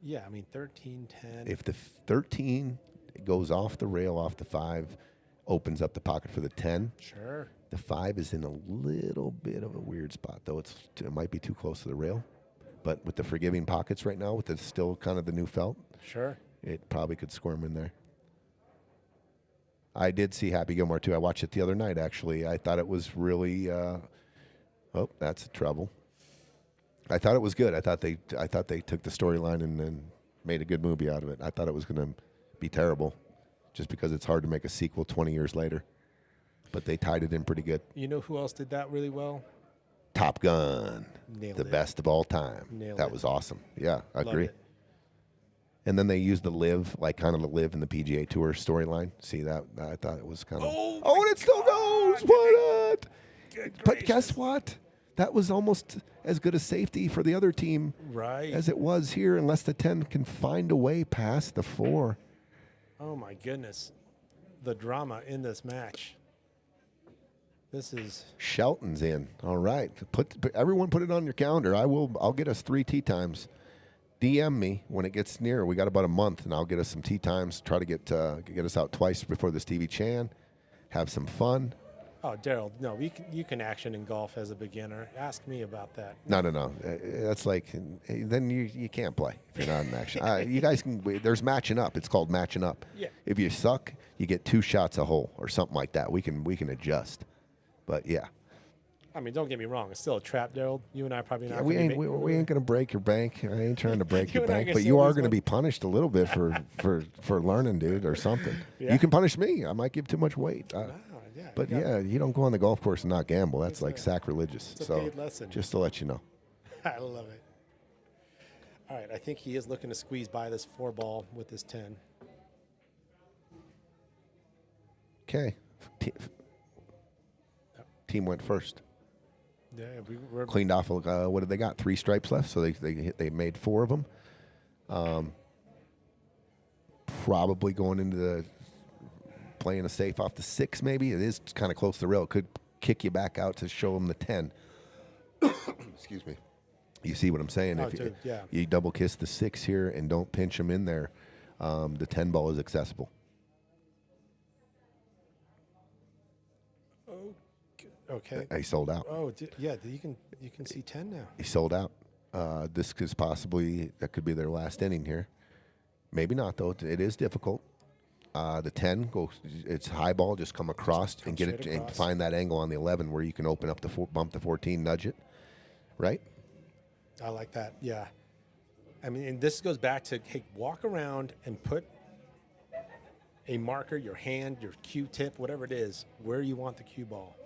Yeah, I mean 13-10. If the 13 goes off the rail, off the 5, opens up the pocket for the 10. Sure. The 5 is in a little bit of a weird spot, though. It might be too close to the rail. But with the forgiving pockets right now, with the still kind of the new felt, Sure. it probably could squirm in there. I did see Happy Gilmore too. I watched it the other night. Actually, I thought it was really. Oh, that's trouble. I thought it was good. I thought they took the storyline and made a good movie out of it. I thought it was going to be terrible, just because it's hard to make a sequel 20 years later. But they tied it in pretty good. You know who else did that really well? Top Gun, Nailed the it. best of all time. Nailed That it. was awesome. Yeah, I Loved agree. it. And then they used the live, like kind of the live in the PGA Tour storyline. See that? I thought it was kind of. Oh, and it still goes. What? But guess what? That was almost as good a safety for the other team Right. as it was here, unless the 10 can find a way past the 4. Oh my goodness, the drama in this match. This is Shelton's in. All right. Everyone put it on your calendar. I'll get us 3 tee times. DM me when it gets near. We got about a month, and I'll get us some tee times. Try to get us out twice before the Stevie Chan. Have some fun. Oh, Daryl, no, you can action in golf as a beginner. Ask me about that. No. That's like, then you can't play if you're not in action. You guys can. There's matching up. It's called matching up. Yeah. If you suck, you get 2 shots a hole or something like that. We can adjust. But yeah. I mean, don't get me wrong. It's still a trap, Daryl. You and I probably not. We gonna ain't be- we ain't gonna break your bank. I ain't trying to break You your and I bank, can but still you are lose gonna one. be punished a little bit for learning, dude, or something. Yeah. You can punish me. I might give too much weight. Wow, yeah, But you got- yeah, you don't go on the golf course and not gamble. That's like sacrilegious. It's a So paid lesson. just to let you know. I love it. All right, I think he is looking to squeeze by this 4 ball with this 10. Okay. Team went first. Yeah, we're Cleaned off. What did they got? 3 stripes left, so they made 4 of them. Probably going into the playing a safe off the 6. Maybe it is kind of close to the rail. It could kick you back out to show them the 10. Excuse me. You see what I'm saying? Oh, If dude, yeah. you double kiss the 6 here and don't pinch them in there, the 10 ball is accessible. okay. He sold out. Oh, yeah, you can see 10 now. He sold out. This is possibly, that could be their last inning here. Maybe not, though. It is difficult. The 10 goes, it's high ball, just come across and get it straight and across. find that angle on the 11 where you can open up bump the 14, nudge it, right? I like that. Yeah. I mean, and this goes back to, hey, walk around and put a marker, your hand, your Q-tip, whatever it is, where you want the cue ball.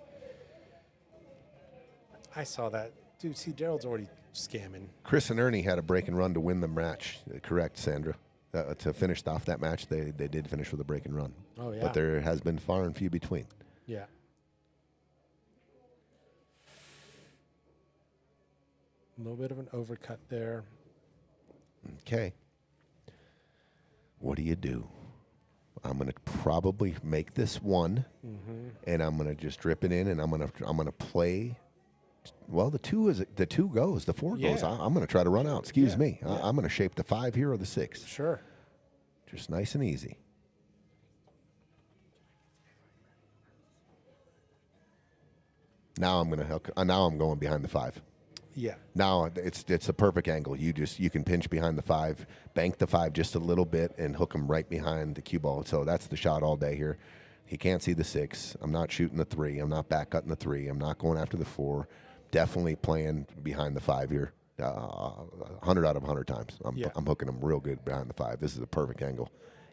I saw that. Dude, see, Daryl's already scamming. Chris and Ernie had a break and run to win the match. Correct, Sandra. To finish off that match, they did finish with a break and run. Oh, yeah. But there has been far and few between. Yeah. A little bit of an overcut there. Okay. What do? I'm gonna probably make this 1, and I'm gonna just drip it in, and I'm gonna play. Well, the 2 goes, the 4 goes. Yeah. I'm gonna try to run out. Excuse Yeah, me. yeah. I'm gonna shape the 5 here or the 6. Sure. Just nice and easy. Now I'm gonna hook. Now I'm going behind the 5. Yeah. Now it's a perfect angle. You can pinch behind the 5, bank the 5 just a little bit, and hook them right behind the cue ball. So that's the shot all day here. He can't see the 6. I'm not shooting the 3. I'm not back cutting the 3. I'm not going after the 4. Definitely playing behind the 5 here. 100 out of 100 times. I'm hooking them real good behind the 5. This is a perfect angle.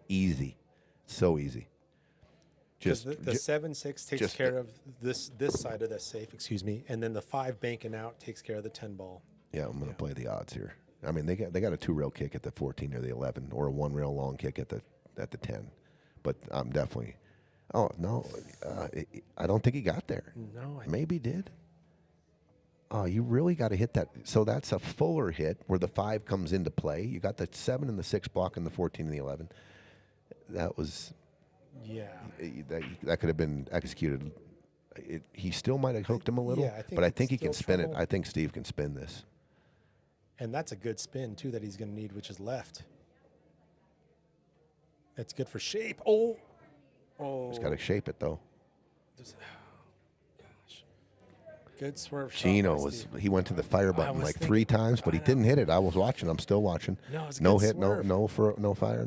Easy. So easy. Just the 7-6 takes care of this side of the safe, excuse me, and then the 5 banking out takes care of the 10 ball. Yeah, I'm going to play the odds here. I mean, they got a 2 rail kick at the 14 or the 11, or a 1 rail long kick at the 10. But I'm definitely. Oh no, I don't think he got there. No, maybe he did. Oh, you really got to hit that. So that's a fuller hit where the 5 comes into play. You got the 7 and the 6 blocking the 14 and the 11. That was. Yeah. That could have been executed. He still might have hooked him a little, Yeah, but I think he still can spin trouble. it. I think Steve can spin this. And that's a good spin, too, that he's going to need, which is left. That's good for shape. Oh. Just got to shape it, though. Gosh. Good swerve shot. Chino by Steve. he went to the fire button was like thinking- 3 times, but he didn't hit it. I was watching. I'm still watching. No, it's a No good hit, swerve. no fire, no fire.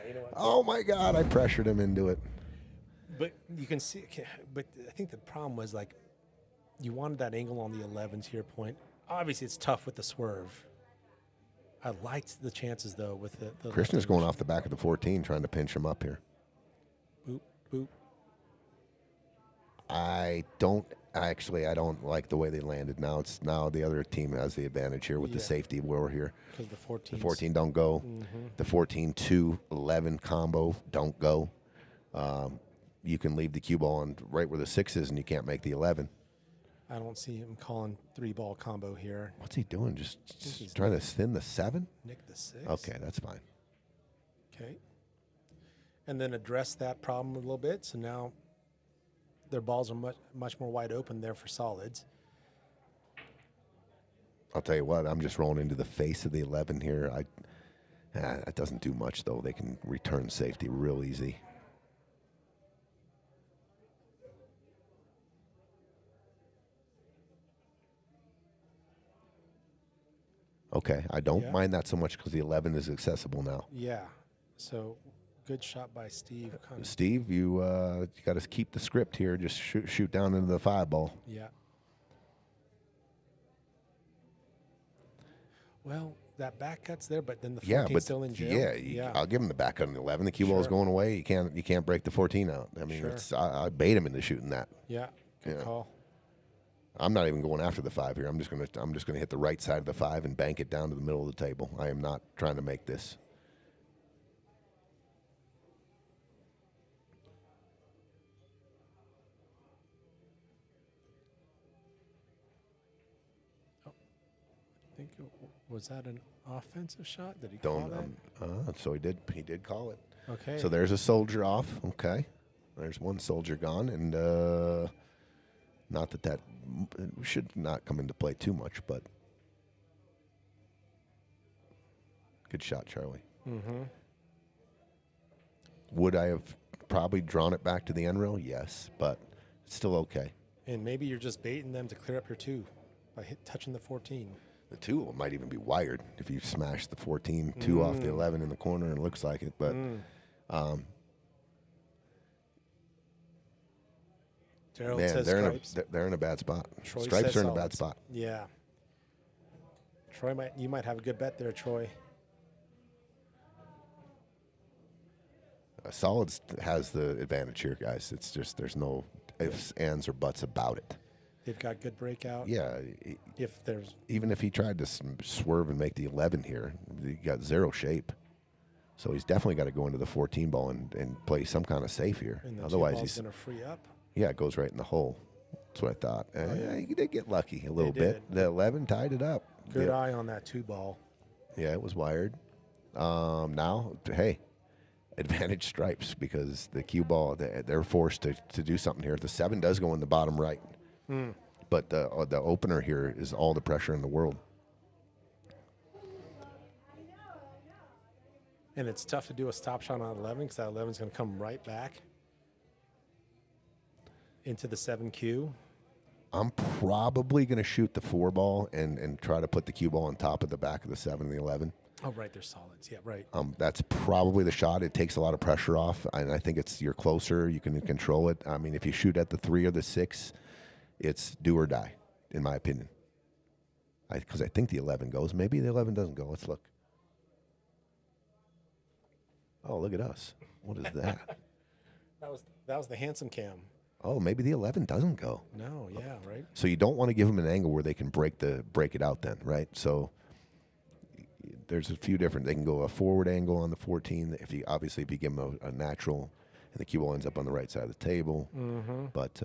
You know what? Oh my God! I pressured him into it. But you can see, but I think the problem was like you wanted that angle on the 11 to your point. Obviously, it's tough with the swerve. I liked the chances though with the Krishna's going off the back of the 14, trying to pinch him up here. Boop boop. I don't like the way they landed. Now the other team has the advantage here with the safety where we're here. Because the 14. The 14 don't go. The 14-2-11 combo don't go. You can leave the cue ball on right where the 6 is, and you can't make the 11. I don't see him calling 3-ball combo here. What's he doing? Just trying to thin the 7? Nick the 6. Okay, that's fine. Okay. And then address that problem a little bit. So now their balls are much more wide open there for solids. I'll tell you what, I'm just rolling into the face of the 11 here. That doesn't do much, though. They can return safety real easy. Okay, I don't mind that so much because the 11 is accessible now. Yeah. So good shot by Steve. Steve, you got to keep the script here. Just shoot down into the 5-ball. Yeah. Well, that back cut's there, but then the 14's still in jail. Yeah, I'll give him the back cut on the 11. The cue ball's going away. You can't break the 14 out. I mean, I bait him into shooting that. Yeah, good call. I'm not even going after the 5 here. I'm just gonna hit the right side of the 5 and bank it down to the middle of the table. I am not trying to make this. Was that an offensive shot? Did he call that? So he did call it. Okay. So there's a soldier off. Okay. There's one soldier gone, and not that should not come into play too much, but good shot, Charlie. Mm-hmm. Would I have probably drawn it back to the end rail? Yes, but it's still okay. And maybe you're just baiting them to clear up your 2 by touching the 14. The 2 might even be wired if you smash the 14, 2 off the 11 in the corner, and it looks like it. But Gerald says they're in a bad spot. Troy Stripes are in a bad spot. Yeah. You might have a good bet there, Troy. Solids has the advantage here, guys. It's just there's no ifs, ands, or buts about it. They've got good breakout. Yeah. Even if he tried to swerve and make the 11 here, he got 0 shape. So he's definitely got to go into the 14 ball and play some kind of safe here. And otherwise he's going to free up. Yeah, it goes right in the hole. That's what I thought. He did get lucky a little bit. The 11 tied it up. Good eye on that 2 ball. Yeah, it was wired. Now, hey, advantage Stripes because the cue ball, they're forced to do something here. The 7 does go in the bottom right. But the opener here is all the pressure in the world. And it's tough to do a stop shot on 11 because that 11 is going to come right back into the 7Q. I'm probably going to shoot the 4 ball and try to put the cue ball on top of the back of the 7 and the 11. Oh, right. They're solids. Yeah, right. That's probably the shot. It takes a lot of pressure off, and I think you're closer. You can control it. I mean, if you shoot at the 3 or the 6, it's do or die, in my opinion. Because I think the 11 goes. Maybe the 11 doesn't go. Let's look. Oh, look at us. What is that? That was the handsome cam. Oh, maybe the 11 doesn't go. No, yeah, right. So you don't want to give them an angle where they can break it out then, right? So there's a few different. They can go a forward angle on the 14. If you give them a natural, and the cue ball ends up on the right side of the table. Mm-hmm. But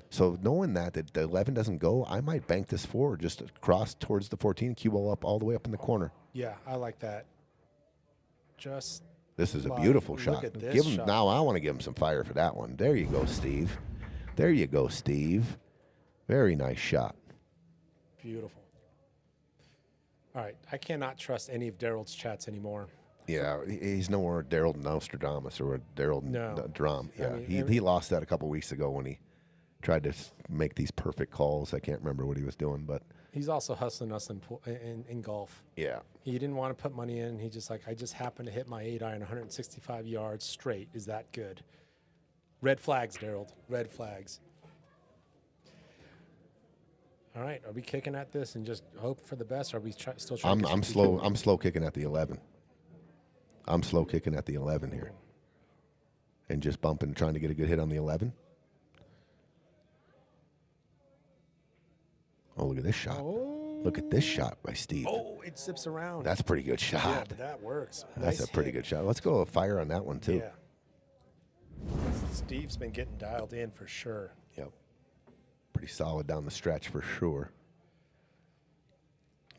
so knowing that the 11 doesn't go, I might bank this forward just across towards the 14, cue ball up all the way up in the corner. Yeah, I like that. This is a beautiful shot. Give him now. I want to give him some fire for that one. There you go, Steve. There you go, Steve. Very nice shot. Beautiful. All right, I cannot trust any of Daryl's chats anymore. Yeah, he's no more Daryl Nostradamus or Daryl Drum. Yeah, I mean, he lost that a couple weeks ago when he tried to make these perfect calls. I can't remember what he was doing, but he's also hustling us in golf. Yeah, he didn't want to put money in. He just I just happened to hit my 8-iron 165 yards straight. Is that good? Red flags, Daryl. Red flags. All right, are we kicking at this and just hope for the best? Or are we still trying? I'm slow. I'm slow kicking at the 11. I'm slow kicking at the 11 here, and just bumping, trying to get a good hit on the 11. Oh, look at this shot! Oh, Look at this shot by Steve. oh, it zips around. That's a pretty good yeah, shot. but that works. That's Nice a pretty hit. good shot. Let's go fire on that one too. Yeah. Steve's been getting dialed in for sure. Yep. Pretty solid down the stretch for sure.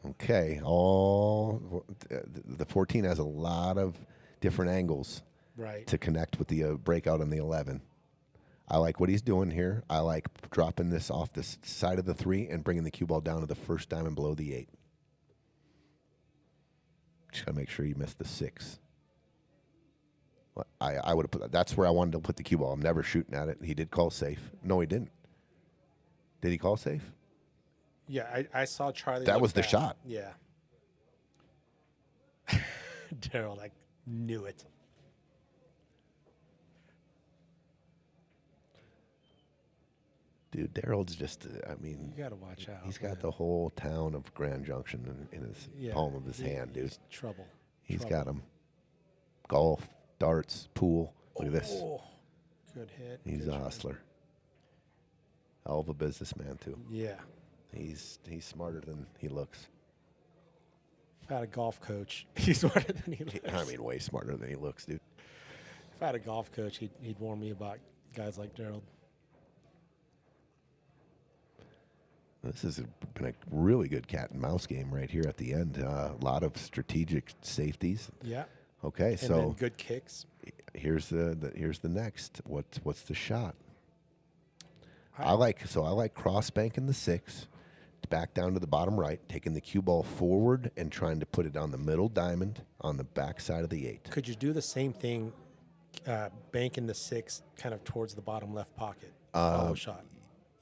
Okay, the 14 has a lot of different angles Right. to connect with the breakout on the 11. I like what he's doing here. I like dropping this off the side of the 3 and bringing the cue ball down to the first diamond below the 8. Just gotta make sure you miss the 6. Well, I would have put that's where I wanted to put the cue ball. I'm never shooting at it. He did call safe. No, he didn't. Did he call safe? Yeah, I saw Charlie. That look was the back. shot. Yeah. Daryl, I knew it. Dude, Daryl's just, I mean, You got to watch out. he's got man. the whole town of Grand Junction in his palm of his hand, dude. He's trouble. He's Trouble. got him. Golf, darts, pool. Look at this. Oh, good hit. He's Good a job. hustler. Hell of a businessman, too. Yeah. He's smarter than he looks. If I had a golf coach, he's smarter than he looks. I mean, way smarter than he looks, dude. If I had a golf coach, he'd warn me about guys like Daryl. This has been a really good cat and mouse game right here at the end. A lot of strategic safeties. Yeah. Okay, And so then good kicks. here's the next. What's the shot? I- I like cross banking the 6, back down to the bottom right, taking the cue ball forward and trying to put it on the middle diamond on the back side of the 8. Could you do the same thing, banking the 6 kind of towards the bottom left pocket? Follow shot.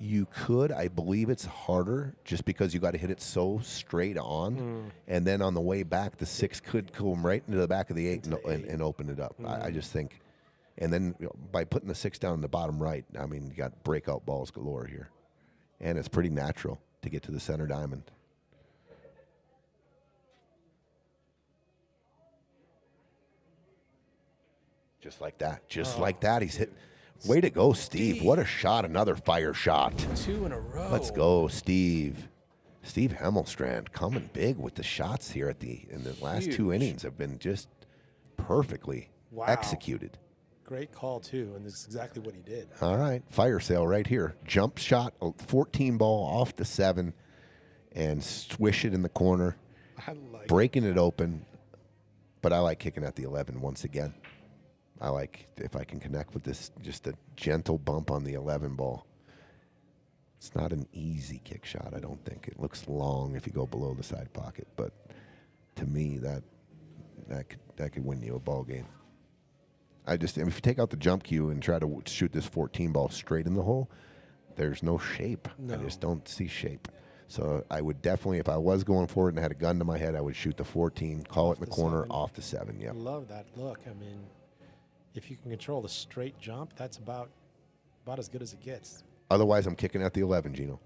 You could. I believe it's harder just because you got to hit it so straight on, and then on the way back, the 6 could come right into the back of the 8 and open it up. I just think, and then by putting the 6 down in the bottom right, I mean you got breakout balls galore here, and it's pretty natural to get to the center diamond. Just like that. Just like that. He's hit. Way to go, Steve. What a shot. Another fire shot. 2 in a row. Let's go, Steve. Steve Hemelstrand coming big with the shots here in the last 2 Huge. innings have been just perfectly Wow. executed. Great call, too, and this is exactly what he did. All right, fire sale right here. Jump shot, 14 ball off the 7 and swish it in the corner, I like breaking it open. But I like kicking at the 11 once again. I like if I can connect with this, just a gentle bump on the 11 ball. It's not an easy kick shot, I don't think. It looks long if you go below the side pocket, but to me, that could win you a ball game. If you take out the jump cue and try to shoot this 14 ball straight in the hole, there's no shape. I No. just don't see shape. So I would definitely, if I was going forward and had a gun to my head, I would shoot the 14, call it in the the corner, 7. off the 7. Yeah. Love that look. I mean, if you can control the straight jump, that's about as good as it gets. Otherwise, I'm kicking at the 11, Gino.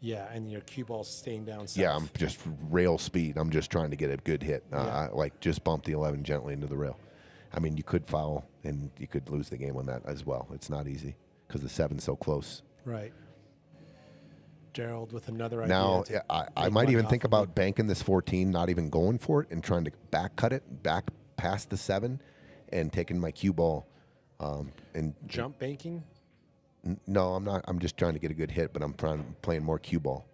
Yeah, and your cue ball's staying down south. Yeah, I'm just rail speed. I'm just trying to get a good hit. Yeah. Just bump the 11 gently into the rail. I mean, you could foul and you could lose the game on that as well. It's not easy because the 7's so close. Right. Gerald with another idea. Now, to I make might money even off think of about it. banking this 14, not even going for it, and trying to back cut it, back past the 7, and taking my cue ball. And Jump banking? no, I'm not. I'm just trying to get a good hit, but I'm playing more cue ball.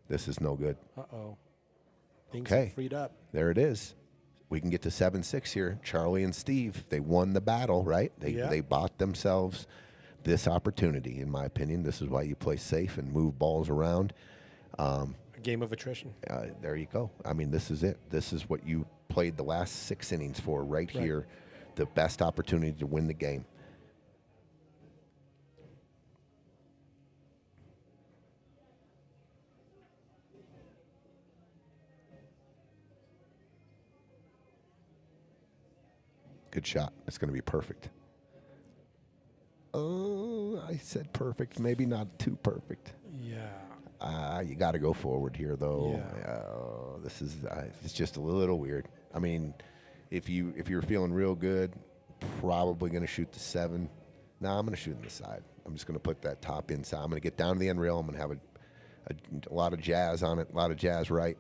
This is no good. Uh-oh. Things Okay. have freed up. There it is. We can get to 7-6 here. Charlie and Steve, they won the battle, right? Yeah. They bought themselves this opportunity, in my opinion. This is why you play safe and move balls around. A game of attrition. There you go. I mean, this is it. This is what you played the last 6 innings for right here. The best opportunity to win the game. Good shot. It's going to be perfect. I said perfect, maybe not too perfect. Yeah. You got to go forward here, though. Yeah. This is it's just a little weird. I mean, if you're feeling real good, probably going to shoot the 7. No, I'm going to shoot in the side. I'm just going to put that top inside. I'm going to get down to the end rail. I'm going to have a lot of jazz on it, a lot of jazz right.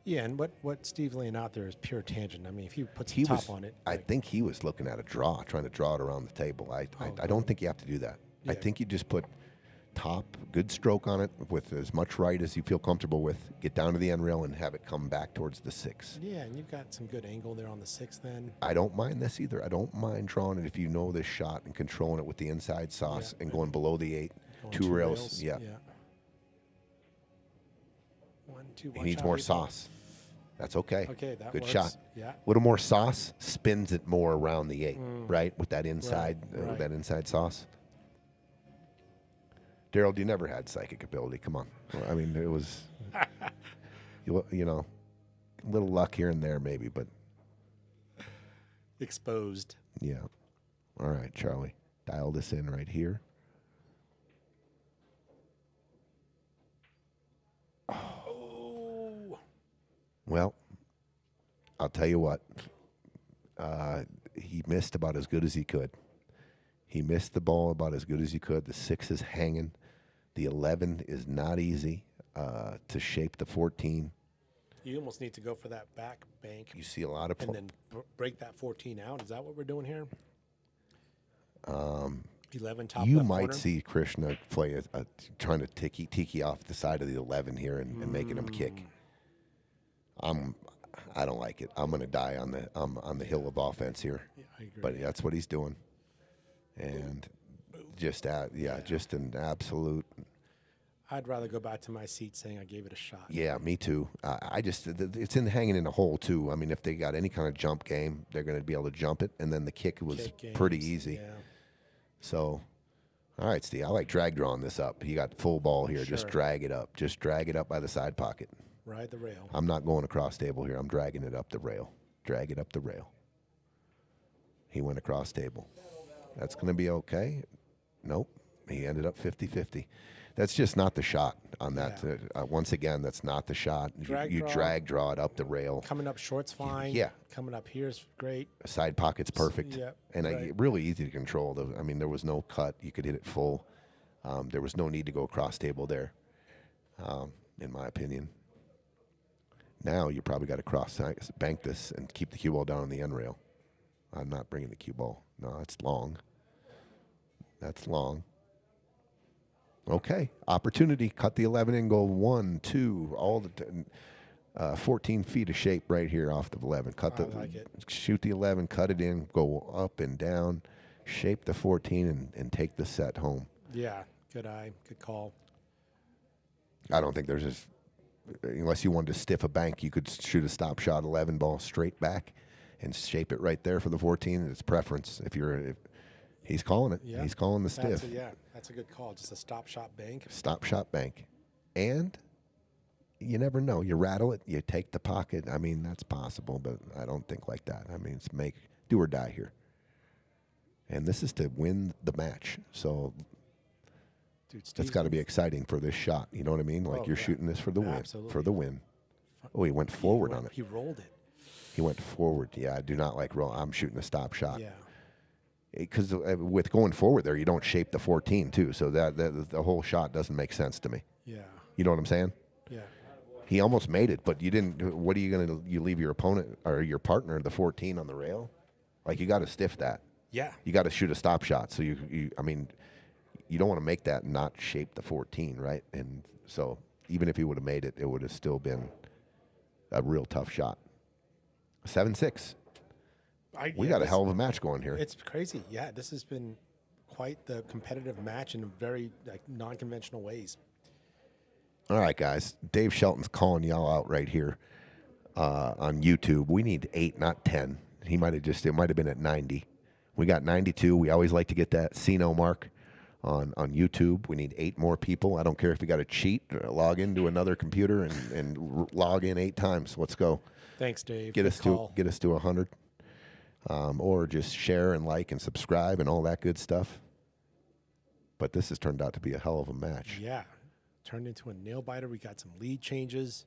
Yeah, and what Steve's laying out there is pure tangent. I mean, if he puts the top on it. I think he was looking at a draw, trying to draw it around the table. I don't think you have to do that. Yeah. I think you just put top, good stroke on it with as much right as you feel comfortable with. Get down to the end rail and have it come back towards the 6. Yeah, and you've got some good angle there on the 6 then. I don't mind this either. I don't mind drawing it if you know this shot and controlling it with the inside sauce and going below the 8. Going 2 rails. Yeah. 1, 2, He needs more sauce. That's okay. Okay, that good works. shot. Yeah. A little more sauce spins it more around the 8, right? With that inside, Right. with that inside sauce. Daryl, you never had psychic ability. Come on. I mean, it was, you know, a little luck here and there maybe, but Exposed. yeah. All right, Charlie, dial this in right here. Oh. Well, I'll tell you what. He missed about as good as he could. He missed the ball about as good as he could. The 6 is hanging. The 11 is not easy to shape the 14. You almost need to go for that back bank You see a lot of and then break that 14 out. Is that what we're doing here? 11 top you left might corner? see Krishna play trying to tiki off the side of the 11 here and making him kick. I don't like it. I'm going to die on the hill of offense here. Yeah, I agree. But that's what he's doing. And just an absolute. I'd rather go back to my seat saying I gave it a shot. Yeah, me too. It's hanging in a hole too. I mean, if they got any kind of jump game, they're going to be able to jump it, and then the kick was Kick pretty games, easy. Yeah. So, all right, Steve, I like drag drawing this up. You got full ball here. Just Sure. drag it up. Just drag it up by the side pocket. Ride the rail. I'm not going across table here. I'm dragging it up the rail. Drag it up the rail. He went across table. That's going to be okay. Nope. He ended up 50-50. That's just not the shot on that. Yeah. Once again, that's not the shot. Drag you draw. drag draw it up the rail. Coming up short's fine. Yeah. Coming up here's great. Side pocket's perfect. Yep, And right. really easy to control. I mean, there was no cut. You could hit it full. There was no need to go across table there, in my opinion. Now you probably got to bank this and keep the cue ball down on the end rail. I'm not bringing the cue ball. No, that's long. That's long. Okay, opportunity. Cut the 11 and go 1, 2, all the 14 feet of shape right here off the 11. I like it. Shoot the 11, cut it in, go up and down, shape the 14, and take the set home. Yeah. Good eye. Good call. I don't think there's unless you wanted to stiff a bank, you could shoot a stop shot 11 ball straight back and shape it right there for the 14. It's preference. If he's calling it, Yeah. he's calling the stiff. That's a good call. Just a stop shot bank. Stop shot bank. And you never know. You rattle it, you take the pocket. I mean, that's possible, but I don't think like that. I mean, it's do or die here. And this is to win the match. So Dude, that's got to be exciting for this shot. You know what I mean? Like you're shooting this for the win. Absolutely. For the win. Oh, he went forward on it. He rolled it. He went forward. Yeah, I do not like roll. I'm shooting a stop shot. Yeah. Because with going forward there, you don't shape the 14 too. So that the whole shot doesn't make sense to me. Yeah. You know what I'm saying? Yeah. He almost made it, but you didn't. What are you going to? You leave your opponent or your partner the 14 on the rail? Like you got to stiff that. Yeah. You got to shoot a stop shot. So I mean, you don't want to make that not shape the 14, right? And so even if he would have made it, it would have still been a real tough shot. 7-6. We got a hell of a match going here. It's crazy. Yeah, this has been quite the competitive match in very non-conventional ways. All right, guys. Dave Shelton's calling y'all out right here on YouTube. We need 8, not 10. It might have been at 90. We got 92. We always like to get that C-No mark on YouTube. We need 8 more people. I don't care if you got to cheat, log into another computer and log in 8 times. Let's go. Thanks, Dave. Get us to 100. Or just share and like and subscribe and all that good stuff. But this has turned out to be a hell of a match. Yeah. Turned into a nail biter. We got some lead changes.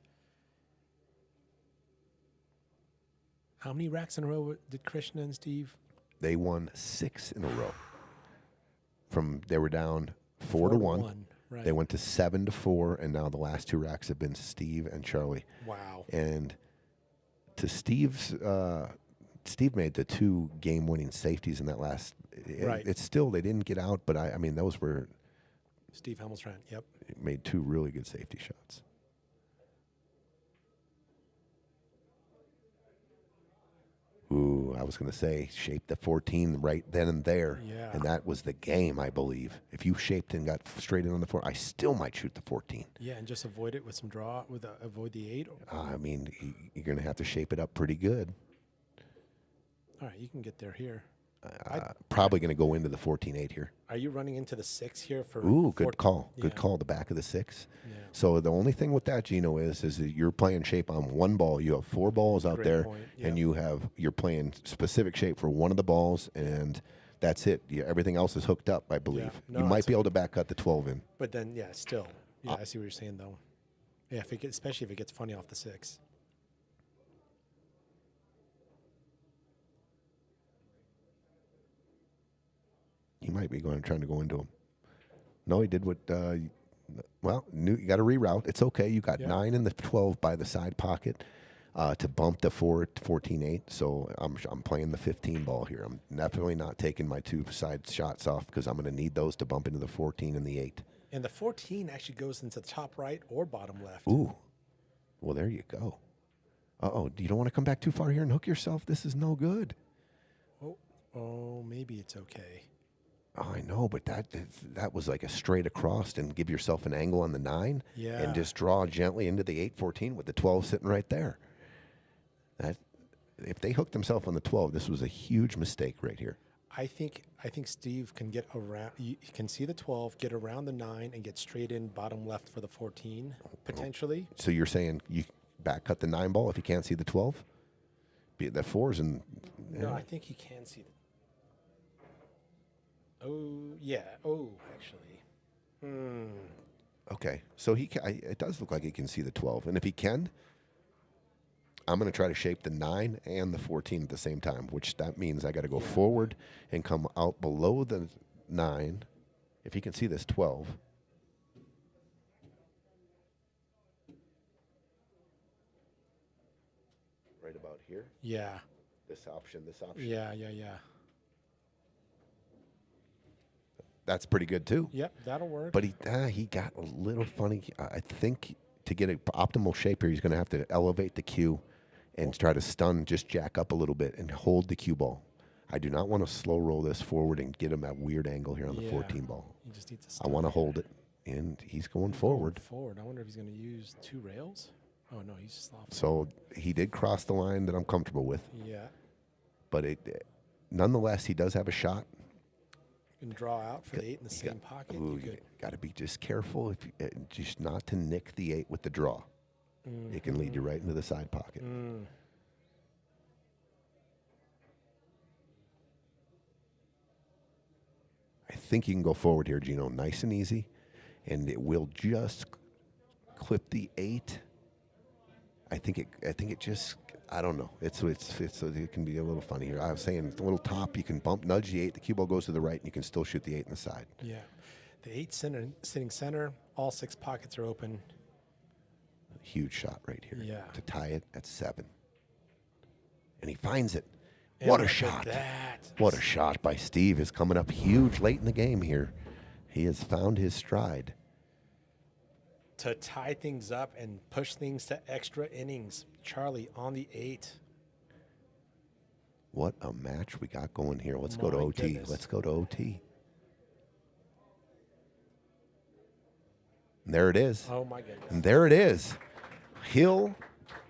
How many racks in a row did Krishna and Steve? They won 6 in a row. They were down 4-1. Right. They went to 7-4, and now the last 2 racks have been Steve and Charlie. Wow. And to Steve's, Steve made the 2 game-winning safeties in that last. Right. It's still, they didn't get out, but I mean, those were. Steve Hemelstrand, yep. Made 2 really good safety shots. Ooh, I was going to say, shape the 14 right then and there. Yeah. And that was the game, I believe. If you shaped and got straight in on the 4, I still might shoot the 14. Yeah, and just avoid it with some draw, avoid the 8. I mean, you're going to have to shape it up pretty good. All right, you can get there here. Probably going to go into the 14-8 here. Are you running into the 6 here for? Ooh, good 14? call. Good Yeah. call. The back of the 6. Yeah. So the only thing with that, Gino, is that you're playing shape on 1 ball. You have 4 balls out Great there, point. and Yep. you're playing specific shape for one of the balls, and that's it. Everything else is hooked up, I believe. No, you might it's be able to back cut the 12 in. But then, yeah, still. Yeah, I see what you're saying, though. Yeah, especially if it gets funny off the 6. He might be trying to go into him. No, he did what. You got to reroute. It's okay. You got 9 and the 12 by the side pocket to bump the 14-8. So I'm playing the 15 ball here. I'm definitely not taking my 2 side shots off because I'm going to need those to bump into the 14 and the 8. And the 14 actually goes into the top right or bottom left. Ooh, well there you go. You don't want to come back too far here and hook yourself. This is no good. Oh, maybe it's okay. Oh, I know, but that was like a straight across and give yourself an angle on the 9 Yeah. and just draw gently into the 8-14 with the 12 sitting right there. If they hooked themselves on the 12, this was a huge mistake right here. I think Steve can get around. You can see the 12, get around the 9, and get straight in bottom left for the 14 potentially. So you're saying you back cut the 9 ball if you can't see the 12? Be the 4s and. No, I think he can see the. Oh yeah. Oh, actually. Okay, so it does look like he can see the 12, and if he can, I'm going to try to shape the 9 and the 14 at the same time, which that means I got to go forward and come out below the 9. If he can see this 12. Right about here. Yeah. This option. Yeah. That's pretty good too. Yep, that'll work. But he got a little funny. I think to get an optimal shape here, he's going to have to elevate the cue and try to just jack up a little bit and hold the cue ball. I do not want to slow roll this forward and get him at weird angle here on the 14 ball. You just need to. I want to hold it, and he's going forward. Forward. I wonder if he's going to use 2 rails. Oh no, he's soft. So he did cross the line that I'm comfortable with. Yeah. But nonetheless, he does have a shot. You can draw out for the 8 in the same pocket. Ooh, you got to be just careful, just not to nick the 8 with the draw. It can lead you right into the side pocket. I think you can go forward here, Gino, nice and easy, and it will just clip the 8. I think it just. I don't know. It can be a little funny here. I was saying the little top, you can nudge the 8. The cue ball goes to the right, and you can still shoot the 8 in the side. Yeah. The 8 sitting center. All 6 pockets are open. Huge shot right here. Yeah. To tie it at 7. And he finds it. And What a look at shot. that. What a shot by Steve is coming up huge late in the game here. He has found his stride. To tie things up and push things to extra innings. Charlie on the 8. What a match we got going here. Let's go to My OT. goodness. Let's go to OT. And there it is. Oh my goodness. And there it is. Hill.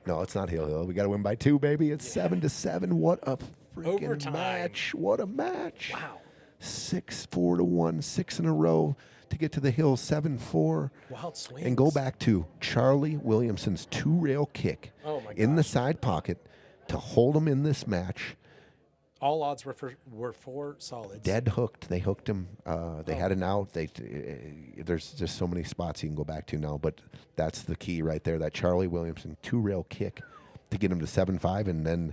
No, it's not Hill. We got to win by 2, baby. It's 7-7. What a freaking Overtime. match. What a match. Wow. 6-4-1, 6 in a row to get to the Hill, 7-4. Wild swings. And go back to Charlie Williamson's 2-rail kick Oh my in the gosh. side pocket to hold him in this match. All odds were for solids. Dead hooked. They hooked him. They had an out. There's just so many spots you can go back to now, but that's the key right there. That Charlie Williamson 2-rail kick to get him to 7-5, and then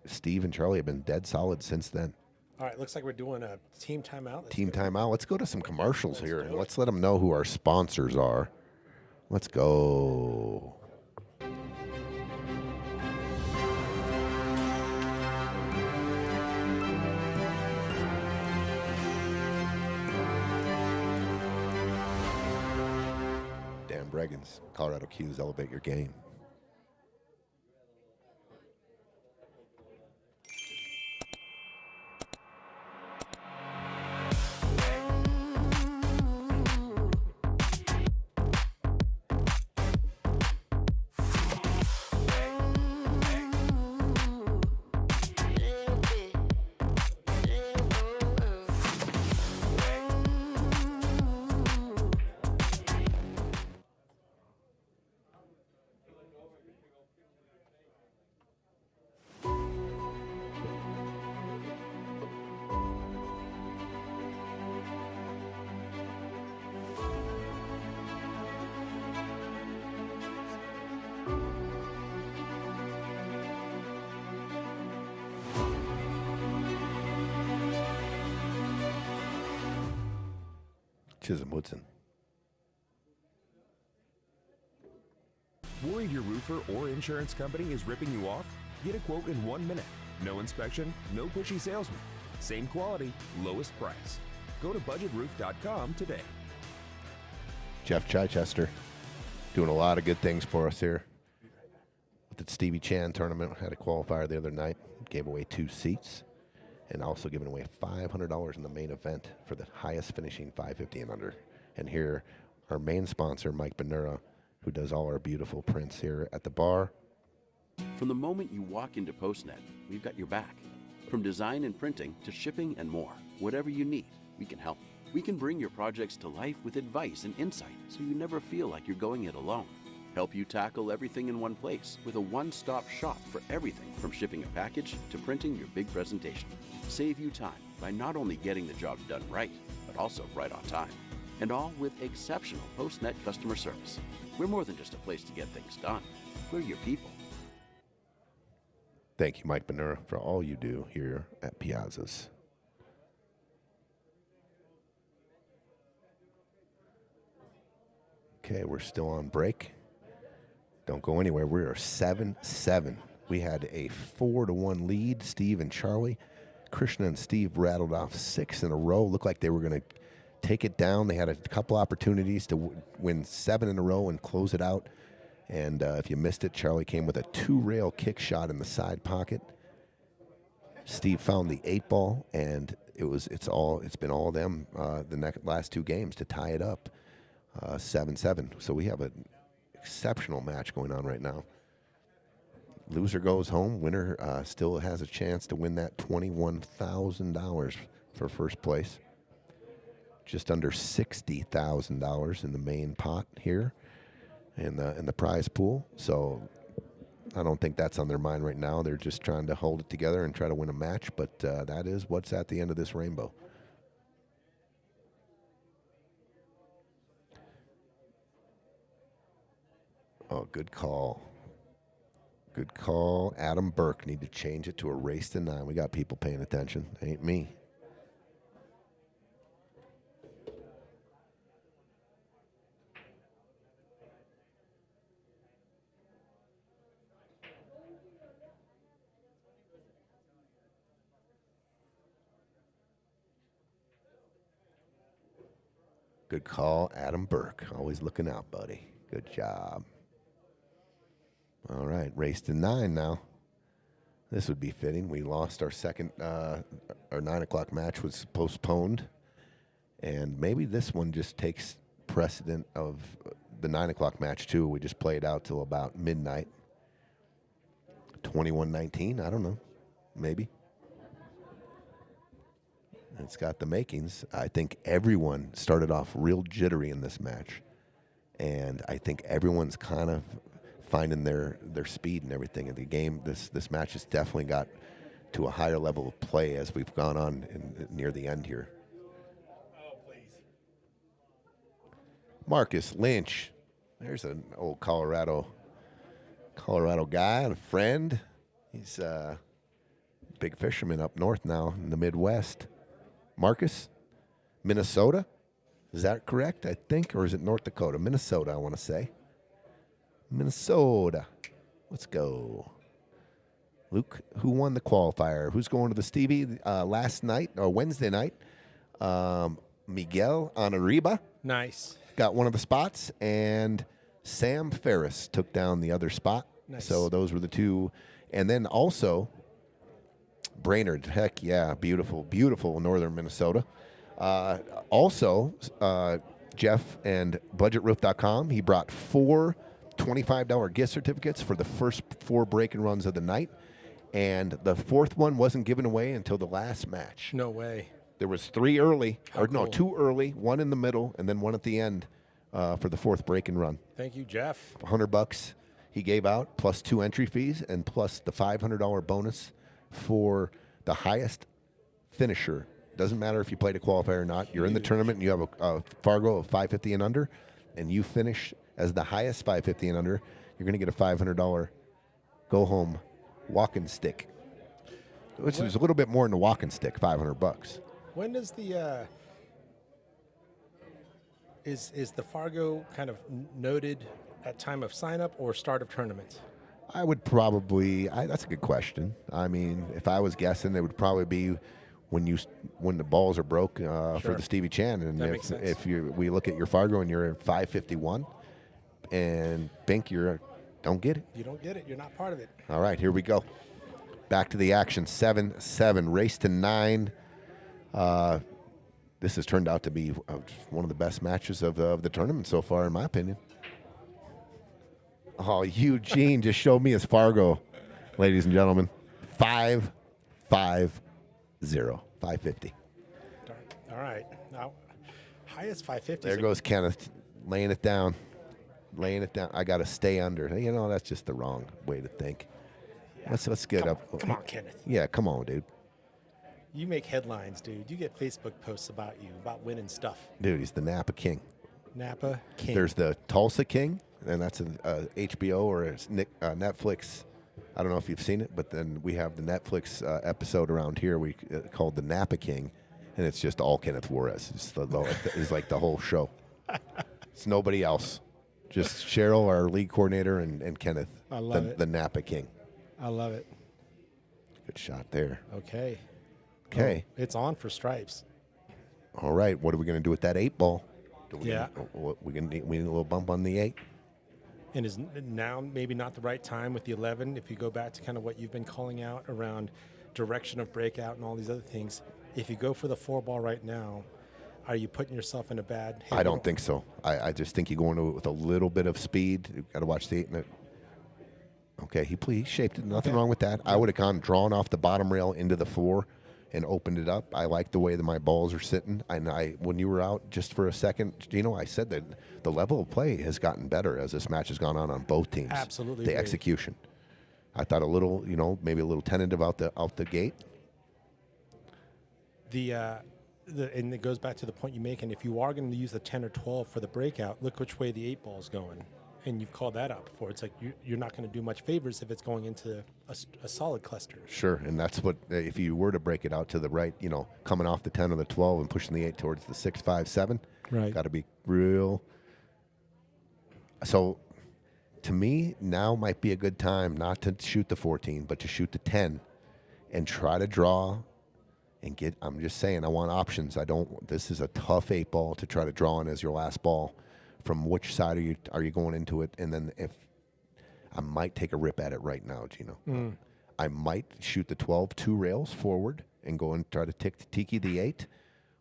Steve and Charlie have been dead solid since then. All right, looks like we're doing a team timeout. Team timeout. Let's go to some commercials here, and let's let them know who our sponsors are. Let's go. Dan Breggins, Colorado Q's, elevate your game. Chisholm Woodson. Worried your roofer or insurance company is ripping you off? Get a quote in 1 minute. No inspection, no pushy salesman. Same quality, lowest price. Go to budgetroof.com today. Jeff Chichester doing a lot of good things for us here. With the Stevie Chan tournament, had a qualifier the other night, gave away 2 seats, and also giving away $500 in the main event for the highest finishing 550 and under. And here, our main sponsor, Mike Benura, who does all our beautiful prints here at the bar. From the moment you walk into PostNet, we've got your back. From design and printing to shipping and more, whatever you need, we can help. We can bring your projects to life with advice and insight so you never feel like you're going it alone. Help you tackle everything in one place with a one-stop shop for everything from shipping a package to printing your big presentation. Save you time by not only getting the job done right, but also right on time. And all with exceptional PostNet customer service. We're more than just a place to get things done. We're your people. Thank you, Mike Benura, for all you do here at Piazza's. Okay, we're still on break. Don't go anywhere. We are 7-7. We had a 4-1 lead, Steve and Charlie. Krishna and Steve rattled off 6 in a row. Looked like they were going to take it down. They had a couple opportunities to win 7 in a row and close it out. And if you missed it, Charlie came with a 2-rail kick shot in the side pocket. Steve found the 8 ball, and it's been all them the last 2 games to tie it up, 7-7. So we have an exceptional match going on right now. Loser goes home. Winner still has a chance to win that $21,000 for first place. Just under $60,000 in the main pot here in the prize pool. So I don't think that's on their mind right now. They're just trying to hold it together and try to win a match. But that is what's at the end of this rainbow. Oh, good call. Good call. Adam Burke. Need to change it to a race to 9. We got people paying attention. Ain't me. Good call, Adam Burke. Always looking out, buddy. Good job. All right, race to 9 now. This would be fitting. We lost our second, our 9 o'clock match was postponed. And maybe this one just takes precedent of the 9 o'clock match, too. We just played out till about midnight. 21-19, I don't know. Maybe. It's got the makings. I think everyone started off real jittery in this match. And I think everyone's kind of finding their speed and everything in the game. This match has definitely got to a higher level of play as we've gone on near the end here. Marcus Lynch. There's an old Colorado guy and a friend. He's a big fisherman up north now in the Midwest. Marcus, Minnesota. Is that correct, I think? Or is it North Dakota? Minnesota, I want to say. Minnesota. Let's go. Luke, who won the qualifier? Who's going to the Stevie last night or Wednesday night? Miguel Anariba Nice. got one of the spots, and Sam Ferris took down the other spot. Nice. So those were the two. And then also Brainerd. Heck yeah, beautiful, beautiful northern Minnesota. Also, Jeff and budgetroof.com, he brought 4 $25 gift certificates for the first 4 break-and runs of the night. And the 4th one wasn't given away until the last match. No way. There was 3 early, How cool. 2 early, 1 in the middle, and then 1 at the end for the 4th break and run. Thank you, Jeff. $100 he gave out, plus 2 entry fees, and plus the $500 bonus for the highest finisher. Doesn't matter if you played a qualifier or not. You're in the tournament and you have a Fargo of 550 and under, and you finish as the highest 550 and under, you're going to get a $500 go-home walking stick, which is a little bit more than a walking stick, $500. When does the is the Fargo kind of noted at time of sign up or start of tournament? I would probably. That's a good question. I mean, if I was guessing, it would probably be when the balls are broke for the Stevie Chan, and That makes sense. if we look at your Fargo and you're at 551, and Bink, don't get it. You don't get it. You're not part of it. All right, here we go. Back to the action. 7-7, race to 9. This has turned out to be one of the best matches of the tournament so far, in my opinion. Oh, Eugene just showed me his Fargo, ladies and gentlemen. 5-5-0, 550. All right. Now, highest 550. There goes Kenneth, laying it down. I got to stay under. You know, that's just the wrong way to think. Let's get up. Come on, Kenneth. Yeah, come on, dude. You make headlines, dude. You get Facebook posts about you, about winning stuff. Dude, he's the Napa King. Napa King. There's the Tulsa King, and that's an HBO or a Netflix. I don't know if you've seen it, but then we have the Netflix episode around here called the Napa King, and it's just all Kenneth Juarez. It's like the whole show. It's nobody else. Just Cheryl, our league coordinator, and Kenneth, I love it. the Napa King. I love it. Good shot there. Okay. Okay. Oh, it's on for stripes. All right. What are we going to do with that 8 ball? Yeah. We need a little bump on the 8. And is now maybe not the right time with the 11 if you go back to kind of what you've been calling out around direction of breakout and all these other things. If you go for the 4 ball right now, are you putting yourself in a bad? I don't think so. I just think you go into it with a little bit of speed. You got to watch the 8. Okay, he shaped it. Nothing wrong with that. I would have drawn off the bottom rail into the 4 and opened it up. I like the way that my balls are sitting. And when you were out just for a second, I said that the level of play has gotten better as this match has gone on both teams. Absolutely The agree. execution. I thought a little, maybe a little tentative out the gate. And it goes back to the point you make. And if you are going to use the 10 or 12 for the breakout, look which way the 8 ball's going. And you've called that out before. It's like you're not going to do much favors if it's going into a solid cluster. Sure, and that's what, if you were to break it out to the right, coming off the 10 or the 12 and pushing the 8 towards the 6, 5, 7, Right. got to be real. So, to me, now might be a good time not to shoot the 14, but to shoot the 10 and try to draw and get, I'm just saying, I want options. This is a tough 8 ball to try to draw on as your last ball. From which side are you going into it? And then if I might take a rip at it right now, Gino. I might shoot the 12 2 rails forward and go and try to tiki the 8,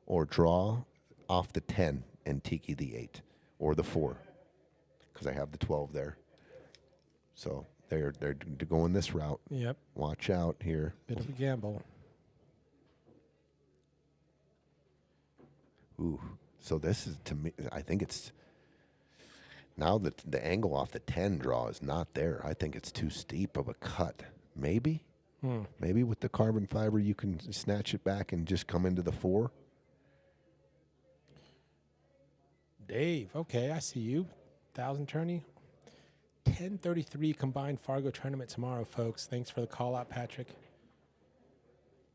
or draw off the 10 and tiki the 8 or the 4, because I have the 12 there. So they're going this route. Yep. Watch out here. Bit of a gamble. Ooh. So this is, to me, I think it's. Now that the angle off the 10 draw is not there, I think it's too steep of a cut. Maybe? Maybe with the carbon fiber, you can snatch it back and just come into the 4. Dave, okay, I see you. 1,000 tourney. 10:33 combined Fargo tournament tomorrow, folks. Thanks for the call out, Patrick.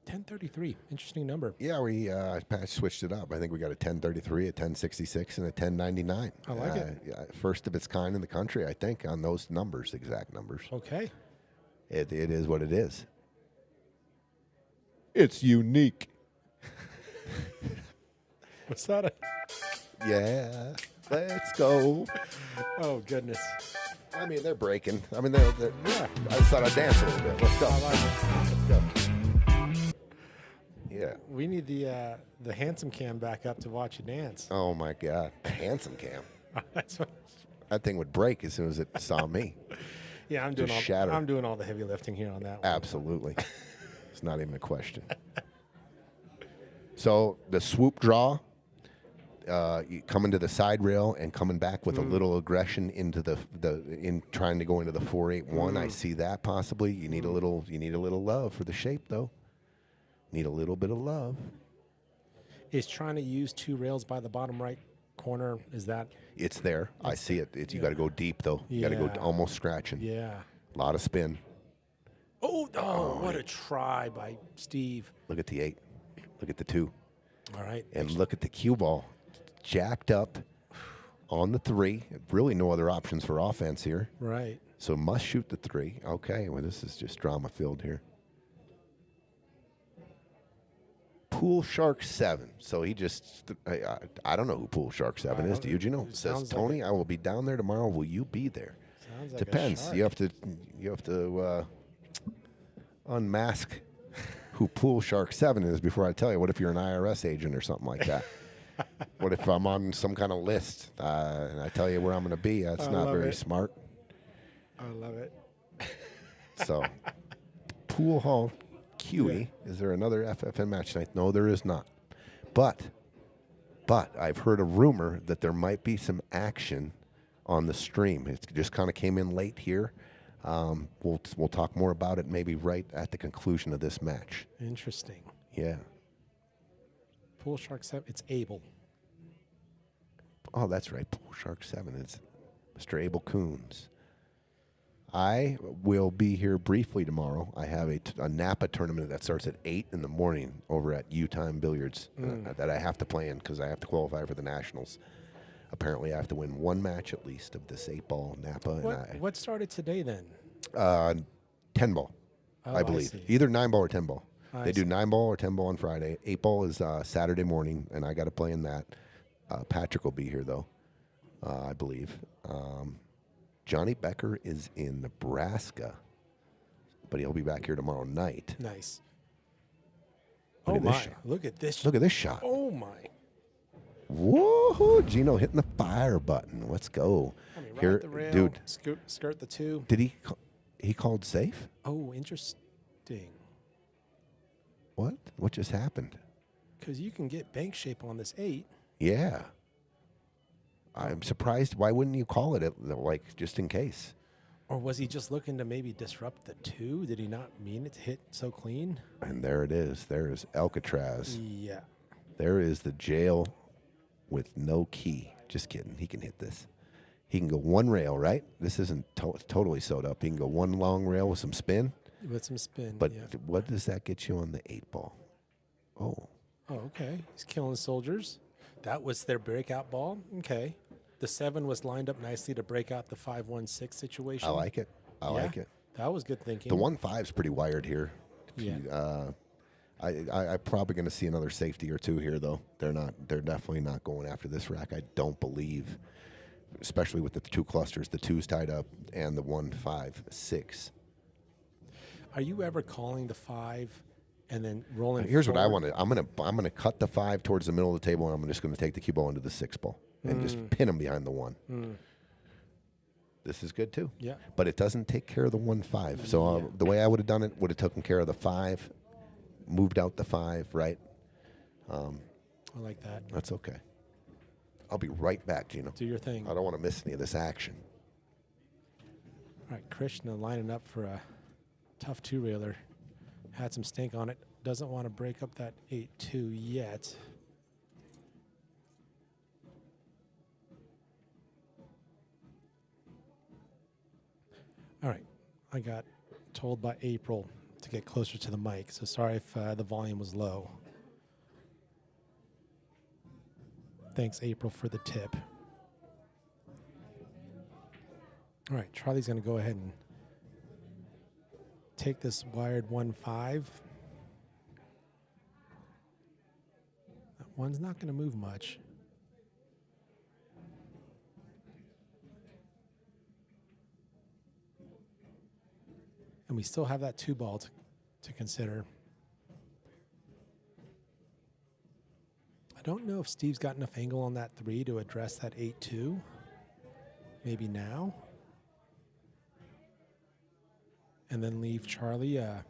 10:33, interesting number. Yeah, we switched it up. I think we got a 1033, a 1066, and a 1099. I like it. Yeah, first of its kind in the country, I think, on those numbers, exact numbers. Okay. It is what it is. It's unique. What's that? Yeah, let's go. Oh, goodness. I mean, they're breaking. I mean, they're Yeah. I just thought I'd dance a little bit. Let's go. I like it. Let's go. Yeah. We need the handsome cam back up to watch you dance. Oh, my God. A handsome cam. That's what, That thing would break as soon as it saw me. yeah, I'm Just shatter. I'm doing all the heavy lifting here on that one. Absolutely. It's not even a question. So the swoop draw, you coming to the side rail and coming back with a little aggression into in trying to go into the 481. I see that possibly. You need a little love for the shape though. Need a little bit of love. Is trying to use 2 rails by the bottom right corner, is that? It's there. I see it. You got to go deep though. You got to go Yeah. almost scratching. Yeah. A lot of spin. Oh, what a try by Steve. Look at the 8. Look at the 2. All right. And look at the cue ball. Jacked up on the 3. Really no other options for offense here. Right. So must shoot the 3. Okay, well, this is just drama filled here. Pool Shark 7. So he just, I don't know who Pool Shark 7 is. Do you know? It Says sounds like Tony, I will be down there tomorrow. Will you be there? Sounds like a Depends. shark. You have to unmask who Pool Shark 7 is before I tell you. What if you're an IRS agent or something like that? What if I'm on some kind of list and I tell you where I'm going to be? That's I not love very it. smart. I love it. So, Pool Hall QE. Is there another FFN match tonight? No, there is not. But I've heard a rumor that there might be some action on the stream. It just kind of came in late here. We'll talk more about it maybe right at the conclusion of this match. Interesting. Yeah. Pool Shark 7, it's Abel. Oh, that's right. Pool Shark 7. It's Mr. Abel Coons. I will be here briefly tomorrow. I have a Napa tournament that starts at 8 in the morning over at U-Time Billiards that I have to play in because I have to qualify for the Nationals. Apparently, I have to win 1 match at least of this 8-ball Napa. What started today then? 10-ball, Oh, I believe. see. Either 9-ball or 10-ball. I They do see. 9-ball or 10-ball on Friday. 8-ball is Saturday morning, and I got to play in that. Patrick will be here, though, I believe. Johnny Becker is in Nebraska, but he'll be back here tomorrow night. Nice. Look Oh at this my! shot. Look at this. Look at this shot. Oh my! Woohoo! Gino hitting the fire button. Let's go. I mean, right Here, the rail, dude. skirt the 2. Did he called safe? Oh, interesting. What? What just happened? Because you can get bank shape on this 8. Yeah. I'm surprised. Why wouldn't you call it like just in case? Or was he just looking to maybe disrupt the 2? Did he not mean it to hit so clean? And there it is. There is Alcatraz. Yeah. There is the jail with no key. Just kidding. He can hit this. He can go 1 rail, right? This isn't totally sewed up. He can go 1 long rail with some spin. With some spin. But yeah. what does that get you on the 8-ball? Oh. Oh, okay. He's killing soldiers. That was their breakout ball. Okay. The 7 was lined up nicely to break out the 5-1-6 situation. I like it. I like it. That was good thinking. The 1-5 is pretty wired here. Yeah. I'm probably going to see another safety or 2 here, though. They're definitely not going after this rack. I don't believe, especially with the 2 clusters, the 2's tied up and the 1-5-6. Are you ever calling the 5 and then rolling? Here's what I forward? want to. I'm gonna cut the 5 towards the middle of the table, and I'm just going to take the cue ball into the 6-ball and just pin him behind the 1. This is good too. Yeah. But it doesn't take care of the 1-5. So the way I would have done it would have taken care of the 5, moved out the 5, right? I like that. That's okay. I'll be right back, Gino. Do your thing. I don't want to miss any of this action. All right, Krishna lining up for a tough 2-railer. Had some stink on it. Doesn't want to break up that 8-2 yet. All right. I got told by April to get closer to the mic, so sorry if the volume was low. Thanks, April, for the tip. All right, Charlie's going to go ahead and take this wired 1-5. That one's not going to move much. And we still have that 2 ball to consider. I don't know if Steve's got enough angle on that 3 to address that 8-2. Maybe now. And then leave Charlie a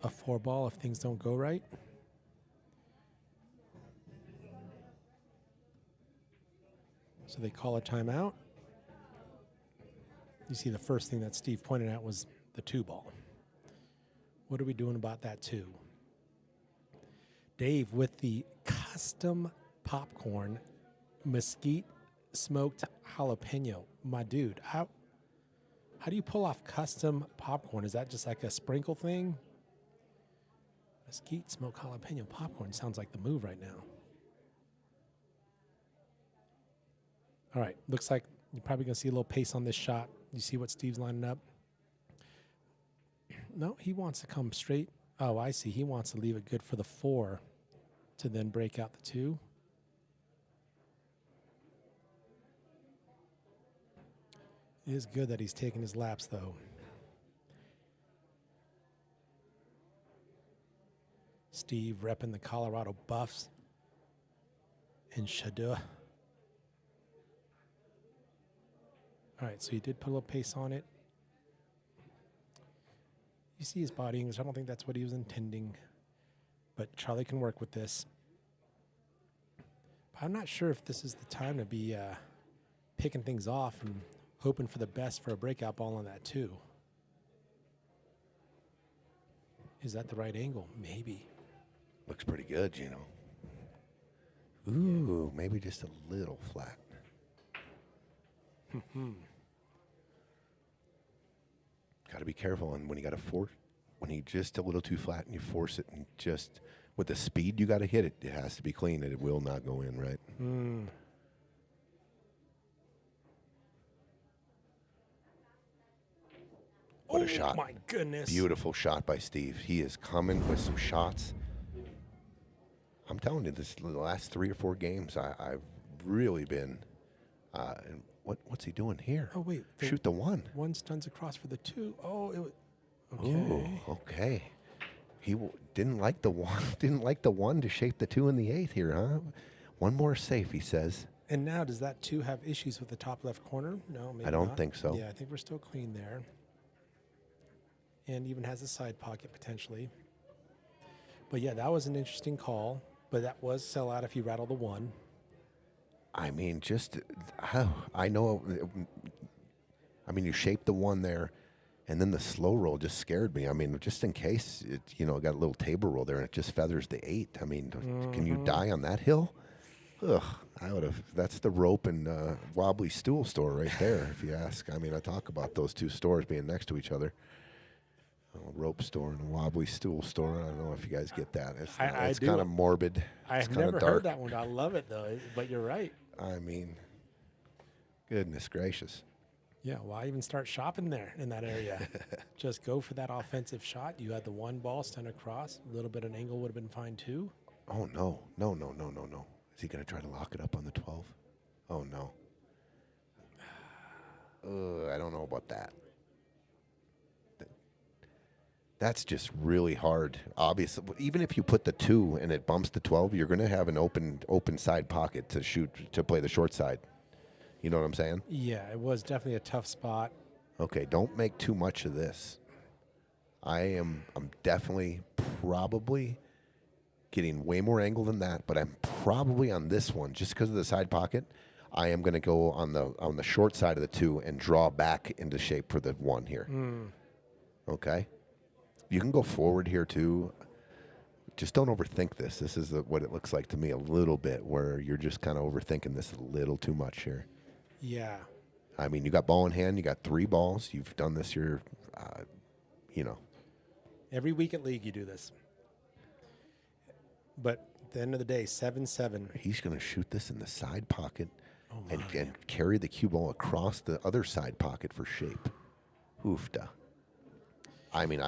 4 ball if things don't go right. So they call a timeout. You see the first thing that Steve pointed out was the 2 ball. What are we doing about that 2? Dave with the custom popcorn mesquite smoked jalapeno. My dude, how do you pull off custom popcorn? Is that just like a sprinkle thing? Mesquite smoked jalapeno popcorn sounds like the move right now. All right, looks like you're probably going to see a little pace on this shot. You see what Steve's lining up? No, he wants to come straight. Oh, I see. He wants to leave it good for the 4 to then break out the 2. It is good that he's taking his laps, though. Steve repping the Colorado Buffs in Shadow. All right, so he did put a little pace on it. You see his body English. I don't think that's what he was intending. But Charlie can work with this. But I'm not sure if this is the time to be picking things off and hoping for the best for a breakout ball on that 2. Is that the right angle? Maybe. Looks pretty good, you know. Ooh, maybe just a little flat. Got to be careful on when you got to force, when you just a little too flat and you force it and just with the speed you got to hit it, it has to be clean and it will not go in, right? What a shot. My goodness. Beautiful shot by Steve. He is coming with some shots. I'm telling you, the last 3 or 4 games, I've really been. And what's he doing here? Oh wait, Shoot the 1. 1 stuns across for the 2. Oh, it was okay. Ooh, okay. He didn't like the 1. Didn't like the 1 to shape the 2 in the 8th here, huh? 1 more safe, he says. And now, does that 2 have issues with the top left corner? No, maybe I don't not. think so. Yeah, I think we're still clean there. And even has a side pocket potentially. But yeah, that was an interesting call. But that was sell out if you rattle the 1. I mean, just, I know. I mean, you shaped the 1 there, and then the slow roll just scared me. I mean, just in case, it, you know, got a little table roll there and it just feathers the 8. I mean, can you die on that hill? Ugh, I would have. That's the rope and wobbly stool store right there, if you ask. I mean, I talk about those 2 stores being next to each other. A rope store and a wobbly stool store. I don't know if you guys get that. It's kind of morbid. I've never heard that one. I love it, though. But you're right. I mean, goodness gracious. Yeah, why even start shopping there in that area? Just go for that offensive shot. You had the 1 ball stun across. A little bit of an angle would have been fine, too. Oh, no. No. Is he going to try to lock it up on the 12? Oh, no. I don't know about that. That's just really hard. Obviously, even if you put the 2 and it bumps the 12, you're going to have an open side pocket to play the short side. You know what I'm saying? Yeah, it was definitely a tough spot. Okay, don't make too much of this. I'm definitely probably getting way more angle than that, but I'm probably on this one just because of the side pocket. I am going to go on the short side of the 2 and draw back into shape for the 1 here. Okay. You can go forward here too. Just don't overthink this. This is what it looks like to me a little bit, where you're just kind of overthinking this a little too much here. Yeah. I mean, you got ball in hand. You got 3 balls. You've done this here, Every week at league, you do this. But at the end of the day, 7-7. He's going to shoot this in the side pocket and my. carry the cue ball across the other side pocket for shape. Oofda. I mean,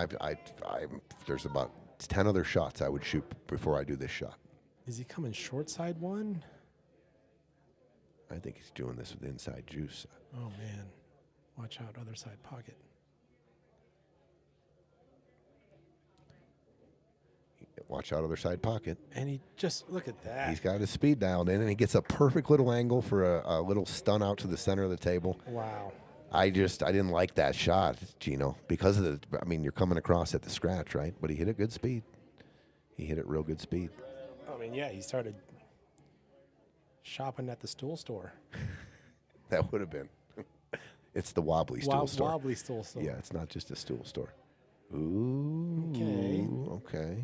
there's about 10 other shots I would shoot before I do this shot. Is he coming short side one? I think he's doing this with inside juice. Oh, man. Watch out, other side pocket. Watch out, other side pocket. And he just, look at that. He's got his speed dialed in, and he gets a perfect little angle for a little stun out to the center of the table. Wow. I didn't like that shot, Gino, because of you're coming across at the scratch, right? But he hit it good speed. He hit it real good speed. I mean, yeah, he started shopping at the stool store. That would have been. It's the wobbly stool store. Wobbly stool store. Yeah, it's not just a stool store. Ooh. Okay.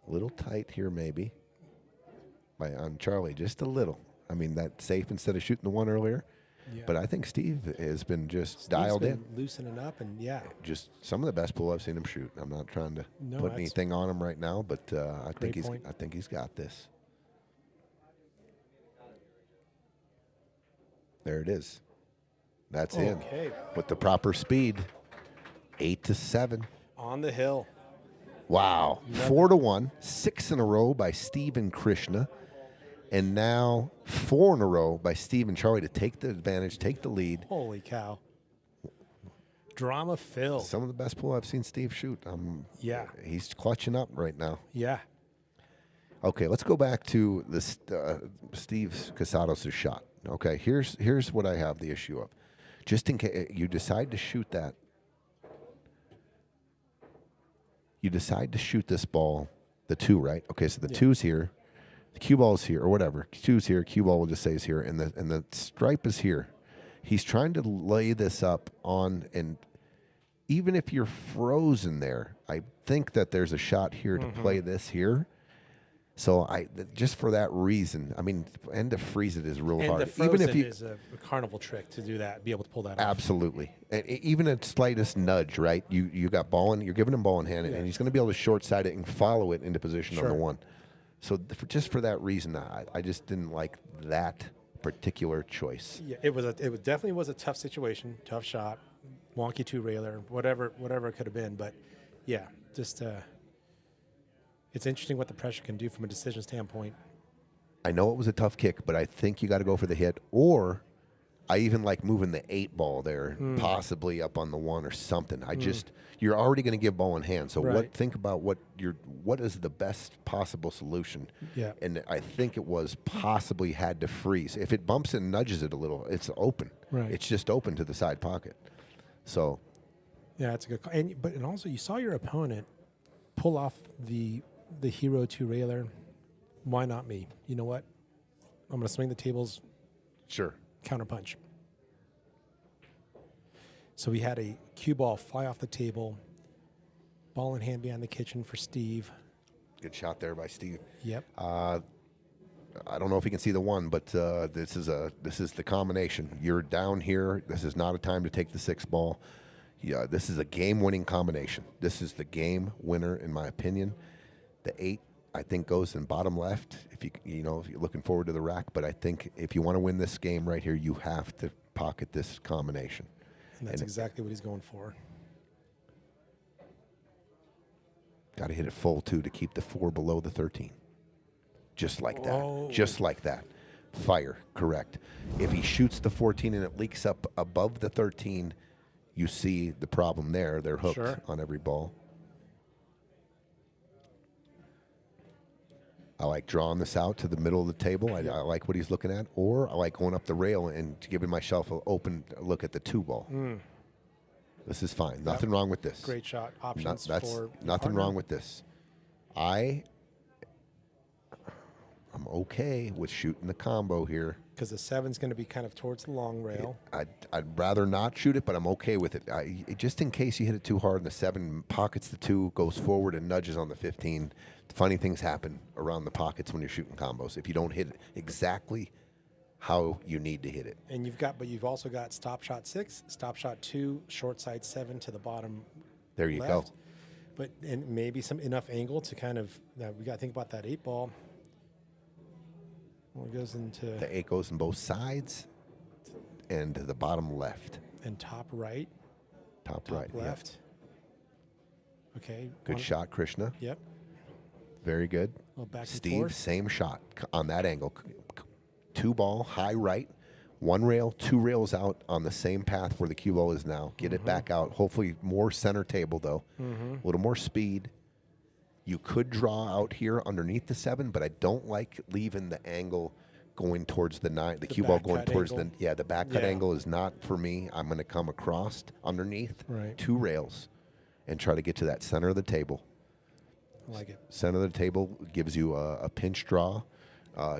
A little tight here, maybe. On Charlie, just a little. I mean, that safe instead of shooting the one earlier. Yeah. But I think Steve has been just Steve's dialed been in. loosening up, and yeah. Just some of the best pool I've seen him shoot. I'm not trying to No, put that's anything on him right now, but I think point. he's got this. There it is. That's in. Okay. With the proper speed. 8-7. On the hill. Wow. 4-1. 6 in a row by Steve and Krishna. And now 4 in a row by Steve and Charlie to take the advantage, take the lead. Holy cow. Drama filled. Some of the best pool I've seen Steve shoot. Yeah. He's clutching up right now. Yeah. Okay, let's go back to this Steve Casados' shot. Okay, here's what I have the issue of. Just in case you decide to shoot that, you decide to shoot this ball, the 2, right? Okay, so the 2's here, the cue ball's here, or whatever. 2's here, cue ball will just say is here, and the stripe is here. He's trying to lay this up on, and even if you're frozen there, I think that there's a shot here to play this here. So just for that reason, and to freeze it is real And hard. the frozen Even if you, is a carnival trick to do that, be able to pull that off. absolutely, and even a slightest nudge, right? You got ball in, you're giving him ball in hand, and he's going to be able to short side it and follow it into position on the 1. So just for that reason, I just didn't like that particular choice. Yeah, it definitely was a tough situation, tough shot, wonky 2-railer, whatever it could have been. But yeah, just it's interesting what the pressure can do from a decision standpoint. I know it was a tough kick, but I think you got to go for the hit, or I even like moving the 8 ball there, possibly up on the 1 or something. You're already going to give ball in hand. So Right. think about what is the best possible solution. Yeah. And I think it was possibly had to freeze. If it bumps and nudges it a little, it's open. Right. It's just open to the side pocket. So Yeah, that's a good call. And also you saw your opponent pull off the Hero 2-railer. Why not me? You know what? I'm going to swing the tables, sure. counterpunch. So we had a cue ball fly off the table, ball in hand behind the kitchen for Steve. Good shot there by Steve. Yep. I don't know if you can see the 1, but this is the combination. You're down here. This is not a time to take the 6 ball. Yeah, this is a game-winning combination. This is the game winner, in my opinion. The 8, I think, goes in bottom left. If you're looking forward to the rack, but I think if you want to win this game right here, you have to pocket this combination. And that's exactly what he's going for. Got to hit it full too to keep the 4 below the 13. Just like that. Whoa. Just like that. Fire, correct. If he shoots the 14 and it leaks up above the 13, you see the problem there. They're hooked on every ball. I like drawing this out to the middle of the table. I like what he's looking at. Or I like going up the rail and giving myself an open look at the 2 ball. This is fine. Nothing wrong with this. Great shot. Options That's for nothing partner. wrong with this. I'm okay with shooting the combo here. because the 7's going to be kind of towards the long rail. I'd rather not shoot it, but I'm okay with it. Just in case you hit it too hard and the 7 pockets the 2, goes forward and nudges on the 15. Funny things happen around the pockets when you're shooting combos if you don't hit it exactly how you need to hit it. And you've also got stop shot 6, stop shot 2, short side 7 to the bottom. There you left. go. But and maybe some enough angle to kind of we got to think about that 8 ball. Well, it goes into The 8 goes in both sides and the bottom left. and top right, Top top right. yeah. left. Okay. Good shot, Krishna. Yep. Very good. Well, back and Steve, forth. same shot on that angle. 2 ball, high right, 1 rail, 2 rails out on the same path where the cue ball is now. Get it back out. Hopefully more center table, though. A little more speed. You could draw out here underneath the 7, but I don't like leaving the angle going towards the 9. The cue ball back going cut towards angle. the back cut Yeah. angle is not for me. I'm going to come across underneath Right. 2 rails and try to get to that center of the table. I like it. Center of the table gives you a pinch draw,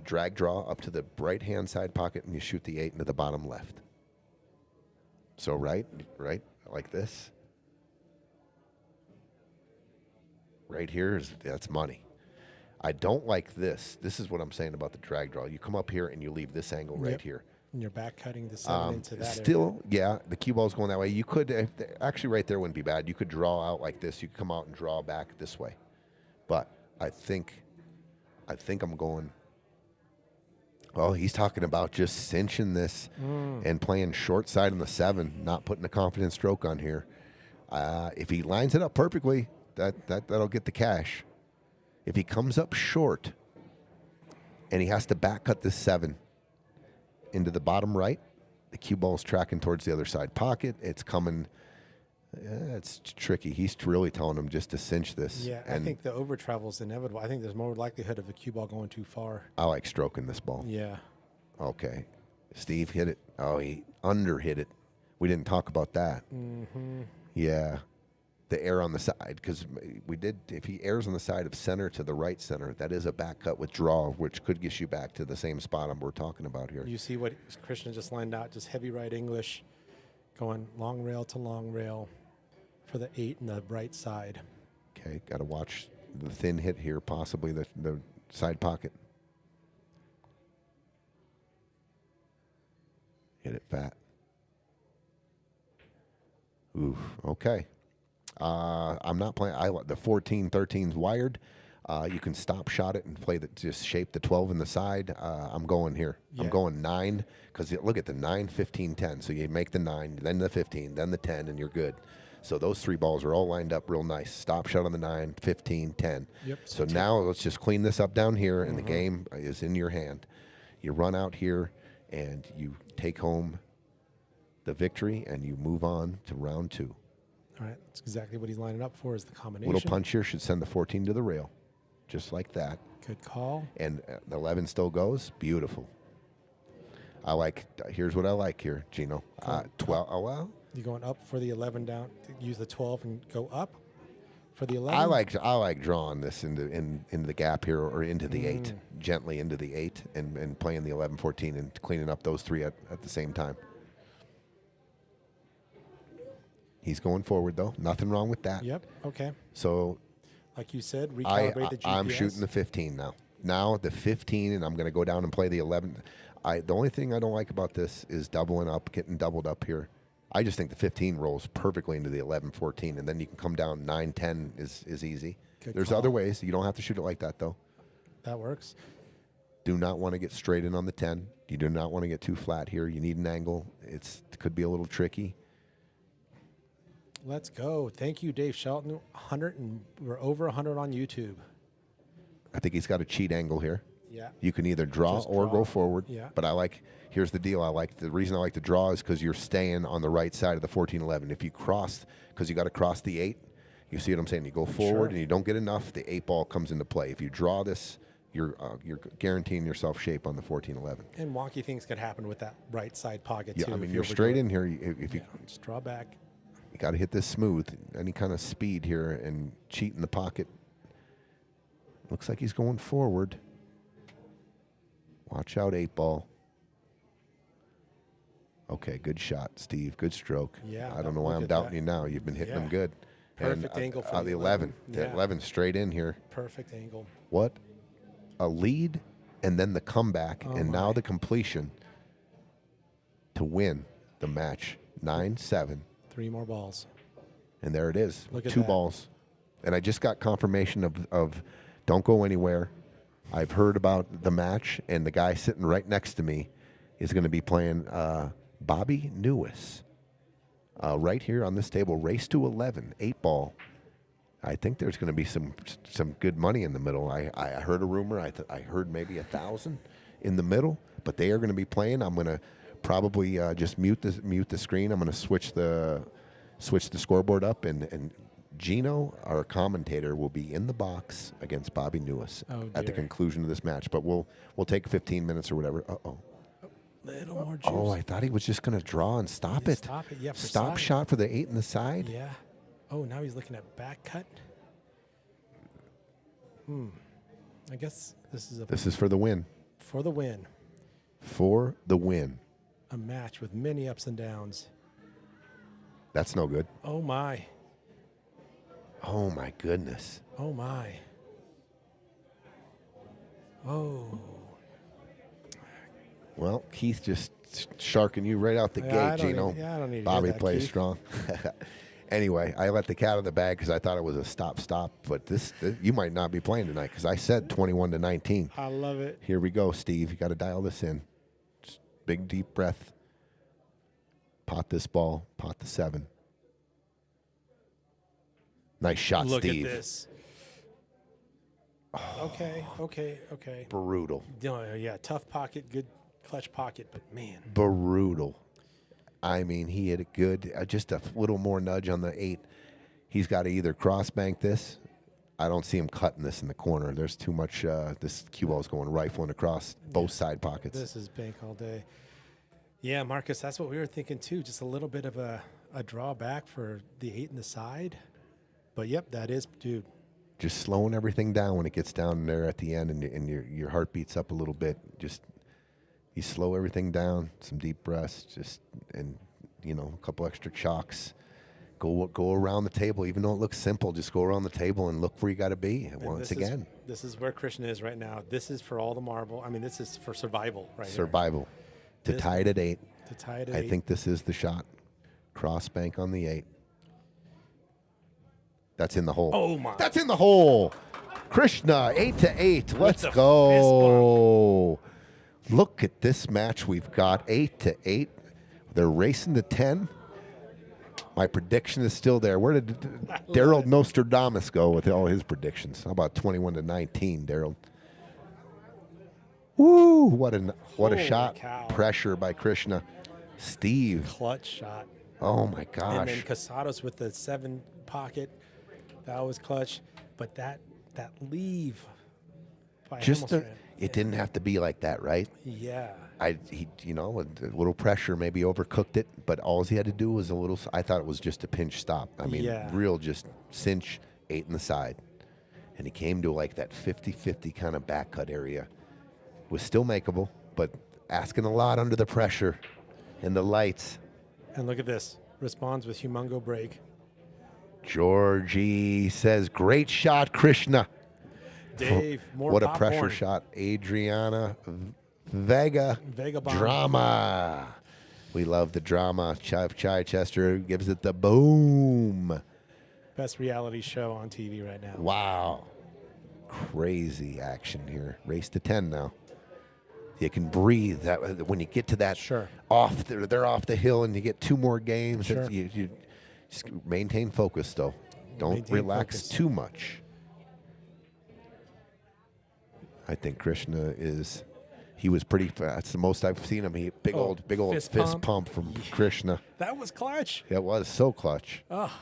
drag draw up to the right-hand side pocket, and you shoot the 8 into the bottom left. So right, like this. Right here that's money. I don't like this. This is what I'm saying about the drag draw. You come up here and you leave this angle right Yep. here. And you're back cutting the 7 into that area. Still, yeah, the cue ball's going that way. You could actually right there wouldn't be bad. You could draw out like this. You could come out and draw back this way. But I think I'm going. Well, he's talking about just cinching this and playing short side on the 7, not putting a confident stroke on here. If he lines it up perfectly, that'll get the cash. If he comes up short and he has to back cut this 7 into the bottom right, the cue ball's tracking towards the other side pocket. It's coming. It's tricky. He's really telling him just to cinch this. Yeah, and I think the over travel is inevitable. I think there's more likelihood of the cue ball going too far. I like stroking this ball. Yeah. Okay. Steve hit it. Oh, he under hit it. We didn't talk about that. Yeah. The air on the side, because we did, if he airs on the side of center to the right center, that is a back cut with draw, which could get you back to the same spot we're talking about here. You see what Krishna just lined out, just heavy right English, going long rail to long rail for the 8 in the right side. Okay, got to watch the thin hit here, possibly the side pocket. Hit it fat. Oof, okay. I'm not playing. The 14, 13's wired. You can stop shot it and play just shape the 12 in the side. I'm going here. Yeah. I'm going 9 because look at the 9, 15, 10. So you make the 9, then the 15, then the 10, and you're good. So those 3 balls are all lined up real nice. Stop shot on the 9, 15, 10. Yep. So now let's just clean this up down here, and the game is in your hand. You run out here, and you take home the victory, and you move on to round 2. All right, that's exactly what he's lining up for is the combination. Little punch here should send the 14 to the rail, just like that. Good call. And the 11 still goes. Beautiful. Here's what I like here, Gino. 12. Oh, well. You going up for the 11 down, use the 12 and go up for the 11? I like drawing this into the gap here or into the 8, gently into the 8 and playing the 11, 14 and cleaning up those 3 at the same time. He's going forward, though. Nothing wrong with that. Yep, okay. So Like you said, recalibrate the GPS. I'm shooting the 15 now. Now the 15, and I'm going to go down and play the 11. The only thing I don't like about this is doubling up, getting doubled up here. I just think the 15 rolls perfectly into the 11, 14, and then you can come down 9, 10 is easy. Good There's call. other ways. You don't have to shoot it like that, though. That works. Do not want to get straight in on the 10. You do not want to get too flat here. You need an angle. It could be a little tricky. Let's go. Thank you, Dave Shelton. We're over 100 on YouTube. I think he's got a cheat angle here. Yeah. You can either draw Just or draw. go forward. Yeah. But here's the deal. The reason I like to draw is because you're staying on the right side of the 14-11. If you cross, because you got to cross the 8, you see what I'm saying? You go forward and you don't get enough, the 8 ball comes into play. If you draw this, you're guaranteeing yourself shape on the 14-11. And wonky things could happen with that right side pocket, Yeah, too. I mean, if you're overdo straight it. in here. If you Just draw back. You got to hit this smooth. Any kind of speed here and cheat in the pocket. Looks like he's going forward. Watch out, 8 ball. Okay, good shot, Steve. Good stroke. Yeah, I don't know why look I'm at doubting that. you now. You've been hitting them Yeah. good. Perfect angle for the the 11. 11. The Yeah. 11 straight in here. Perfect angle. What a lead, and then the comeback, Oh and now my. the completion to win the match. 9-7, 3 more balls. and there it is. Look at 2 that. balls. And I just got confirmation of don't go anywhere. I've heard about the match, and the guy sitting right next to me is going to be playing Bobby Newis right here on this table. Race to 11, 8-ball. I think there's going to be some good money in the middle. I heard a rumor. I heard maybe 1,000 in the middle, but they are going to be playing. I'm going to probably just mute the screen. I'm going to switch the scoreboard up, and Gino, our commentator, will be in the box against Bobby Newis at the dear. conclusion of this match. But we'll take 15 minutes or whatever. Little more juice. Oh, I thought he was just going to draw and stop it. Stop it. Yeah, for Stop side. shot for the 8 in the side. Yeah. Oh, now he's looking at back cut. I guess this is This is for the win. for the win. For the win. A match with many ups and downs. That's no good. Oh my. Oh my goodness. Oh my. Oh. Well, Keith just sharking you right out the Yeah, I gate, don't Gino. need- yeah, I don't need to hear Bobby that, plays Keith. strong. Anyway, I let the cat out of the bag because I thought it was a stop. But this you might not be playing tonight because I said 21-19. I love it. Here we go, Steve. You got to dial this in. Just big deep breath. Pot this ball. Pot the 7. Nice shot, Look Steve. at this. Okay. Brutal. Yeah, tough pocket, good clutch pocket, but man. Brutal. I mean, he hit it good. Just a little more nudge on the 8. He's got to either cross bank this. I don't see him cutting this in the corner. There's too much. This cue ball is going rifling across both side pockets. This is bank all day. Yeah, Marcus, that's what we were thinking too. Just a little bit of a drawback for the 8 in the side. But yep, that is, dude. Just slowing everything down when it gets down there at the end, and your heart beats up a little bit. Just you slow everything down, some deep breaths, and a couple extra chalks. Go around the table, even though it looks simple. Just go around the table and look where you got to be. And once again, this is where Krishna is right now. This is for all the marble. I mean, this is for survival right here. survival to This- tie it at 8. To tie it at I 8. think this is the shot. Cross bank on the 8. That's in the hole. Oh, my. That's in the hole. Krishna, 8-8. Let's the go. Look at this match we've got. 8-8. They're racing to 10. My prediction is still there. Where did Daryl Nostradamus go with all his predictions? How about 21-19, Daryl? Woo! What a Holy shot. cow. Pressure by Krishna. Steve. Clutch shot. Oh my And gosh. then Casados with the 7 pocket. That was clutch. But that leave by Hemelstrand. It didn't have to be like that, right? Yeah. With a little pressure, maybe overcooked it, but all he had to do was a little. I thought it was just a pinch stop. I mean, Yeah. real just cinch 8 in the side, and he came to like that 50-50 kind of back cut area. Was still makeable, but asking a lot under the pressure and the lights. And look at this. Responds with humongo break. Georgie says, "Great shot, Krishna." Dave, more What a popcorn. pressure shot, Adriana Vega. Vega bomb. Drama. We love the drama. Chichester gives it the boom. Best reality show on TV right now. Wow. Crazy action here. Race to 10 now. You can breathe that when you get to that Sure. they're off the hill and you get 2 more games. Sure. You just maintain focus though. Don't Maintain relax focus. too much. I think Krishna he was pretty fast. That's the most I've seen him. Big old fist fist pump. pump from Krishna. That was clutch. It was so clutch. Oh,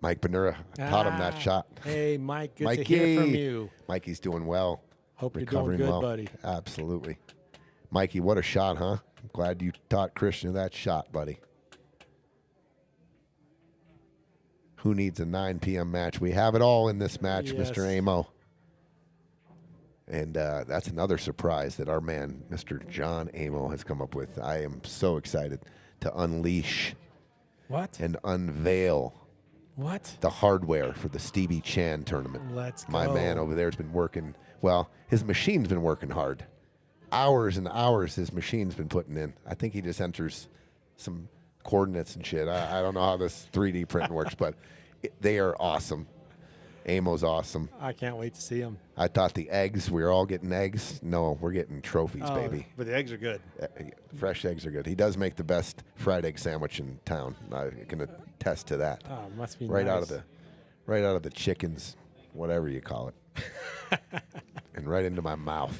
Mike Benura taught him that shot. Hey, Mike, good Mikey. to hear from you. Mikey's doing well. Hope you're doing Recovering good, well. buddy. Absolutely. Mikey, what a shot, huh? I'm glad you taught Krishna that shot, buddy. Who needs a 9 p.m. match? We have it all in this match, Yes. Mr. Amo. And that's another surprise that our man, Mr. John Amo, has come up with. I am so excited to unleash What? and unveil What? the hardware for the Stevie Chan tournament. Let's go. My man over there has been working. Well, his machine's been working hard. Hours and hours his machine's been putting in. I think he just enters some coordinates and shit. I don't know how this 3D printing works, but they are awesome. Amo's awesome. I can't wait to see him. I thought the eggs, we were all getting eggs. No, we're getting trophies, baby. But the eggs are good. Fresh eggs are good. He does make the best fried egg sandwich in town. I can attest to that. Oh, must be right nice. out of the chickens, whatever you call it, and right into my mouth.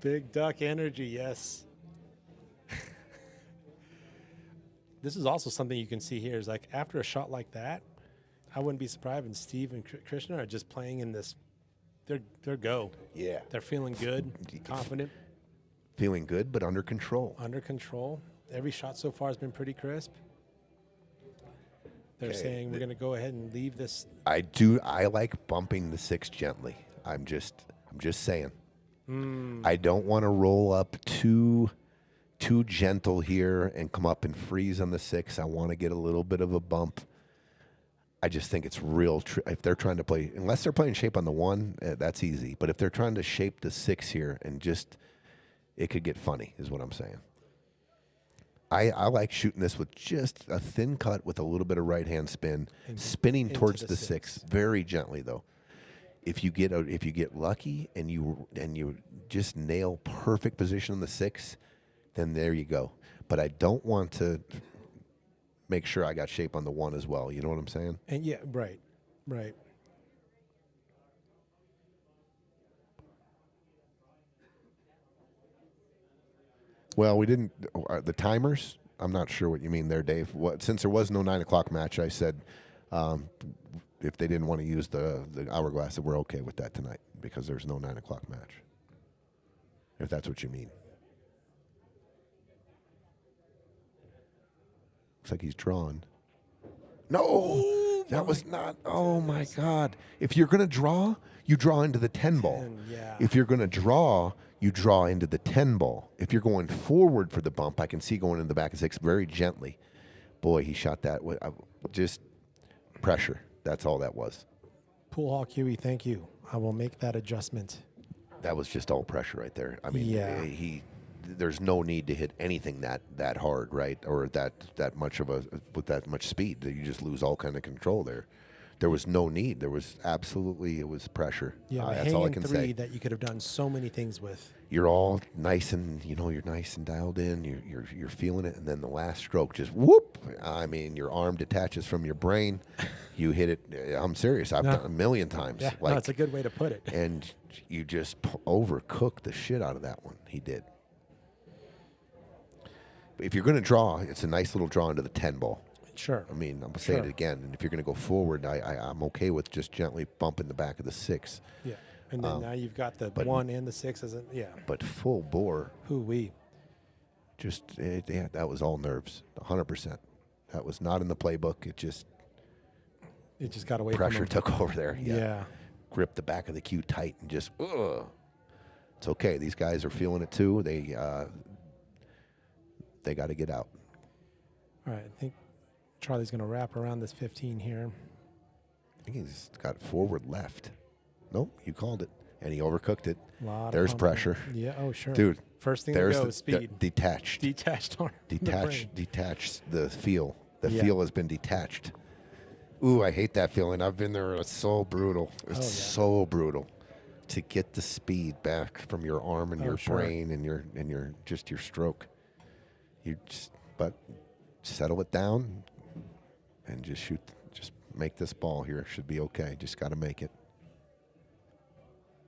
Big duck energy, yes. This is also something you can see here is like after a shot like that, I wouldn't be surprised when Steve and Krishna are just playing in this. They're go. Yeah. They're feeling good, confident, Feeling good, but under control. under control. Every shot so far has been pretty crisp. They're Okay, saying we're going to go ahead and leave this. I like bumping the 6 gently. I'm just saying. I don't want to roll up too gentle here and come up and freeze on the 6. I want to get a little bit of a bump. I just think it's real. If they're trying to play, unless they're playing shape on the 1, that's easy. But if they're trying to shape the 6 here and just, it could get funny, is what I'm saying. I like shooting this with just a thin cut with a little bit of right hand spin, spinning into towards the the 6 very gently though. If you get lucky and you just nail perfect position on the 6, then there you go. But I don't want to make sure I got shape on the 1 as well. You know what I'm saying? And yeah, right. Well, we didn't. The timers, I'm not sure what you mean there, Dave. Since there was no 9 o'clock match, I said if they didn't want to use the hourglass, that we're okay with that tonight because there's no 9 o'clock match. If that's what you mean. Looks like he's drawn. No, that was not. Oh my God! If you're gonna draw, you draw into the 10 ball. 10, yeah. If you're gonna draw, you draw into the 10 ball. If you're going forward for the bump, I can see going in the back of 6 very gently. Boy, he shot that with just pressure. That's all that was. Pool Hall QE, thank you. I will make that adjustment. That was just all pressure right there. I mean, Yeah. there's no need to hit anything that hard, right? Or that much with that much speed. You just lose all kind of control there. There was no need. There was absolutely, it was pressure. Yeah, that's all I hanging can 3 say. that you could have done so many things with. You're all nice and you're nice and dialed in. You're feeling it, and then the last stroke just whoop. I mean, your arm detaches from your brain. You hit it. I'm serious. I've done it a million times. Yeah, no, it's a good way to put it. And you just overcooked the shit out of that one. He did. But if you're going to draw, it's a nice little draw into the 10 ball. Sure. I mean, I'm going to say it again. And if you're going to go forward, I'm okay with just gently bumping the back of the 6. Yeah. And then now you've got the 1 and the 6 as a, yeah. But full bore, Hoo-wee. that was all nerves, 100%. That was not in the playbook. It just got away pressure from him. took over there. Yeah. Gripped the back of the cue tight and just, It's okay. These guys are feeling it too. They got to get out. All right. I think Charlie's going to wrap around this 15 here. I think he's got forward left. Nope, you called it. And he overcooked it. Lot of There's pumping. pressure. Yeah, oh, sure. Dude, First thing to there's go is speed. detached. Detached arm. the brain. Detached the feel. The Yeah. feel has been detached. Ooh, I hate that feeling. I've been there. It's so brutal. It's so brutal to get the speed back from your arm and your brain and your just your stroke. But settle it down and just shoot. Just make this ball here. Should be okay. Just got to make it.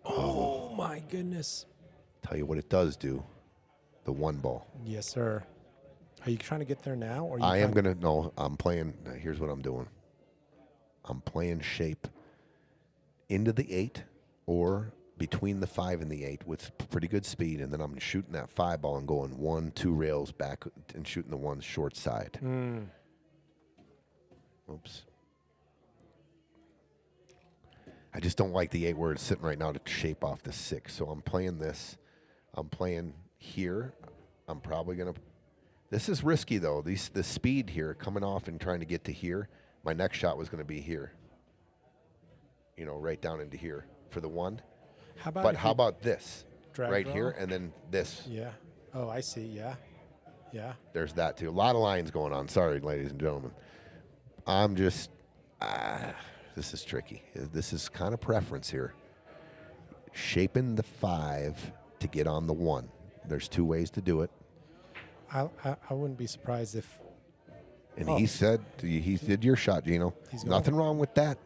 Oh, my goodness. Tell you what it does do. The 1 ball. Yes, sir. Are you trying to get there now? Or I am going to, no, I'm playing, here's what I'm doing. I'm playing shape into the 8 or between the 5 and the 8 with pretty good speed, and then I'm shooting that 5 ball and going 1, 2 rails back and shooting the 1 short side. Oops. I just don't like the 8 where it's sitting right now to shape off the 6. So I'm playing this. I'm playing here. I'm probably going to. This is risky, though. The speed here, coming off and trying to get to here. My next shot was going to be here. You know, right down into here for the 1. How about this? Right draw? here and then this. Yeah. Oh, I see. Yeah. Yeah. There's that, too. A lot of lines going on. Sorry, ladies and gentlemen. I'm just. This is tricky. This is kind of preference here. Shaping the 5 to get on the 1. There's 2 ways to do it. I wouldn't be surprised if. And he said he did your shot, Gino. He's going. Nothing wrong with that.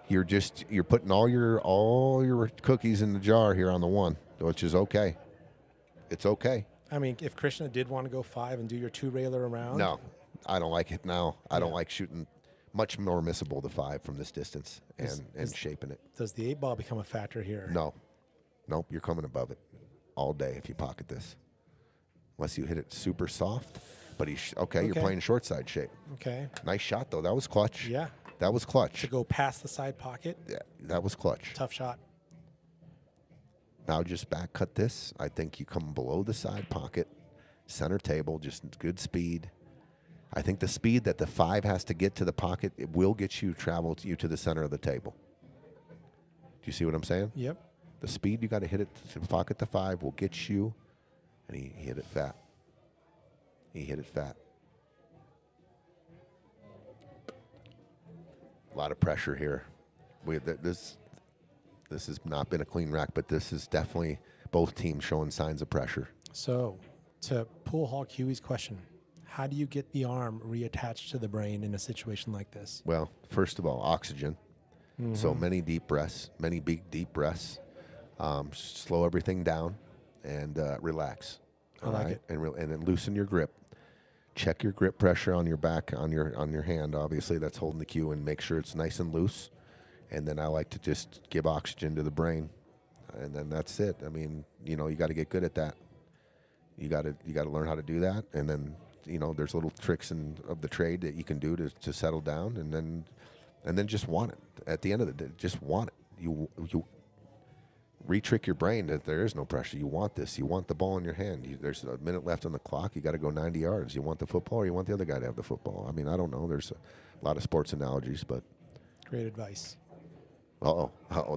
You're putting all your cookies in the jar here on the 1, which is okay. It's okay. I mean, if Krishna did want to go 5 and do your 2 railer around. No, I don't like it now. I don't like shooting much more missable the 5 from this distance and shaping it. Does the 8 ball become a factor here? No. Nope, you're coming above it all day if you pocket this. Unless you hit it super soft. But you're playing short side shape. Okay. Nice shot, though. That was clutch. Yeah. That was clutch. To go past the side pocket. Yeah, that was clutch. Tough shot. Now just back cut this. I think you come below the side pocket, center table, just good speed. I think the speed that the 5 has to get to the pocket, it will get you to the center of the table. Do you see what I'm saying? Yep. The speed you got to hit it to pocket the 5 will get you, and he hit it fat. He hit it fat. A lot of pressure here. This has not been a clean rack, but this is definitely both teams showing signs of pressure. So, to Pool Hall Huey's question, how do you get the arm reattached to the brain in a situation like this? Well, first of all, oxygen. Mm-hmm. So many deep breaths, many big deep breaths. Slow everything down and relax. I like it. And then loosen your grip. Check your grip pressure on your back, on your hand, obviously, that's holding the cue, and make sure it's nice and loose. And then I like to just give oxygen to the brain. And then that's it. I mean, you got to get good at that. You got to learn how to do that. And then, there's little tricks of the trade that you can do to settle down, and then just want it. At the end of the day, just want it. You re-trick your brain that there is no pressure. You want this. You want the ball in your hand. There's a minute left on the clock. You got to go 90 yards. You want the football, or you want the other guy to have the football. I mean, I don't know. There's a lot of sports analogies, but great advice.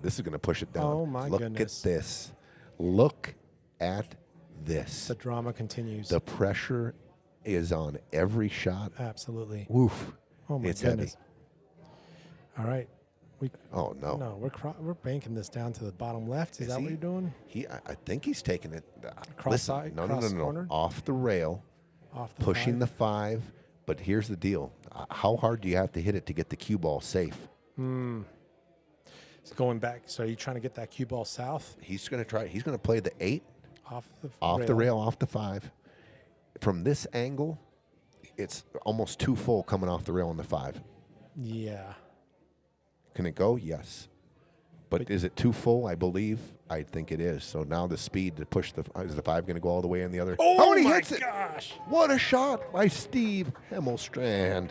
This is going to push it down. Oh my goodness! Look at this. Look at this. The drama continues. The pressure is on every shot. Absolutely. Woof. Oh my it's goodness. Heavy. All right. Oh no! No, we're banking this down to the bottom left. Is that what you're doing? I think he's taking it. Cross side, no, cornered? off the rail, Off the pushing 5? the 5. But here's the deal: how hard do you have to hit it to get the cue ball safe? It's going back. So are you trying to get that cue ball south? He's going to try. He's going to play the 8 Off the rail, off the 5. From this angle, it's almost too full coming off the rail on the 5. Yeah. Can it go? Yes. But is it too full? I think it is. So now the speed to push is the 5 going to go all the way in the other? Oh, and he my hits it. gosh. What a shot by Steve Hemelstrand.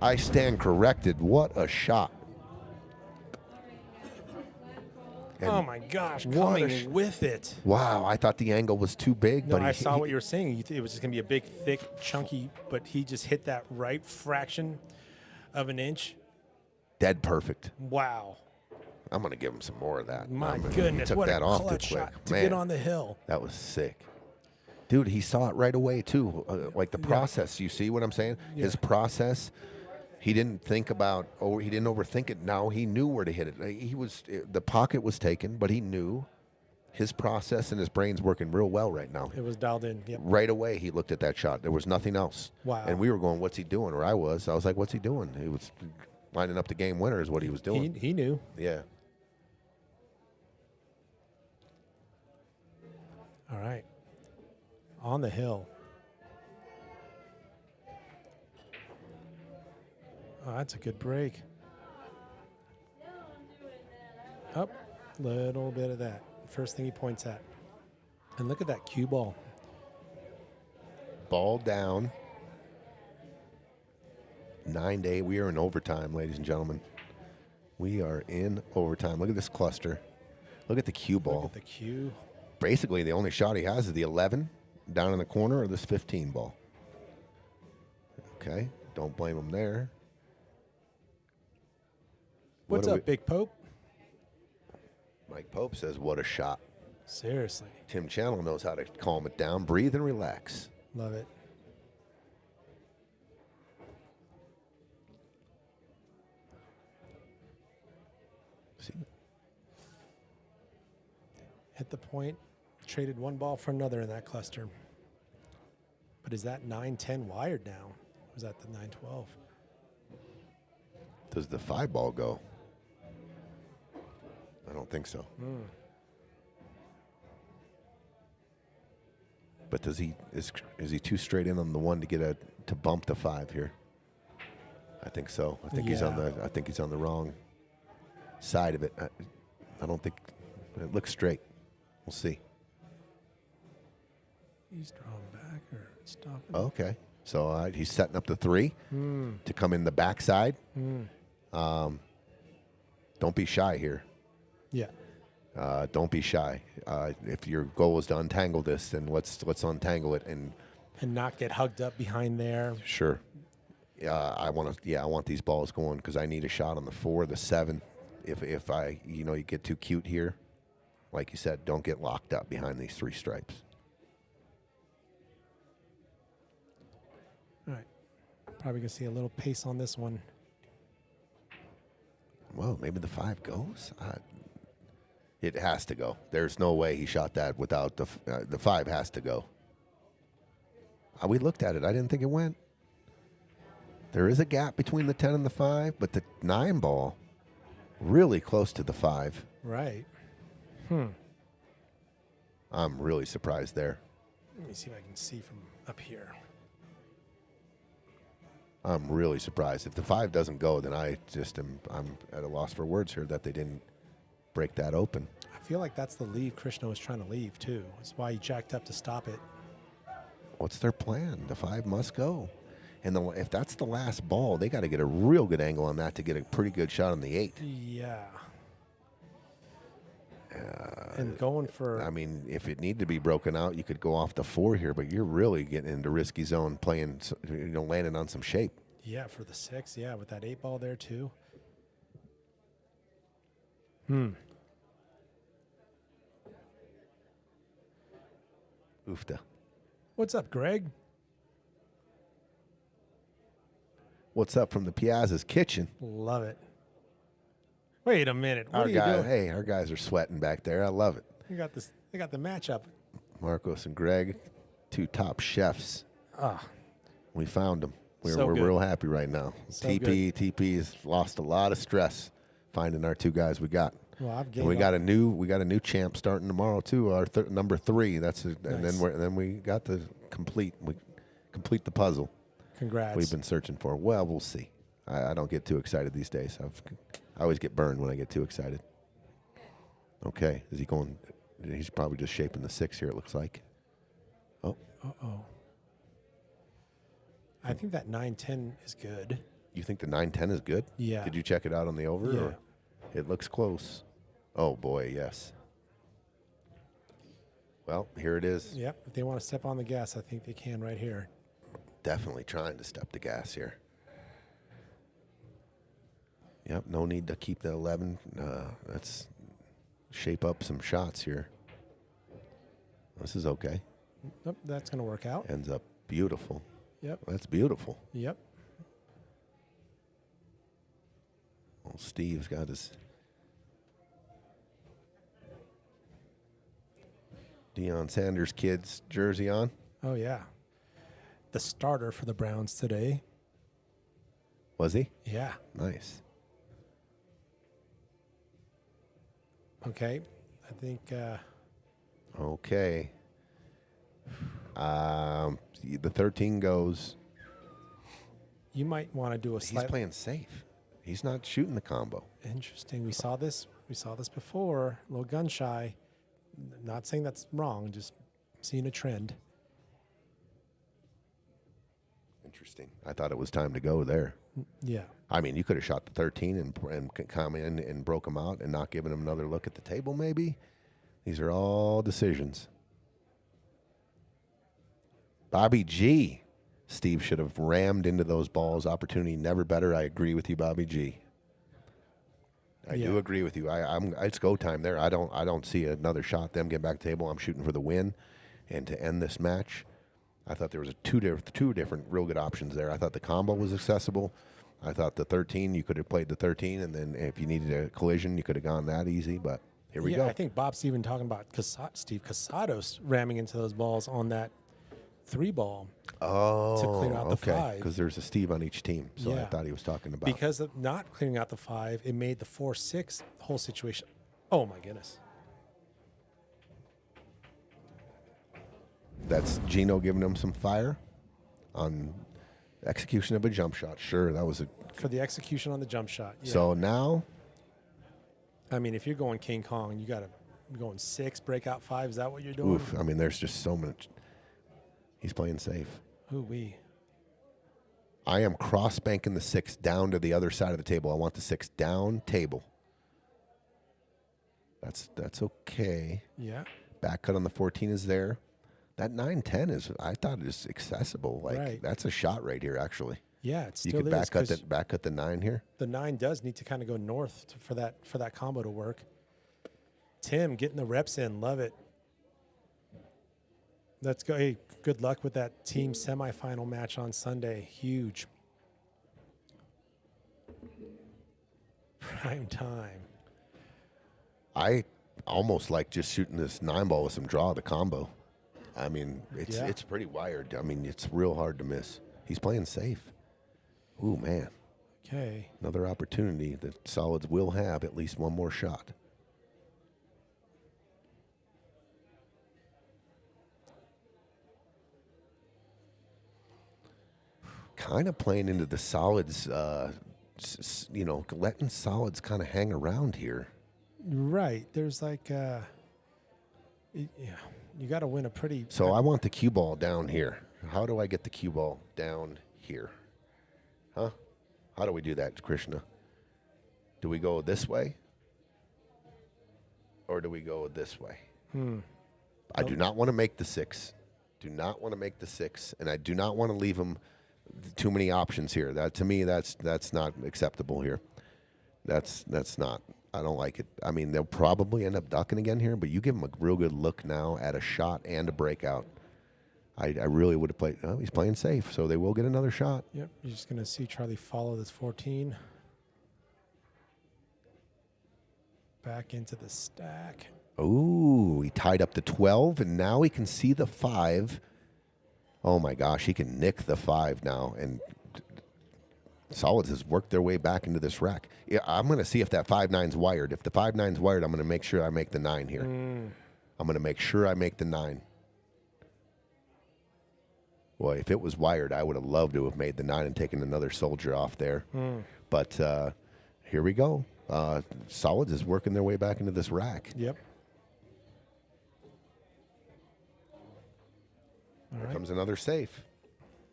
I stand corrected. What a shot. And oh my gosh, what coming with it. Wow, I thought the angle was too big. No, but I saw what you were saying. It was just going to be a big, thick, chunky, but he just hit that right fraction of an inch. Dead perfect. Wow. I'm going to give him some more of that. My He goodness, took what that a off clutch too quick. shot to Man, get on the hill. that was sick. Dude, he saw it right away, too. Like the process. You see what I'm saying? Yeah. His process, he didn't think about, he didn't overthink it. Now he knew where to hit it. The pocket was taken, but he knew his process and his brain's working real well right now. It was dialed in. Yep. Right away, he looked at that shot. There was nothing else. Wow. And we were going, what's he doing? Or I was like, what's he doing? He was lining up the game winner is what he was doing. He knew. Yeah. All right. On the hill. Oh, that's a good break. Up, little bit of that. First thing he points at. And look at that cue ball. Ball down. 9-8. We are in overtime, ladies and gentlemen. We are in overtime. Look at this cluster. Look at the cue ball. Look at the cue. Basically, the only shot he has is the 11 down in the corner or this 15 ball. Okay, don't blame him there. What's up, Big Pope? Mike Pope says, what a shot. Seriously. Tim Channel knows how to calm it down, breathe, and relax. Love it. See? Hit the point. Traded one ball for another in that cluster. But is that 9-10 wired now? Or is that the 9-12? Does the 5 ball go? I don't think so. But does he is he too straight in on the one to get to bump the 5 here? I think so. I think he's on the wrong side of it. I don't think it looks straight. We'll see. He's drawing back or stopping. Okay. So he's setting up the 3 to come in the backside. Don't be shy here. Yeah. Don't be shy. If your goal is to untangle this, then let's untangle it and not get hugged up behind there. sure. I want these balls going because I need a shot on the 4, the 7. If I you get too cute here, like you said, don't get locked up behind these 3 stripes. All right. Probably gonna see a little pace on this one. Well, maybe the 5 goes. It has to go. There's no way he shot that without the 5 has to go. We looked at it. I didn't think it went. There is a gap between the 10 and the 5, but the 9 ball really close to the 5. Right. I'm really surprised there. Let me see if I can see from up here. I'm really surprised. If the 5 doesn't go, then I'm at a loss for words here that they didn't break that open. I feel like that's the lead Krishna was trying to leave too. That's why he jacked up to stop it. What's their plan? The 5 must go. And if that's the last ball, they got to get a real good angle on that to get a pretty good shot on the 8. Yeah. And going for... I mean, if it needed to be broken out, you could go off the 4 here, but you're really getting into risky zone playing, landing on some shape. Yeah, for the 6. Yeah, with that 8 ball there too. Oofta. What's up, Greg? What's up from the Piazza's kitchen? Love it. Wait a minute. What are you doing? Hey, our guys are sweating back there. I love it. You got this. They got the matchup. Marcos and Greg, 2 top chefs. We found them. We're real happy right now. So TP has lost a lot of stress finding our 2 guys we got. Well, I've And we got a new champ starting tomorrow too. Our number 3. That's Nice. and then we got the complete the puzzle. Congrats. We've been searching for. Well, we'll see. I don't get too excited these days. I always get burned when I get too excited. Okay, is he going? He's probably just shaping the 6 here. It looks like. Oh. Uh-oh. I think that 9-10 is good. You think the 9-10 is good? Yeah. Did you check it out on the over? Yeah. Or? It looks close. Oh boy, yes. Well, here it is. Yep. If they want to step on the gas, I think they can right here. Definitely trying to step the gas here. Yep, no need to keep the 11. Let's shape up some shots here. This is okay. Nope, that's going to work out. Ends up beautiful. Yep. That's beautiful. Yep. Well, Steve's got his Deion Sanders kids jersey on. Oh, yeah. The starter for the Browns today. Was he? Yeah. Nice. Okay. I think Okay. The 13 goes. you might want to do a He's slight... playing safe. He's not shooting the combo. Interesting. We saw this before. A little gun shy. Not saying that's wrong. Just seeing a trend. Interesting. I thought it was time to go there. Yeah. I mean, you could have shot the 13 and come in and broke them out and not given them another look at the table, maybe. These are all decisions. Bobby G. Steve should have rammed into those balls. Opportunity never better. I agree with you, Bobby G. I do agree with you. It's go time there. I don't see another shot. Them get back to the table. I'm shooting for the win, and to end this match. I thought there was two different real good options there. I thought the combo was accessible. I thought the 13, you could have played the 13, and then if you needed a collision, you could have gone that easy. But here we go. I think Bob's even talking about Steve Casados ramming into those balls on that 3-ball. Oh, to clear out the 5. Because there's a Steve on each team, so I thought he was talking about. Because of not clearing out the 5, it made the 4-6 whole situation. Oh my goodness. That's Gino giving him some fire on execution of a jump shot. Sure, that was for the execution on the jump shot. Yeah. So now, I mean, if you're going King Kong, you're going 6 breakout 5. Is that what you're doing? Oof. I mean, there's just so much. He's playing safe. Ooh-wee. I am cross banking the 6 down to the other side of the table. I want the 6 down table. That's okay. Yeah. Back cut on the 14 is there. That 9-10 is, I thought, is accessible. Like that's a shot right here, actually. Yeah, it still you could is. back cut the 9 here. The 9 does need to kind of go north for that combo to work. Tim getting the reps in, love it. Let's go. Hey, good luck with that team semifinal match on Sunday. Huge. Prime time. I almost like just shooting this 9-ball with some draw, the combo. I mean, it's pretty wired. I mean, it's real hard to miss. He's playing safe. Ooh, man. Okay. Another opportunity that Solids will have at least one more shot. Kind of playing into the Solids, letting Solids kind of hang around here. Right. There's like, you got to win a pretty. So I want the cue ball down here. How do I get the cue ball down here? Huh? How do we do that, Krishna? Do we go this way? Or do we go this way? I do not want to make the 6. Do not want to make the 6. And I do not want to leave him too many options here. That to me, that's not acceptable here. That's not. I don't like it. I mean, they'll probably end up ducking again here, but you give them a real good look now at a shot and a breakout. I really would have played. Oh, he's playing safe, so they will get another shot. Yep, you're just going to see Charlie follow this 14. Back into the stack. Ooh, he tied up the 12, and now he can see the 5. Oh, my gosh, he can nick the 5 now, and Solids has worked their way back into this rack. Yeah, I'm going to see if that 5-9's wired. If the 5-9's wired, I'm going to make sure I make the 9 here. I'm going to make sure I make the 9. Boy, if it was wired, I would have loved to have made the 9 and taken another soldier off there. But here we go. Solids is working their way back into this rack. Yep. Here comes another safe.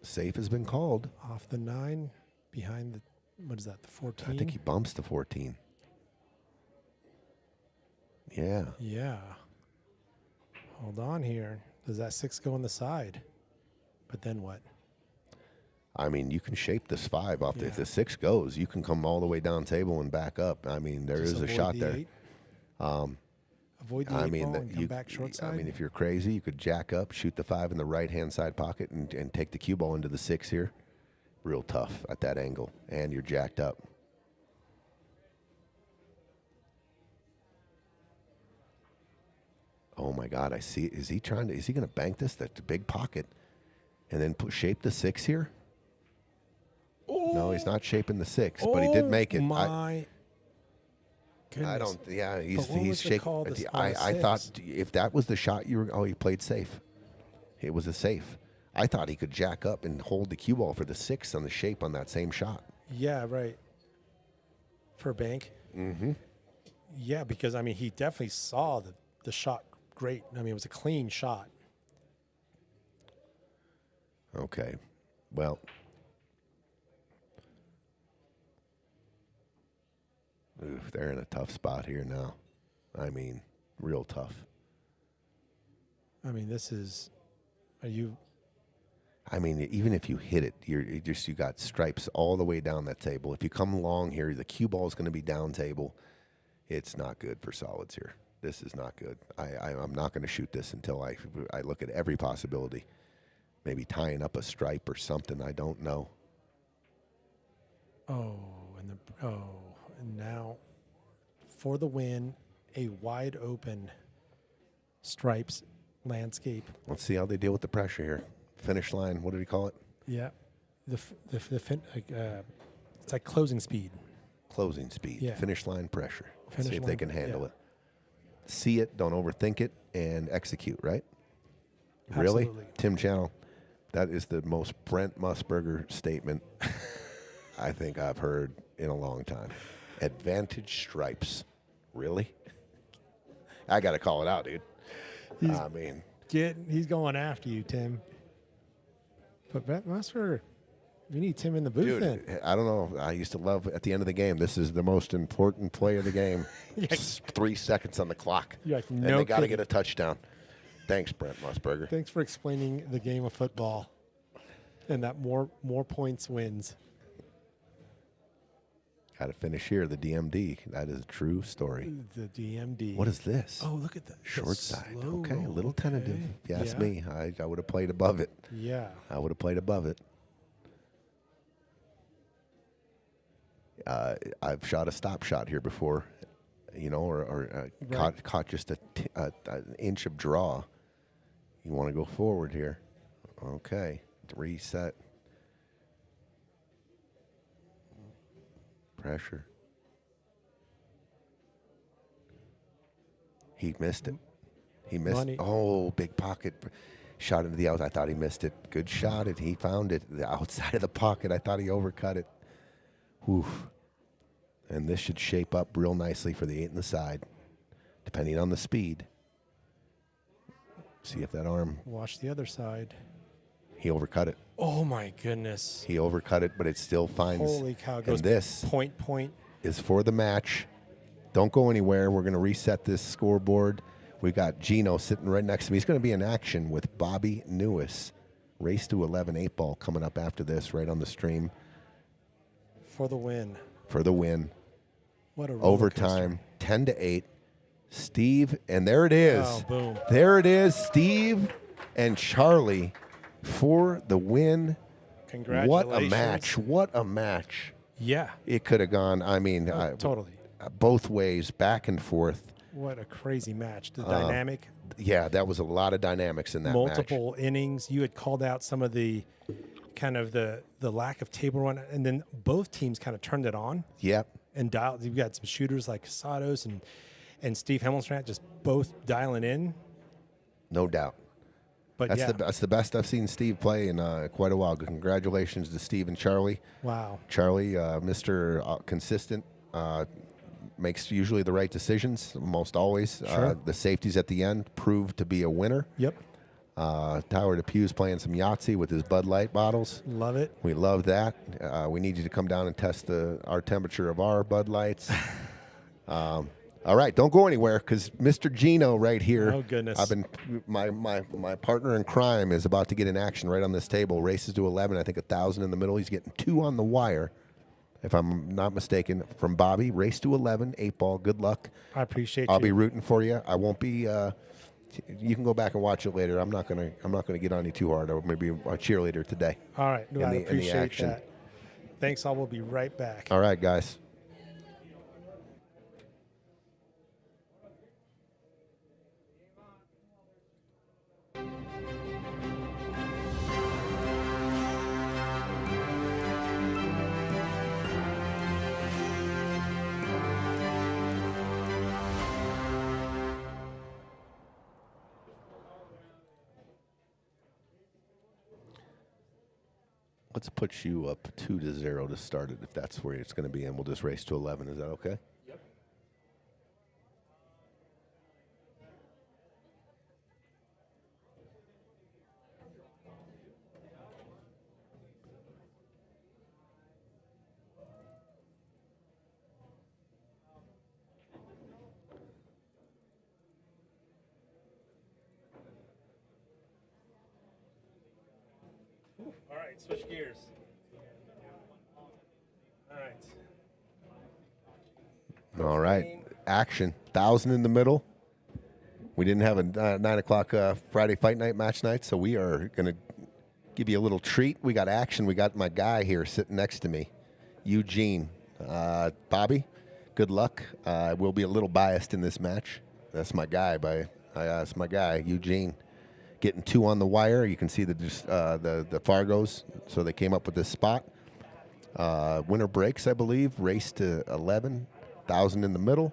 Safe has been called. Off the 9, behind the, what is that, the 14? I think he bumps the 14. Yeah. Yeah. Hold on here. Does that 6 go on the side? But then what? I mean, you can shape this 5 off. If the 6 goes, you can come all the way down table and back up. I mean, there is a shot there. Avoid the 8 ball and come back short side? I mean, if you're crazy, you could jack up, shoot the 5 in the right-hand side pocket, and take the cue ball into the 6 here. Real tough at that angle, and you're jacked up. Oh, my God, I see. Is he going to bank this? That's a big pocket. And then shape the 6 here? Oh. No, he's not shaping the 6, but he did make it. My goodness. I don't. Yeah, he's shaking. I thought if that was the shot you were. Oh, he played safe. It was a safe. I thought he could jack up and hold the cue ball for the 6 on the shape on that same shot. Yeah, right. For a bank. Mm-hmm. Yeah, because I mean, he definitely saw the shot great. I mean, it was a clean shot. Okay, well, they're in a tough spot here now. I mean, real tough. I mean, this is. Are you? I mean, even if you hit it, you got stripes all the way down that table. If you come along here, the cue ball is going to be down table. It's not good for solids here. This is not good. I'm not going to shoot this until I look at every possibility. Maybe tying up a stripe or something. I don't know. And now for the win, a wide open stripes landscape. Let's see how they deal with the pressure here. Finish line. What did he call it? Yeah, it's like closing speed. Closing speed. Yeah. Finish line pressure. Finish See if line, they can handle yeah. it. See it. Don't overthink it, and execute. Right. Really, Absolutely. Tim Channel. That is the most Brent Musburger statement I think I've heard in a long time. Advantage stripes. Really? I got to call it out, dude. I mean, He's going after you, Tim. But Brent Musburger, we need Tim in the booth then. dude, I don't know. I used to love at the end of the game. This is the most important play of the game. Just 3 seconds on the clock. You're like, and no they got to kidding. get a touchdown. Thanks, Brent Musburger. Thanks for explaining the game of football, and that more points wins. Got to finish here. The DMD. That is a true story. The DMD. What is this? Oh, look at that Short side. slow Okay, a roll. little tentative. Okay. If you ask Yeah. me, I would have played above it. Yeah. I would have played above it. I've shot a stop shot here before, or Right. caught just an inch of draw. You want to go forward here. Okay, reset. Pressure. He missed it. He missed. Money. Oh, big pocket. Shot into the out. I thought he missed it. Good shot. He found it. The outside of the pocket. I thought he overcut it. Oof. And this should shape up real nicely for the 8 in the side, depending on the speed. See if that arm. Watch the other side. He overcut it. Oh my goodness. He overcut it, but it still finds. Holy cow. Goes And this point. is for the match. Don't go anywhere. We're going to reset this scoreboard. We got Gino sitting right next to me. He's going to be in action with Bobby Newis. Race to 11 8 ball coming up after this right on the stream For the win. for the win. What a roller Overtime, 10 to 8. Steve, and there it is. Oh, boom. There it is. Steve and Charlie for the win. coaster. Congratulations. What a match. What a match. Yeah. It could have gone, Totally. both ways, back and forth. What a crazy match. The dynamic, Yeah, that was a lot of dynamics in that multiple innings. You had called out some of the kind of the lack of table run, and then both teams kind of turned it on match. Yep. and dialed. You've got some shooters like Casados and Steve Hemelstrand just both dialing in. No doubt. But That's yeah, that's the best I've seen Steve play in quite a while. Congratulations to Steve and Charlie. wow. Charlie, Mr. Consistent, makes usually the right decisions, almost always. Sure. The safeties at the end proved to be a winner. Yep. Tyler DePue's playing some Yahtzee with his Bud Light bottles. Love it. We love that. We need you to come down and test our temperature of our Bud Lights. All right, don't go anywhere because Mr. Gino right here. Oh, goodness. I've been my partner in crime is about to get in action right on this table. Races to 11. I think 1,000 in the middle. He's getting 2 on the wire, if I'm not mistaken. From Bobby, race to 11, 8 ball. Good luck. I appreciate I'll you. be rooting for you. I won't be. You can go back and watch it later. I'm not gonna get on you too hard. I'll maybe a cheerleader today. All right. in I the appreciate action. that. Thanks. I will be right back. All right, guys. Let's put you up 2-0 to start it if that's where it's going to be, and we'll just race to 11. Is that okay? Yep. All right, switch gears. All right. All right. Action. 1,000 in the middle. We didn't have a 9 o'clock Friday fight night match night, so we are going to give you a little treat. We got action. We got my guy here sitting next to me, Eugene. Bobby, good luck. We'll be a little biased in this match. That's my guy. That's my guy, Eugene. Getting 2 on the wire. You can see the Fargos, so they came up with this spot. Winner breaks, I believe. Race to 11. 1,000 in the middle.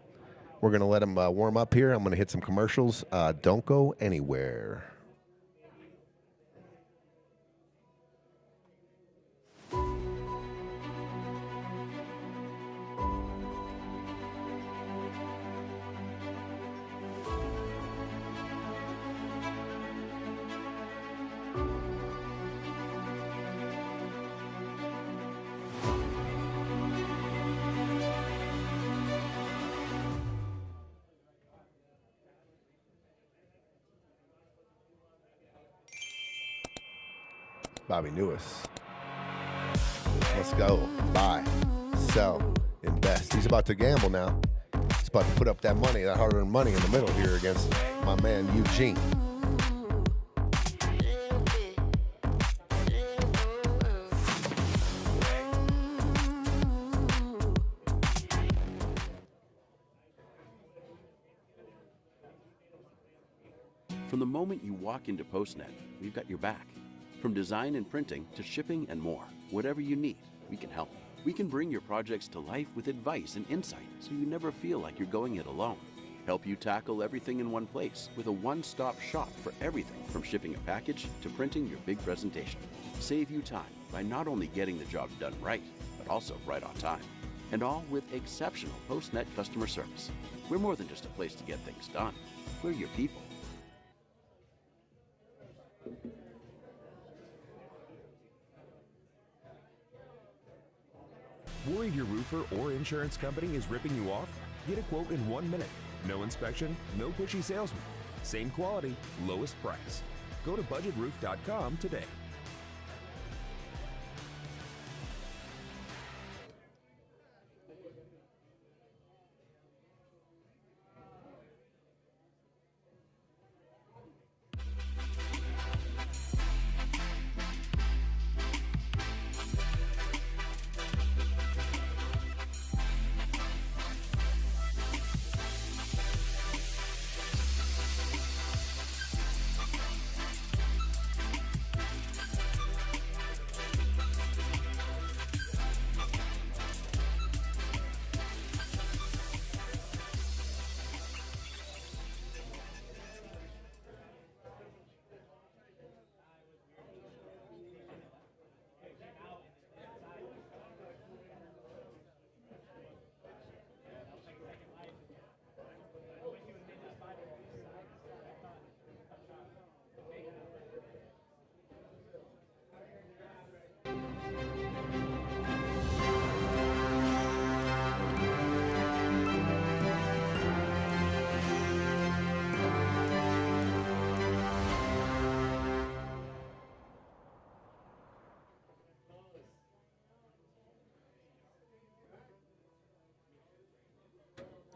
We're going to let them warm up here. I'm going to hit some commercials. Don't go anywhere. Bobby Newis. Let's go. Buy, sell, invest. He's about to gamble now. He's about to put up that money, that hard-earned money in the middle here against my man Eugene. From the moment you walk into PostNet, we've got your back. From design and printing to shipping and more, whatever you need, we can help. We can bring your projects to life with advice and insight so you never feel like you're going it alone. Help you tackle everything in one place with a one-stop shop for everything from shipping a package to printing your big presentation. Save you time by not only getting the job done right, but also right on time. And all with exceptional PostNet customer service. We're more than just a place to get things done. We're your people. Worried your roofer or insurance company is ripping you off? Get a quote in 1 minute. No inspection, no pushy salesman. Same quality, lowest price. Go to budgetroof.com today.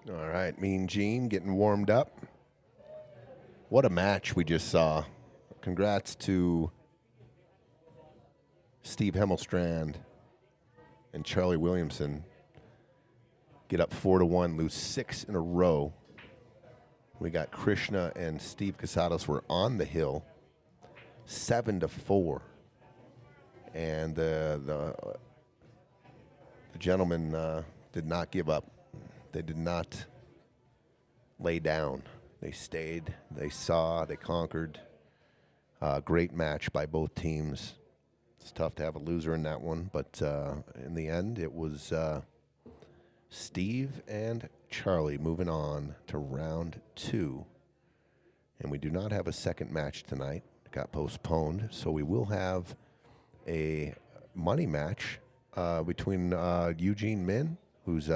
All right, Mean Gene getting warmed up. What a match we just saw. Congrats to Steve Hemelstrand and Charlie Williamson. Get up 4-1, lose 6 in a row. We got Krishna and Steve Casados were on the hill, 7-4. And the gentlemen did not give up. They did not lay down. They stayed, they saw, they conquered. Great match by both teams. It's tough to have a loser in that one, but in the end, it was Steve and Charlie moving on to round 2. And we do not have a second match tonight. It got postponed, so we will have a money match between Eugene Min, who's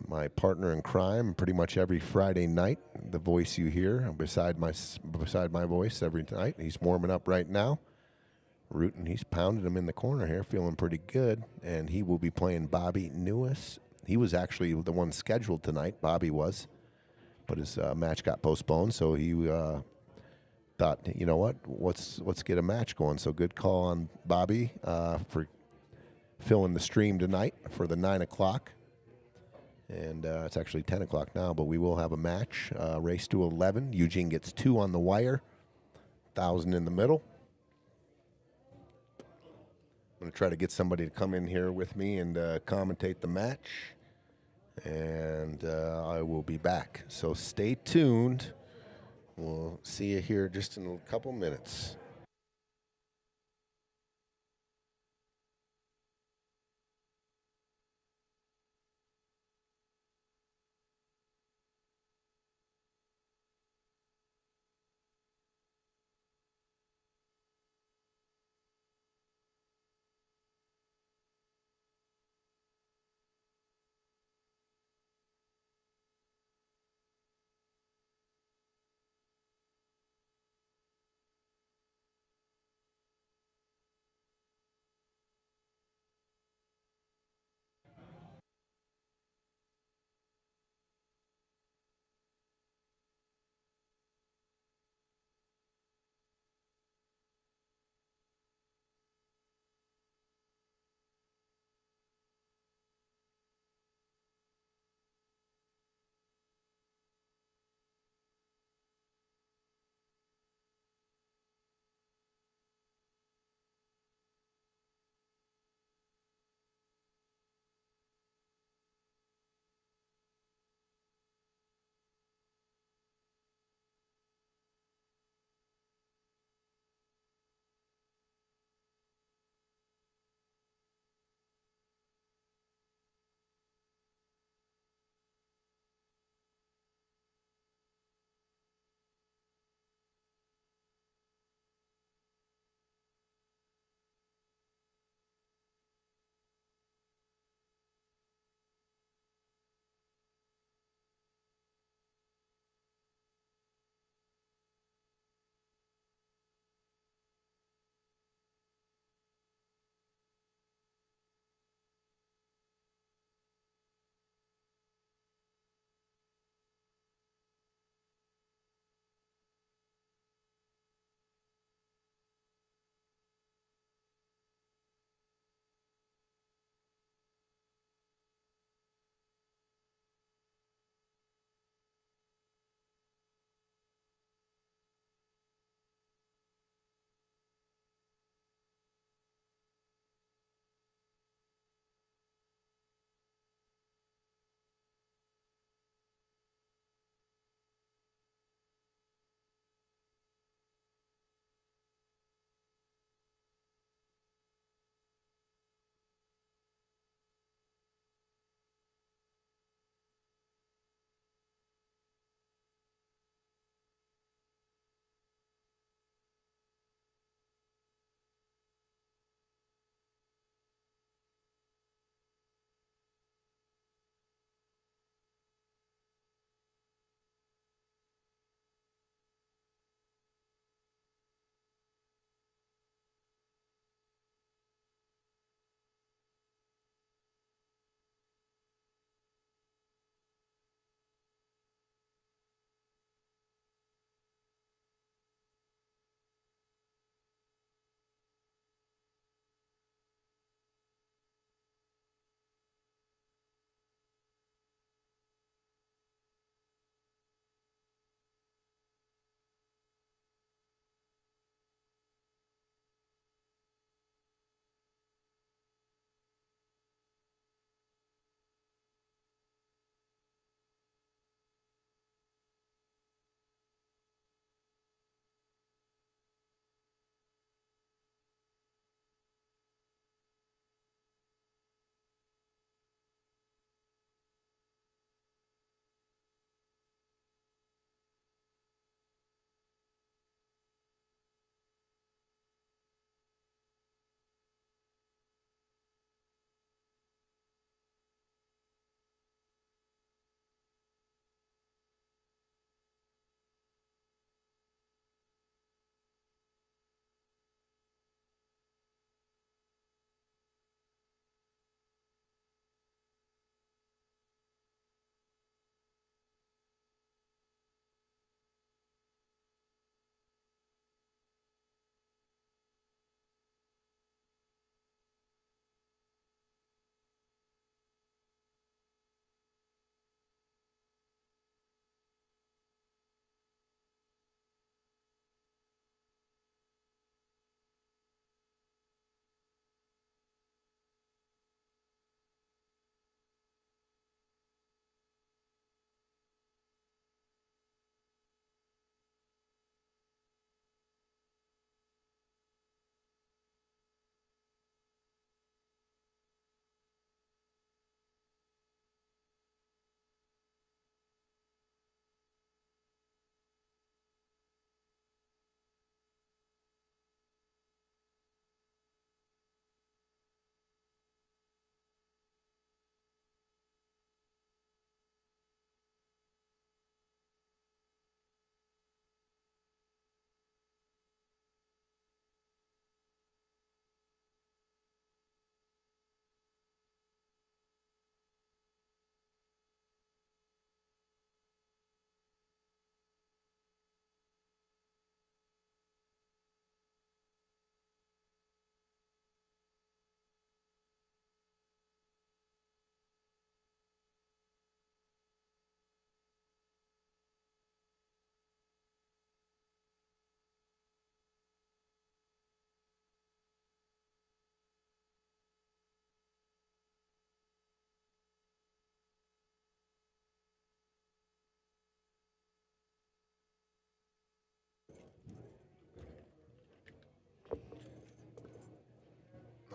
my partner in crime pretty much every Friday night. The voice you hear beside my voice every night. He's warming up right now. Rootin', he's pounding him in the corner here, feeling pretty good. And he will be playing Bobby Newis. He was actually the one scheduled tonight. Bobby was, but his match got postponed. So he thought, you know what? Let's get a match going. So good call on Bobby for filling the stream tonight for the 9 o'clock. And it's actually 10 o'clock now, but we will have a match. Race to 11. Eugene gets 2 on the wire. 1,000 in the middle. I'm going to try to get somebody to come in here with me and commentate the match. And I will be back. So stay tuned. We'll see you here just in a couple minutes.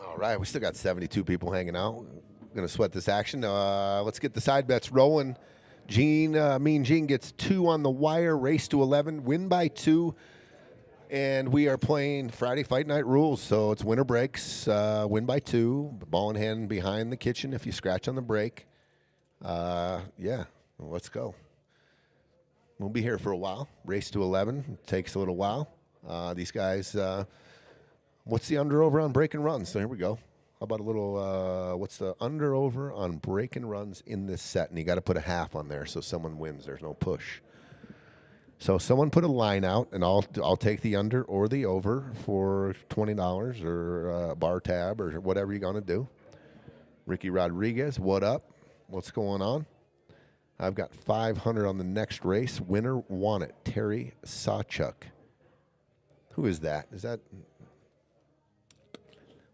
All right, we still got 72 people hanging out. Going to sweat this action. Let's get the side bets rolling. Mean Gene gets 2 on the wire, race to 11, win by 2. And we are playing Friday Fight Night rules, so it's winner breaks, win by 2, ball in hand behind the kitchen if you scratch on the break. Yeah, let's go. We'll be here for a while. Race to 11 takes a little while. These guys, what's the under-over on break and runs? So here we go. How about a little, what's the under-over on break and runs in this set? And you got to put a half on there so someone wins. There's no push. So someone put a line out, and I'll take the under or the over for $20 or a bar tab or whatever you're going to do. Ricky Rodriguez, what up? What's going on? I've got 500 on the next race. Winner won it. Terry Sawchuk. Who is that? Is that?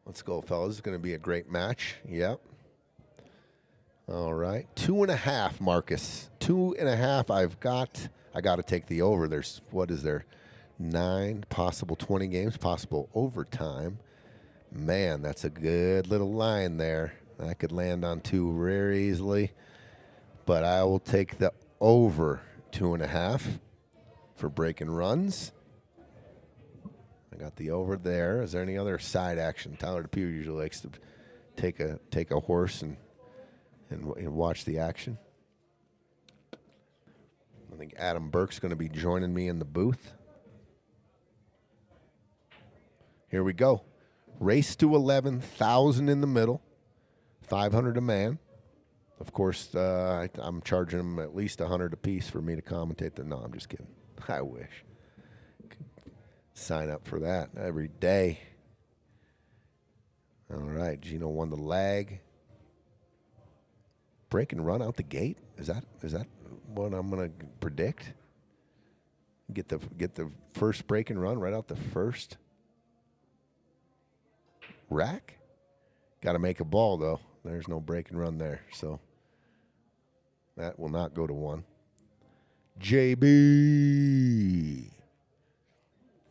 Let's go, fellas. It's going to be a great match. Yep. All right. 2.5, Marcus. 2.5. I got to take the over. There's, what is there? 9 possible 20 games, possible overtime. Man, that's a good little line there. That could land on 2 very easily. But I will take the over 2.5 for break and runs. I got the over there. Is there any other side action? Tyler DePew usually likes to take a horse and watch the action. I think Adam Burke's going to be joining me in the booth. Here we go. Race to 11,000 in the middle, 500 a man. Of course, I'm charging them at least 100 apiece for me to commentate. No, I'm just kidding. I wish. Sign up for that every day. All right, Gino won the lag. Break and run out the gate. Is that what I'm going to predict? Get the first break and run right out the first rack. Got to make a ball though. There's no break and run there, so that will not go to 1. JB.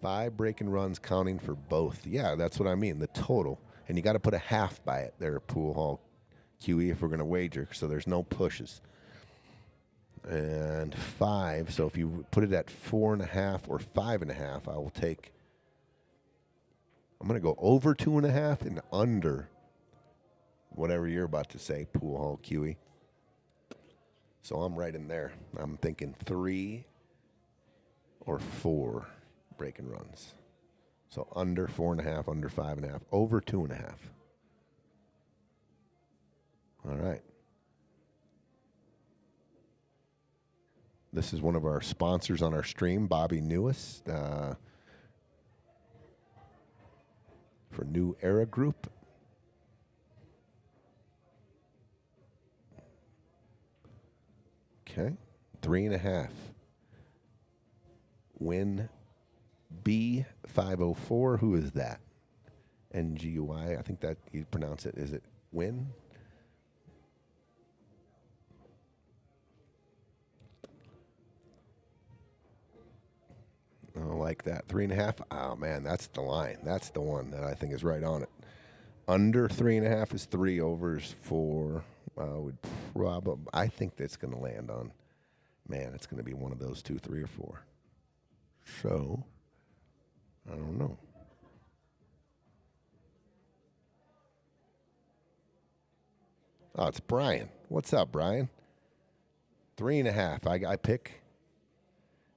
5 break and runs counting for both. Yeah, that's what I mean. The total, and you got to put a half by it there, Pool Hall QE, if we're going to wager. So there's no pushes. And 5. So if you put it at 4.5 or 5.5, I will take. I'm going to go over 2.5 and under whatever you're about to say, Pool Hall QE. So I'm right in there. I'm thinking 3 or 4 break and runs. So under 4.5, under 5.5, over 2.5. All right. This is one of our sponsors on our stream, Bobby Newis, for New Era Group. Okay, 3.5. Win B504. Who is that? NGUI. I think that you pronounce it. Is it Win? I like that. 3.5. Oh, man, that's the line. That's the one that I think is right on it. Under 3.5 is 3. Over is 4. Would probably. I think that's going to land on. Man, it's going to be one of those 2, 3, or 4. So, I don't know. Oh, it's Brian. What's up, Brian? 3.5.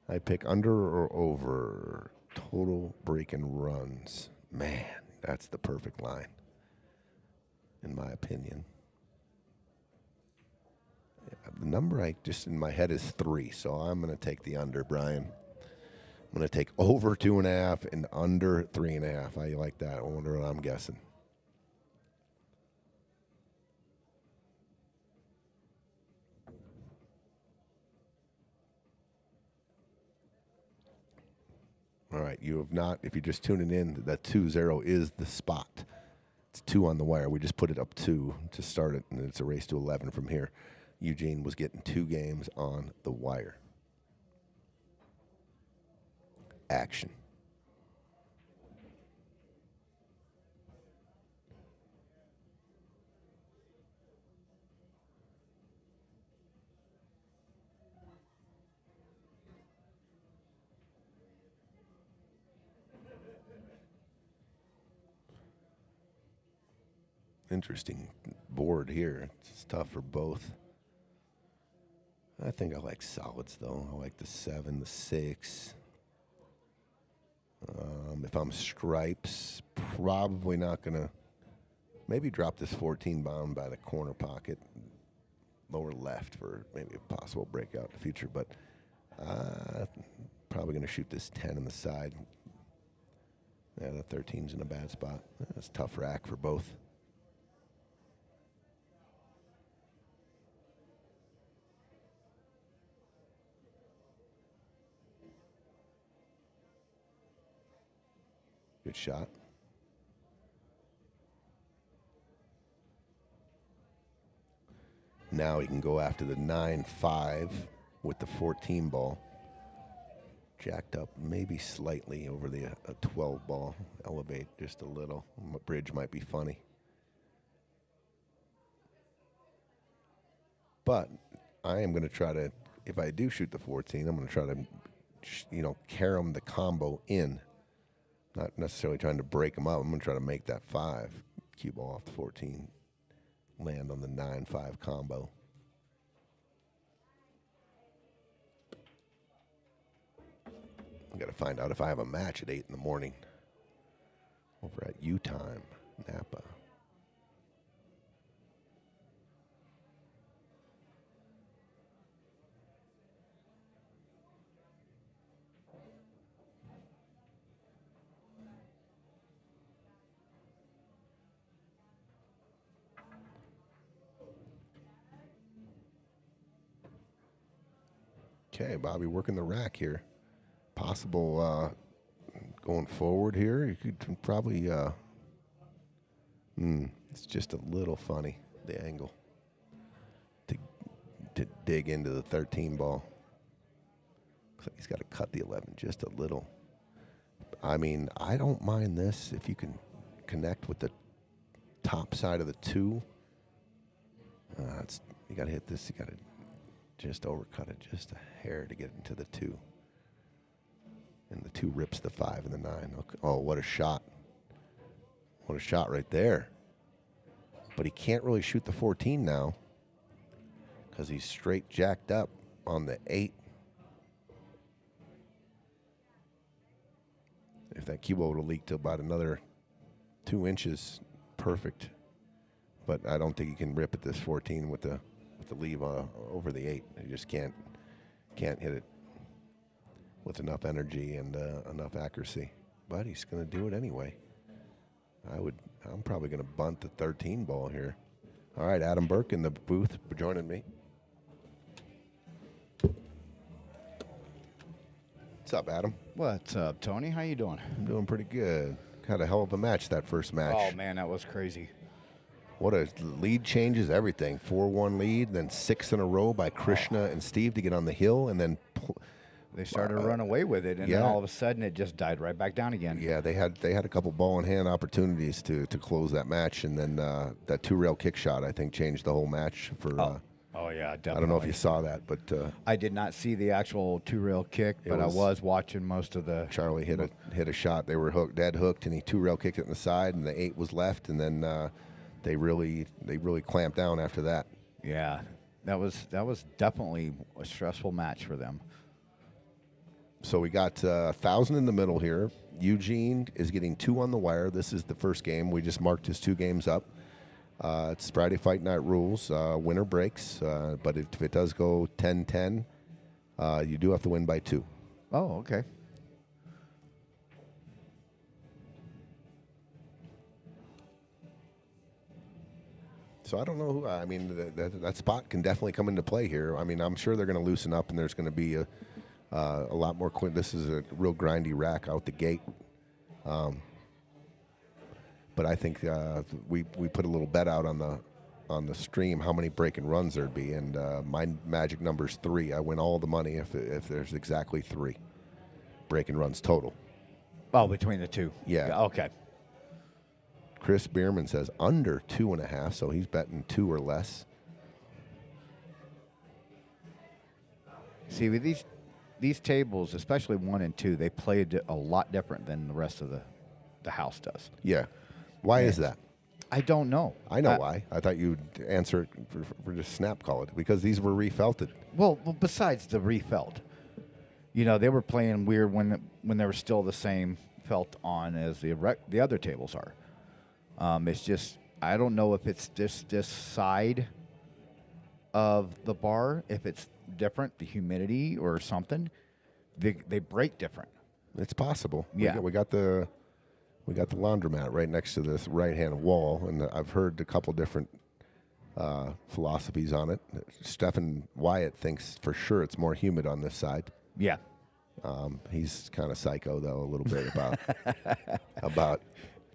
I pick under or over total break and runs. Man, that's the perfect line, in my opinion. Yeah, the number I just in my head is 3, so I'm going to take the under, Brian. I'm going to take over 2.5 and under 3.5. How you like that? I wonder what I'm guessing. All right, you have not, if you're just tuning in, that 2-0 is the spot. It's 2 on the wire. We just put it up 2 to start it, and it's a race to 11 from here. Eugene was getting 2 games on the wire. Action. interesting board here. It's tough for both. I think I like solids, though. I like the 7, the 6. If I'm stripes, probably not going to. Maybe drop this 14 bound by the corner pocket, lower left for maybe a possible breakout in the future. But probably going to shoot this 10 on the side. Yeah, the 13's in a bad spot. That's a tough rack for both. Good shot. Now he can go after the 9-5 with the 14 ball. Jacked up maybe slightly over the 12 ball. Elevate just a little. Bridge might be funny. But I am going to try to, if I do shoot the 14, I'm going to try to, carom the combo in. Not necessarily trying to break them up. I'm going to try to make that 5. Cue ball off the 14. Land on the 9-5 combo. I got to find out if I have a match at 8 in the morning over at U-Time, Napa. Okay, Bobby working the rack here. Possible going forward here. You could probably, it's just a little funny, the angle, to dig into the 13 ball. Looks like he's got to cut the 11 just a little. I mean, I don't mind this if you can connect with the top side of the 2. You got to hit this, you got to just overcut it just a hair to get into the 2. And the 2 rips the 5 and the 9. Oh, what a shot. What a shot right there. But he can't really shoot the 14 now because he's straight jacked up on the 8. If that cue ball would have leaked to about another 2 inches, perfect. But I don't think he can rip at this 14 with the leave over the 8. He just can't hit it with enough energy and enough accuracy. But he's going to do it anyway. I'm probably going to bunt the 13 ball here. All right, Adam Burke in the booth joining me. What's up, Adam? What's up, Tony? How you doing? I'm doing pretty good. Had a hell of a match, that first match. Oh, man, that was crazy. What a lead changes everything. 4-1 lead, then 6 in a row by Krishna and Steve to get on the hill, and then they started to run away with it, and then all of a sudden it just died right back down again. Yeah, they had a couple ball in hand opportunities to close that match, and then that 2-rail kick shot I think changed the whole match for. Oh yeah, definitely. I don't know if you saw that, but I did not see the actual 2-rail kick, but I was watching most of the. Charlie hit a shot. They were dead hooked, and he 2-rail kicked it in the side, and the 8 was left, and then they really clamped down after that. Yeah, that was definitely a stressful match for them. So we got 1,000 in the middle here. Eugene is getting 2 on the wire. This is the first game. We just marked his 2 games up. It's Friday Fight Night rules. Winner breaks. But if it does go 10-10, you do have to win by 2. Oh, okay. So I don't know who. I mean, that spot can definitely come into play here. I mean, I'm sure they're going to loosen up, and there's going to be a lot more. This is a real grindy rack out the gate. But I think we put a little bet out on the stream how many break and runs there'd be, and my magic number's 3. I win all the money if there's exactly 3 break and runs total. Oh, between the 2. Yeah. Okay. Chris Bierman says under 2.5, so he's betting 2 or less. See, with these tables, especially 1 and 2, they played a lot different than the rest of the house does. Yeah. Why is that? I don't know. I know why. I thought you'd answer it for just snap call it because these were refelted. Well, besides the refelt, they were playing weird when they were still the same felt on as the other tables are. It's just I don't know if it's this side of the bar, if it's different, the humidity or something. They break different. It's possible. Yeah. We got the laundromat right next to this right-hand wall, and I've heard a couple different philosophies on it. Stephen Wyatt thinks for sure it's more humid on this side. Yeah. He's kind of psycho, though, a little bit about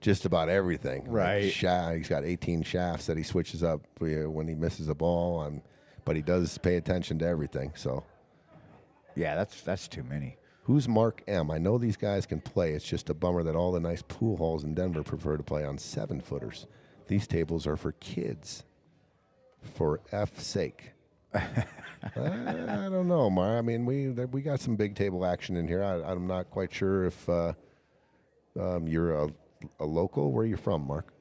just about everything. Right. Like he's got 18 shafts that he switches up when he misses a ball, but he does pay attention to everything. So, yeah, that's too many. Who's Mark M? I know these guys can play. It's just a bummer that all the nice pool halls in Denver prefer to play on 7-footers. These tables are for kids. For F's sake. I don't know, Mar. I mean, we got some big table action in here. I'm not quite sure if you're a local. Where are you from, Mark?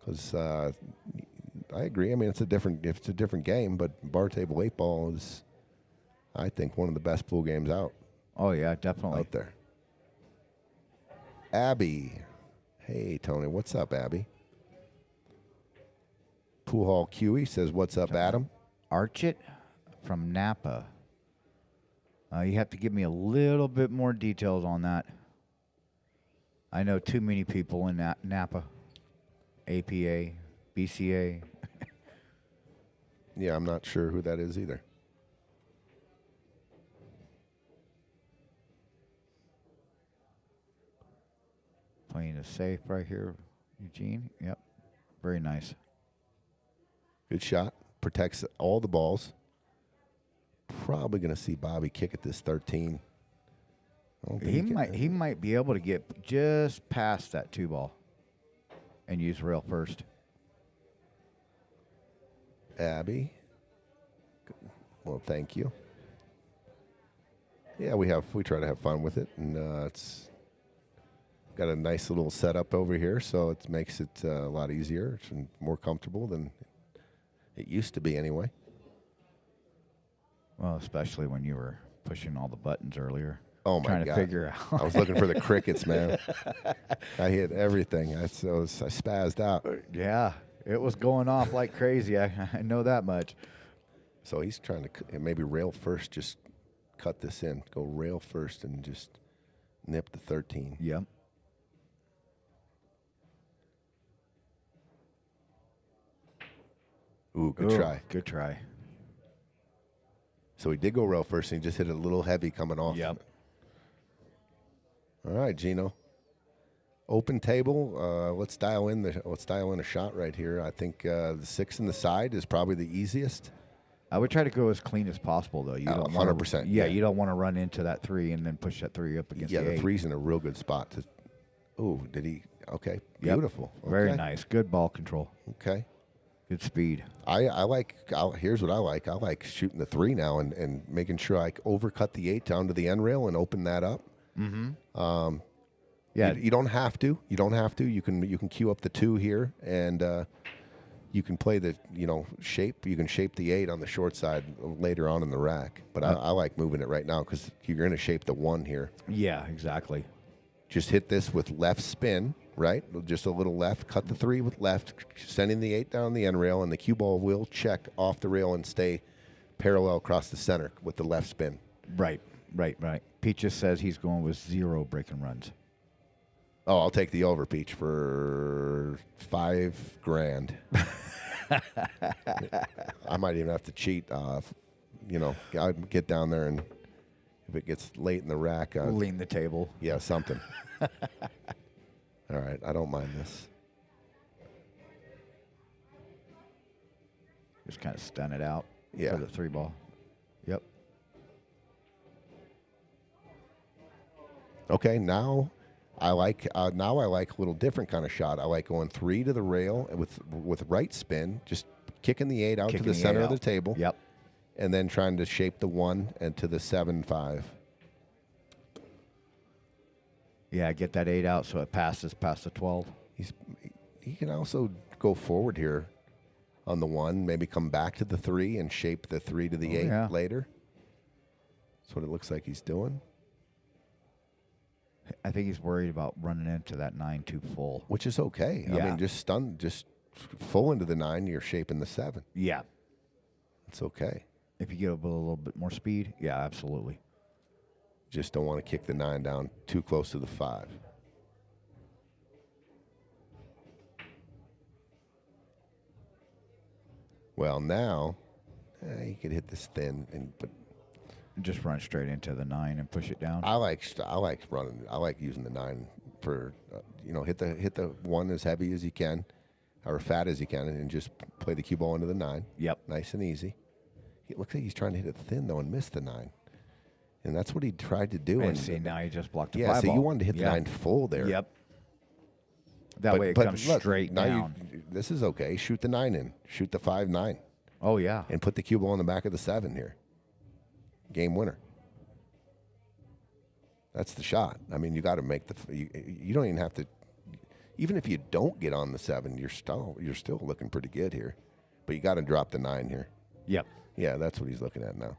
Because I agree. I mean, it's a different game, but bar table 8-ball is, I think, one of the best pool games out. Oh yeah, definitely out there. Abby, hey Tony, what's up, Abby? Pool Hall QE says, "What's up, Adam?" Archit from Napa. You have to give me a little bit more details on that. I know too many people in Napa. APA, BCA. Yeah, I'm not sure who that is either. Playing a safe right here, Eugene. Yep, very nice. Good shot. Protects all the balls. Probably going to see Bobby kick at this 13. He might be able to get just past that 2-ball and use rail first. Abby. Well, thank you. Yeah, we try to have fun with it, and it's got a nice little setup over here, so it makes it a lot easier and more comfortable than it used to be anyway. Well, especially when you were pushing all the buttons earlier. Oh, my trying God. to figure out. I was looking for the crickets, man. I hit everything. I spazzed out. Yeah, it was going off like crazy. I know that much. So he's trying to maybe rail first, just cut this in. Go rail first and just nip the 13. Yep. Ooh, good try. Good try. So he did go rail first, and he just hit it a little heavy coming off. Yep. All right, Gino. Open table. Let's dial in a shot right here. I think the 6 in the side is probably the easiest. I would try to go as clean as possible, though. You don't 100%. Yeah, you don't want to run into that 3 and then push that 3 up against the 8. Yeah, the 3's in a real good spot. Did he? Okay, beautiful. Yep. Very okay. nice. Good ball control. Okay. Good speed. Here's what I like. I like shooting the 3 now and making sure I overcut the 8 down to the end rail and open that up. Mm-hmm. Yeah. You don't have to. You don't have to. You can queue up the 2 here, and you can play the shape. You can shape the 8 on the short side later on in the rack. But I like moving it right now because you're going to shape the 1 here. Yeah, exactly. Just hit this with left spin, right? Just a little left. Cut the 3 with left, sending the 8 down the end rail, and the cue ball will check off the rail and stay parallel across the center with the left spin. Right. Peaches says he's going with 0 breaking runs. Oh, I'll take the over, Peach, for $5,000. I might even have to cheat. I'd get down there, and if it gets late in the rack, lean the table. Yeah, something. All right, I don't mind this. Just kind of stun it out for the 3-ball. Yep. Okay, now I like a little different kind of shot. I like going 3 to the rail with right spin, just kicking the 8 out to the center of the table. Yep. And then trying to shape the 1 and to the 7-5. Yeah, get that 8 out so it passes past the 12. he can also go forward here on the 1, maybe come back to the 3 and shape the 3 to the 8 later. That's what it looks like he's doing. I think he's worried about running into that 9 too full. Which is okay. I mean, just full into the 9, you're shaping the 7. Yeah. It's okay. If you get a little bit more speed, yeah, absolutely. Just don't want to kick the 9 down too close to the 5. Well, now you could hit this thin, but just run straight into the 9 and push it down. I like running. I like using the 9 for hit the 1 as heavy as you can, or fat as you can, and just play the cue ball into the 9. Yep, nice and easy. It looks like he's trying to hit it thin though and miss the 9, and that's what he tried to do. And see, now he just blocked the 5 yeah. So ball. you wanted to hit the 9 full there. Yep. That way it comes straight down. This is okay. Shoot the 9 in. Shoot the 5-9. Oh yeah. And put the cue ball in the back of the 7 here. Game winner. That's the shot. I mean, you got to make you don't even have to. Even if you don't get on the 7, you're still looking pretty good here. But you got to drop the 9 here. Yep. Yeah, that's what he's looking at now.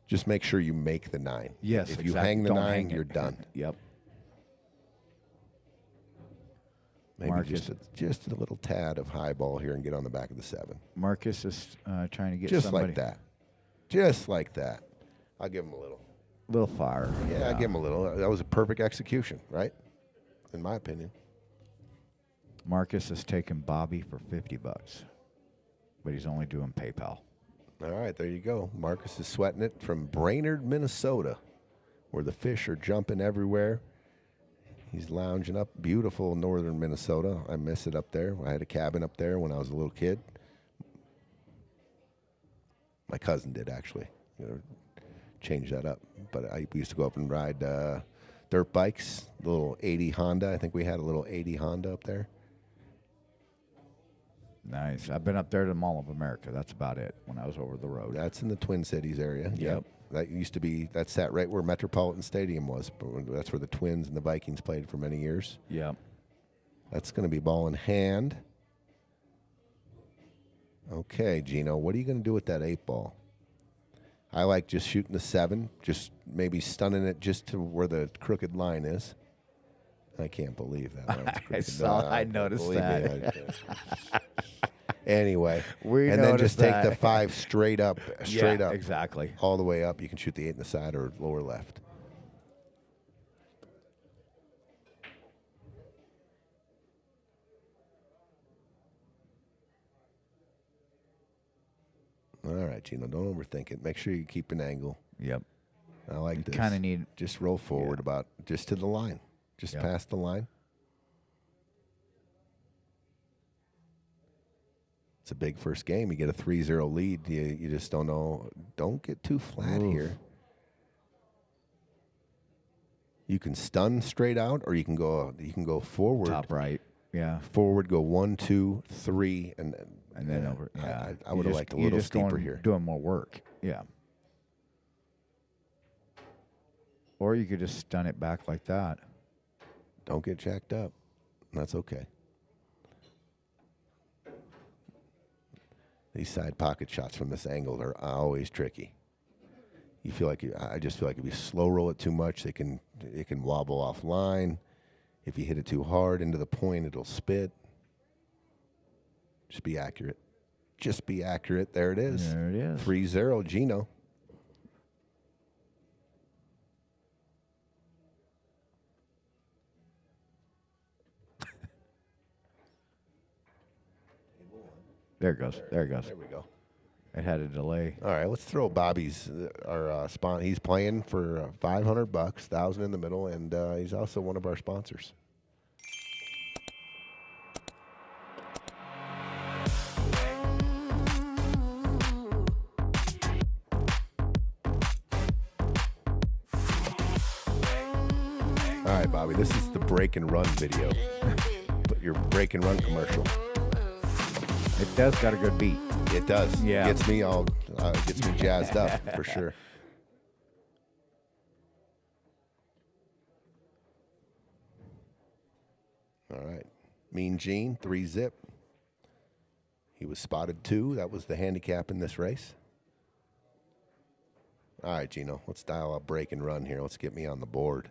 Just make sure you make the 9. Yes. If you hang the 9, you're done. Yep. Maybe Marcus, just a little tad of high ball here and get on the back of the 7. Marcus is trying to get just somebody. like that. Just like that. I'll give him a little fire. Yeah, I'll give him a little. That was a perfect execution, right? In my opinion. Marcus has taken Bobby for $50, but he's only doing PayPal. All right, there you go. Marcus is sweating it from Brainerd, Minnesota, where the fish are jumping everywhere. He's lounging up beautiful northern Minnesota. I miss it up there. I had a cabin up there when I was a little kid. My cousin did, actually. Change that up. But we used to go up and ride dirt bikes, the little 80 Honda. I think we had a little 80 Honda up there. Nice. I've been up there to the Mall of America. That's about it when I was over the road. That's in the Twin Cities area. Yep. That used to be, that sat right where Metropolitan Stadium was. But that's where the Twins and the Vikings played for many years. Yep. That's going to be ball in hand. Okay, Gino, what are you going to do with that 8 ball? I like just shooting the 7, just maybe stunning it just to where the crooked line is. I can't believe that. I noticed that. Anyway, and then just take the 5 straight up, up. Exactly. All the way up. You can shoot the 8 in the side or lower left. All right, Gino, don't overthink it. Make sure you keep an angle. Yep. I like this. Kind of need. Just roll forward just to the line. Just past the line. It's a big first game. You get a 3-0 lead. You just don't know. Don't get too flat here. You can stun straight out, or you can go forward. Top right. Yeah. Forward, go 1, 2, 3, and then over. Yeah. I would have liked a little steeper here. Doing more work. Yeah. Or you could just stun it back like that. Don't get jacked up. That's okay. These side pocket shots from this angle are always tricky. I just feel like if you slow roll it too much, it can wobble offline. If you hit it too hard into the point, it'll spit. Just be accurate. Just be accurate. There it is. There it is. 3-0, Gino. There it goes. There it goes. There we go. It had a delay. All right, let's throw Bobby's our sponsor. He's playing for $500, 1,000 in the middle, and he's also one of our sponsors. All right, Bobby, this is the break and run video. Your break and run commercial. It does got a good beat. It does. Yeah. Gets me jazzed up for sure. All right. Mean Gene, 3-zip. He was spotted 2. That was the handicap in this race. All right, Gino, let's dial up break and run here. Let's get me on the board.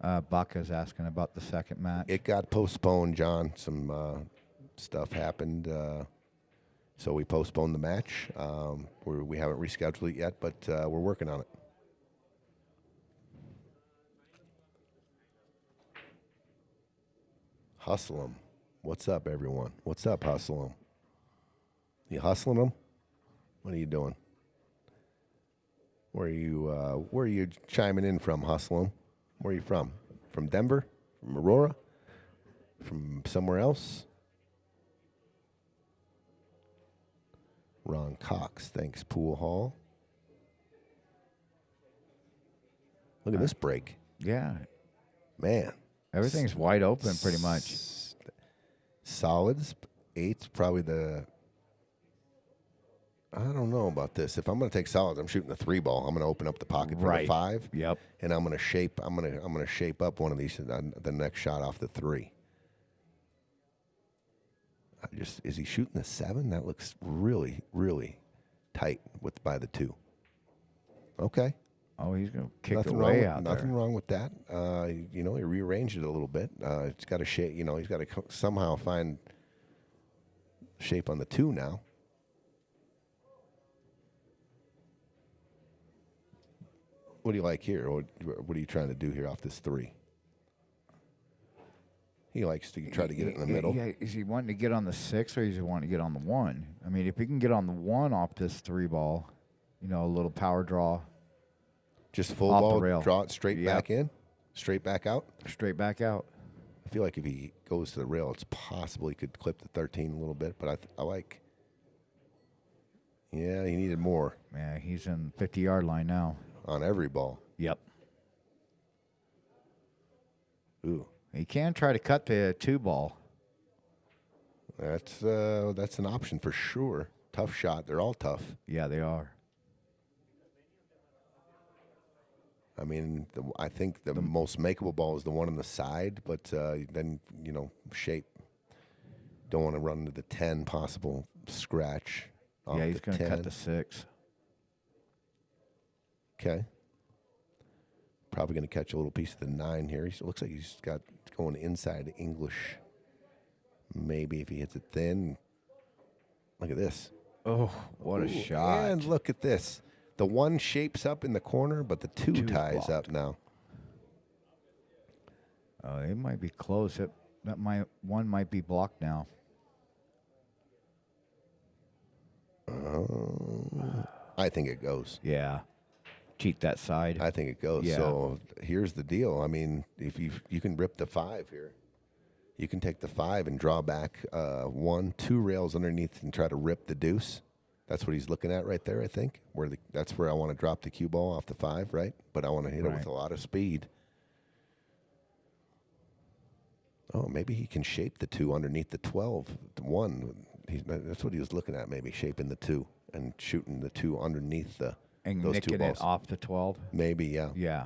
Baca's asking about the second match. It got postponed, John. Some stuff happened, so we postponed the match. We haven't rescheduled it yet, but we're working on it. Hustle 'em. What's up, everyone? What's up, Hustle 'em? You hustling them? What are you doing? Where are you chiming in from, Hustle 'em? Where are you from? From Denver? From Aurora? From somewhere else? Ron Cox, thanks, Pool Hall. Look at this break. Yeah. Man. Everything's wide open pretty much. Solids, 8's probably I don't know about this. If I'm going to take solids, I'm shooting the 3 ball. I'm going to open up the pocket for the 5. Yep. And I'm going to shape. I'm going to shape up one of these. The next shot off the 3. Is he shooting the 7? That looks really, really tight by the 2. Okay. Oh, he's going to kick Nothing away wrong, out nothing there. wrong with that. He rearranged it a little bit. It's got to shape. He's got to somehow find shape on the 2 now. What do you like here? What are you trying to do here off this 3? He likes to try to get it in the middle. Yeah, is he wanting to get on the 6 or is he wanting to get on the 1? I mean, if he can get on the 1 off this 3 ball, a little power draw. Just full off the ball, rail. draw it straight back in, straight back out. Straight back out. I feel like if he goes to the rail, it's possible he could clip the 13 a little bit, but I like. Yeah, he needed more. Yeah, he's in 50-yard line now. On every ball. Yep. Ooh. He can try to cut the 2 ball. That's an option for sure. Tough shot. They're all tough. Yeah, they are. I mean, I think the most makeable ball is the one on the side, but then, shape. Don't want to run into the 10 possible scratch. Yeah, he's going to cut the 6. Okay. Probably going to catch a little piece of the 9 here. It looks like he's got going inside English. Maybe if he hits it thin. Look at this. Oh, what a shot. And look at this. The 1 shapes up in the corner, but the 2 ties blocked. up now. Oh, it might be close. One might be blocked now. I think it goes. Yeah. Cheat that side. I think it goes. Yeah. So here's the deal. I mean, if you can rip the 5 here, you can take the 5 and draw back 1, 2 rails underneath and try to rip the deuce. That's what he's looking at right there, I think. That's where I want to drop the cue ball off the 5, right? But I want to hit it with a lot of speed. Oh, maybe he can shape the 2 underneath the 12. The 1. That's what he was looking at, maybe shaping the 2 and shooting the 2 underneath those 2 balls. Nicking it off the 12? Maybe, yeah. Yeah.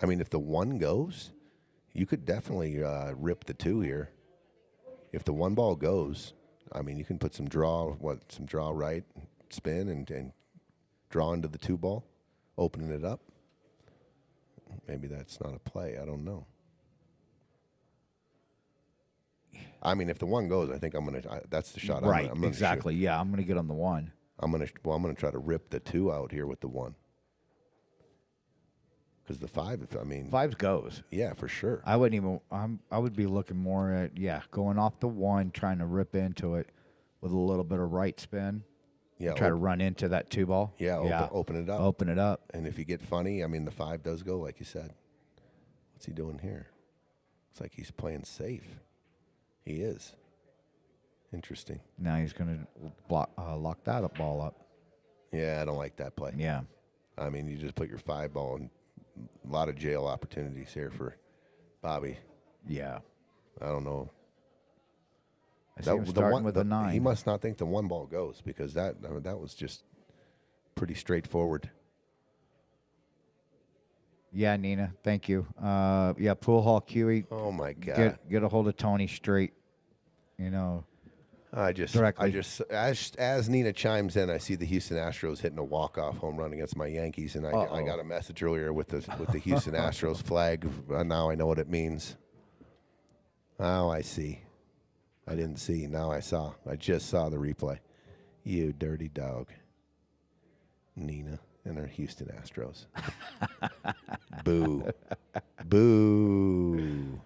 I mean, if the 1 goes, you could definitely rip the 2 here. If the 1 ball goes, I mean, you can put some draw right, spin, and draw into the 2 ball, opening it up. Maybe that's not a play. I don't know. I mean, if the 1 goes, I think that's the shot. Right, I'm gonna exactly. shoot. Yeah, I'm going to get on the 1. I'm gonna try to rip the 2 out here with the 1. Because the 5, 5 goes. Yeah, for sure. I wouldn't even. I would be looking more at going off the 1, trying to rip into it with a little bit of right spin. Yeah, try to run into that 2 ball. Yeah, open it up. Open it up. And if you get funny, I mean, the 5 does go, like you said. What's he doing here? Looks like he's playing safe. He is. Interesting. Now he's going to lock that ball up. Yeah, I don't like that play. Yeah. I mean, you just put your 5 ball in a lot of jail opportunities here for Bobby. Yeah. I don't know. I see him starting with the 9. He must not think the 1 ball goes because that was just pretty straightforward. Yeah, Nina, thank you. Yeah, pool hall QE. Oh my God! Get a hold of Tony straight. Directly. As Nina chimes in, I see the Houston Astros hitting a walk-off home run against my Yankees, and I got a message earlier with the Houston Astros flag. Now I know what it means. Now I see. I didn't see. Now I saw. I just saw the replay. You dirty dog, Nina and her Houston Astros. Boo, boo.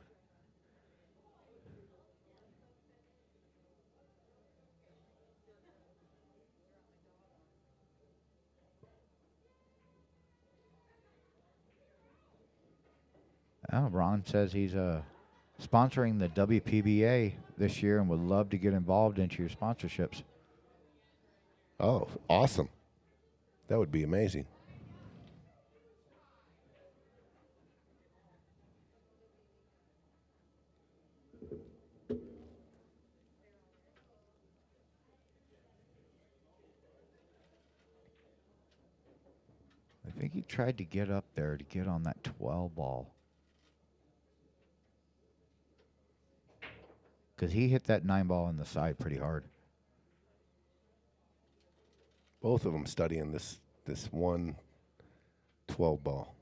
Oh, Ron says he's sponsoring the WPBA this year and would love to get involved into your sponsorships. Oh, awesome. That would be amazing. I think he tried to get up there to get on that 12 ball. Because he hit that 9 ball in the side pretty hard. Both of them studying this 12 ball.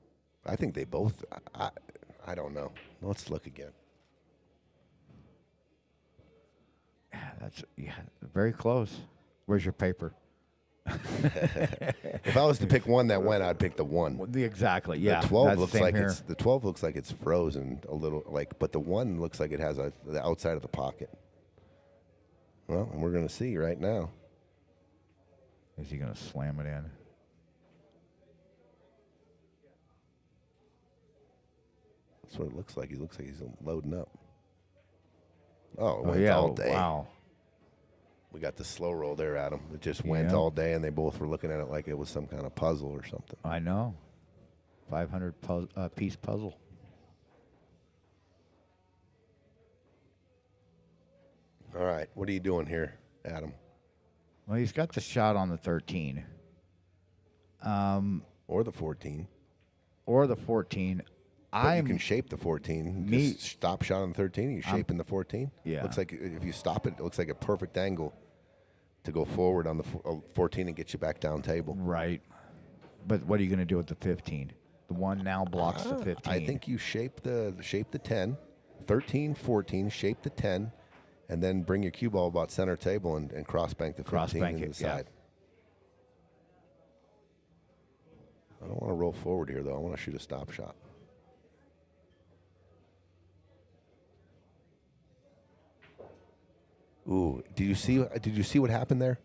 I think they both. I don't know. Let's look again. That's very close. Where's your paper? If I was to pick one that went, I'd pick the 1. Exactly. Yeah. The 12 that's looks same like here. the 12 looks like it's frozen a little, but the 1 looks like it has the outside of the pocket. Well, and we're gonna see right now. Is he going to slam it in? That's what it looks like. He looks like he's loading up. Oh, it went all day. Wow. We got the slow roll there, Adam. It just went all day, and they both were looking at it like it was some kind of puzzle or something. I know. 500 piece puzzle. All right, what are you doing here, Adam? Well, he's got the shot on the 13. Or the 14. Or the 14. But you can shape the 14. Just stop shot on the 13. You shaping the 14. Yeah. Looks like if you stop it, it looks like a perfect angle to go forward on the 14 and get you back down table. Right. But what are you going to do with the 15? The 1 now blocks the 15. I think you shape the 10, 13, 14, shape the 10, and then bring your cue ball about center table and cross bank the 15 in the side. I don't want to roll forward here, though. I want to shoot a stop shot. Ooh, did you see what happened there?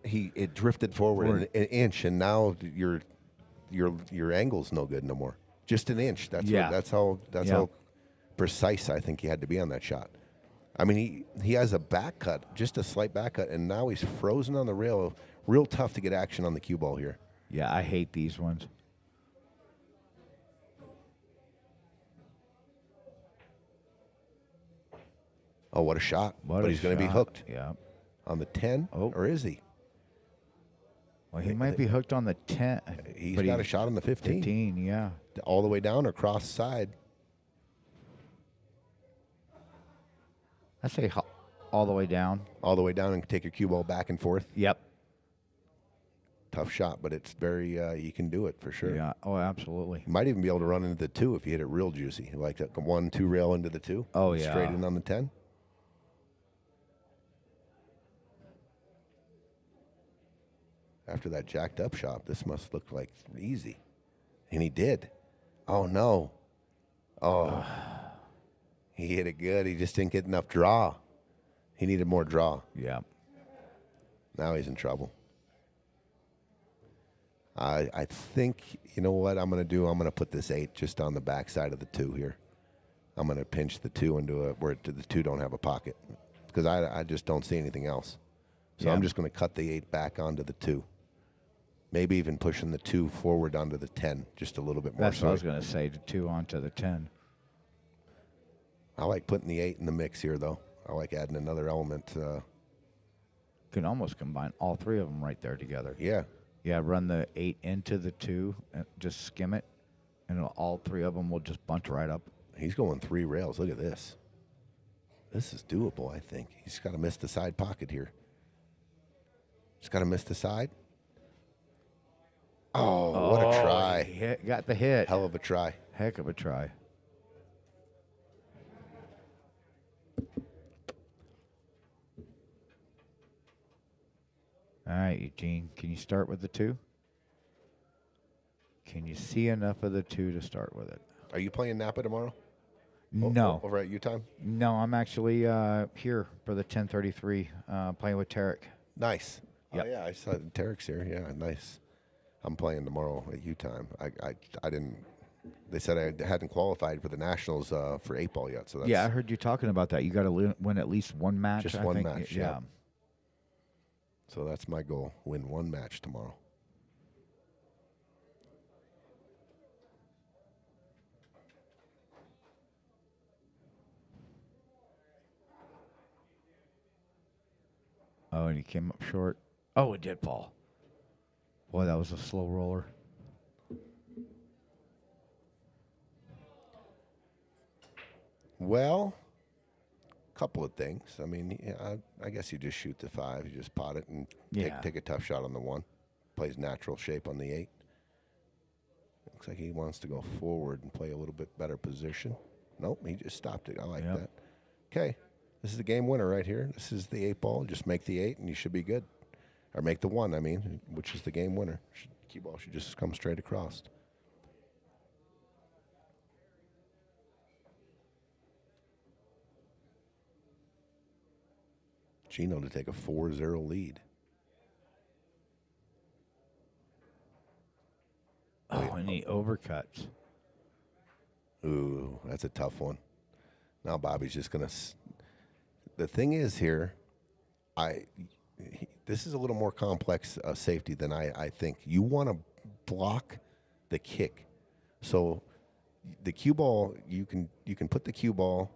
It drifted forward an inch, and now your angle's no good no more. Just an inch. That's how precise I think he had to be on that shot. I mean, he has a back cut, just a slight back cut, and now he's frozen on the rail. Real tough to get action on the cue ball here. Yeah, I hate these ones. Oh, what a shot. But he's going to be hooked. Yeah. On the 10? Oh. Or is he? Well, he might be hooked on the 10. He's got a shot on the 15. 15, yeah. All the way down or cross side? I say all the way down. All the way down and take your cue ball back and forth? Yep. Tough shot, but it's very, you can do it for sure. Yeah. Oh, absolutely. You might even be able to run into the 2 if you hit it real juicy. Like a 1-2 rail into the 2. Oh, yeah. Straight in on the 10. After that jacked up shot, this must look like easy. And he did. Oh, no. Oh. He hit it good. He just didn't get enough draw. He needed more draw. Yeah. Now he's in trouble. I think, you know what I'm going to do? I'm going to put this 8 just on the back side of the 2 here. I'm going to pinch the 2 into where the 2 don't have a pocket because I just don't see anything else. So I'm just going to cut the 8 back onto the 2. Maybe even pushing the 2 forward onto the 10 just a little bit more. That's what I was going to say, the 2 onto the 10. I like putting the 8 in the mix here, though. I like adding another element. Can almost combine all 3 of them right there together. Yeah. Yeah, run the 8 into the 2, and just skim it, and all 3 of them will just bunch right up. He's going 3 rails. Look at this. This is doable, I think. He's got to miss the side pocket here. Just got to miss the side. Oh, what a try. He got the hit. Hell of a try. Heck of a try. All right, Eugene, can you start with the 2? Can you see enough of the 2 to start with it? Are you playing Napa tomorrow? No. Over at U-Time? No, I'm actually here for the 10:33, playing with Tarek. Nice. Yep. Oh, yeah, I saw Tarek's here. Yeah, nice. I'm playing tomorrow at U-Time. I didn't. They said I hadn't qualified for the Nationals for 8-ball yet. So that's Yeah, I heard you talking about that. You got to win at least one match. Just I one think. match, yeah. So that's my goal. Win one match tomorrow. Oh, and he came up short. Oh, it did fall. Boy, that was a slow roller. Well, a couple of things. I mean, yeah, I guess you just shoot the 5. You just pot it and Yeah. take a tough shot on the 1. Plays natural shape on the 8. Looks like he wants to go forward and play a little bit better position. Nope, he just stopped it. I like Yep. that. Okay, this is the game winner right here. This is the 8-ball. Just make the 8 and you should be good. Or make the 1, I mean, which is the game winner. Cue ball should just come straight across. Gino to take a 4-0 lead. Oh, and he overcuts. Ooh, that's a tough one. Now Bobby's just going to... The thing is here, this is a little more complex safety than I think. You want to block the kick. So the cue ball, you can put the cue ball,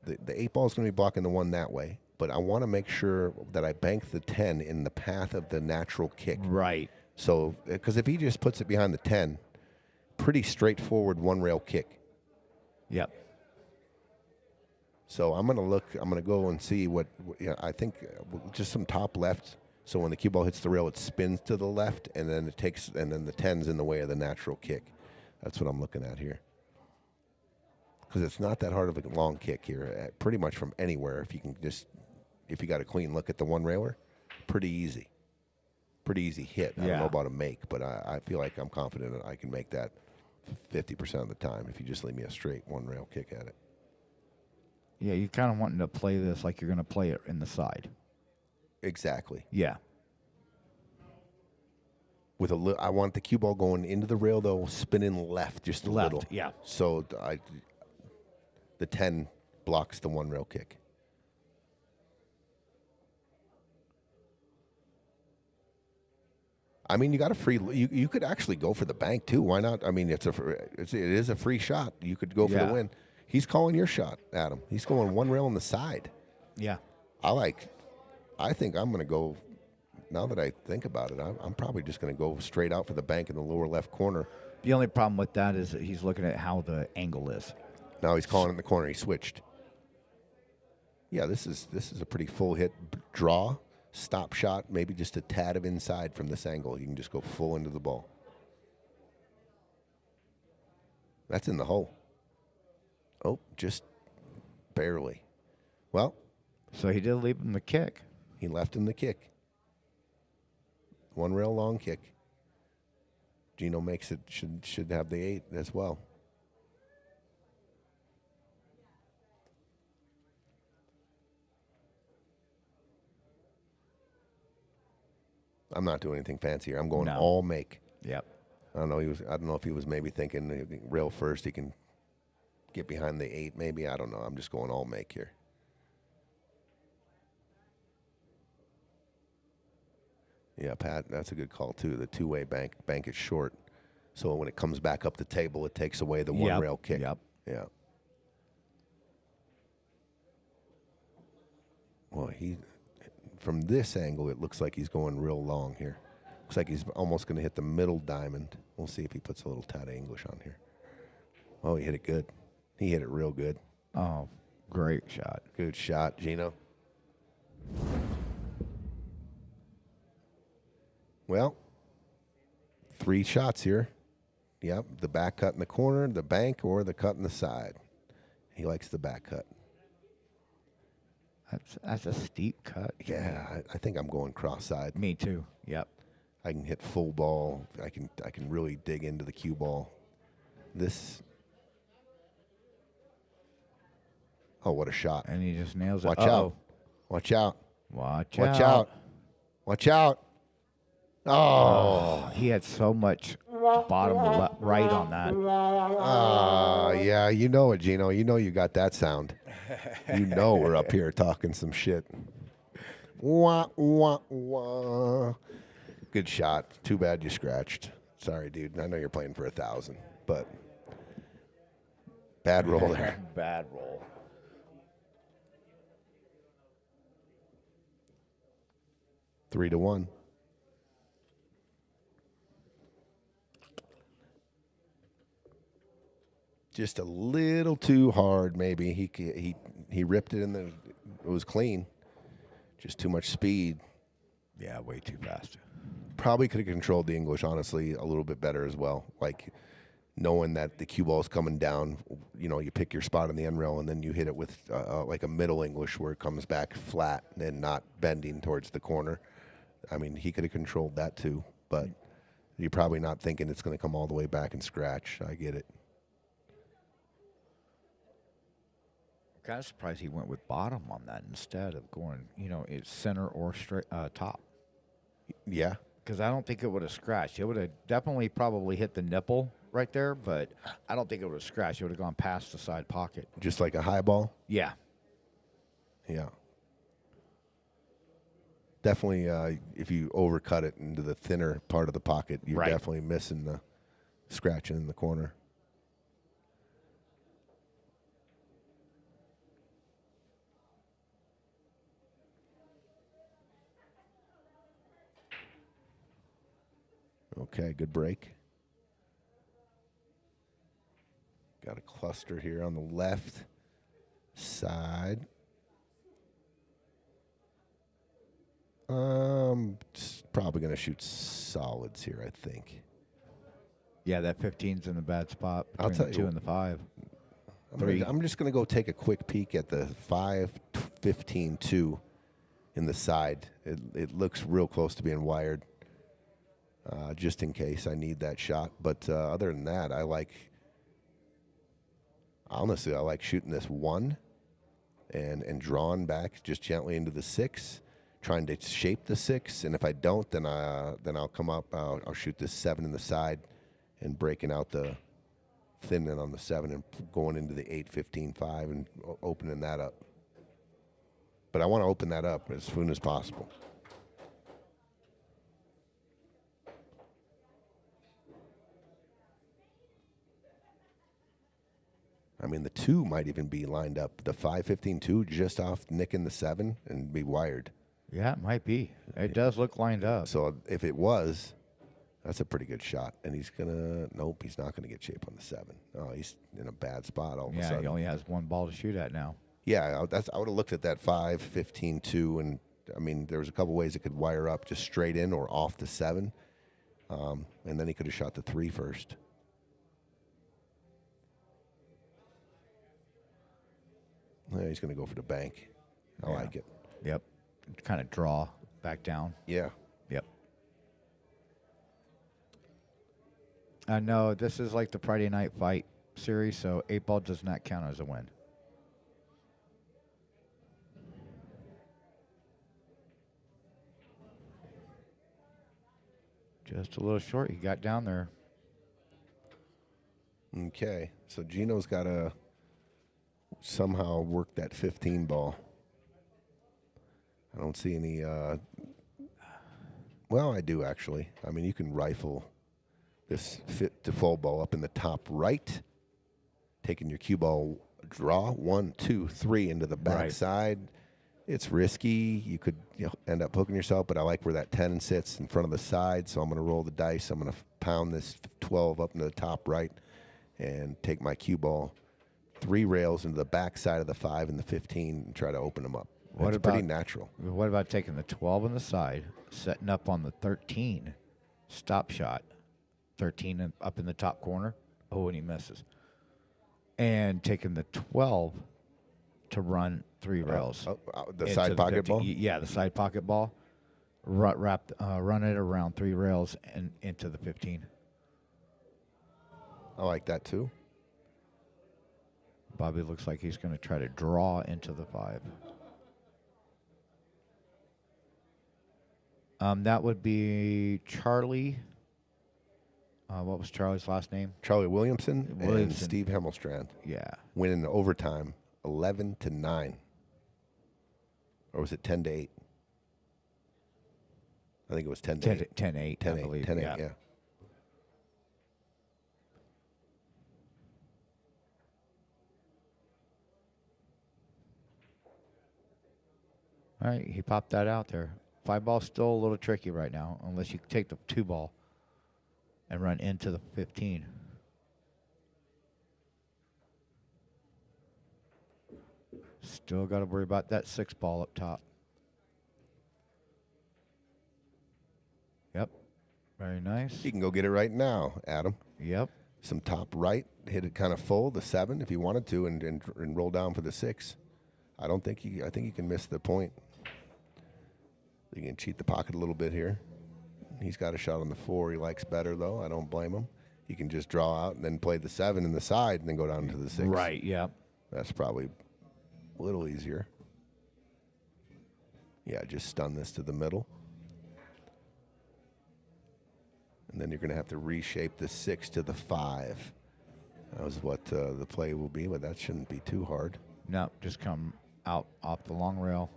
the 8-ball is going to be blocking the 1 that way, but I want to make sure that I bank the 10 in the path of the natural kick. Right. So, because if he just puts it behind the 10, pretty straightforward 1-rail kick. Yep. So I'm gonna go and see what I think. Just some top left. So when the cue ball hits the rail, it spins to the left, and then the 10's in the way of the natural kick. That's what I'm looking at here. Because it's not that hard of a long kick here. Pretty much from anywhere, if you got a clean look at the 1-railer, pretty easy hit. I don't know about a make, but I feel like I'm confident that I can make that 50% of the time if you just leave me a straight 1-rail kick at it. Yeah, you're kind of wanting to play this like you're going to play it in the side. Exactly. Yeah. I want the cue ball going into the rail though, spinning left just a little. Yeah. So the 10 blocks the 1-rail kick. I mean, you got a free. You could actually go for the bank too. Why not? I mean, it is a free shot. You could go for the win. He's calling your shot, Adam. He's going 1 rail on the side. Yeah. I think I'm going to go. Now that I think about it, I'm probably just going to go straight out for the bank in the lower left corner. The only problem with that is that he's looking at how the angle is. Now he's calling in the corner. He switched. Yeah, this is a pretty full hit draw. Stop shot, maybe just a tad of inside from this angle. You can just go full into the ball. That's in the hole. Oh, just barely. Well, so he did leave him the kick. He left him the kick. 1-rail long kick. Gino makes it, should have the 8 as well. I'm not doing anything fancier. I'm going all make. Yep. I don't know if he was maybe thinking rail first. He can get behind the 8. Maybe, I don't know. I'm just going all make here. Yeah, Pat, that's a good call too. The 2-way bank is short, so when it comes back up the table, it takes away the 1-rail kick. Yep. Yeah. Well, from this angle, it looks like he's going real long here. Looks like he's almost going to hit the middle diamond. We'll see if he puts a little tad of English on here. Oh, he hit it good. He hit it real good. Oh, great shot. Good shot, Gino. Well, 3 shots here. Yep, the back cut in the corner, the bank, or the cut in the side. He likes the back cut. That's a steep cut. Yeah, I think I'm going cross-side. Me too. Yep. I can hit full ball. I can really dig into the cue ball. This. Oh, what a shot. And he just nails it. Watch Uh-oh. out. Watch out. Watch out. Watch out. Oh. He had so much bottom right on that. Yeah, you know it, Gino. You know you got that sound. You know we're up here talking some shit. Wah, wah, wah. Good shot. Too bad you scratched. Sorry, dude. I know you're playing for 1,000, but bad roll there. Bad roll. Three to 1. Just a little too hard, maybe. He ripped it in the. It was clean. Just too much speed. Yeah, way too fast. Probably could have controlled the English, honestly, a little bit better as well. Like knowing that the cue ball is coming down, you know, you pick your spot on the end rail and then you hit it with like a middle English where it comes back flat and not bending towards the corner. I mean, he could have controlled that too, but you're probably not thinking it's going to come all the way back and scratch. I get it. Kind of surprised he went with bottom on that instead of going, it's center or straight top. Yeah. Because I don't think it would have scratched. It would have definitely probably hit the nipple right there, but I don't think it would have scratched. It would have gone past the side pocket. Just like a high ball? Yeah. Yeah. Definitely, if you overcut it into the thinner part of the pocket, you're definitely missing the scratching in the corner. Okay, good break. Got a cluster here on the left side. Probably going to shoot solids here, I think. Yeah, that 15's in the bad spot I'll between tell the you 2 and the 5. I'm just going to go take a quick peek at the 5-15-2 in the side. It looks real close to being wired, just in case I need that shot. But other than that, honestly, I like shooting this 1 and drawing back just gently into the 6, trying to shape the 6. And if I don't, then I'll come up. I'll shoot this 7 in the side and breaking out the thin end on the 7 and going into the 8-15-5 and opening that up. But I want to open that up as soon as possible. I mean, the 2 might even be lined up. The 5-15-2 just off nicking the 7 and be wired. Yeah, it might be. It does look lined up. So if it was, that's a pretty good shot. And he's nope, he's not gonna get shape on the 7. Oh, he's in a bad spot all of a sudden. He only has 1 ball to shoot at now. Yeah, I would have looked at that 5-15-2, and I mean, there was a couple ways it could wire up just straight in or off the 7, and then he could have shot the 3 first. Yeah, he's going to go for the bank. I like it. Yep. Kind of draw back down. Yeah. Yep. No, this is like the Friday Night Fight series, so 8 ball does not count as a win. Just a little short. He got down there. Okay. So Gino's got to somehow work that 15 ball. I don't see any. Well, I do actually. I mean, you can rifle this fit to full ball up in the top right, taking your cue ball draw 1, 2, 3 into the back side. It's risky. You could end up hooking yourself, but I like where that 10 sits in front of the side, so I'm going to roll the dice. I'm going to pound this 12 up into the top right and take my cue ball 3 rails into the back side of the 5 and the 15 and try to open them up. It's pretty natural. What about taking the 12 on the side, setting up on the 13, stop shot, 13 up in the top corner? Oh, and he misses. And taking the 12 to run 3 rails. The side pocket ball? Yeah, the side pocket ball. Run it around 3 rails and into the 15. I like that too. Bobby looks like he's going to try to draw into the 5. That would be Charlie. What was Charlie's last name? Charlie Williamson and Steve Hemelstrand. Yeah. Winning overtime 11-9. Or was it 10-8? I think it was 10-8. 10-8, 10-8, I believe. 10-8, yeah. All right, he popped that out there. 5 ball's still a little tricky right now, unless you take the 2 ball and run into the 15. Still got to worry about that 6 ball up top. Yep, very nice. You can go get it right now, Adam. Yep. Some top right, hit it kind of full, the 7 if you wanted to, and roll down for the 6. I think you can miss the point. You can cheat the pocket a little bit here. He's got a shot on the 4 he likes better, though. I don't blame him. He can just draw out and then play the 7 in the side and then go down to the 6. Right, yeah. That's probably a little easier. Yeah, just stun this to the middle. And then you're going to have to reshape the 6 to the 5. That was what the play will be, but that shouldn't be too hard. No, just come out off the long rail.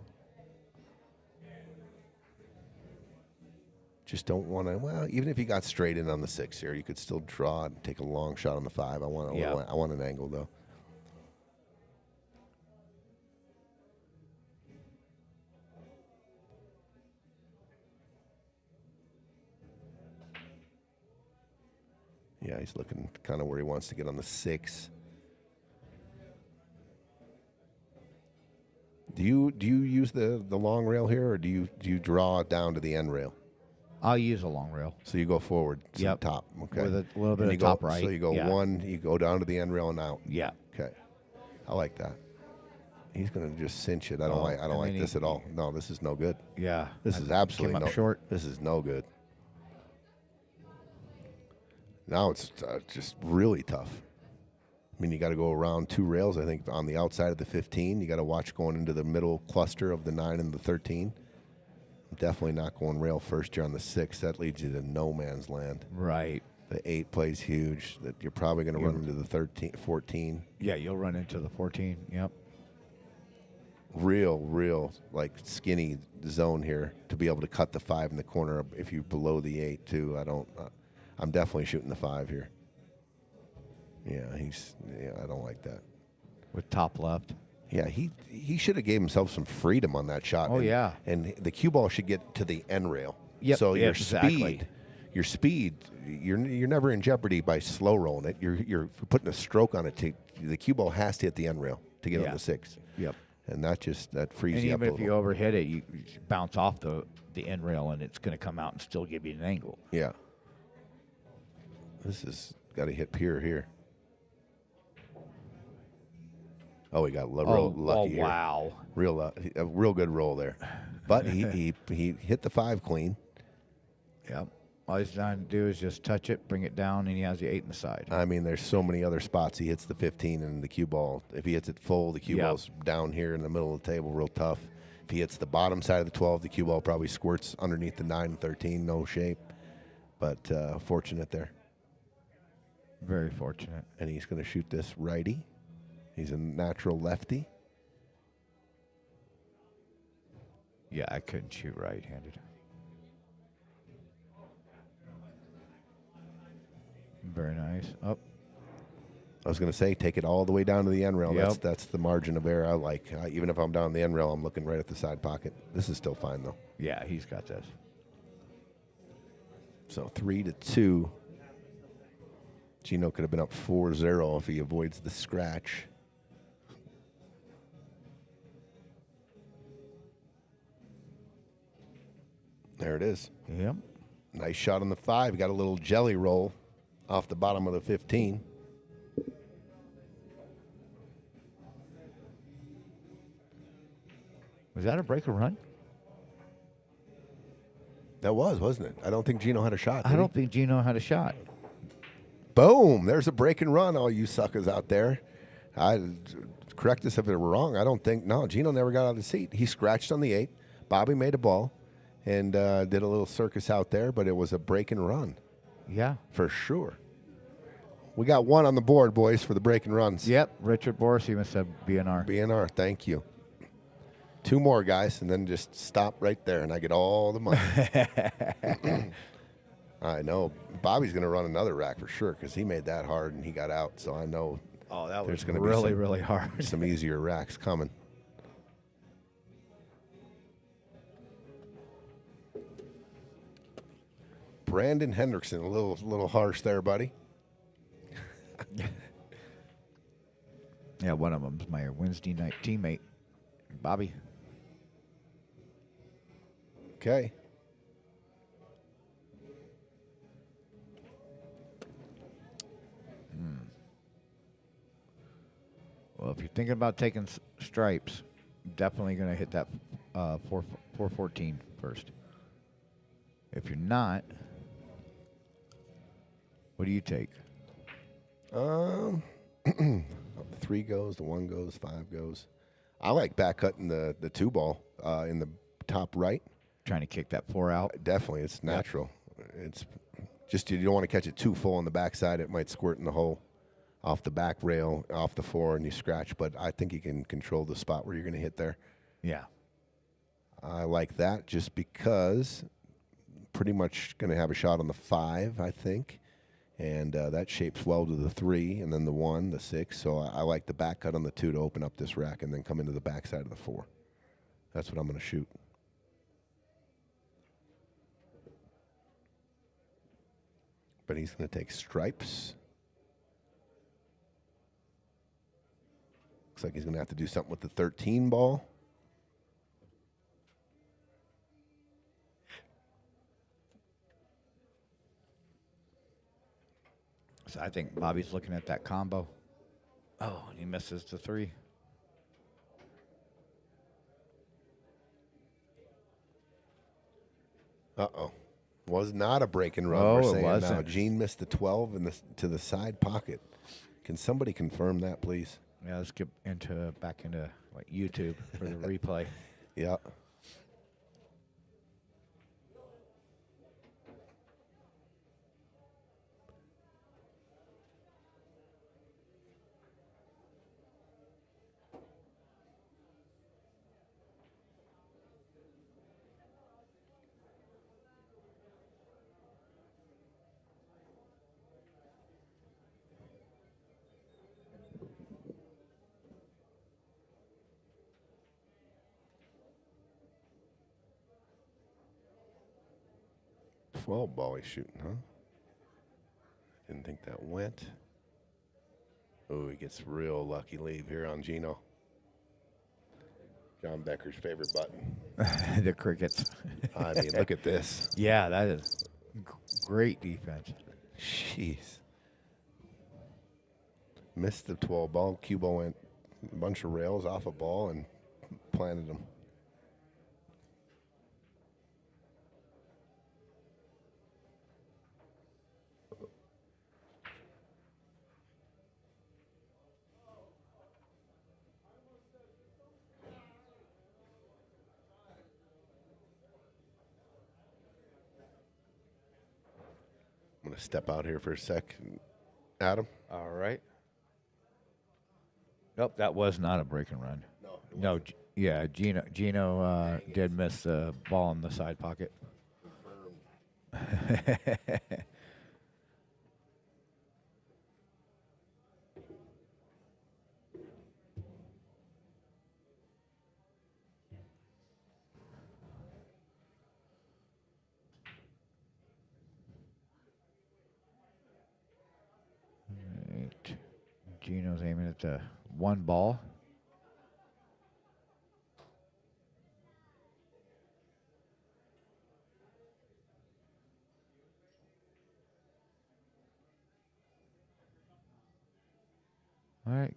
Just don't want to. Well, even if you got straight in on the 6 here, you could still draw and take a long shot on the 5. I want an angle though. Yeah, he's looking kind of where he wants to get on the 6. Do you use the long rail here, or do you draw down to the end rail? I'll use a long rail. So you go forward, some top, okay? With a little bit of top right. So you go 1, you go down to the end rail and out. Yeah. Okay, I like that. He's going to just cinch it. I don't like this at all. No, this is no good. Yeah. This is absolutely no. Short. This is no good. Now it's just really tough. I mean, you got to go around 2 rails, I think, on the outside of the 15. You got to watch going into the middle cluster of the 9 and the 13. I'm definitely not going rail first here on the 6. That leads you to no man's land. Right. The 8 plays huge. That you're probably going to run into the 14. Yeah, you'll run into the 14. Yep. Real, like skinny zone here to be able to cut the 5 in the corner if you're below the 8 too. I'm definitely shooting the 5 here. Yeah, I don't like that. With top left. Yeah, he should have gave himself some freedom on that shot. Oh, yeah. And the cue ball should get to the end rail. Yep. So your exactly. speed, you're never in jeopardy by slow rolling it. You're putting a stroke on it. The cue ball has to hit the end rail to get on the 6. Yep. And that frees and you up a even little. if you overhit it, you bounce off the end rail, and it's going to come out and still give you an angle. Yeah. This has got to hit pier here. Oh, he got real lucky here. Wow. A real good roll there. But he hit the 5 clean. Yep. All he's trying to do is just touch it, bring it down, and he has the 8 in the side. I mean, there's so many other spots. He hits the 15 and the cue ball. If he hits it full, the cue ball's down here in the middle of the table, real tough. If he hits the bottom side of the 12, the cue ball probably squirts underneath the 9 and 13, no shape. But fortunate there. Very fortunate. And he's going to shoot this righty. He's a natural lefty. Yeah, I couldn't shoot right-handed. Very nice. Up. I was going to say, take it all the way down to the end rail. Yep. That's the margin of error I like. Even if I'm down the end rail, I'm looking right at the side pocket. This is still fine, though. Yeah, he's got this. So 3-2. Gino could have been up 4-0 if he avoids the scratch. There it is. Yep. Nice shot on the 5. Got a little jelly roll off the bottom of the 15. Was that a break or run? That was, wasn't it? I don't think Gino had a shot. I don't think Gino had a shot. Boom! There's a break and run, all you suckers out there. Correct us if we're wrong. I don't think, no, Gino never got out of the seat. He scratched on the 8. Bobby made a ball and did a little circus out there, but it was a break and run. Yeah. For sure. We got 1 on the board, boys, for the break and runs. Yep. Richard Boris even said BNR. BNR, thank you. 2 more, guys, and then just stop right there, and I get all the money. I know. Bobby's going to run another rack for sure because he made that hard and he got out, so I know That there's was going to really, be really hard. some easier racks coming. Brandon Hendrickson, a little harsh there, buddy. Yeah, one of them's my Wednesday night teammate, Bobby. Okay. Well, if you're thinking about taking stripes, definitely going to hit that 414 first. If you're not, what do you take? 3 goes, the 1 goes, 5 goes. I like back cutting the 2 ball in the top right. Trying to kick that 4 out? Definitely, it's natural. It's just you don't want to catch it too full on the backside. It might squirt in the hole off the back rail, off the 4, and you scratch. But I think you can control the spot where you're going to hit there. Yeah. I like that just because pretty much going to have a shot on the 5, I think. And that shapes well to the 3, and then the 1, the 6. So I like the back cut on the 2 to open up this rack and then come into the backside of the 4. That's what I'm going to shoot. But he's going to take stripes. Looks like he's going to have to do something with the 13 ball. So I think Bobby's looking at that combo. Oh, and he misses the 3. Uh-oh. Was not a break and run. Oh, we're it saying now. wasn't. Gene missed the 12 in to the side pocket. Can somebody confirm that, please? Yeah, let's get back into like YouTube for the replay. Yeah. Well, ball he's shooting, huh? Didn't think that went. Oh, he gets real lucky leave here on Gino. John Becker's favorite button. The crickets. I mean, look at this. Yeah, that is great defense. Jeez. Missed the 12 ball. Cue ball went a bunch of rails off a ball and planted them. I'm going to step out here for a sec. Adam? All right. Nope, that was not a break and run. No, yeah, Gino did miss the ball in the side pocket. Gino's aiming at the 1 ball. All right.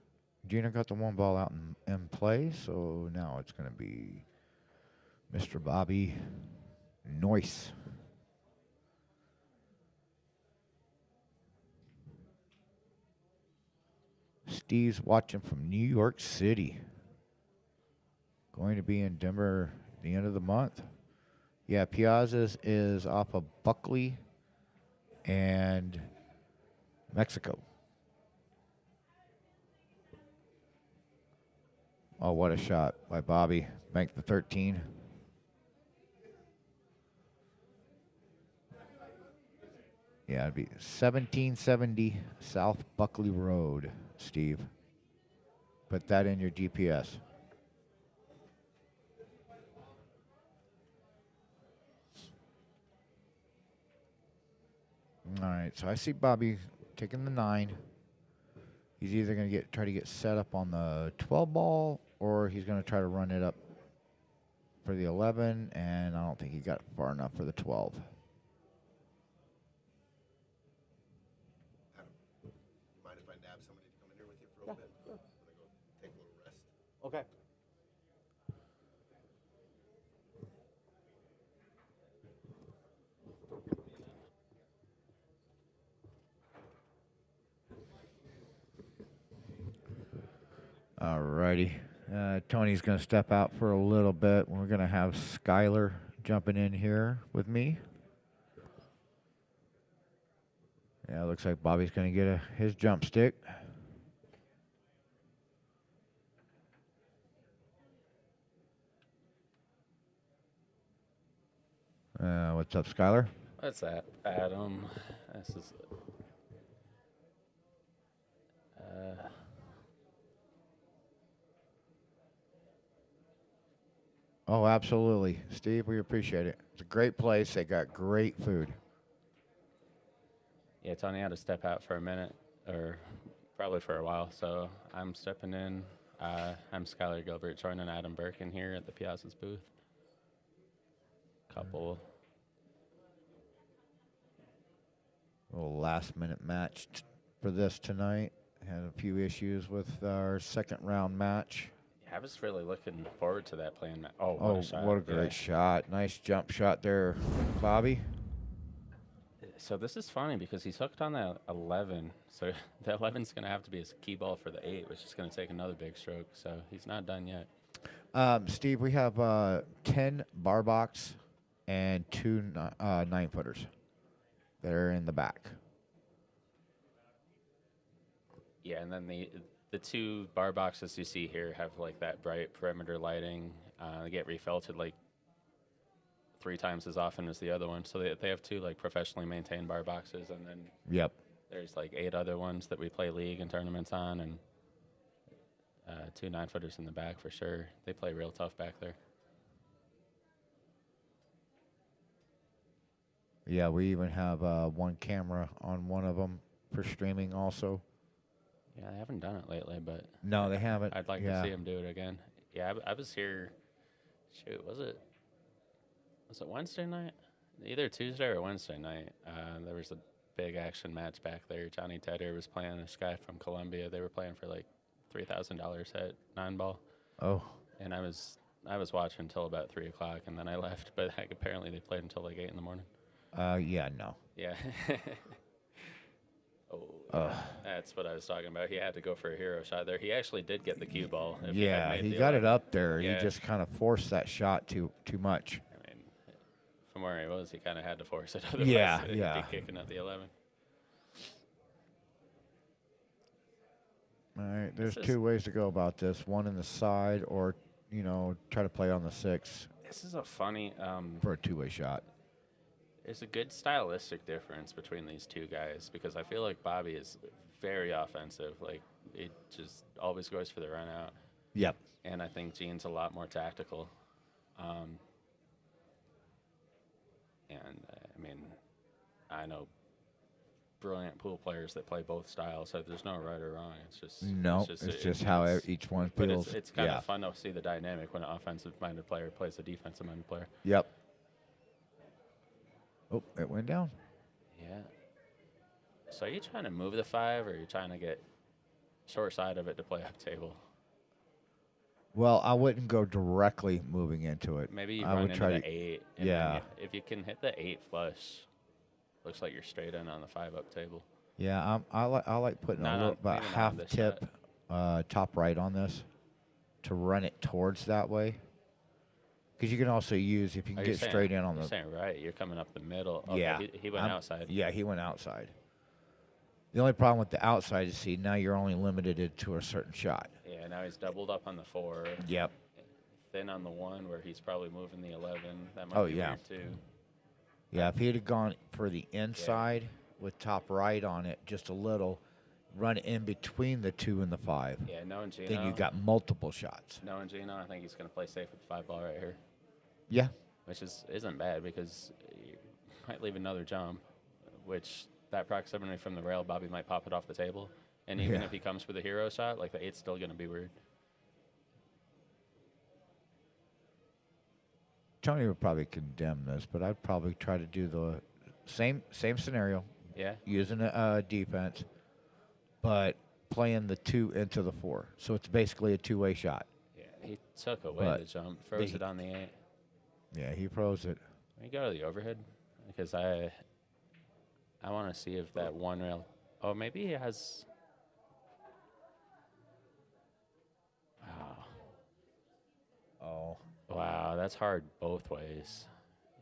Gino got the 1 ball out in play, so now it's going to be Mr. Bobby Noyce. Steve's watching from New York City. Going to be in Denver at the end of the month. Yeah, Piazza's is off of Buckley and Mexico. Oh, what a shot by Bobby. Bank the 13. Yeah, it'd be 1770 South Buckley Road, Steve. Put that in your GPS. All right, so I see Bobby taking the 9. He's either going to try to get set up on the 12 ball, or he's going to try to run it up for the 11, and I don't think he got far enough for the 12. Mind if I nab somebody to come in here with you for a little bit? Sure. I'm gonna go take a little rest. Okay. All righty. Tony's going to step out for a little bit. We're going to have Skylar jumping in here with me. Yeah, looks like Bobby's going to get his jump stick. What's up, Skylar? What's that, Adam? This is. Oh, absolutely. Steve, we appreciate it. It's a great place. They got great food. Yeah, Tony had to step out for a minute, or probably for a while, so I'm stepping in. I'm Skylar Gilbert, joining Adam Birkin here at the Piazza's booth. Couple. A little last-minute match for this tonight. Had a few issues with our second round match. Yeah, I was really looking forward to that playing. Oh, What a shot. what a great shot. Nice jump shot there, Bobby. So this is funny because he's hooked on that 11. So the 11's going to have to be his key ball for the 8, which is going to take another big stroke. So he's not done yet. Steve, we have 10 bar box and 2 9-footers that are in the back. Yeah, and then the 2 bar boxes you see here have like that bright perimeter lighting. They get refelted like 3 times as often as the other one. So they have 2 like professionally maintained bar boxes, and then Yep. there's like 8 other ones that we play league and tournaments on, and 2 9-footers in the back for sure. They play real tough back there. Yeah, we even have 1 camera on one of them for streaming also. Yeah, I haven't done it lately, but No, they haven't. I'd like Yeah. to see him do it again. Yeah, I was here. Shoot, was it Wednesday night? Either Tuesday or Wednesday night. There was a big action match back there. Johnny Tedder was playing this guy from Colombia. They were playing for like $3,000 at 9-ball, Oh, and I was watching until about 3 o'clock, and then I left. But apparently they played until like 8 in the morning. yeah, no. Yeah. That's what I was talking about. He had to go for a hero shot there. He actually did get the cue ball. If Yeah, had made he the got it 11. up there. Yeah. He just kind of forced that shot too much. I mean, from where he was, he kind of had to force it. Otherwise, Yeah, he'd yeah. be kicking at the 11. All right, there's This is- 2 ways to go about this. One in the side, or try to play on the 6 This is a funny. for a 2-way shot. There's a good stylistic difference between these 2 guys because I feel like Bobby is very offensive. Like, it just always goes for the run out. Yep. And I think Gene's a lot more tactical. I mean, I know brilliant pool players that play both styles, so there's no right or wrong. It's just No, it's just how each one but feels. it's kind yeah. of fun to see the dynamic when an offensive-minded player plays a defensive-minded player. Yep. Oh, it went down. Yeah. So are you trying to move the 5, or are you trying to get short side of it to play up table? Well, I wouldn't go directly moving into it. Maybe you I run would into try the to, 8. And yeah. then if you can hit the 8 flush, looks like you're straight in on the 5 up table. Yeah, I like putting Not a little, on- about maybe not half on this tip top right on this to run it towards that way. Because you can also use, if you can Oh, you're get saying- straight in on you're the. saying right. You're coming up the middle. Okay, Yeah. He went outside. Yeah, he went outside. The only problem with the outside is, see, now you're only limited to a certain shot. Yeah, now he's doubled up on the 4. Yep. Thin on the 1 where he's probably moving the 11. That might Oh, be yeah. weird too. Yeah, if he'd have gone for the inside with top right on it just a little, run in between the 2 and the 5, Yeah, knowing Gino. then you got multiple shots. Knowing Gino, I think he's going to play safe with the 5 ball right here, Yeah. which isn't bad because you might leave another jump, which that proximity from the rail, Bobby might pop it off the table. And even Yeah. if he comes with a hero shot, like the 8's still going to be weird. Tony would probably condemn this, but I'd probably try to do the same scenario, Yeah. using a defense, but playing the 2 into the 4. So it's basically a two-way shot. Yeah, he took away But the jump, froze it on the 8. Yeah, he pros it. Can we go to the overhead? Because I want to see if that 1 rail. Oh, maybe he has. Wow. Oh. Wow, that's hard both ways.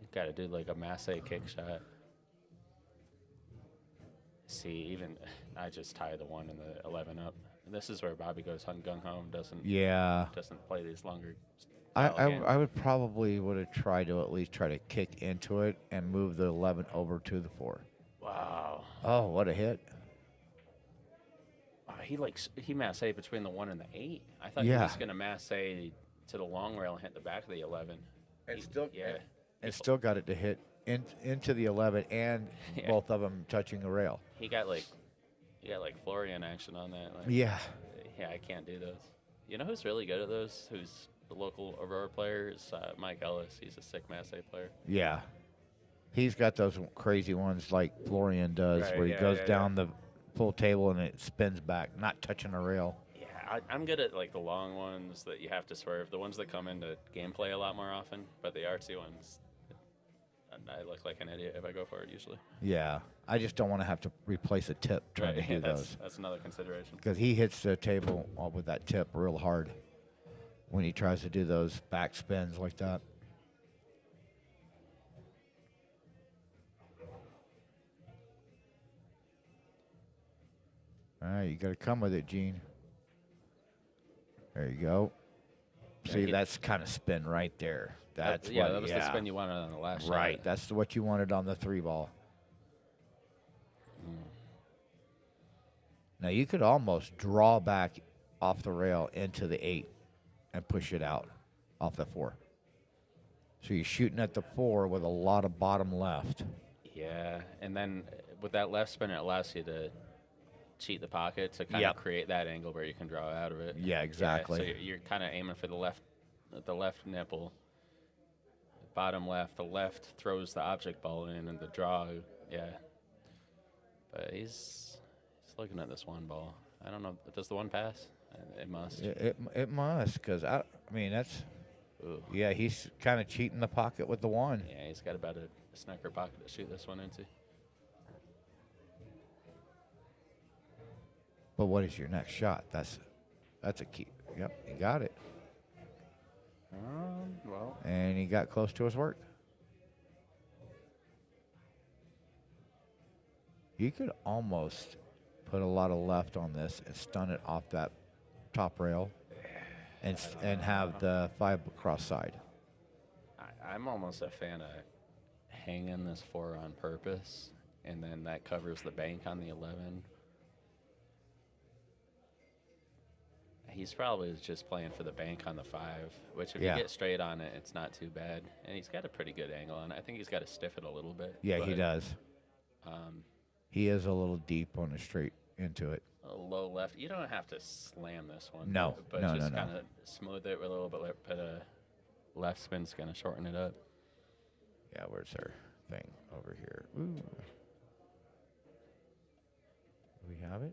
You got to do like a masse kick shot. See, even I just tie the 1 and the 11 up. And this is where Bobby goes gung ho and doesn't play these longer. I would probably would have tried to at least try to kick into it and move the 11 over to the 4. Wow. Oh, what a hit. Wow, he masse between the 1 and the 8. I thought he Yeah. was going to masse to the long rail and hit the back of the 11. And still got it to hit into the 11 and Yeah. both of them touching the rail. He got like Florian action on that. Like, Yeah. Yeah, I can't do those. You know who's really good at those? Who's the local Aurora player? Is Mike Ellis. He's a sick masse player. Yeah. He's got those crazy ones like Florian does, Right, where he yeah, goes yeah, down the full table and it spins back, not touching the rail. Yeah, I'm good at like the long ones that you have to swerve. The ones that come into gameplay a lot more often, but the artsy ones, I look like an idiot if I go for it usually. Yeah. I just don't want to have to replace a tip trying to do those. That's another consideration. Because he hits the table with that tip real hard when he tries to do those back spins like that. All right, you got to come with it, Gene. There you go. Yeah, See, that's kind of spin right there. That's that what, was the spin you wanted on the last shot. Right, that's what you wanted on the 3 ball. Now you could almost draw back off the rail into the 8 and push it out off the 4. So you're shooting at the 4 with a lot of bottom left. Yeah, and then with that left spin, it allows you to cheat the pocket to kind Yep. of create that angle where you can draw out of it. Yeah, exactly. So you're kind of aiming for the left nipple, bottom left. The left throws the object ball in, and the draw, yeah. But he's looking at this 1 ball. I don't know. Does the 1 pass? It must. It must, because I mean that's. Ooh. Yeah, he's kind of cheating the pocket with the 1. Yeah, he's got about a snooker pocket to shoot this one into. But what is your next shot? That's a key. Yep, he got it. Well. And he got close to his work. You could almost put a lot of left on this and stun it off that top rail and have the 5 cross side. I'm almost a fan of hanging this 4 on purpose, and then that covers the bank on the 11. He's probably just playing for the bank on the 5, which if you get straight on it, it's not too bad. And he's got a pretty good angle on it. I think he's got to stiff it a little bit. Yeah, he does. He is a little deep on the straight into it. A low left. You don't have to slam this one. No, but no, just no. kind of smooth it with a little bit of left spin's going to shorten it up. Yeah, where's our thing over here? Ooh. Do we have it?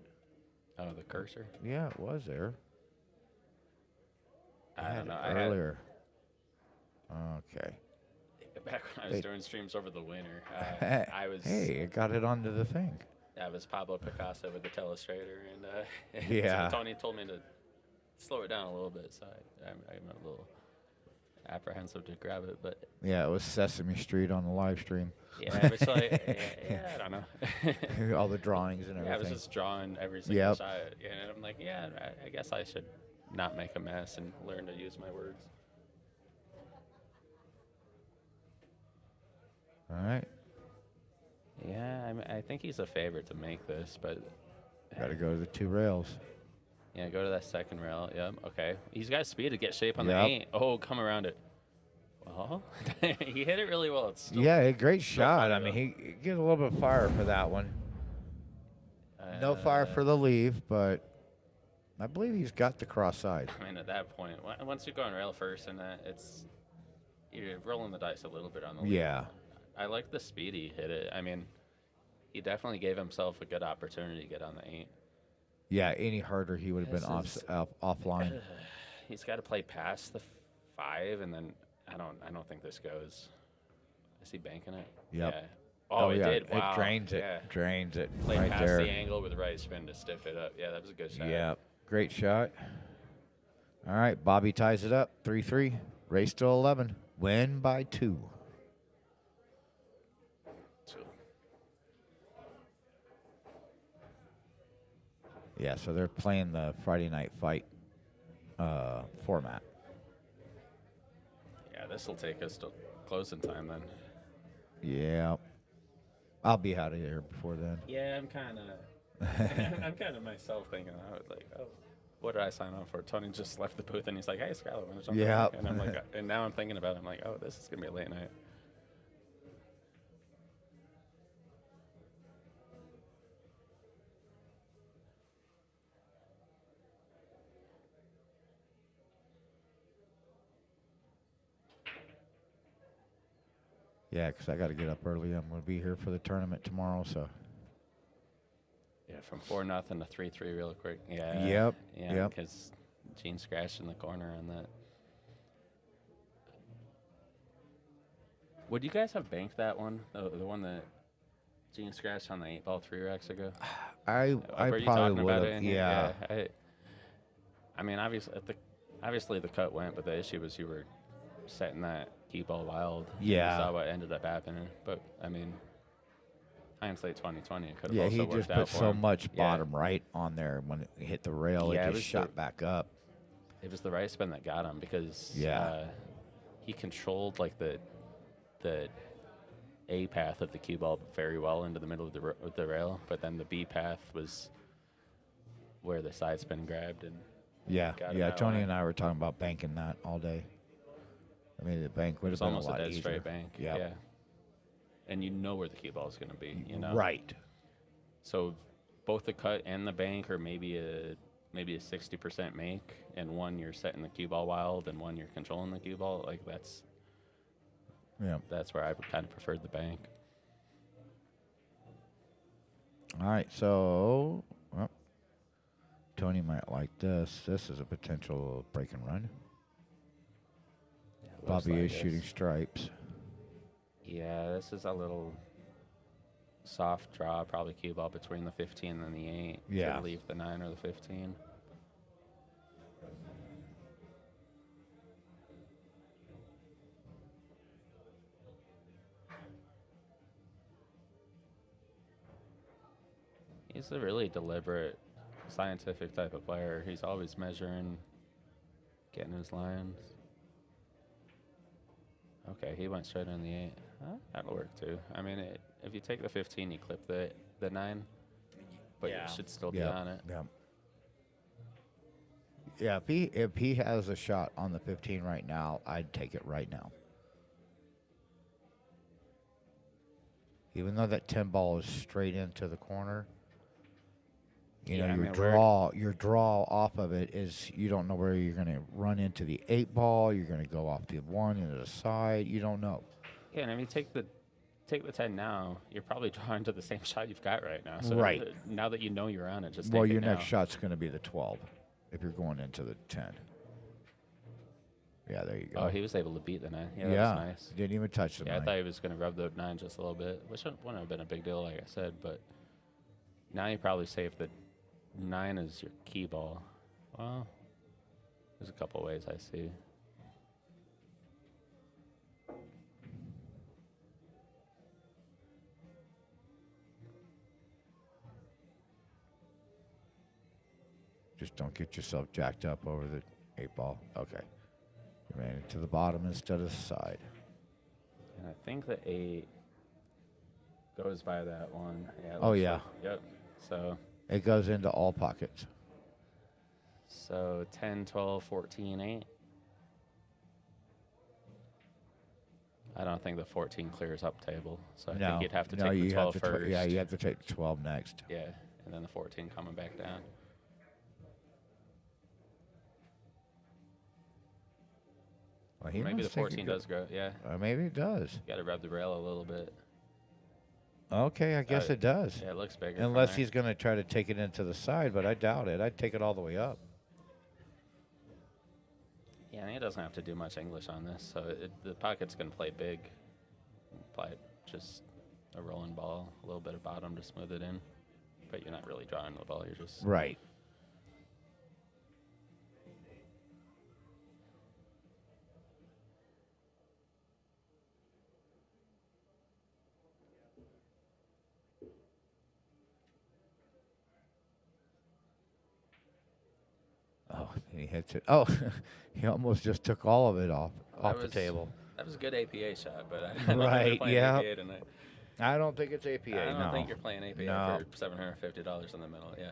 Oh, the cursor? Yeah, it was there. I had don't know. it earlier. Okay. Back when I was doing streams over the winter, I was Hey, I got it onto the thing. I was Pablo Picasso with the telestrator, and Yeah. so Tony told me to slow it down a little bit, so I'm a little apprehensive to grab it, but Yeah, it was Sesame Street on the live stream. yeah, it was like, yeah, I don't know. All the drawings and everything. Yeah, I was just drawing every single Yep. shot, and I'm like, yeah, I guess I should not make a mess and learn to use my words. All right. Yeah, I think he's a favorite to make this, but Got to go to the 2 rails. yeah, go to that second rail. Yep. Okay. He's got speed to get shape on Yep. the 8. Oh, come around it. Well, he hit it really well. It's still, Yeah, a great shot. funny, I mean, though. he get a little bit of fire for that one. No fire for the leave, but I believe he's got the cross side. I mean, at that point, once you go on rail first, and you're rolling the dice a little bit on the lead. Yeah. I like the speed he hit it. I mean, he definitely gave himself a good opportunity to get on the 8. Yeah, any harder he would have been offline. He's got to play past the 5, and then I don't think this goes. Is he banking it? Yep. Yeah. Oh, it yeah, did. Wow. It drains it. Yeah. Drains it Played right past there. the angle with the right spin to stiff it up. Yeah, that was a good shot. Yeah, great shot. All right, Bobby ties it up, 3-3. Race to 11. Win by 2. Yeah, so they're playing the Friday night fight format. Yeah, this will take us to closing time then. Yeah. I'll be out of here before then. Yeah, I'm kind of myself thinking, I was like, oh, what did I sign on for? Tony just left the booth and he's like, hey, Skylar, want to jump in?" Yeah. And I'm like, and now I'm thinking about it. I'm like, oh, this is gonna be a late night. Yeah, because I got to get up early. I'm going to be here for the tournament tomorrow, so. Yeah, from 4-0 to 3-3 real quick. Yeah. Yep, Yeah, yep. because Gene scratched in the corner on that. Would you guys have banked that one? The one that Gene scratched on the 8-ball 3 racks ago? I Were you probably talking would about have. it in here? Yeah. I mean, obviously the cut went, but the issue was you were setting that cue ball wild. Yeah. You saw what ended up happening. But, I mean, hindsight 2020, it could have Yeah, also he worked just out put for so him. much Yeah. bottom right on there. When it hit the rail, Yeah, it it was just shot back up. It was the right spin that got him because Yeah. he controlled like the A path of the cue ball very well into the middle of the rail, but then the B path was where the side spin grabbed and Yeah, got him yeah. that Tony way. and I were talking about banking that all day. I mean, the bank would have It's been almost a lot dead easier. straight bank. Yep. Yeah. And you know where the cue ball is going to be, you know? Right. So both the cut and the bank are maybe a 60% make, and one you're setting the cue ball wild, and one you're controlling the cue ball. Like that's where I kind of preferred the bank. All right, so well, Tony might like this. This is a potential break and run. Looks Bobby like is shooting it's- stripes. Yeah, this is a little soft draw, probably cue ball between the 15 and the 8. Yeah. To leave the 9 or the 15. He's a really deliberate, scientific type of player. He's always measuring, getting his lines. Okay, he went straight on the 8. That'll work too. I mean, if you take the 15, you clip the 9, but you should still be on it. Yeah. Yeah, if he has a shot on the 15 right now, I'd take it right now. Even though that 10 ball is straight into the corner, you Yeah, know, I your mean, draw off of it is you don't know where you're going to run into the 8 ball. You're going to go off the 1 into the side. You don't know. Yeah, and if you take the 10 now, you're probably drawing to the same shot you've got right now. So Right. Now that you know you're on it, just Well, take your it next now. shot's going to be the 12 if you're going into the 10. Yeah, there you go. Oh, he was able to beat the 9. Yeah, yeah, that was nice. didn't even touch the Yeah, I 9. thought he was going to rub the 9 just a little bit, which wouldn't have been a big deal, like I said. But now you probably say if the 9 is your key ball. Well, there's a couple ways I see. Just don't get yourself jacked up over the 8 ball. Okay. You ran it to the bottom instead of the side. And I think the 8 goes by that one. Yeah. it Oh, looks yeah. like- yep. So It goes into all pockets. 10, 12, 14, 8. I don't think the 14 clears up table. So I no, think you'd have to no, take the you 12 have to first. yeah, you have to take the 12 next. Yeah, and then the 14 coming back down. Well, he Maybe the must think 14 it go- does grow. Yeah, maybe it does. got to rub the rail a little bit. Okay, I guess it does. Yeah, it looks bigger. from Unless there. he's going to try to take it into the side, but I doubt it. I'd take it all the way up. Yeah, and he doesn't have to do much English on this, so the pocket's going to play big. Apply just a rolling ball, a little bit of bottom to smooth it in. But you're not really drawing the ball, you're just... Right. Oh, he hits it. Oh, he almost just took all of it off the table. That was a good APA shot, but I don't Right, think you're playing yeah. APA tonight. I don't think it's APA, I don't no. think you're playing APA No. for $750 in the middle, yeah.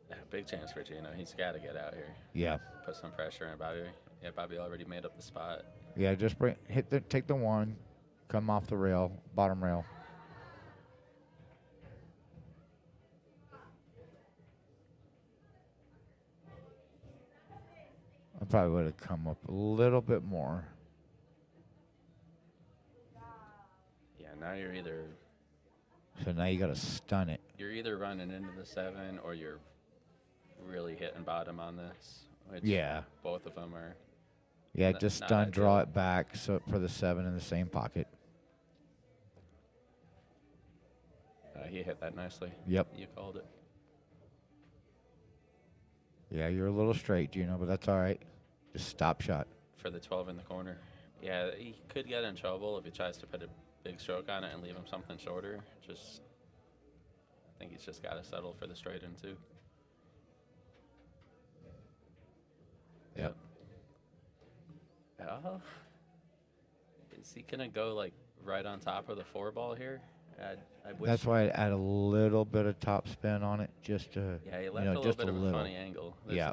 Yeah, big chance for Gino. He's got to get out here. Yeah. Put some pressure on Bobby. Yeah, Bobby already made up the spot. Yeah, just take the 1, come off the rail, bottom rail. I probably would have come up a little bit more. Yeah, now you're either So now you got to stun it. running into the 7 or you're really hitting bottom on this. Which Yeah. both of them are. Yeah, Not- just not stun, draw ideal. it back so for the 7 in the same pocket. He hit that nicely. Yep. You called it. Yeah, you're a little straight, Gino, but that's all right. Just stop shot. For the 12 in the corner. Yeah, he could get in trouble if he tries to put a big stroke on it and leave him something shorter. I think he's just got to settle for the straight in too. Yep. Oh. Is he going to go like right on top of the 4 ball here? I wish. That's why I add a little bit of top spin on it, just to, Yeah, he you left know, a little just bit a of a little. funny angle. There's Yeah.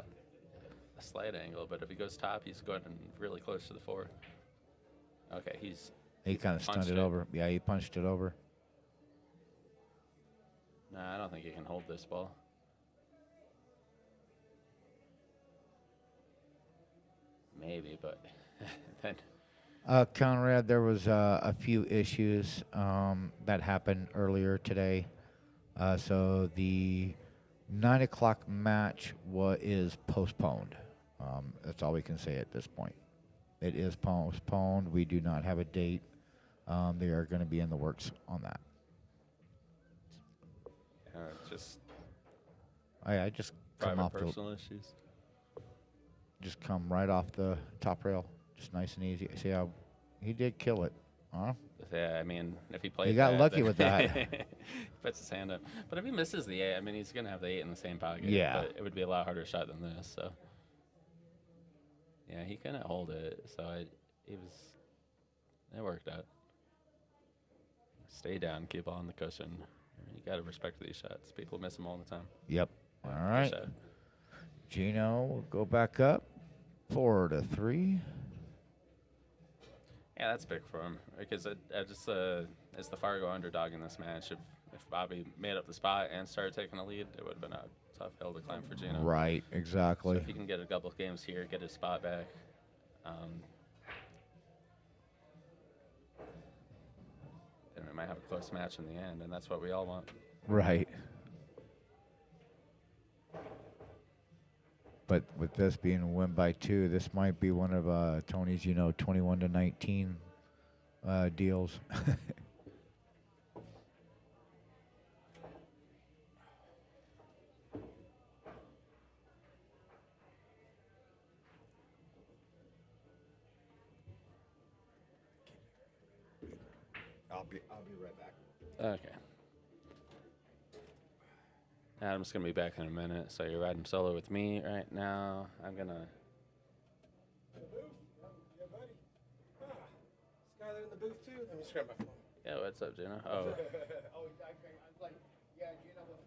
A slight angle, but if he goes top, he's going really close to the 4. Okay, He kind of stunned punched it over. Yeah, he punched it over. Nah, I don't think he can hold this ball. Maybe, but then Conrad, there was a few issues that happened earlier today. So the 9 o'clock match is postponed. That's all we can say at this point. It is postponed. We do not have a date. They are going to be in the works on that. just I just come private off personal issues. just come right off the top rail, just nice and easy. See how he did kill it, huh? Yeah, I mean, if he plays, He got lucky with that. he puts his hand up. But if he misses the 8, I mean, he's gonna have the 8 in the same pocket. Yeah. But it would be a lot harder shot than this. So yeah, he couldn't hold it. So it worked out. Stay down, keep on the cushion. You gotta respect these shots. People miss them all the time. Yep. All Good right. shot. Gino will go back up 4-3. Yeah, that's big for him because I just as the Fargo underdog in this match, if Bobby made up the spot and started taking a lead, it would have been a tough hill to climb for Gino. Right, So exactly. if he can get a couple of games here, get his spot back. Then we might have a close match in the end, and that's what we all want. Right. But with this being a win by 2, this might be one of Tony's, 21-19 deals. I'll be right back. Okay. Adam's going to be back in a minute, so you're riding solo with me right now. I'm going to... Yeah, buddy. Skyler in the booth, too? Let me just grab my phone. Yeah, what's up, Gino? Oh, I was like, yeah, Gino was.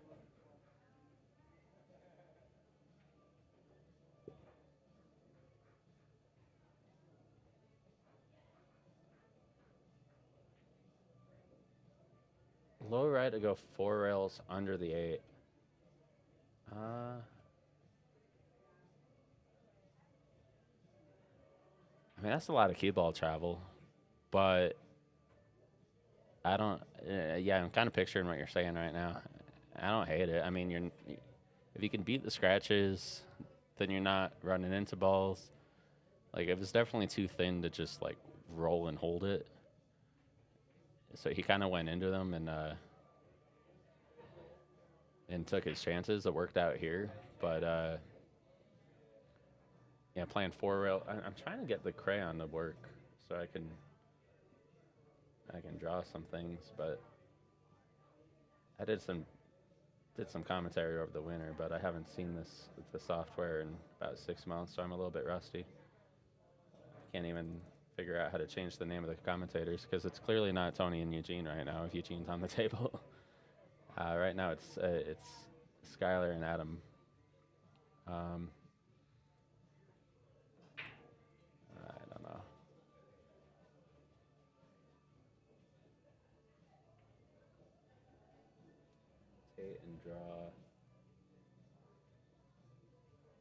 low right to go 4 rails under the 8. I mean, that's a lot of cue ball travel, but I don't. Yeah, I'm kind of picturing what you're saying right now. I don't hate it. I mean, if you can beat the scratches, then you're not running into balls. Like, it was definitely too thin to just like roll and hold it. So he kind of went into them and took his chances. It worked out here, but yeah, playing 4 rail. I'm trying to get the crayon to work so I can draw some things, but I did some commentary over the winter, but I haven't seen the software in about 6 months, so I'm a little bit rusty. Can't even figure out how to change the name of the commentators because it's clearly not Tony and Eugene right now. If Eugene's on the table, right now it's Skylar and Adam. I don't know. Take and draw.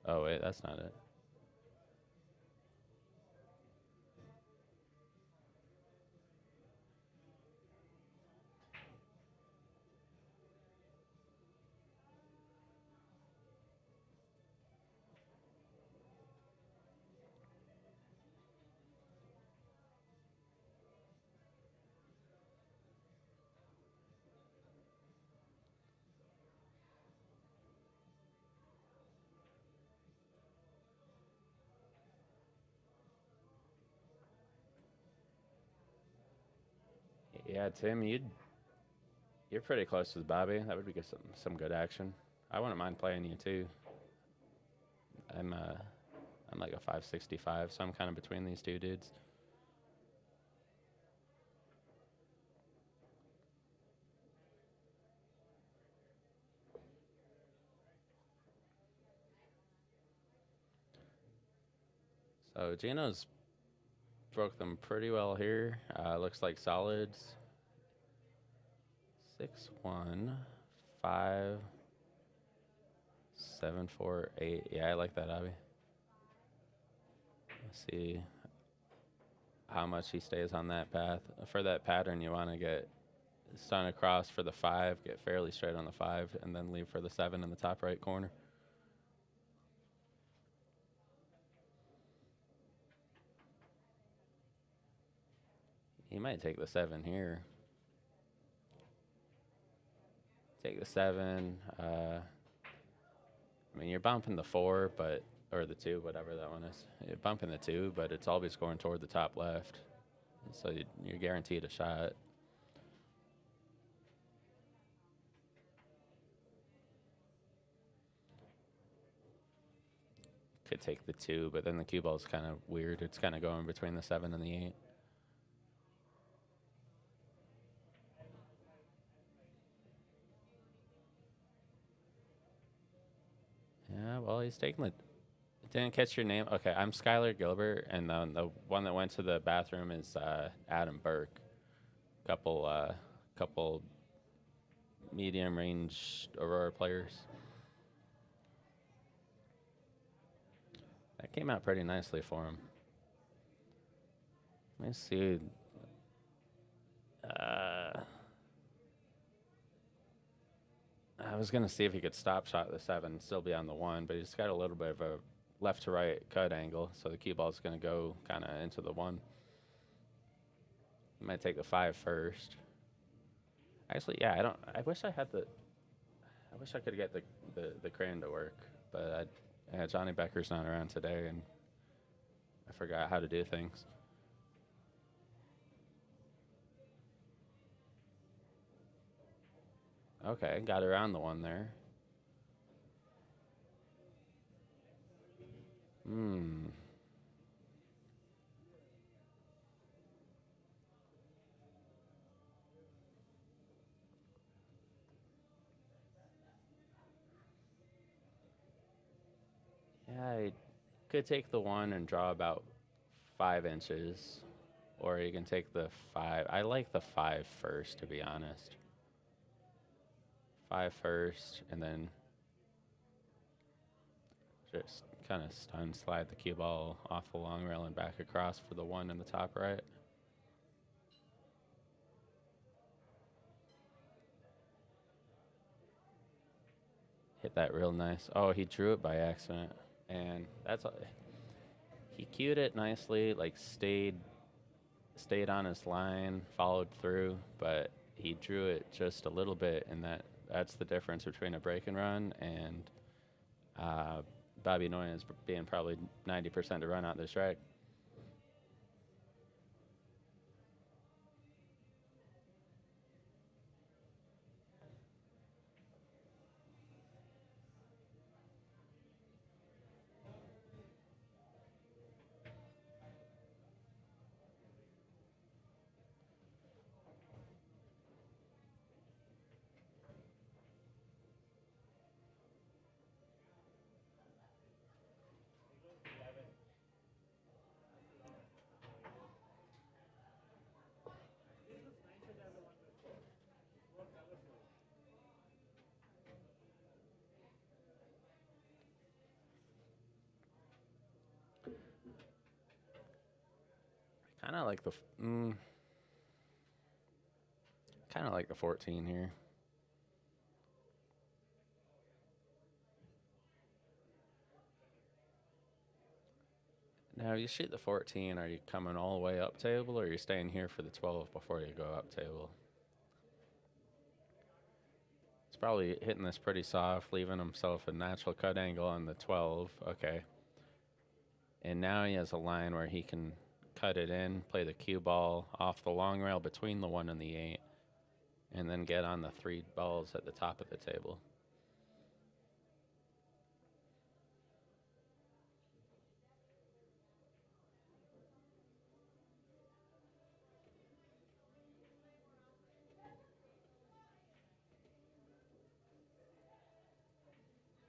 Oh wait, that's not it. Yeah, Tim, you're pretty close with Bobby. That would be some good action. I wouldn't mind playing you too. I'm like a 565, so I'm kind of between these two dudes. So Gino's broke them pretty well here. Looks like solids. 6, 1, 5, 7, 4, 8. Yeah, I like that, Abby. Let's see how much he stays on that path. For that pattern, you want to get sun across for the 5, get fairly straight on the 5, and then leave for the 7 in the top right corner. He might take the 7 here. Take the 7. I mean, you're bumping the 4, or the 2, whatever that one is. You're bumping the 2, but it's always going toward the top left. So you're guaranteed a shot. Could take the 2, but then the cue ball is kind of weird. It's kind of going between the 7 and the 8. Yeah, well, he's taking the. Didn't catch your name. Okay, I'm Skylar Gilbert, and the one that went to the bathroom is Adam Burke. Couple medium range Aurora players. That came out pretty nicely for him. Let me see. I was gonna see if he could stop shot the 7, still be on the 1, but he's got a little bit of a left to right cut angle, so the cue ball is gonna go kind of into the 1. He might take the 5 first. Actually, yeah, I don't. I wish I had the. I wish I could get the crane to work, but yeah, Johnny Becker's not around today, and I forgot how to do things. Okay, got around the 1 there. Yeah, I could take the 1 and draw about 5 inches, or you can take the 5. I like the 5 first, to be honest. 5 first, and then just kind of stun slide the cue ball off the long rail and back across for the 1 in the top right. Hit that real nice. Oh, he drew it by accident, and that's he cued it nicely. Like stayed on his line, followed through, but he drew it just a little bit, and that's the difference between a break and run and Bobby Noyes being probably 90% to run out this track. Kind of like the 14 here. Now, you shoot the 14, are you coming all the way up table, or are you staying here for the 12 before you go up table? He's probably hitting this pretty soft, leaving himself a natural cut angle on the 12. Okay. And now he has a line where he can cut it in, play the cue ball off the long rail between the 1 and the 8, and then get on the 3 balls at the top of the table.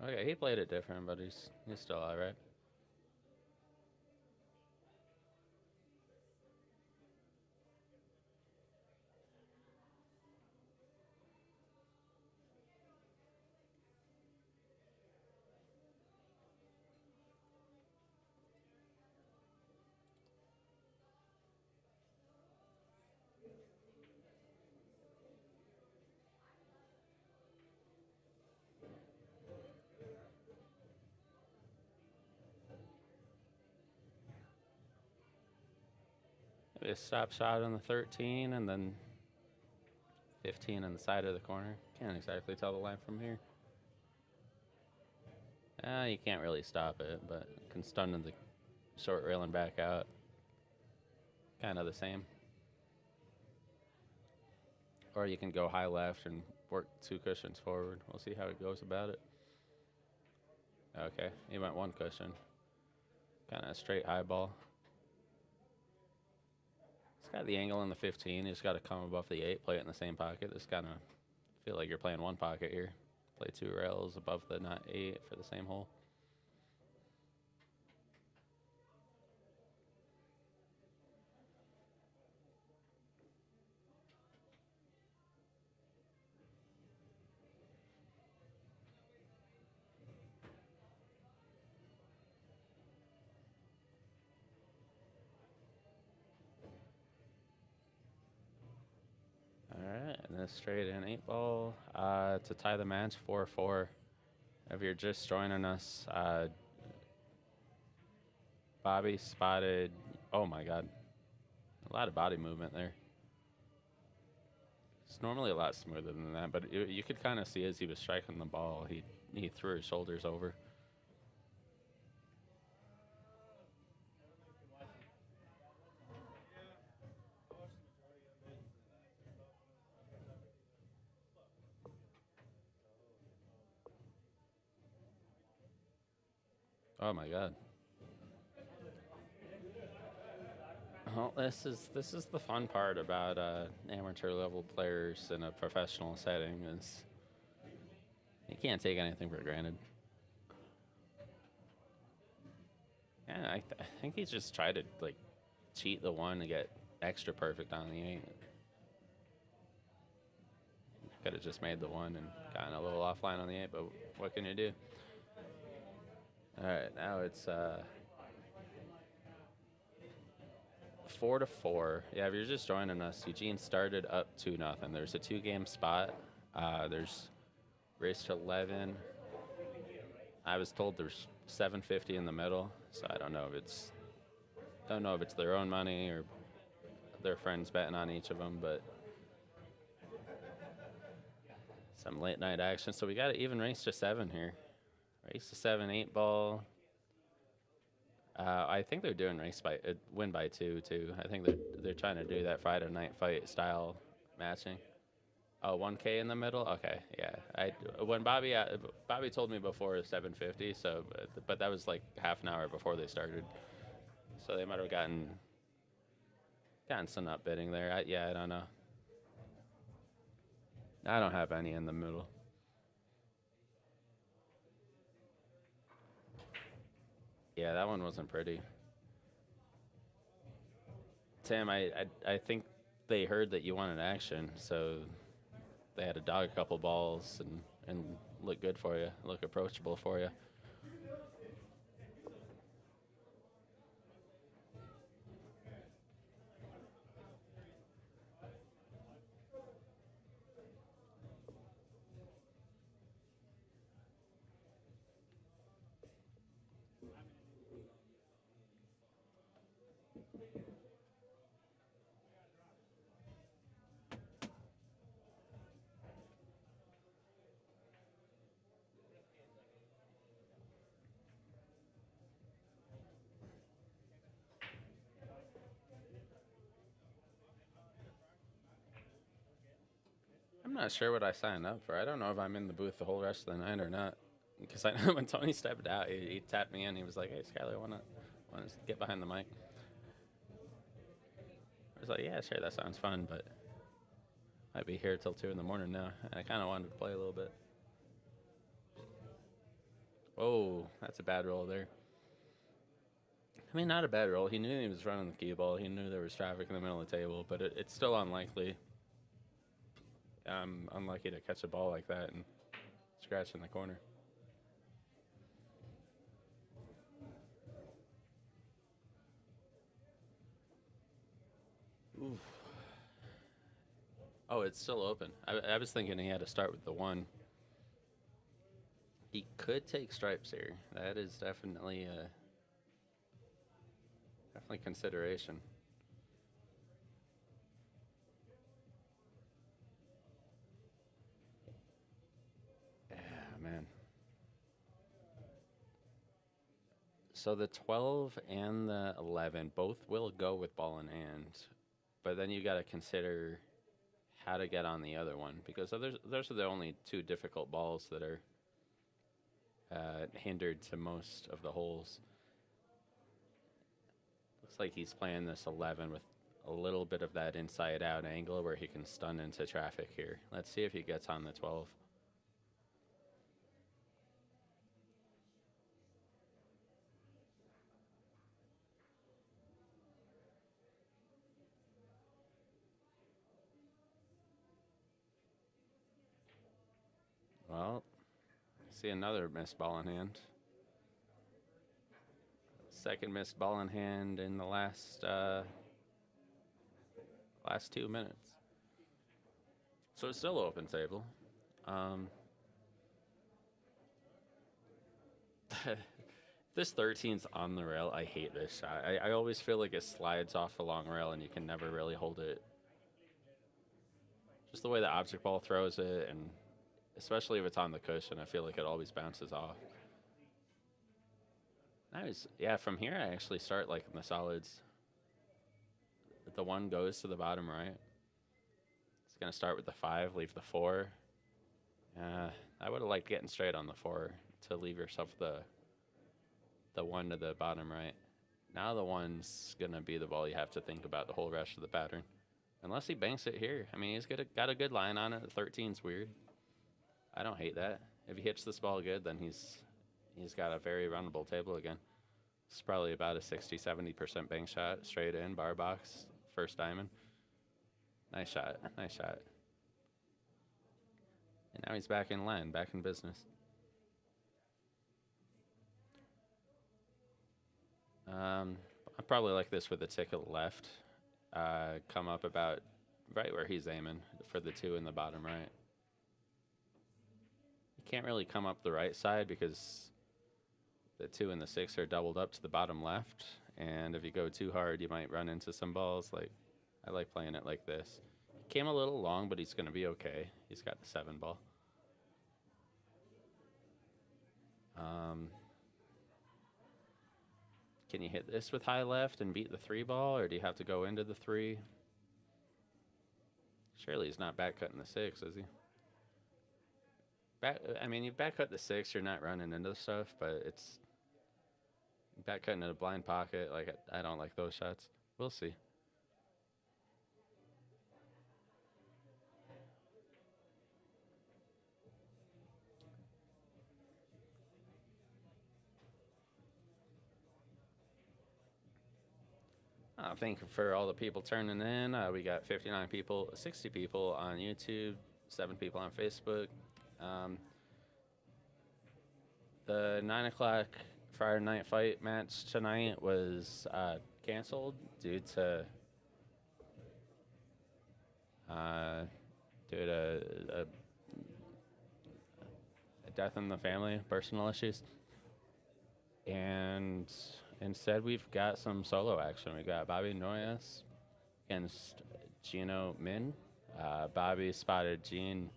Okay, he played it different, but he's still all right. Maybe a stop shot on the 13 and then 15 on the side of the corner. Can't exactly tell the line from here. You can't really stop it, but can stun the short rail and back out. Kind of the same. Or you can go high left and work 2 cushions forward. We'll see how it goes about it. Okay, he went 1 cushion. Kind of a straight high ball. He's got the angle on the 15. He's got to come above the 8, play it in the same pocket. This kind of feel like you're playing 1 pocket here. Play 2 rails above the not 8 for the same hole. a straight in 8-ball to tie the match 4-4. If you're just joining us, Bobby spotted. Oh my God, a lot of body movement there. It's normally a lot smoother than that, but you could kind of see as he was striking the ball, he threw his shoulders over. Oh my God. Well, this is the fun part about amateur level players in a professional setting is you can't take anything for granted. Yeah, I think he's just tried to like cheat the one to get extra perfect on the 8. Could have just made the 1 and gotten a little offline on the 8, but what can you do? All right, now it's 4-4. Yeah, if you're just joining us, Eugene started up 2-0. There's a 2-game spot. There's race to 11. I was told there's 750 in the middle, so I don't know if it's their own money or their friends betting on each of them, but some late night action. So we got an even race to 7 here. Race to 7, 8-ball. I think they're doing win by 2 too. I think they're trying to do that Friday night fight style matching. Oh, 1K in the middle. Okay, yeah. When Bobby told me before 750. So, but that was like half an hour before they started. So they might have gotten some up bidding there. I don't know. I don't have any in the middle. Yeah, that one wasn't pretty. Tim, I think they heard that you wanted action, so they had to dog a couple balls and look good for you, look approachable for you. I'm not sure what I signed up for. I don't know if I'm in the booth the whole rest of the night or not. Because I know when Tony stepped out, he tapped me in. He was like, "Hey, Skyler, want to get behind the mic?" I was like, "Yeah, sure, that sounds fun, but I'd be here till 2 in the morning now." And I kind of wanted to play a little bit. Oh, that's a bad roll there. I mean, not a bad roll. He knew he was running the cue ball. He knew there was traffic in the middle of the table, but it's still unlikely. Unlucky to catch a ball like that and scratch in the corner. Oof. Oh, it's still open. I was thinking he had to start with the 1. He could take stripes here. That is definitely consideration. Man. So the 12 and the 11 both will go with ball in hand, but then you got to consider how to get on the other one, because those are the only 2 difficult balls that are hindered to most of the holes. Looks like he's playing this 11 with a little bit of that inside out angle where he can stun into traffic here. Let's see if he gets on the 12. Well, see another missed ball in hand. Second missed ball in hand in the last 2 minutes. So it's still open table. This 13's on the rail. I hate this shot. I always feel like it slides off the long rail and you can never really hold it. Just the way the object ball throws it, and especially if it's on the cushion, I feel like it always bounces off. Nice. Yeah, from here I actually start like in the solids. The 1 goes to the bottom right. It's going to start with the 5, leave the 4. I would have liked getting straight on the 4 to leave yourself the 1 to the bottom right. Now the 1's going to be the ball you have to think about the whole rest of the pattern. Unless he banks it here. I mean, he's got a good line on it. The 13's weird. I don't hate that. If he hits this ball good, then he's got a very runnable table again. It's probably about a 60-70% bank shot, straight in, bar box, first diamond. Nice shot, nice shot. And now he's back in line, back in business. I probably like this with a ticket left. Come up about right where he's aiming for the 2 in the bottom right. You can't really come up the right side because the 2 and the 6 are doubled up to the bottom left, and if you go too hard, you might run into some balls. Like, I like playing it like this. Came a little long, but he's going to be okay. He's got the 7 ball. Can you hit this with high left and beat the 3 ball, or do you have to go into the 3? Surely he's not back cutting the 6, is he? I mean, you back cut the 6, you're not running into stuff, but it's back cutting in a blind pocket. Like, I don't like those shots. We'll see. Thank you for all the people turning in. We got 59 people, 60 people on YouTube, 7 people on Facebook. The 9 o'clock Friday night fight match tonight was canceled due to a death in the family, personal issues. And instead, we've got some solo action. We got Bobby Noyes against Gino Min. Bobby spotted Gene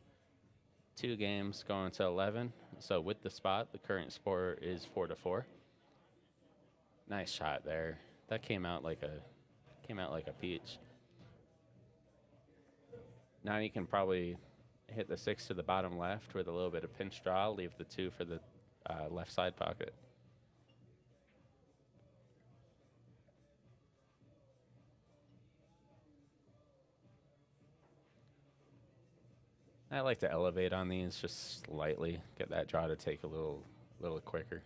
2 games going to 11. So with the spot, the current score is 4-4. Nice shot there. That came out like a peach. Now you can probably hit the 6 to the bottom left with a little bit of pinch draw. Leave the 2 for the left side pocket. I like to elevate on these just slightly, get that draw to take a little quicker.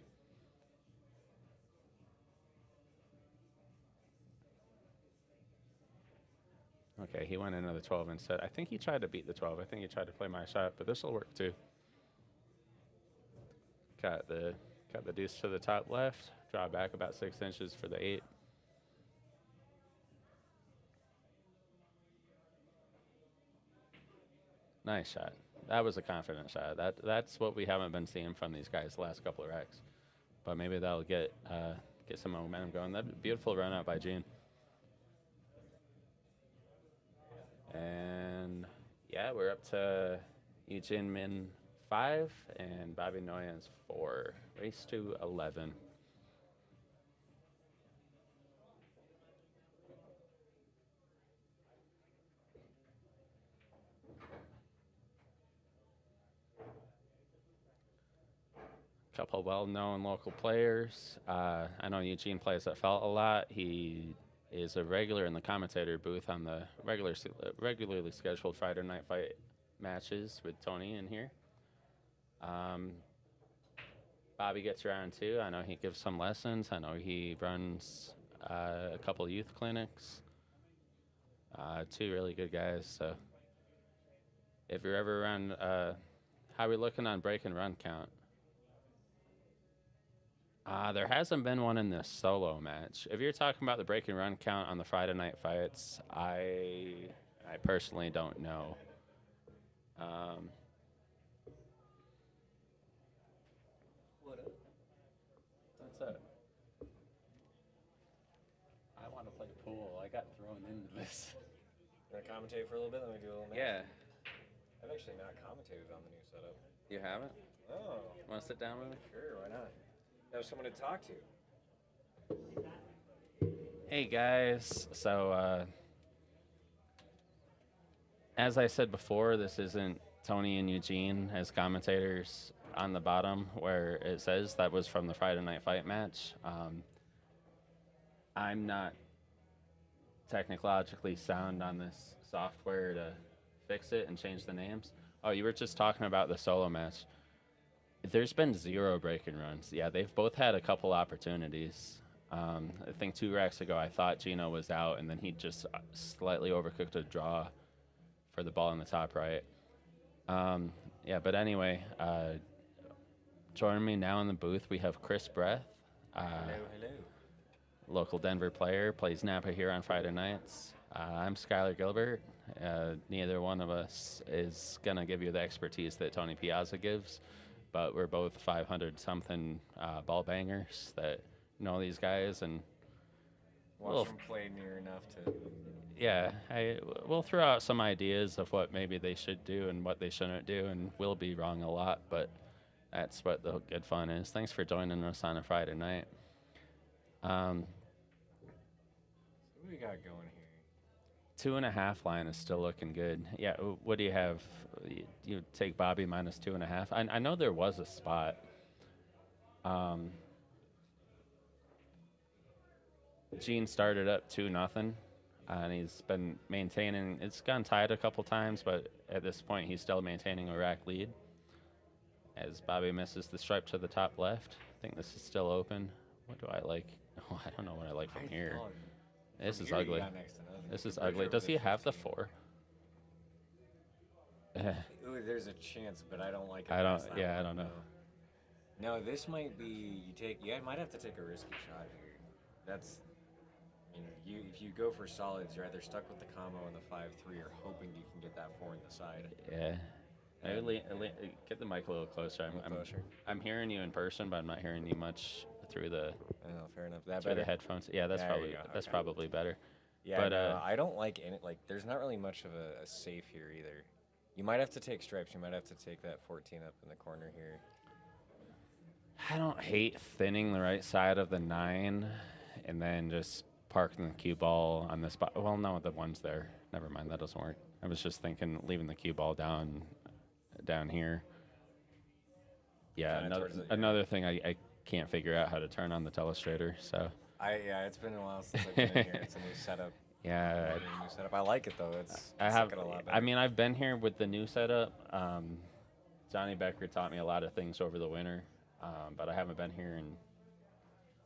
Okay, he went into the 12 instead. I think he tried to beat the 12. I think he tried to play my shot, but this will work too. Got the deuce to the top left, draw back about 6 inches for the 8. Nice shot. That was a confident shot. That's what we haven't been seeing from these guys the last couple of racks. But maybe that'll get some momentum going. That beautiful run out by Gene. And yeah, we're up to Eugene Min 5 and Bobby Noyes 4. Race to 11. Couple well-known local players. I know Eugene plays at Felt a lot. He is a regular in the commentator booth on the regularly scheduled Friday night fight matches with Tony in here. Bobby gets around too. I know he gives some lessons. I know he runs a couple youth clinics. 2 really good guys. So if you're ever around, how are we looking on break and run count? There hasn't been one in this solo match. If you're talking about the break and run count on the Friday night fights, I personally don't know. What up? What's up? I want to play pool. I got thrown into this. Want to commentate for a little bit? Let me do a little match. Yeah. I've actually not commentated on the new setup. You haven't? Oh, Want to sit down with me? sure, why not? Have someone to talk to. Hey guys. So, as I said before, this isn't Tony and Eugene as commentators on the bottom where it says that was from the Friday Night Fight match. I'm not technologically sound on this software to fix it and change the names. Oh, you were just talking about the solo match. There's been 0 break-in runs. Yeah, they've both had a couple opportunities. I think 2 racks ago, I thought Gino was out, and then he just slightly overcooked a draw for the ball in the top right. Yeah, but anyway, joining me now in the booth, we have Chris Breath. Hello. Local Denver player, plays Napa here on Friday nights. I'm Skylar Gilbert. Neither one of us is going to give you the expertise that Tony Piazza gives, but we're both 500-something ball bangers that know these guys. And Watch them play near enough to... yeah, we'll throw out some ideas of what maybe they should do and what they shouldn't do, and we'll be wrong a lot, but that's what the good fun is. Thanks for joining us on a Friday night. What do we got going here? 2.5 line is still looking good. Yeah, what do you have? You take Bobby minus 2.5. I know there was a spot. Gene started up 2-0, and he's been maintaining. It's gone tied a couple times, but at this point, he's still maintaining a rack lead. As Bobby misses the stripe to the top left. I think this is still open. What do I like? Oh, I don't know what I like from here. This is ugly. This is ugly. Does he have the 4? Ooh, there's a chance, but I don't like it. I don't. Yeah, I don't know. No, this might be you might have to take a risky shot here. That's if you go for solids, you're either stuck with the combo and the 5-3 or hoping you can get that 4 in the side. Yeah. Get the mic a little closer. I'm hearing you in person, but I'm not hearing you much through the fair enough. through the headphones. Yeah, that's probably better. Yeah, but no, I don't like any there's not really much of a safe here either. You might have to take stripes. You might have to take that 14 up in the corner here. I don't hate thinning the right side of the 9 and then just parking the cue ball on the spot. Well, no, the one's there. Never mind, that doesn't work. I was just thinking leaving the cue ball down here. Yeah, another thing I can't figure out how to turn on the telestrator. So it's been a while since I've been in here. It's a new setup. Yeah, new setup. I like it though. It's a lot better. I mean, I've been here with the new setup. Johnny Becker taught me a lot of things over the winter, but I haven't been here in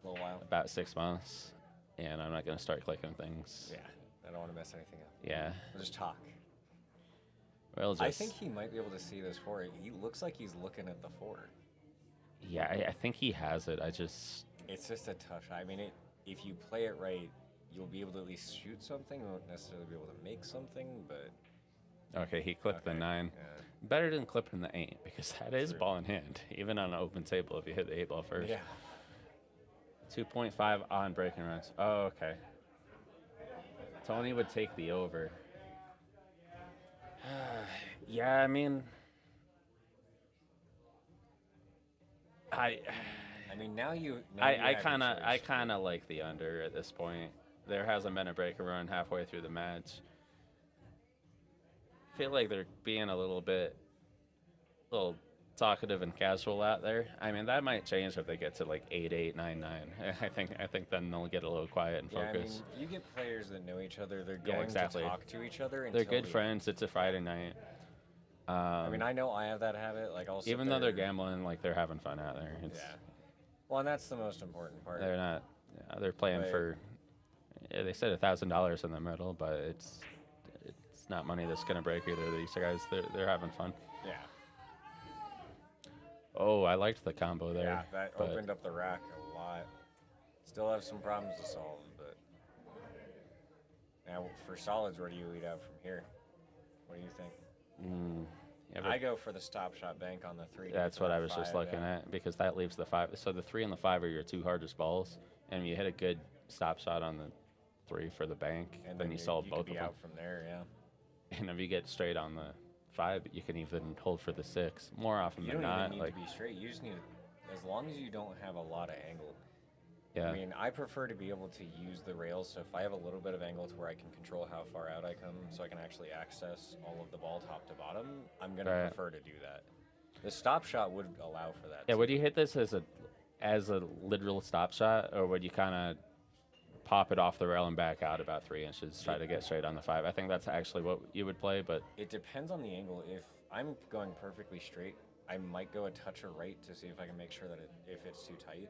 a little while. About 6 months, and I'm not going to start clicking things. Yeah, I don't want to mess anything up. Yeah. We'll just talk. Well, I think he might be able to see this 4. He looks like he's looking at the 4. Yeah, I think he has it. It's just a tough shot. I mean, if you play it right, you'll be able to at least shoot something. You won't necessarily be able to make something, but... Okay, he clipped the 9. Yeah. Better than clipping the 8, because that is ball in hand, even on an open table if you hit the 8 ball first. Yeah. 2.5 on breaking runs. Oh, okay. Tony would take the over. Yeah, I mean... I kind of like the under at this point. There hasn't been a breaker run halfway through the match. I feel like they're being a little talkative and casual out there. I mean, that might change if they get to like 8-8, 9-9. I think then they'll get a little quiet and focus. I mean, you get players that know each other. They're going to talk to each other. They're good friends. It's a Friday night. I mean, I know I have that habit. Like, I'll even though they're gambling, like they're having fun out there. Well, and that's the most important part. They're not. They're playing for. Yeah, they said $1,000 in the middle, but it's not money that's gonna break either of these guys. They're having fun. Yeah. Oh, I liked the combo there. Yeah, that opened up the rack a lot. Still have some problems to solve, but now for solids, where do you lead out from here? What do you think? Yeah, I go for the stop shot bank on the 3. to that's get to what that I was just 5, looking yeah. at because that leaves the 5. So the 3 and the 5 are your 2 hardest balls, and you hit a good stop shot on the 3 for the bank, And then you solve both could of be them. out from there, yeah. And if you get straight on the 5, you can even hold for the 6 more often You than don't not. even need Like, to be straight. You just need to, as long as you don't have a lot of angle. yeah, I mean, I prefer to be able to use the rails, so if I have a little bit of angle to where I can control how far out I come, so I can actually access all of the ball top to bottom, I'm going to Right. prefer to do that. The stop shot would allow for that. yeah. too. Would you hit this as a literal stop shot, or would you kind of pop it off the rail and back out about 3 inches, try to get straight on the 5? I think that's actually what you would play, but It depends on the angle. If I'm going perfectly straight, I might go a touch or right to see if I can make sure that if it's too tight.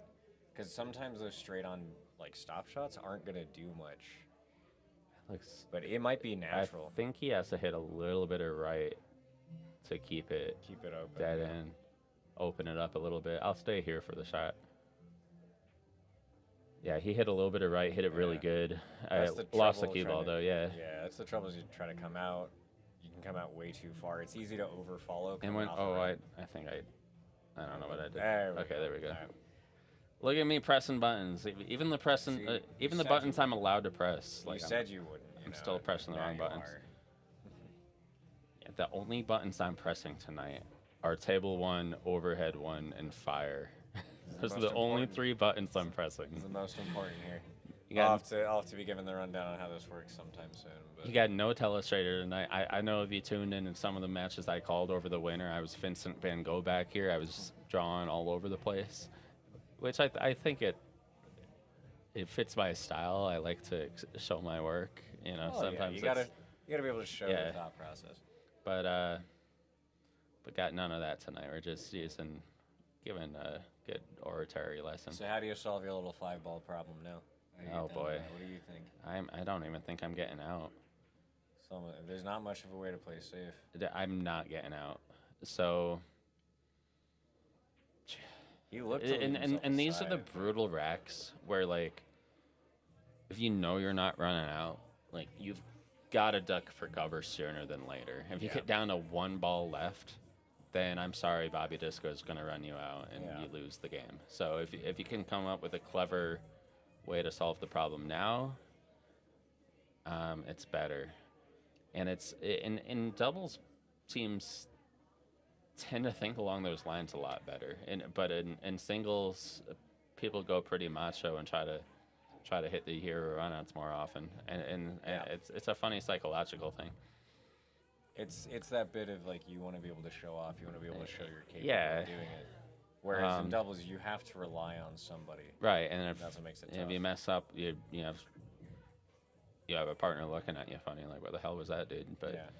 Because sometimes those straight on like stop shots aren't going to do much. looks. But it might be natural. I think he has to hit a little bit of right to keep it Keep it open. dead in, open it up a little bit. I'll stay here for the shot. Yeah, he hit a little bit of right, hit it really Yeah. good. I That's the lost the trouble cue trying ball to- though, yeah. Yeah, that's the trouble is you try to come out. You can come out way too far. It's easy to overfollow. And coming when off the I right. think I don't know what I did. There we Okay, go. there we go. All right. Look at me pressing buttons. Even the pressing, See, even you the said buttons you I'm allowed to press. You Like said you wouldn't. I'm still pressing the now wrong you buttons. are. Yeah, the only buttons I'm pressing tonight are table 1, overhead 1, and fire. Those are most the only important. 3 buttons I'm pressing. It's the most important here. You got I'll have to be given the rundown on how this works sometime soon. But You got no telestrator tonight. I know if you tuned in some of the matches I called over the winter, I was Vincent Van Gogh back here. I was drawing all over the place, which I think it fits my style. I like to show my work. You know, Oh, yeah, sometimes you gotta be able to show yeah. the thought process. but got none of that tonight. We're just giving a good oratory lesson. So how do you solve your little 5-ball problem now? How do you Oh, get down boy. there? What do you think? I don't even think I'm getting out. There's not much of a way to play safe. I'm not getting out. So. He looked to leave And himself these are the aside. brutal racks where, like, if you know you're not running out, like, you've got to duck for cover sooner than later. If you Yeah. get down to 1 ball left, then I'm sorry, Bobby Disco is going to run you out and Yeah. you lose the game. So if you can come up with a clever way to solve the problem now, it's better. And it's in doubles, teams tend to think along those lines a lot better. But in singles, people go pretty macho and try to hit the hero runouts more often. And Yeah. it's a funny psychological thing. It's that bit of like you want to be able to show off, you want to be able to show you're capable Yeah. of doing it. Whereas in Um, doubles, you have to rely on somebody. Right, and That's what makes it if tough. you mess up, you have a partner looking at you funny, like, where the hell was that dude? But Yeah.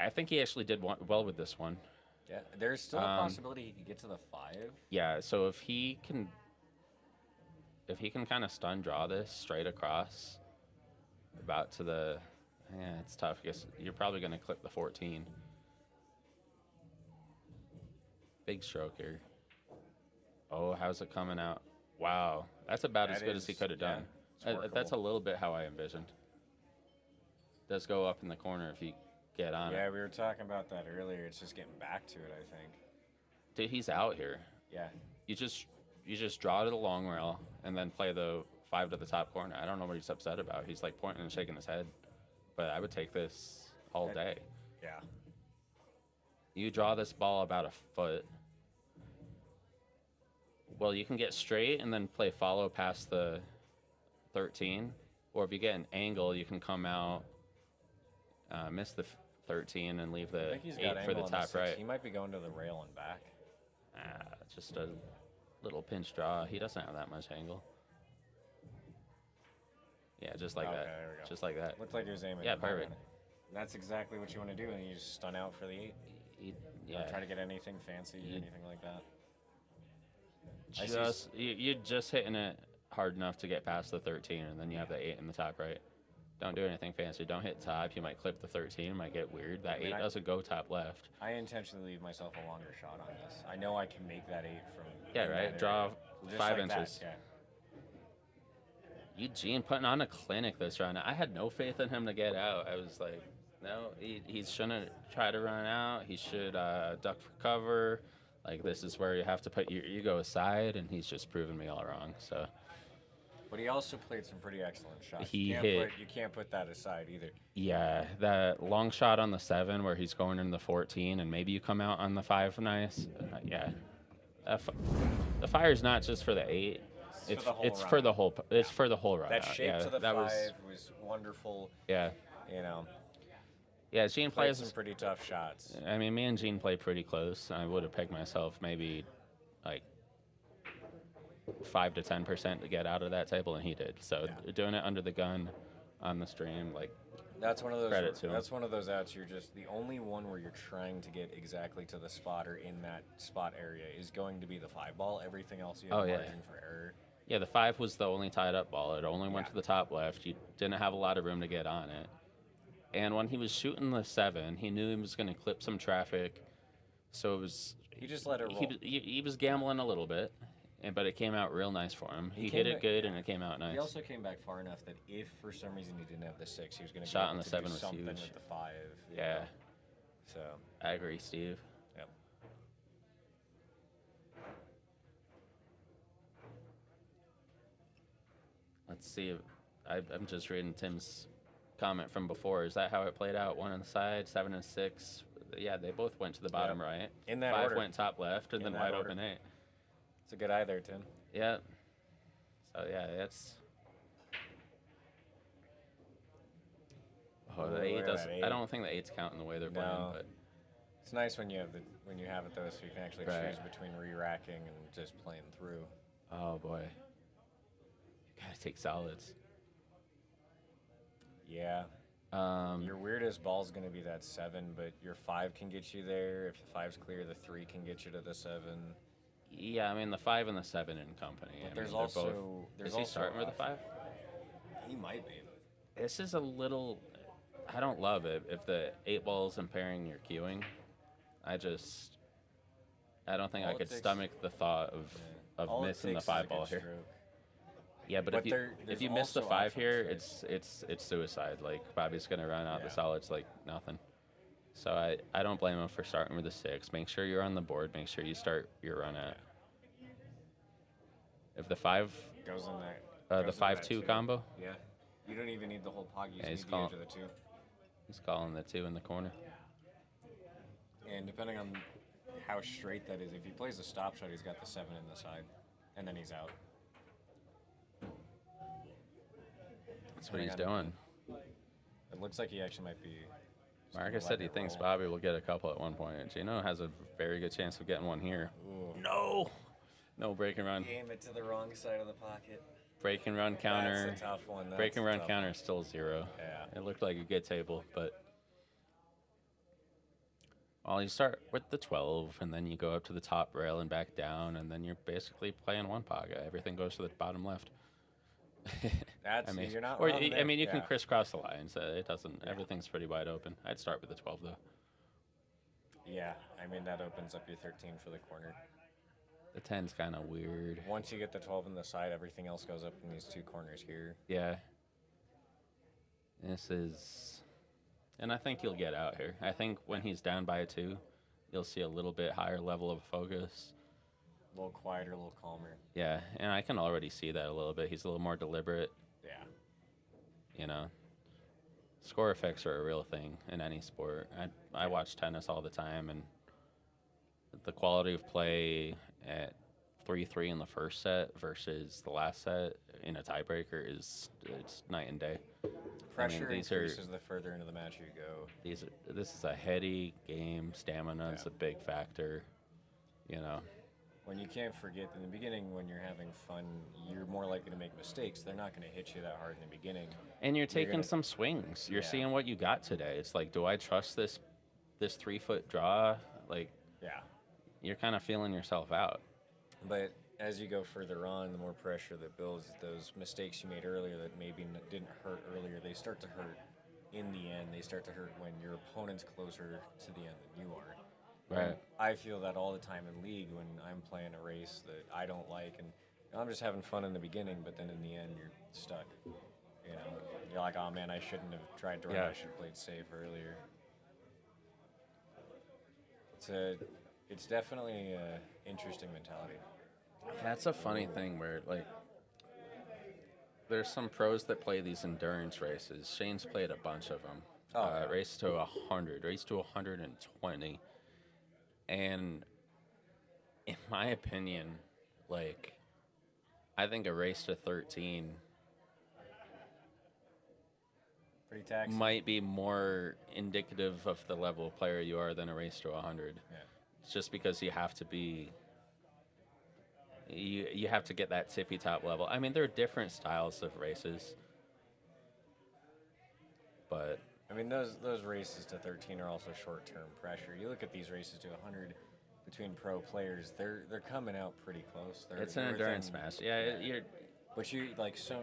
I think he actually did well with this one. Yeah. There's still a Um, possibility he could get to the 5. Yeah, so if he can kind of stun draw this straight across, about to the, yeah, it's tough. I guess you're probably going to clip the 14. Big stroke here. Oh, how's it coming out? Wow, that's about as That good as he is- could have yeah, done. it's That's workable. a little bit how I envisioned. Does go up in the corner if you get on Yeah, it. we were talking about that earlier. It's just getting back to it, I think. Dude, he's out here. Yeah. You just draw to the long rail and then play the 5 to the top corner. I don't know what he's upset about. He's like pointing and shaking his head. But I would take this all day. Yeah. You draw this ball about a foot. Well, you can get straight and then play follow past the 13. Or if you get an angle, you can come out, miss the 13 and leave I the think he's 8 got for the angle on top 6. right. He might be going to the rail and back. Just a little pinch draw. He doesn't have that much angle. Yeah, just like Okay, that. there we go. Just like that. Looked like he was aiming. Yeah, at the high perfect. one. That's exactly what you want to do, and you just stun out for the 8. Yeah. Don't try to get anything fancy, anything like that. I see You're just hitting it hard enough to get past the 13, and then you have the 8 in the top right. Don't do anything fancy. Don't hit top. You might clip the 13. It might get weird. That 8 doesn't go top left. I intentionally leave myself a longer shot on this. I know I can make that 8 from. Yeah, in that right. area. Draw Just 5 like that, inches. yeah. Eugene putting on a clinic this round. I had no faith in him to get out. I was like, No, he shouldn't try to run out. He should duck for cover. Like, this is where you have to put your ego aside, and he's just proven me all wrong. So But he also played some pretty excellent shots. He you can't hit- you can't put that aside either. yeah, that long shot on the 7 where he's going in the 14, and maybe you come out on the 5 nice. Yeah, the fire's not just for the 8. It's for the whole It's for the whole run. That out. shape Yeah, to the that 5 was wonderful. Yeah, You know, yeah. Gene played plays some pretty tough shots. I mean, me and Gene played pretty close. I would have pegged myself maybe like 5 to 10% to get out of that table, and he did. So doing it under the gun on the stream, like, That's one of those. Credit to him. That's one of those outs. You're just the only one where you're trying to get exactly to the spot or in that spot area is going to be the 5 ball. Everything else you have margin for error. yeah, the 5 was the only tied up ball. It only went Yeah. to the top left. You didn't have a lot of room to get on it. And when he was shooting the 7, he knew he was going to clip some traffic. So it was. He just let it roll. He was gambling a little bit, but it came out real nice for him. He hit it good, and it came out nice. He also came back far enough that if for some reason he didn't have the 6, he was going to Shot on able the to 7 do was something huge. with the 5. you Yeah. know? So. I agree, Steve. Yep. Let's see. I'm just reading Tim's comment from before. Is that how it played out? 1 on the side, 7 and 6. Yeah, they both went to the bottom right. In that 5 order. went top left, and In then that wide order. open 8. It's a good eye there, Tim. Yeah. So yeah, it's. Oh, the Ooh, 8 look at doesn't. that I 8. don't think the 8's counting the way they're playing, No. but It's nice when you have it though, so you can actually Right. choose between re-racking and just playing through. oh boy, you gotta take solids. Yeah. Your weirdest ball's going to be that 7, but your 5 can get you there. If the 5's clear, the 3 can get you to the 7. Yeah, I mean the 5 and the 7 in company. But I there's mean, they're also both. there's Is he also starting with the 5? He might be. This is a little. I don't love it if the 8 ball's impairing your queuing. I don't think All I it could takes- stomach the thought of All it missing the takes is a 5 ball good here. stroke. Yeah, but But if there's you miss the also 5 here, options, it's suicide. Like, Bobby's gonna run out the Yeah. solids like nothing. So I don't blame him for starting with the 6. Make sure you're on the board. Make sure you start your run at. If the 5, Goes in there. the 5-2 combo, Yeah. You don't even need the whole pog. You Yeah, he's just need the edge calling- of the 2. he's calling the 2 in the corner. And depending on how straight that is, if he plays a stop shot, he's got the 7 in the side, and then he's out. That's what he's Depending doing. It looks like he actually might be. just Marcus gonna said let he it thinks roll. Bobby will get a couple at one point. Gino has a very good chance of getting one here. Ooh. No break and run. Aim it to the wrong side of the pocket. Break and run counter. That's a tough one. Break That's and a run tough counter one. is still 0. Yeah. It looked like a good table, but well, you start with the 12, and then you go up to the top rail and back down, and then you're basically playing one paga. Everything goes to the bottom left. That's you're not or wrong I there. mean, you can Yeah. crisscross the lines. It doesn't. Everything's pretty wide open. I'd start with the 12 though. Yeah, I mean that opens up your 13 for the corner. The 10's kind of weird. Once you get the 12 in the side, everything else goes up in these 2 corners here. Yeah. This is, and I think he'll get out here. I think when he's down by a 2, you'll see a little bit higher level of focus. A little quieter, a little calmer. Yeah, and I can already see that a little bit. He's a little more deliberate. Yeah. You know, score effects are a real thing in any sport. I watch tennis all the time, and the quality of play at 3-3 in the first set versus the last set in a tiebreaker it's night and day. Pressure these increases the further into the match you go. This is a heady game. Stamina is Yeah. a big factor. You know. When you can't forget, in the beginning, when you're having fun, you're more likely to make mistakes. They're not going to hit you that hard in the beginning. And you're taking gonna- some swings. You're Yeah. seeing what you got today. It's like, do I trust this 3-foot draw? Like, Yeah. you're kind of feeling yourself out. But as you go further on, the more pressure that builds, those mistakes you made earlier that maybe didn't hurt earlier, they start to hurt in the end. They start to hurt when your opponent's closer to the end than you are. Right. I feel that all the time in league when I'm playing a race that I don't like, and I'm just having fun in the beginning, but then in the end you're stuck. You know, You're like, oh man, I shouldn't have tried to run. Yeah. I should have played safe earlier. It's definitely an interesting mentality. That's a funny thing where, like, there's some pros that play these endurance races. Shane's played a bunch of them. Yeah. Race to 100, race to 120. And in my opinion, like, I think a race to 13 Pretty taxing. might be more indicative of the level of player you are than a race to 100. Yeah. It's just because you have to be... You have to get that tippy top level. I mean, there are different styles of races, but I mean, those races to 13 are also short-term pressure. You look at these races to 100 between pro players; they're coming out pretty close. it's an endurance match. Yeah, you're. But you like so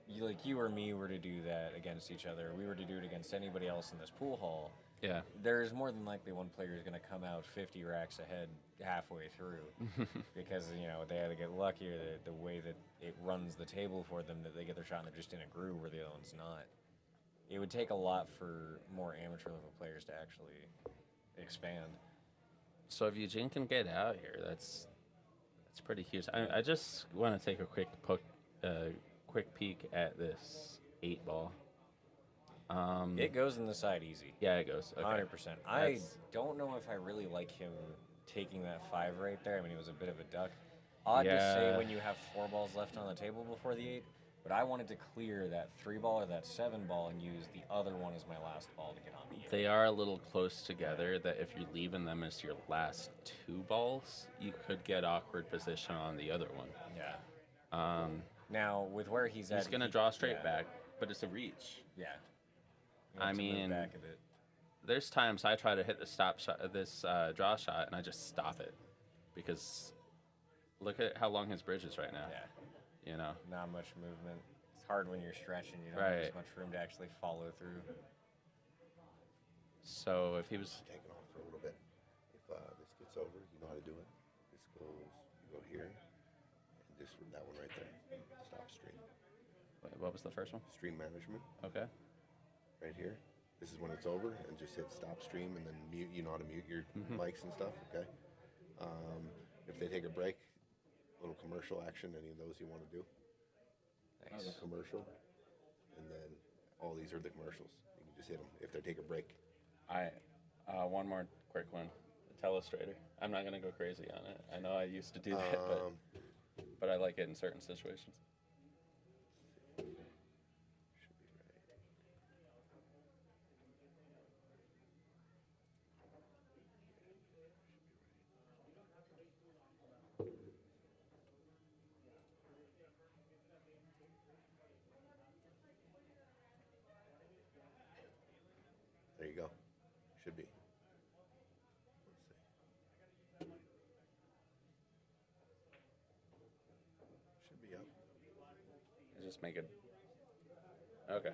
you or me were to do that against each other. We were to do it against anybody else in this pool hall. Yeah. There's more than likely one player is going to come out 50 racks ahead halfway through because, they had to get lucky or the way that it runs the table for them that they get their shot and they're just in a groove where the other one's not. It would take a lot for more amateur level players to actually expand. So if Eugene can get out here, that's pretty huge. I just want to take a quick peek at this 8-ball. It goes in the side easy. Yeah, it goes. Okay. 100%. I don't know if I really like him taking that 5 right there. I mean, he was a bit of a duck. Odd to say when you have 4 balls left on the table before the 8, but I wanted to clear that 3 ball or that 7 ball and use the other one as my last ball to get on the 8. They are a little close together that if you're leaving them as your last 2 balls, you could get awkward position on the other one. Yeah. Now, with where he's at... He's going to draw straight back, but it's a reach. Yeah. I mean, back a bit. There's times I try to hit the stop shot, this draw shot, and I just stop it because look at how long his bridge is right now. Yeah. Not much movement. It's hard when you're stretching. You don't have as much room to actually follow through. So if he was taking off for a little bit, if this gets over, you know how to do it. This goes, you go here, and this that one right there. Stop stream. Wait, what was the first one? Stream management. Okay. Right here. This is when it's over, and just hit stop stream, and then mute. You know how to mute your mics and stuff. Okay. If they take a break, little commercial action. Any of those you want to do? Nice. Commercial, and then all these are the commercials. You can just hit them if they take a break. One more quick one. The Telestrator. I'm not gonna go crazy on it. I know I used to do that, but I like it in certain situations. There you go. Should be. Let's see. Should be up. Just make it. Okay.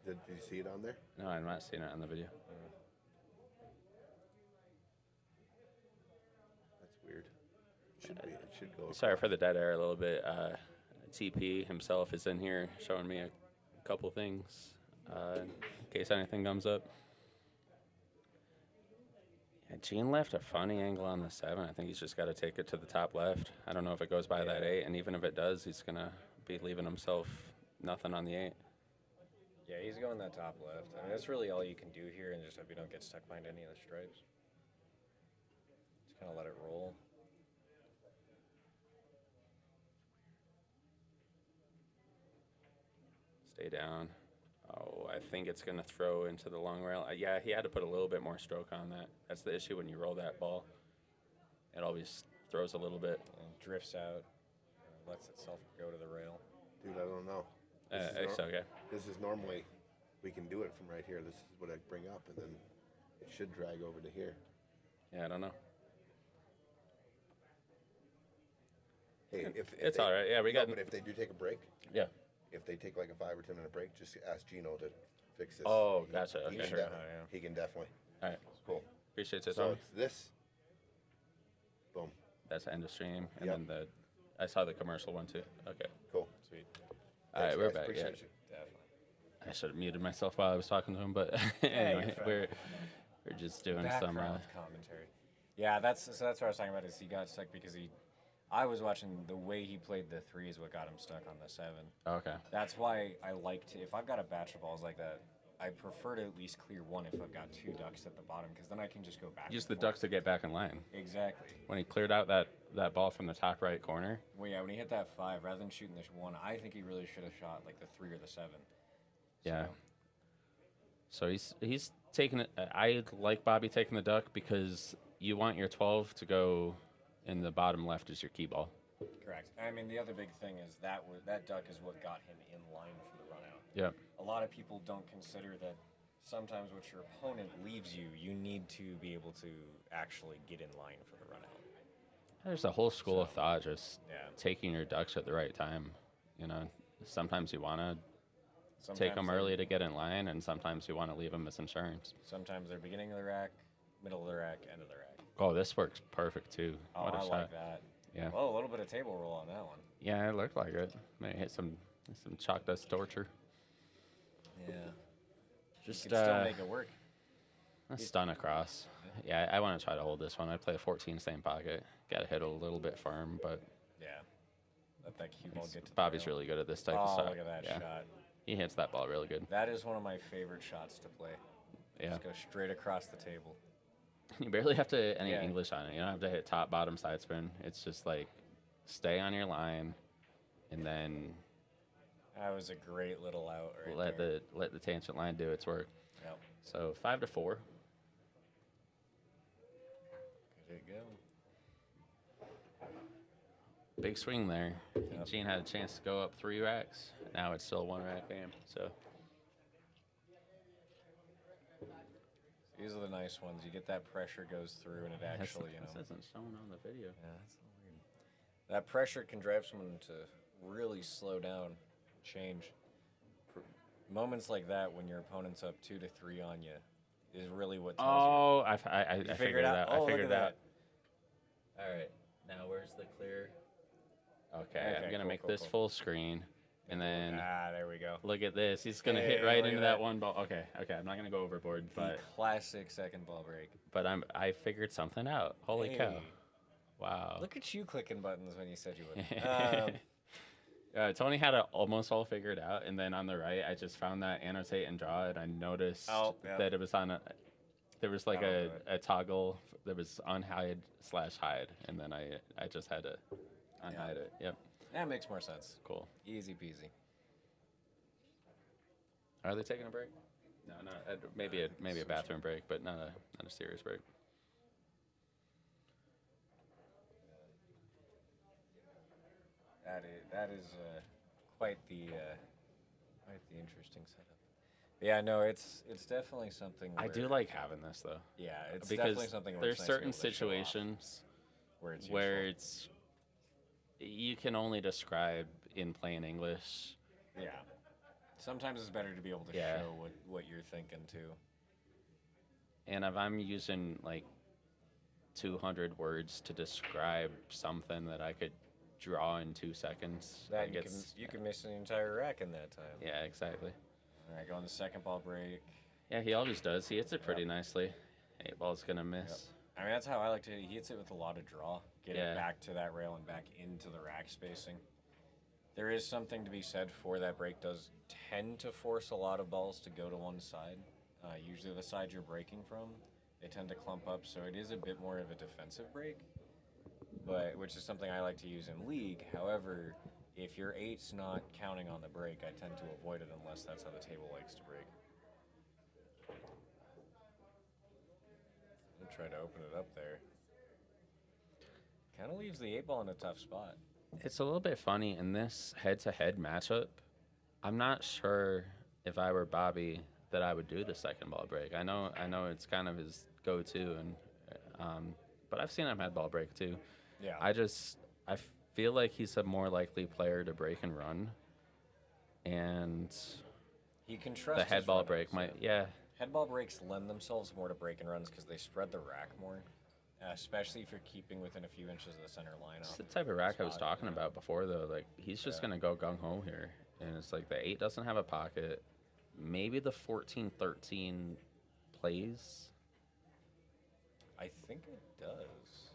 Did you see it on there? No, I'm not seeing it on the video. That's weird. Should be. It should go. Sorry for the dead air a little bit. TP himself is in here showing me a couple things in case anything comes up. Yeah, Gene left a funny angle on the 7. I think he's just got to take it to the top left. I don't know if it goes by that 8, and even if it does, he's going to be leaving himself nothing on the 8. Yeah, he's going that top left. I mean, that's really all you can do here, and just hope you don't get stuck behind any of the stripes. Just kind of let it roll. Stay down. Oh, I think it's going to throw into the long rail. Yeah, he had to put a little bit more stroke on that. That's the issue when you roll that ball. It always throws a little bit. And drifts out, lets itself go to the rail. Dude, I don't know. It's okay. This is normally, we can do it from right here. This is what I bring up, and then it should drag over to here. Yeah, I don't know. Hey, It's they, all right. Yeah, we got. but if they do take a break, Yeah. if they take like a 5 or 10 minute break, just ask Gino to fix this. Oh, gotcha. Okay. Can Sure. he can definitely. All right. Cool. Appreciate it, So Tommy. it's this. Boom. That's the end of stream, and Yep. then I saw the commercial one too. Okay. Cool. Sweet. All right, Thanks, we're guys. back. Appreciate Yeah. you. Definitely. I should have muted myself while I was talking to him, but anyway, we're just doing some. Background commentary. Yeah, that's what I was talking about. Is he got stuck because I was watching the way he played the 3 is what got him stuck on the 7. Okay. That's why I like to, if I've got a batch of balls like that, I prefer to at least clear one if I've got 2 ducks at the bottom, because then I can just go back. Use the ducks to get back in line. Exactly. When he cleared out that ball from the top right corner. Well, yeah, when he hit that 5, rather than shooting this 1, I think he really should have shot like the 3 or the 7. Yeah. So he's taking it. I like Bobby taking the duck because you want your 12 to go in the bottom left as your key ball. Correct. I mean, the other big thing is that duck is what got him in line for the run out. Yep. A lot of people don't consider that sometimes what your opponent leaves you, you need to be able to actually get in line for the run out. There's a whole school of thought just Yeah. taking your ducks at the right time. You know, sometimes you want to take them Sometimes early to get in line, and sometimes you want to leave them as insurance. Sometimes they're beginning of the rack, middle of the rack, end of the rack. Oh, this works perfect too. Oh, What a I shot. like that. Yeah. Well, a little bit of table roll on that one. Yeah, it looked like it. Maybe hit some chalk dust torture. Yeah. Just You can still make it work. a stun across. Yeah, I want to try to hold this one. I play a 14 same pocket. Got to hit a little bit firm, but Yeah. Let that cue ball get to the Bobby's rail. really good at this type of Oh, stuff. look at that Yeah. shot. He hits that ball really good. That is one of my favorite shots to play. Yeah. Just go straight across the table. You barely have to hit any Yeah. English on it. You don't have to hit top, bottom, side spin. It's just like stay on your line, and then That was a great little out right let there. the tangent line do its work. Yep. So 5-4. Good to go. Big swing there. Gene had a chance to go up 3 racks. Now it's still a 1 rack game. So These are the nice ones. You get that pressure goes through, and it actually, you know. this isn't shown on the video. Yeah, that's a little weird. That pressure can drive someone to really slow down, change. Moments like that when your opponent's up 2-3 on you is really what tells Oh, I you. figured it out. Oh, I figured look it at out. All right. Now where's the clear? Okay, Okay, I'm gonna cool, make cool, this cool. full screen, and then there we go. look at this. He's gonna Hey, hit right look into at that that. one ball. Okay. I'm not gonna go overboard, The but classic second ball break. I figured something out. Holy cow! Hey. Wow. Look at you clicking buttons when you said you would. Tony had it almost all figured out, and then on the right, I just found that annotate and draw, and I noticed that it was on a. There was like a toggle that was unhide/hide, and then I just had to unhide it. Yep. That makes more sense. Cool. Easy peasy. Are they taking a break? No, maybe a bathroom break, but not a serious break. That is quite the interesting setup. Yeah, no, it's definitely something. I do where- like having this though. Yeah, it's because definitely something. Where there's it's nice to be certain able to show off situations where it's where useful. it's you can only describe in plain English. Yeah. Sometimes it's better to be able to Yeah. show what you're thinking too. And if I'm using like 200 words to describe something that I could draw in 2 seconds, That like you can miss an entire rack in that time. yeah, exactly. All right, go on the second ball break. Yeah, he always does. He hits it pretty nicely. 8 ball's gonna miss. I mean, that's how I like to hit it. He hits it with a lot of draw. Get Yeah. it back to that rail and back into the rack spacing. There is something to be said for that break does tend to force a lot of balls to go to one side. Usually the side you're breaking from, they tend to clump up, so it is a bit more of a defensive break, which is something I like to use in league. However, if your 8's not counting on the break, I tend to avoid it unless that's how the table likes to break. I'll try to open it up there. Kind of leaves the 8 ball in a tough spot. It's a little bit funny in this head-to-head matchup. I'm not sure if I were Bobby that I would do the second ball break. I know it's kind of his go-to, and but I've seen him head ball break too. Yeah. I feel like he's a more likely player to break and run, and He can trust the his head ball run-ups, break might Head ball breaks lend themselves more to break and runs because they spread the rack more, especially if you're keeping within a few inches of the center line. It's the type of rack I was talking about before, though. Like, he's just going to go gung-ho here. And it's like the 8 doesn't have a pocket. maybe the 14-13 plays, I think it does.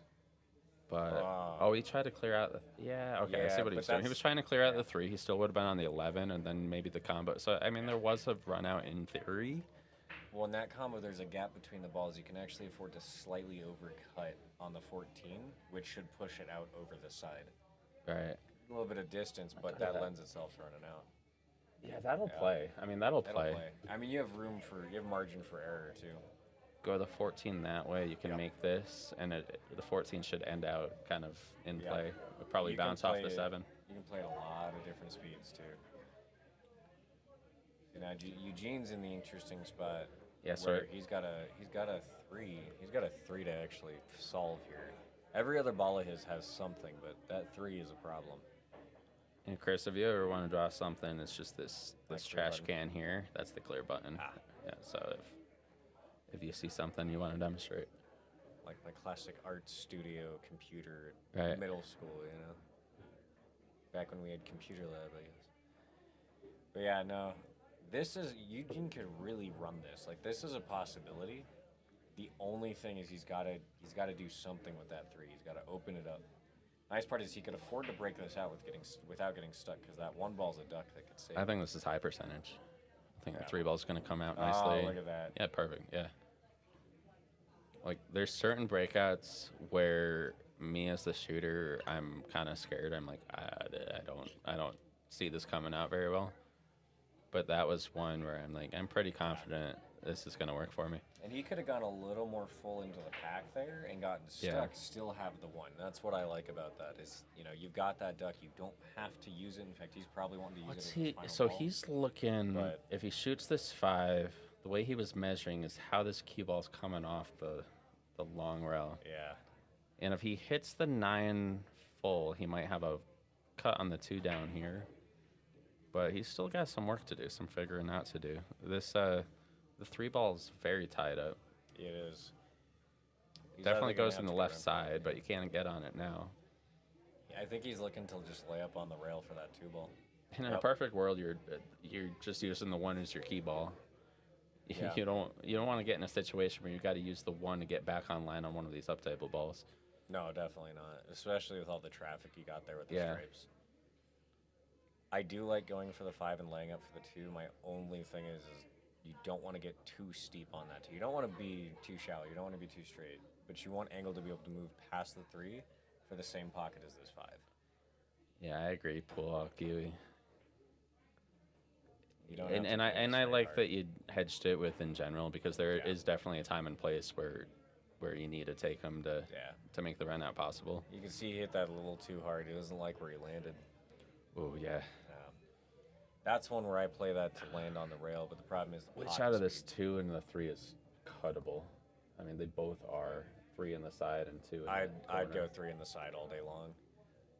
but he tried to clear out. Yeah, okay, I Yeah, see what he but was doing. He that's- was trying to clear out the 3. He still would have been on the 11, and then maybe the combo. So I mean, there was a run out in theory. Well, in that combo, there's a gap between the balls. You can actually afford to slightly overcut on the 14, which should push it out over the side. Right. A little bit of distance, but that lends itself to running out. Yeah, that'll Yeah. play. I mean, that'll That'll play. play. I mean, you have margin for error too. Go the 14 that way. You can make this, and the 14 should end out kind of in Yeah. play. It'll probably You can bounce off play the it- 7. You can play at a lot of different speeds too. You know, Eugene's in the interesting spot. Yeah, where sir. He's got a 3. He's got a 3 to actually solve here. Every other ball of his has something, but that 3 is a problem. And Chris, if you ever want to draw something, it's just this clear trash button. can here. That's the clear button. Yeah. So if you see something you want to demonstrate, Like my classic art studio computer Right. at middle school, you know? Back when we had computer lab, I guess. But yeah, no. This is, Eugene could really run this. Like, this is a possibility. The only thing is he's got to do something with that 3. He's got to open it up. Nice part is he could afford to break this out without getting stuck, because that 1 ball's a duck that could save. I think this is high percentage. I think the 3 ball's going to come out Oh, nicely. look at that. Yeah, perfect. Yeah. Like, there's certain breakouts where me as the shooter, I'm kind of scared. I'm like, I don't see this coming out very well. But that was one where I'm like, I'm pretty confident this is going to work for me. And he could have gone a little more full into the pack there and gotten stuck, still have the 1. That's what I like about that is, you know, you've got that duck. You don't have to use it. In fact, he's probably wanting to use it as his final So ball. he's looking, But- if he shoots this 5, the way he was measuring is how this cue ball's coming off the long rail. Yeah. And if he hits the 9 full, he might have a cut on the 2 down here. But he's still got some work to do, some figuring out to do. This the 3 ball's very tied up. It is. He's Definitely either gonna goes have in to the go left in- side, but you can't get on it now. I think he's looking to just lay up on the rail for that 2 ball. In a Yep. perfect world, you're just using the 1 as your key ball. Yeah. You don't want to get in a situation where you got to use the 1 to get back online on one of these up table balls. No, definitely not. Especially with all the traffic you got there with the Yeah. stripes. I do like going for the 5 and laying up for the 2. My only thing is you don't want to get too steep on that 2. You don't want to be too shallow. You don't want to be too straight. But you want angle to be able to move past the 3 for the same pocket as this 5. Yeah, I agree. Pull out Kiwi. You don't have to And pull this I very like hard. that you hedged it with in general because there is Yeah. definitely a time and place where you need to take him to make the run out possible. You can see he hit that a little too hard. He doesn't like where he landed. Oh yeah. That's one where I play that to land on the rail, but the problem is the Which pocket out of this speed. 2 and the 3 is cuttable? I mean, they both are 3 in the side and 2 in I'd the go corner. 3 in the side all day long.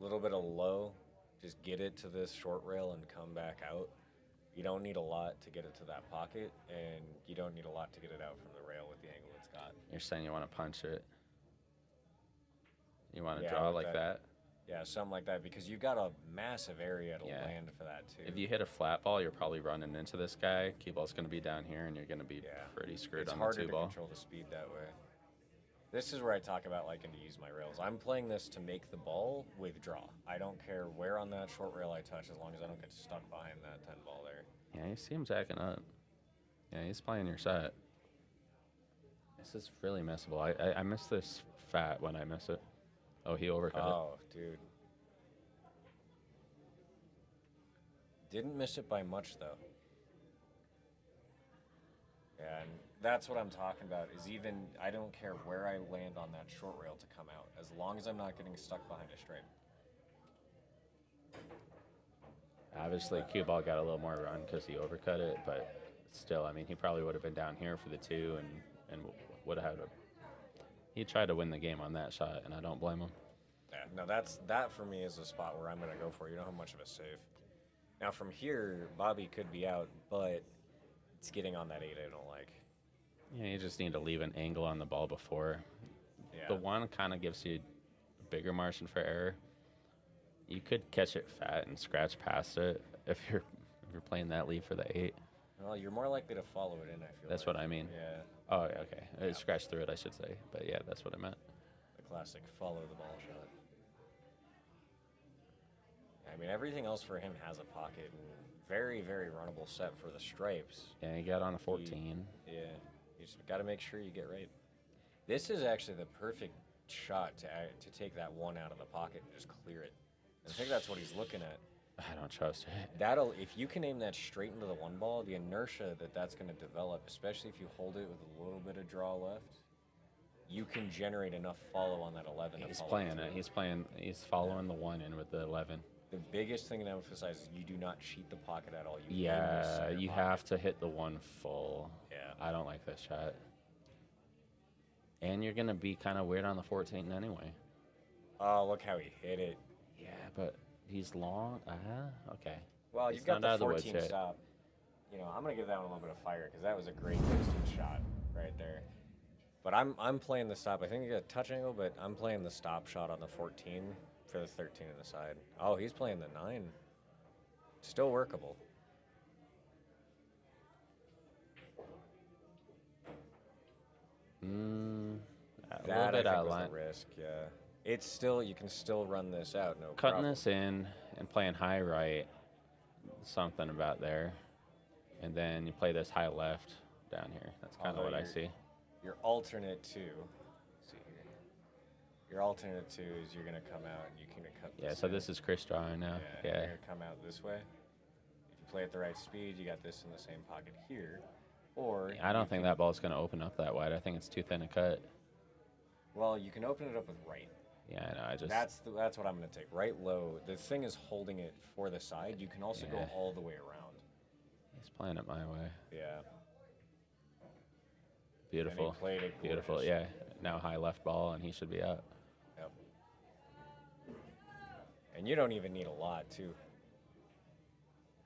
A little bit of low, just get it to this short rail and come back out. You don't need a lot to get it to that pocket, and you don't need a lot to get it out from the rail with the angle it's got. You're saying you want to punch it. You want to Yeah, draw with like that. that. Yeah, something like that, because you've got a massive area to Yeah. land for that, too. If you hit a flat ball, you're probably running into this guy. Cue ball's going to be down here, and you're going to be Yeah. pretty screwed It's on the harder 2 to ball. control the speed that way. This is where I talk about liking to use my rails. I'm playing this to make the ball withdraw. I don't care where on that short rail I touch, as long as I don't get stuck behind that 10 ball there. Yeah, you see him jacking up. Yeah, he's playing your set. This is really missable. I miss this fat when I miss it. Oh, he overcut it. Oh, dude. Didn't miss it by much, though. Yeah, and that's what I'm talking about, is even, I don't care where I land on that short rail to come out, as long as I'm not getting stuck behind a stripe. Obviously, cue ball got a little more run because he overcut it, but still, I mean, he probably would have been down here for the 2 and would have had a. He tried to win the game on that shot, and I don't blame him. Yeah, no, that for me is a spot where I'm going to go for. You don't have much of a save. Now, from here, Bobby could be out, but it's getting on that 8 I don't like. Yeah, you just need to leave an angle on the ball before. Yeah. The 1 kind of gives you a bigger margin for error. You could catch it fat and scratch past it if you're playing that lead for the 8. Well, you're more likely to follow it in, I feel That's like. what I mean. Yeah, Oh, yeah, okay. I scratched through it, I should say. But yeah, that's what I meant. the classic follow the ball shot. I mean, everything else for him has a pocket and very, very runnable set for the stripes. Yeah, he got on the 14. Yeah, you just got to make sure you get right. This is actually the perfect shot to take that one out of the pocket and just clear it. And I think that's what he's looking at. I don't trust it. If you can aim that straight into the one ball, the inertia that's going to develop, especially if you hold it with a little bit of draw left, you can generate enough follow on that 11. He's to playing it. He's following the 1 in with the 11. The biggest thing to emphasize is you do not cheat the pocket at all. You aim your Yeah, center you pocket. have to hit the 1 full. Yeah. I don't like this shot. And you're going to be kind of weird on the 14 anyway. Oh, look how he hit it. Yeah, but he's long. Okay. Well, It's you've got not out the of the woods 14 yet. stop. You know, I'm gonna give that one a little bit of fire because that was a great distance shot right there. But I'm playing the stop. I think you got a touch angle, but I'm playing the stop shot on the 14 for the 13 on the side. Oh, he's playing the 9. Still workable. A little That bit I out think of was line. the risk. Yeah, it's still you can still run this out. No Cutting problem. this in and playing high right, something about there. And then you play this high left down here. That's kind of Although what I you're- see. Your alternate 2. Let's see here. Your alternate 2 is you're gonna come out and you can cut. Yeah, this so in. this is Chris drawing now. You're Yeah. gonna come out this way. If you play at the right speed, you got this in the same pocket here. Or I don't you think can- that ball's going to open up that wide. I think it's too thin a cut. Well, you can open it up with right. Yeah, I know. I just. That's what I'm gonna take. Right low. The thing is holding it for the side. You can also go Yeah. all the way around. He's playing it my way. Yeah. Beautiful. played it Beautiful. gorgeous. Yeah. Now high left ball, and he should be out. Yep. And you don't even need a lot too.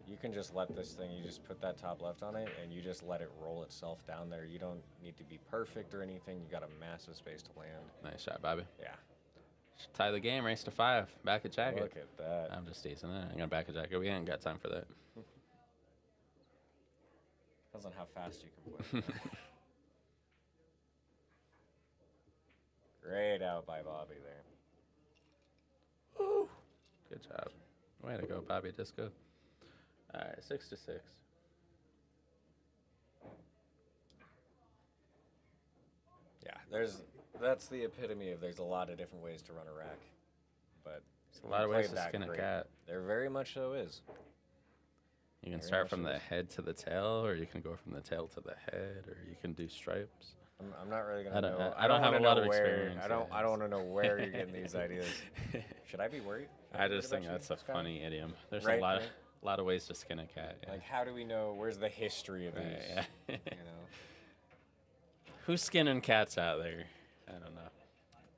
You can just let this thing. You just put that top left on it, and you just let it roll itself down there. You don't need to be perfect or anything. You got a massive space to land. Nice shot, Bobby. Yeah. Should tie the game, race to 5. Back at jacket. Look at that. I'm just teasing it. I'm going to back a jacket. We ain't got time for that. Depends on how fast you can play. Great out by Bobby there. Good job. Way to go, Bobby Disco. All right, 6-6. Yeah, that's the epitome of there's a lot of different ways to run a rack, but There's a lot of you ways played to that skin a great. cat. There very much so is. You can Very start much from so the is. head to the tail, or you can go from the tail to the head, or you can do stripes. I'm not really gonna I don't- know. I don't have wanna a lot know of where, experience, I don't yeah. want to know where you're getting these ideas. Should I be worried? Should I be just worried think about that's you, a Scott? funny idiom. There's Right, a lot, right. lot of ways to skin a cat. Yeah. Like, how do we know? Where's the history of these? Right, yeah. You know. Who's skinning cats out there? I don't know.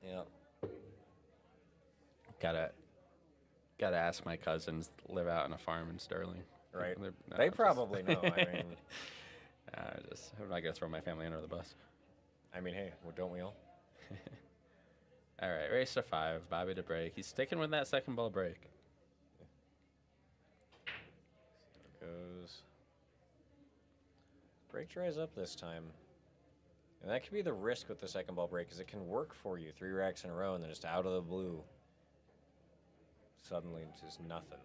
Yeah. Gotta ask my cousins that live out on a farm in Sterling. Right. No, They just- probably know. I mean, I'm not gonna throw my family under the bus. hey, well, don't we all? All right, race to 5. Bobby to break. He's sticking with that second ball break. There it goes. Break dries up this time. And that could be the risk with the second ball break, is it can work for you 3 racks in a row and then just out of the blue, suddenly just nothing.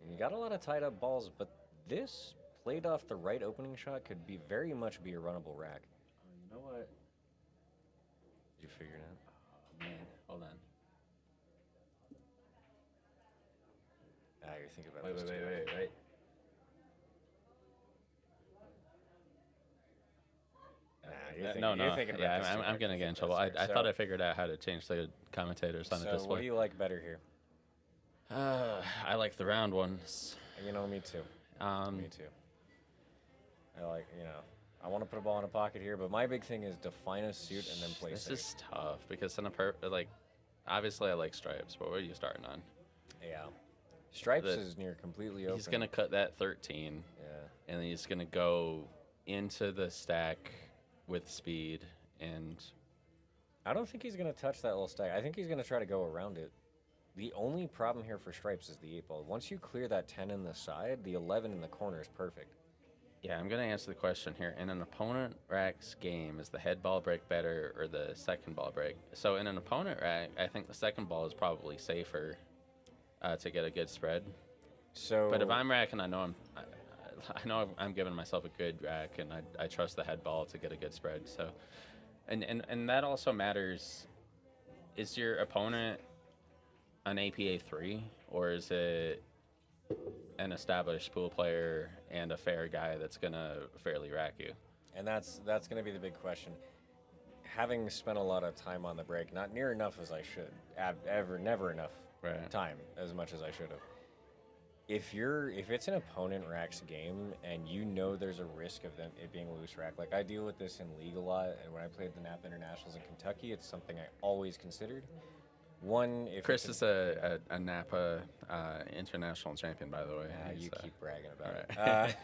And you got a lot of tied up balls, but this played off the right opening shot could be very much be a runnable rack. You know what? Did you figure it out? Oh, man, hold on. Ah, you're thinking about Wait. this too. Nah, you're thinking, No. You're thinking about Yeah, this too I'm hard. gonna You're get in thinking trouble. about this I here. thought I figured out how to change the commentators on the So display. what do you like better here? I like the round ones. You know, me too. Um, Me too. I like, I want to put a ball in a pocket here, but my big thing is define a suit and then play This safe. is tough because obviously I like stripes, but what are you starting on? Yeah. Stripes The- is near completely open. He's gonna cut that 13, Yeah. and then he's gonna go into the stack with speed, and I don't think he's going to touch that little stack. I think he's going to try to go around it. The only problem here for stripes is the 8-ball. Once you clear that 10 in the side, the 11 in the corner is perfect. Yeah, I'm going to answer the question here. In an opponent rack's game, is the head ball break better or the second ball break? So in an opponent rack, I think the second ball is probably safer to get a good spread. So, But if I'm racking, I know I'm giving myself a good rack, and I trust the head ball to get a good spread. So, and that also matters. Is your opponent an APA 3, or is it an established pool player and a fair guy that's gonna fairly rack you? and that's going to be the big question. Having spent a lot of time on the break, not near enough as I should, never enough Right. time as much as I should have. If it's an opponent rack's game and you know there's a risk of it being a loose rack, like I deal with this in league a lot, and when I played the Napa Internationals in Kentucky, it's something I always considered. One, if Chris is a Napa international champion, by the way. you He's, keep bragging about right. it.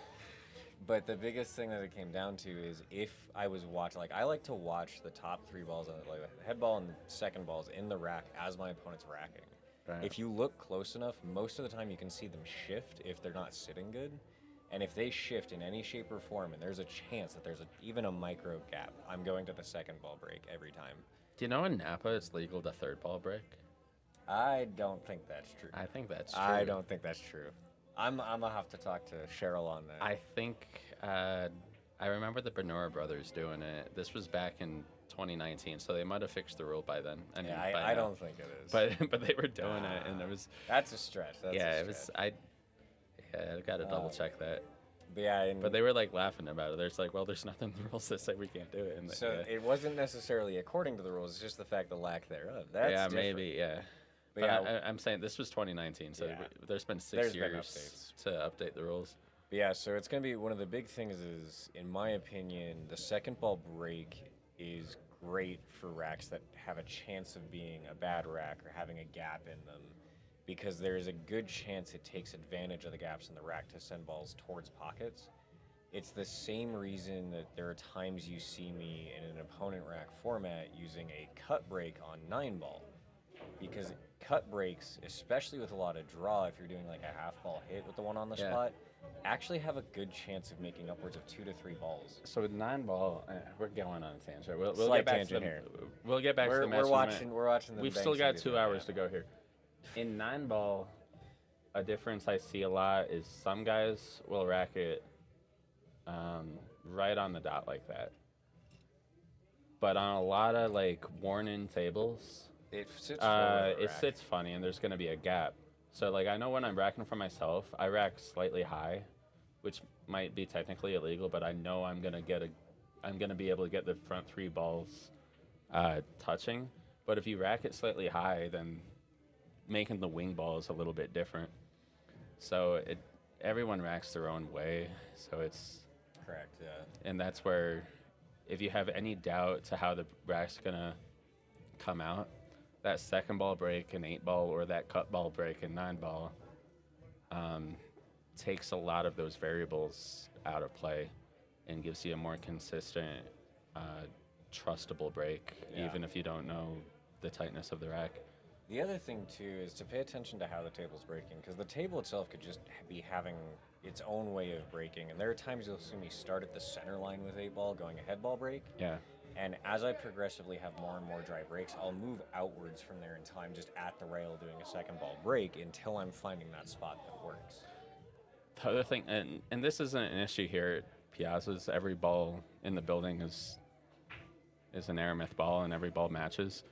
But the biggest thing that it came down to is if I was watching, like I like to watch the top 3 balls, on like the head ball and second balls in the rack as my opponent's racking. Right. If you look close enough, most of the time you can see them shift if they're not sitting good. And if they shift in any shape or form, and there's a chance that there's even a micro gap, I'm going to the second ball break every time. Do you know in Napa it's legal to third ball break? I don't think that's true. I think that's true. I don't think that's true. I'm gonna have to talk to Cheryl on that. I think I remember the Bernora brothers doing it. This was back in 2019, so they might have fixed the rule by then. I mean, by I now. don't think it is. But they were doing it, and it was That's a stretch. That's yeah, a it was stretch. I got to double check that. But yeah, and But they were like laughing about it. They're just like, well, there's nothing in the rules that say we can't do it. And so yeah. it wasn't necessarily according to the rules. It's just the fact the lack thereof. That's yeah, different. maybe, yeah. But But yeah, I'm saying this was 2019, so Yeah. there's been 6 There's been years to update the rules. But yeah, so it's going to be one of the big things is, in my opinion, the second ball break is great for racks that have a chance of being a bad rack or having a gap in them, because there's a good chance it takes advantage of the gaps in the rack to send balls towards pockets. It's the same reason that there are times you see me in an opponent rack format using a cut break on 9-ball, because cut breaks, especially with a lot of draw, if you're doing like a half ball hit with the one on the Yeah. spot, actually have a good chance of making upwards of 2 to 3 balls. So with 9-ball, we're going on a tangent. We'll Slight get back tangent to the, here. We'll get back to the match. We're in a watching. minute. We're watching. The We've still got Banksy 2 do hours that. to go here. In 9-ball, a difference I see a lot is some guys will rack it right on the dot like that. But on a lot of like worn-in tables, It sits forward of the it rack. sits funny, and there's going to be a gap. So like I know when I'm racking for myself, I rack slightly high, which might be technically illegal, but I know I'm gonna be able to get the front 3 balls touching. But if you rack it slightly high, then making the wing ball is a little bit different. So everyone racks their own way. So it's Correct. Yeah. and that's where if you have any doubt to how the rack's gonna come out, that second ball break in 8-ball or that cut ball break in 9-ball takes a lot of those variables out of play and gives you a more consistent, trustable break, Yeah. even if you don't know the tightness of the rack. The other thing too is to pay attention to how the table's breaking, because the table itself could just be having its own way of breaking. And there are times you'll see me start at the center line with 8-ball, going a head ball break. Yeah. And as I progressively have more and more dry breaks, I'll move outwards from there until I'm just at the rail doing a second ball break until I'm finding that spot that works. The other thing, and this isn't an issue here at Piazza's, every ball in the building is an Aramith ball and every ball matches.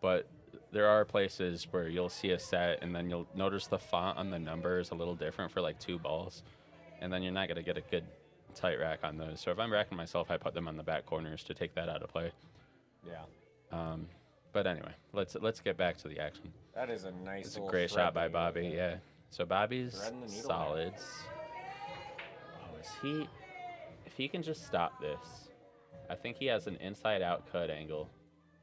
But there are places where you'll see a set and then you'll notice the font on the number is a little different for like 2 balls. And then you're not going to get a good tight rack on those. So if I'm racking myself, I put them on the back corners to take that out of play. Yeah. But anyway, let's get back to the action. That is a nice It's a little great thread shot by that you Bobby, did yeah. there. So Bobby's Threading the needle solids. Oh, if he can just stop this, I think he has an inside-out cut angle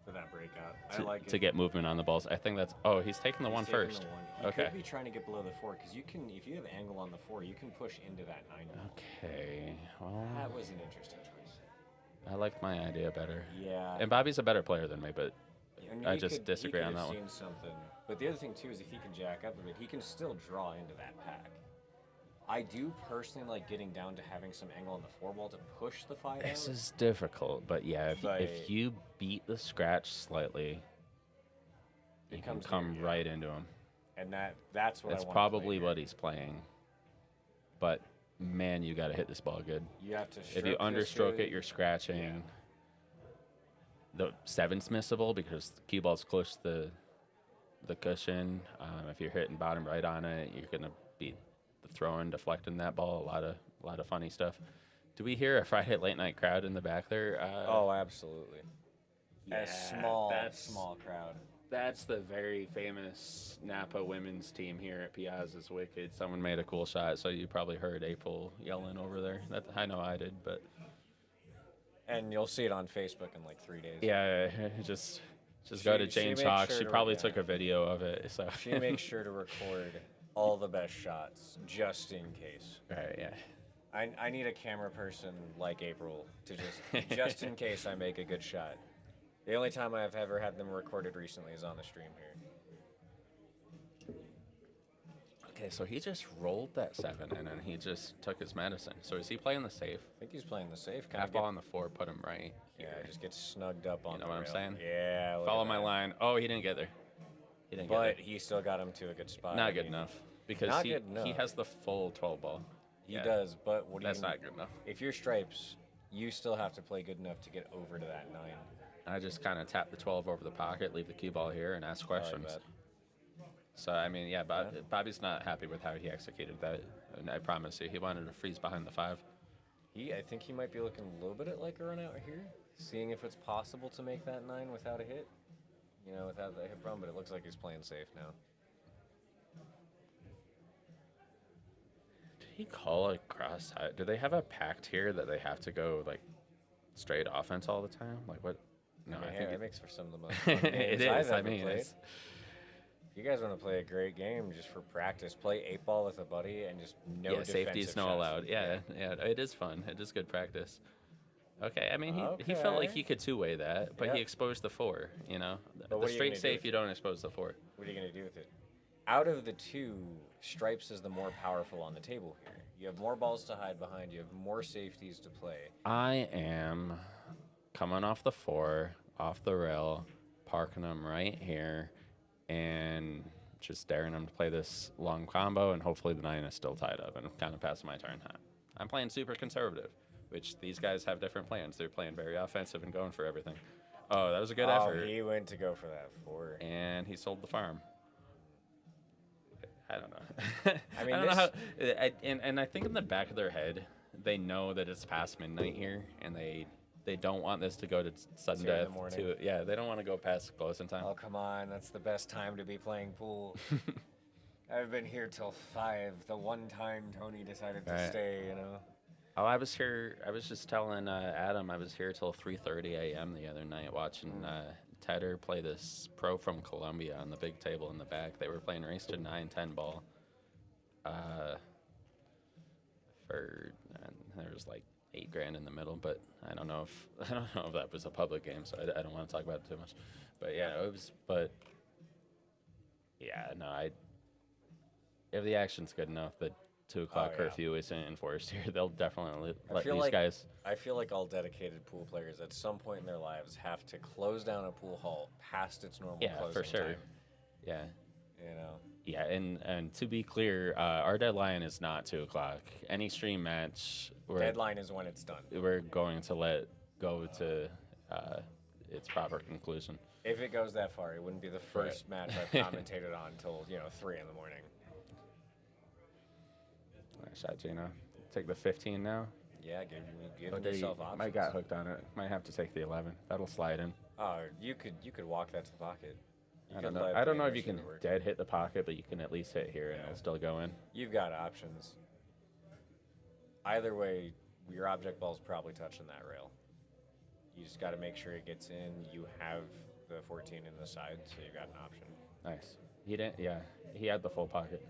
For that breakout. to, I like to it. get movement on the balls. I think that's, oh, he's taking the He's one taking first. the one. He Okay. could be trying to get below the 4, because you can, if you have angle on the 4, you can push into that 9 ball. Okay, well, That was an interesting choice. I liked my idea better. Yeah. And Bobby's a better player than me, but And I he just could- disagree he on could that have one. seen something. But the other thing too is if he can jack up a bit, he can still draw into that pack. I do personally like getting down to having some angle on the 4 ball to push the 5 This out. is difficult, but yeah, if But- you beat the scratch slightly, He you can comes come near you. right into him. And that's what That's I want. probably what he's playing. But man, you got to hit this ball good. You have to. If you stroke this understroke good. it, you're scratching. The 7's missable because the cue ball's close to the cushion. If you're hitting bottom right on it, you're gonna be throwing, deflecting that ball. A lot of funny stuff. Do we hear a Friday late night crowd in the back there? Oh, absolutely. yeah, A small that's- crowd. That's the very famous Napa women's team here at Piazza's Wicked. Someone made a cool shot, so you probably heard April yelling over there. I know I did, but And you'll see it on Facebook in like 3 days. yeah, just go to She Jane makes Chalk. sure She to- probably yeah. took a video of it. So She makes sure to record all the best shots just in case. right, yeah. I need a camera person like April to just in case I make a good shot. The only time I've ever had them recorded recently is on the stream here. Okay, so he just rolled that 7 and then he just took his medicine. So is he playing the safe? I think he's playing the safe. Half ball on the 4, put him right. Yeah, here. just get snugged up on You know the what I'm rail. saying? Yeah. look Follow at my that. line. Oh, he didn't get there. He didn't But get there. he still got him to a good spot. Not I good mean, enough because Not he good he enough. has the full 12 ball. He Yeah, does, but what do That's you? not good enough. If you're stripes, you still have to play good enough to get over to that 9. I just kind of tap the 12 over the pocket, leave the cue ball here, and ask questions. bet. So, I mean, yeah, Bobby's not happy with how he executed that. And I promise you, he wanted to freeze behind the 5. I think he might be looking a little bit at like a run out here, seeing if it's possible to make that 9 without a hit. You know, without the hit run, but it looks like he's playing safe now. Did he call a cross? Do they have a pact here that they have to go, like, straight offense all the time? Like, what? No, I mean, I hey, think it makes for some of the most fun it games is. I've I ever mean, played. it's, If you guys want to play a great game just for practice, play 8-ball with a buddy and just no yeah, safety's defensive no shots. allowed. Yeah, it is fun. It is good practice. Okay, I mean, he felt like Okay. he could two-way that, but Yep. he exposed the 4, you know? But The what are you straight gonna do safe, with you don't expose the 4. What are you going to do with it? Out of the 2, stripes is the more powerful on the table here. You have more balls to hide behind. You have more safeties to play. I am coming off the 4, off the rail, parking them right here, and just daring them to play this long combo, and hopefully the 9 is still tied up, and I'm kind of passing my turn. I'm playing super conservative, which these guys have different plans. They're playing very offensive and going for everything. Oh, that was a good effort. He went to go for that 4. And he sold the farm. I don't know. I mean, don't know how. And I think in the back of their head, they know that it's past midnight here, and they don't want this to go to sudden 2 in the death. morning. Yeah, they don't want to go past closing time. Oh, come on. That's the best time to be playing pool. I've been here till 5. The one time Tony decided to Right. stay, you know. Oh, I was here. I was just telling Adam I was here till 3:30 a.m. the other night watching Tedder play this pro from Colombia on the big table in the back. They were playing race to 9-10 ball. There was like $8,000 in the middle, but I don't know if that was a public game, so I don't want to talk about it too much. But yeah, it was. But yeah, no, if the action's good enough, the 2 o'clock yeah. curfew isn't enforced here, they'll definitely I let feel these like guys. I feel like all dedicated pool players at some point in their lives have to close down a pool hall past its normal Yeah, closing for sure. time. Yeah. You know. Yeah, and to be clear, our deadline is not 2 o'clock. Any stream match, Deadline is when it's done. we're going to let go to its proper conclusion. If it goes that far, it wouldn't be the first match I've commentated on until 3 in the morning. Nice shot, Gino. Take the 15 now. Yeah, give Oh, yourself options. I got hooked on it. Might have to take the 11. That'll slide in. Oh, you could walk that to the pocket. You I could don't know. let I don't the know if you can inertia work. dead hit the pocket, but you can at least hit here and it'll still go in. You've got options. Either way, your object ball's probably touching that rail. You just got to make sure it gets in. You have the 14 in the side, so you got an option. Nice. He didn't. Yeah, he had the full pocket.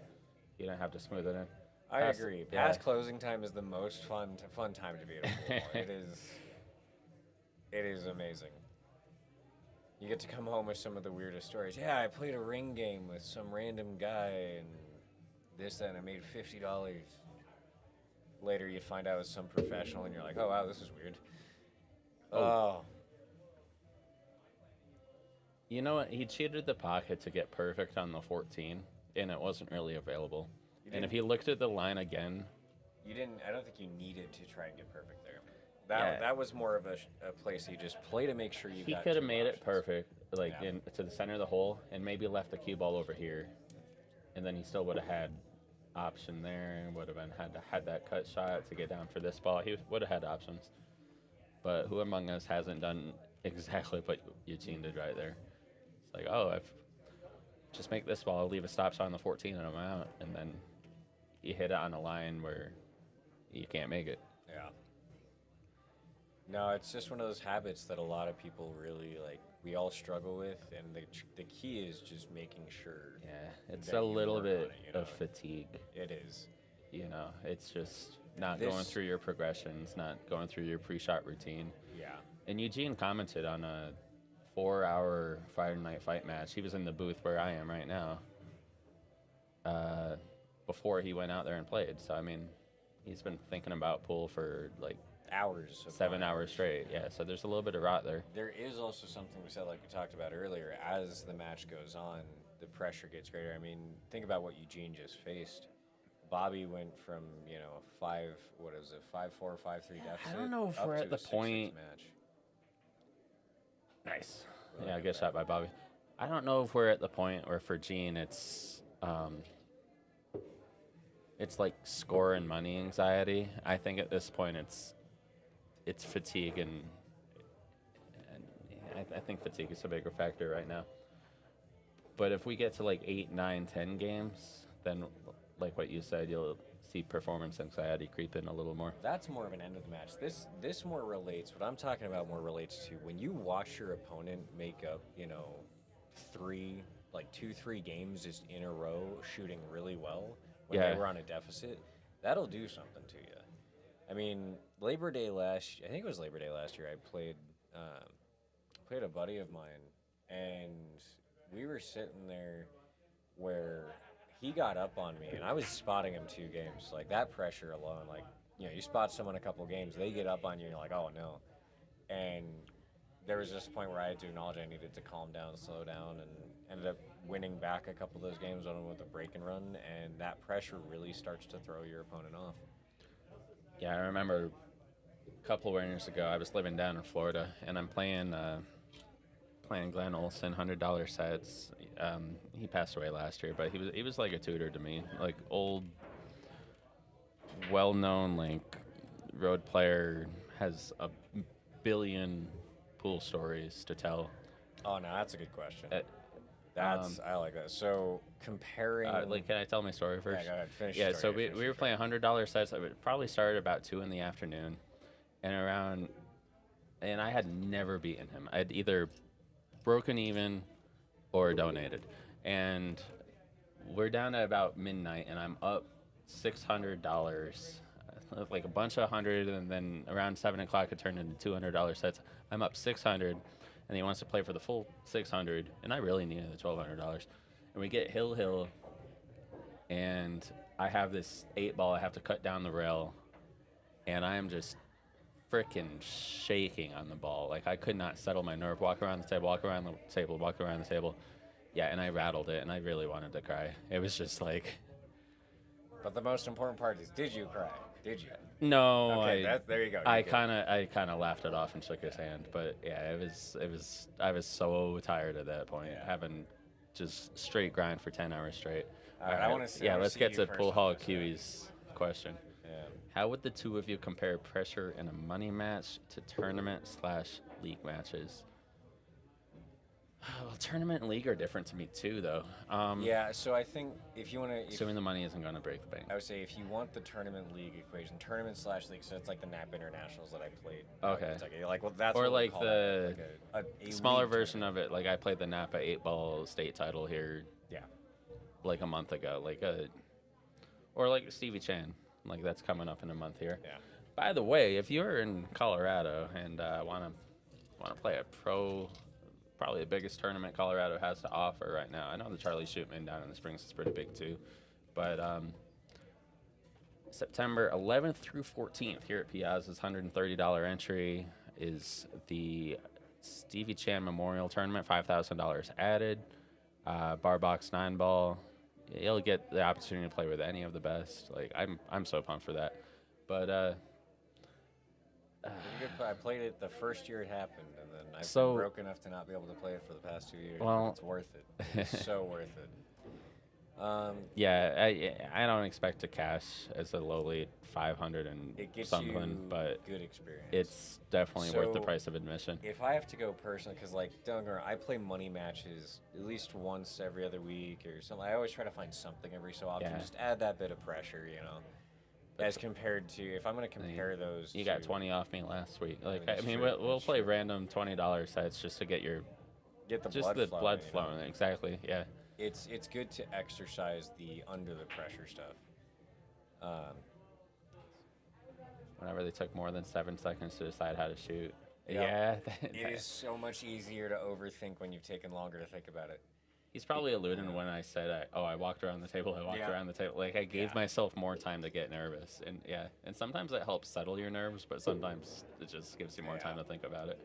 He didn't have to smooth it in. I Pass- agree. yeah. Past closing time is the most fun time to be at a pool. It is amazing. You get to come home with some of the weirdest stories. Yeah, I played a ring game with some random guy and this, that, and I made $50. Later, you find out it's some professional, and you're like, oh, wow, this is weird. Oh. You know what? He cheated the pocket to get perfect on the 14, and it wasn't really available. And if he looked at the line again... I don't think you needed to try and get perfect there. That was more of a place you just play to make sure you got He could have made it perfect, like to the center of the hole, and maybe left the cue ball over here, and then he still would have had option there, and would have had that cut shot to get down for this ball. He would have had options. But who among us hasn't done exactly what Eugene did right there? It's like, oh, if just make this ball, leave a stop shot on the 14, and I'm out, and then you hit it on a line where you can't make it. Yeah. No, it's just one of those habits that a lot of people really we all struggle with, and the key is just making sure. Yeah, it's a little bit of fatigue. It is. It's just not going through your progressions, not going through your pre-shot routine. Yeah. And Eugene commented on a 4-hour Friday night fight match. He was in the booth where I am right now. Before he went out there and played. So I mean, he's been thinking about pool for hours. 7 hours straight. Yeah, so there's a little bit of rot there. There is also something we said, like we talked about earlier, as the match goes on, the pressure gets greater. I mean, think about what Eugene just faced. Bobby went from, 5-4, 5-3 deficit. I don't know if we're at the point. Match. Nice. Yeah, good shot by Bobby. I don't know if we're at the point where for Gene it's like score and money anxiety. I think at this point it's fatigue and I think fatigue is a bigger factor right now. But if we get to 8, 9, 10 games, then like what you said, you'll see performance anxiety creep in a little more. That's more of an end of the match. This more relates, what I'm talking about more relates to when you watch your opponent make up, 2-3 games just in a row shooting really well when they were on a deficit, that'll do something to you. I mean, I think it was Labor Day last year, I played a buddy of mine, and we were sitting there where he got up on me, and I was spotting him 2 games. That pressure alone, you spot someone a couple games, they get up on you, and you're like, oh, no. And there was just a point where I had to acknowledge I needed to calm down, slow down, and ended up winning back a couple of those games on with a break and run, and that pressure really starts to throw your opponent off. Yeah, I remember a couple of winters ago, I was living down in Florida, and I'm playing Glenn Olson $100 sets. He passed away last year, but he was like a tutor to me, old, well-known road player, has a billion pool stories to tell. Oh no, that's a good question. I like that. So comparing, can I tell my story first? Yeah, go ahead. Finish. Yeah, so we were playing $100 sets. It probably started about 2 in the afternoon, and I had never beaten him. I'd either broken even or donated, and we're down at about midnight, and I'm up $600, a bunch of 100, and then around 7 o'clock it turned into $200 sets. I'm up 600. And he wants to play for the full 600, and I really needed the $1,200. And we get hill, and I have this 8-ball I have to cut down the rail, and I am just freaking shaking on the ball. I could not settle my nerve. Walk around the table, walk around the table, walk around the table. Yeah, and I rattled it, and I really wanted to cry. It was just But the most important part is, did you cry? Did you? No, okay, there you go. I kind of laughed it off and shook his hand, but yeah, I was so tired at that point, having just straight grind for 10 hours straight. All right, I want to see. Yeah, let's get to Pool Hall Kiwi's question. Yeah. How would the two of you compare pressure in a money match to tournament/league matches? Well, tournament and league are different to me too, though. Yeah, so I think if you want to, assuming the money isn't going to break the bank, I would say if you want the tournament league equation, tournament/league, so it's like the NAP Internationals that I played. Okay. That's or what the a smaller version of it. I played the Napa 8-ball state title here. Yeah. A month ago, or Stevie Chan, that's coming up in a month here. Yeah. By the way, if you're in Colorado and want to play a pro probably the biggest tournament Colorado has to offer right now. I know the Charlie Shootman down in the Springs is pretty big too, but September 11th through 14th here at Piazza's $130 entry is the Stevie Chan Memorial Tournament, $5,000 added, bar box 9-ball. You'll get the opportunity to play with any of the best. Like I'm so pumped for that. But I played it the first year it happened, and then I've So- been broke enough to not be able to play it for the past 2 years. Well- It's worth it. It's so worth it. yeah, I don't expect to cash as a lowly 500 and It gets something, you but good experience. it's definitely worth the So, price of admission. If I have to go personally, because like don't get me wrong, I play money matches at least once every other week or something. I always try to find something every so often, Yeah. just add that bit of pressure, you know. As compared to if I'm going to compare those, You got to 20 off me last week. Like that's I mean, true, we'll that's play true. random $20 sets just to get your get the just blood the flowing, blood you know. flowing. Exactly. Yeah. It's good to exercise the under the pressure stuff. Whenever they took more than 7 seconds to decide how to shoot. Yep. Yeah. It is so much easier to overthink when you've taken longer to think about it. He's probably alluding when I said, I walked around the table. I walked Yeah. around the table. Like I gave myself more time to get nervous, and and sometimes it helps settle your nerves, but sometimes it just gives you more time to think about it.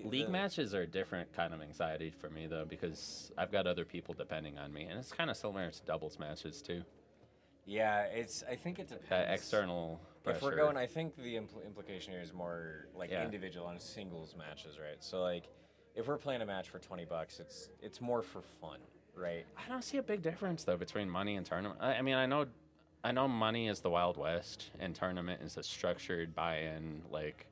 League matches are a different kind of anxiety for me though, because I've got other people depending on me, and it's kind of similar to doubles matches too. Yeah, I think it depends. That external pressure. If we're going, I think the implication here is more like Yeah. individual on singles matches, right? So like, if we're playing a match for $20, it's more for fun, right? I don't see a big difference though between money and tournament. I mean, I know money is the Wild West, and tournament is a structured buy-in. Like,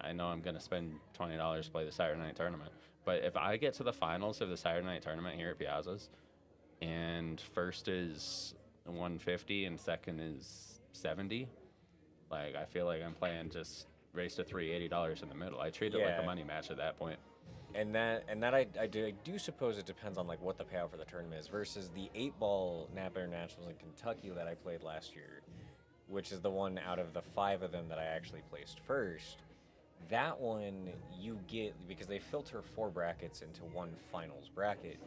I know I'm gonna spend $20 to play the Saturday night tournament, but if I get to the finals of the Saturday night tournament here at Piazza's, and first is 150 and second is 70, like I feel like I'm playing just race to $380 in the middle. I treat it like Yeah. a money match at that point. And that I do suppose it depends on like what the payout for the tournament is versus the 8-ball Napa Internationals in Kentucky that I played last year, which is the one out of the 5 of them that I actually placed first. That one you get, because they filter 4 brackets into one finals bracket,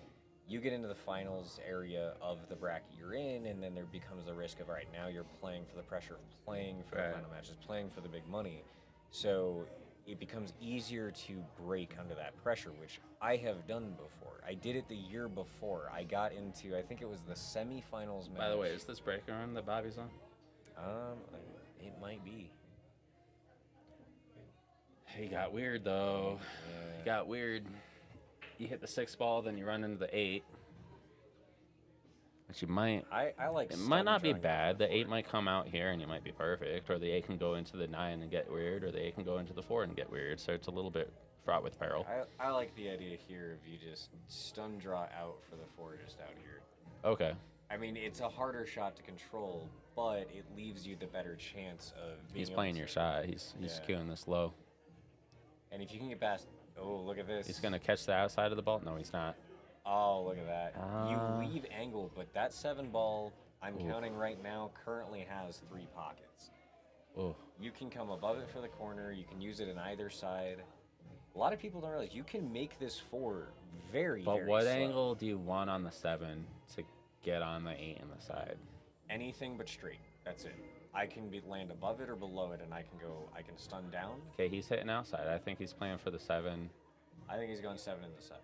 you get into the finals area of the bracket you're in, and then there becomes the risk of, all right, now you're playing for the pressure of playing for the final matches, playing for the big money. So it becomes easier to break under that pressure, which I have done before. I did it the year before. I got into, I think it was the semifinals match. By the way, is this breaker on that Bobby's on? It might be. He got weird though. He got weird. You hit the 6 ball, then you run into the 8. Which you might. I like. It might not be drawing bad. The 8 might come out here and you might be perfect, or the 8 can go into the 9 and get weird, or the 8 can go into the 4 and get weird. So it's a little bit fraught with peril. I like the idea here of you just stun draw out for the 4 just out here. Okay. I mean, it's a harder shot to control, but it leaves you the better chance of being He's able playing to- your shot. He's Yeah. queuing this low. And if you can get past, oh, look at this. He's gonna catch the outside of the ball. No, he's not. Oh, look at that. Ah. You leave angle, but that 7 ball, I'm Oof. counting right now, currently has 3 pockets. Oh. You can come above it for the corner. You can use it on either side. A lot of people don't realize you can make this 4 very, But very what slow. angle do you want on the 7 to get on the 8 in the side? Anything but straight. That's it. I can land above it or below it, and I can stun down. Okay, he's hitting outside. I think he's playing for the 7. I think he's going 7 in the side.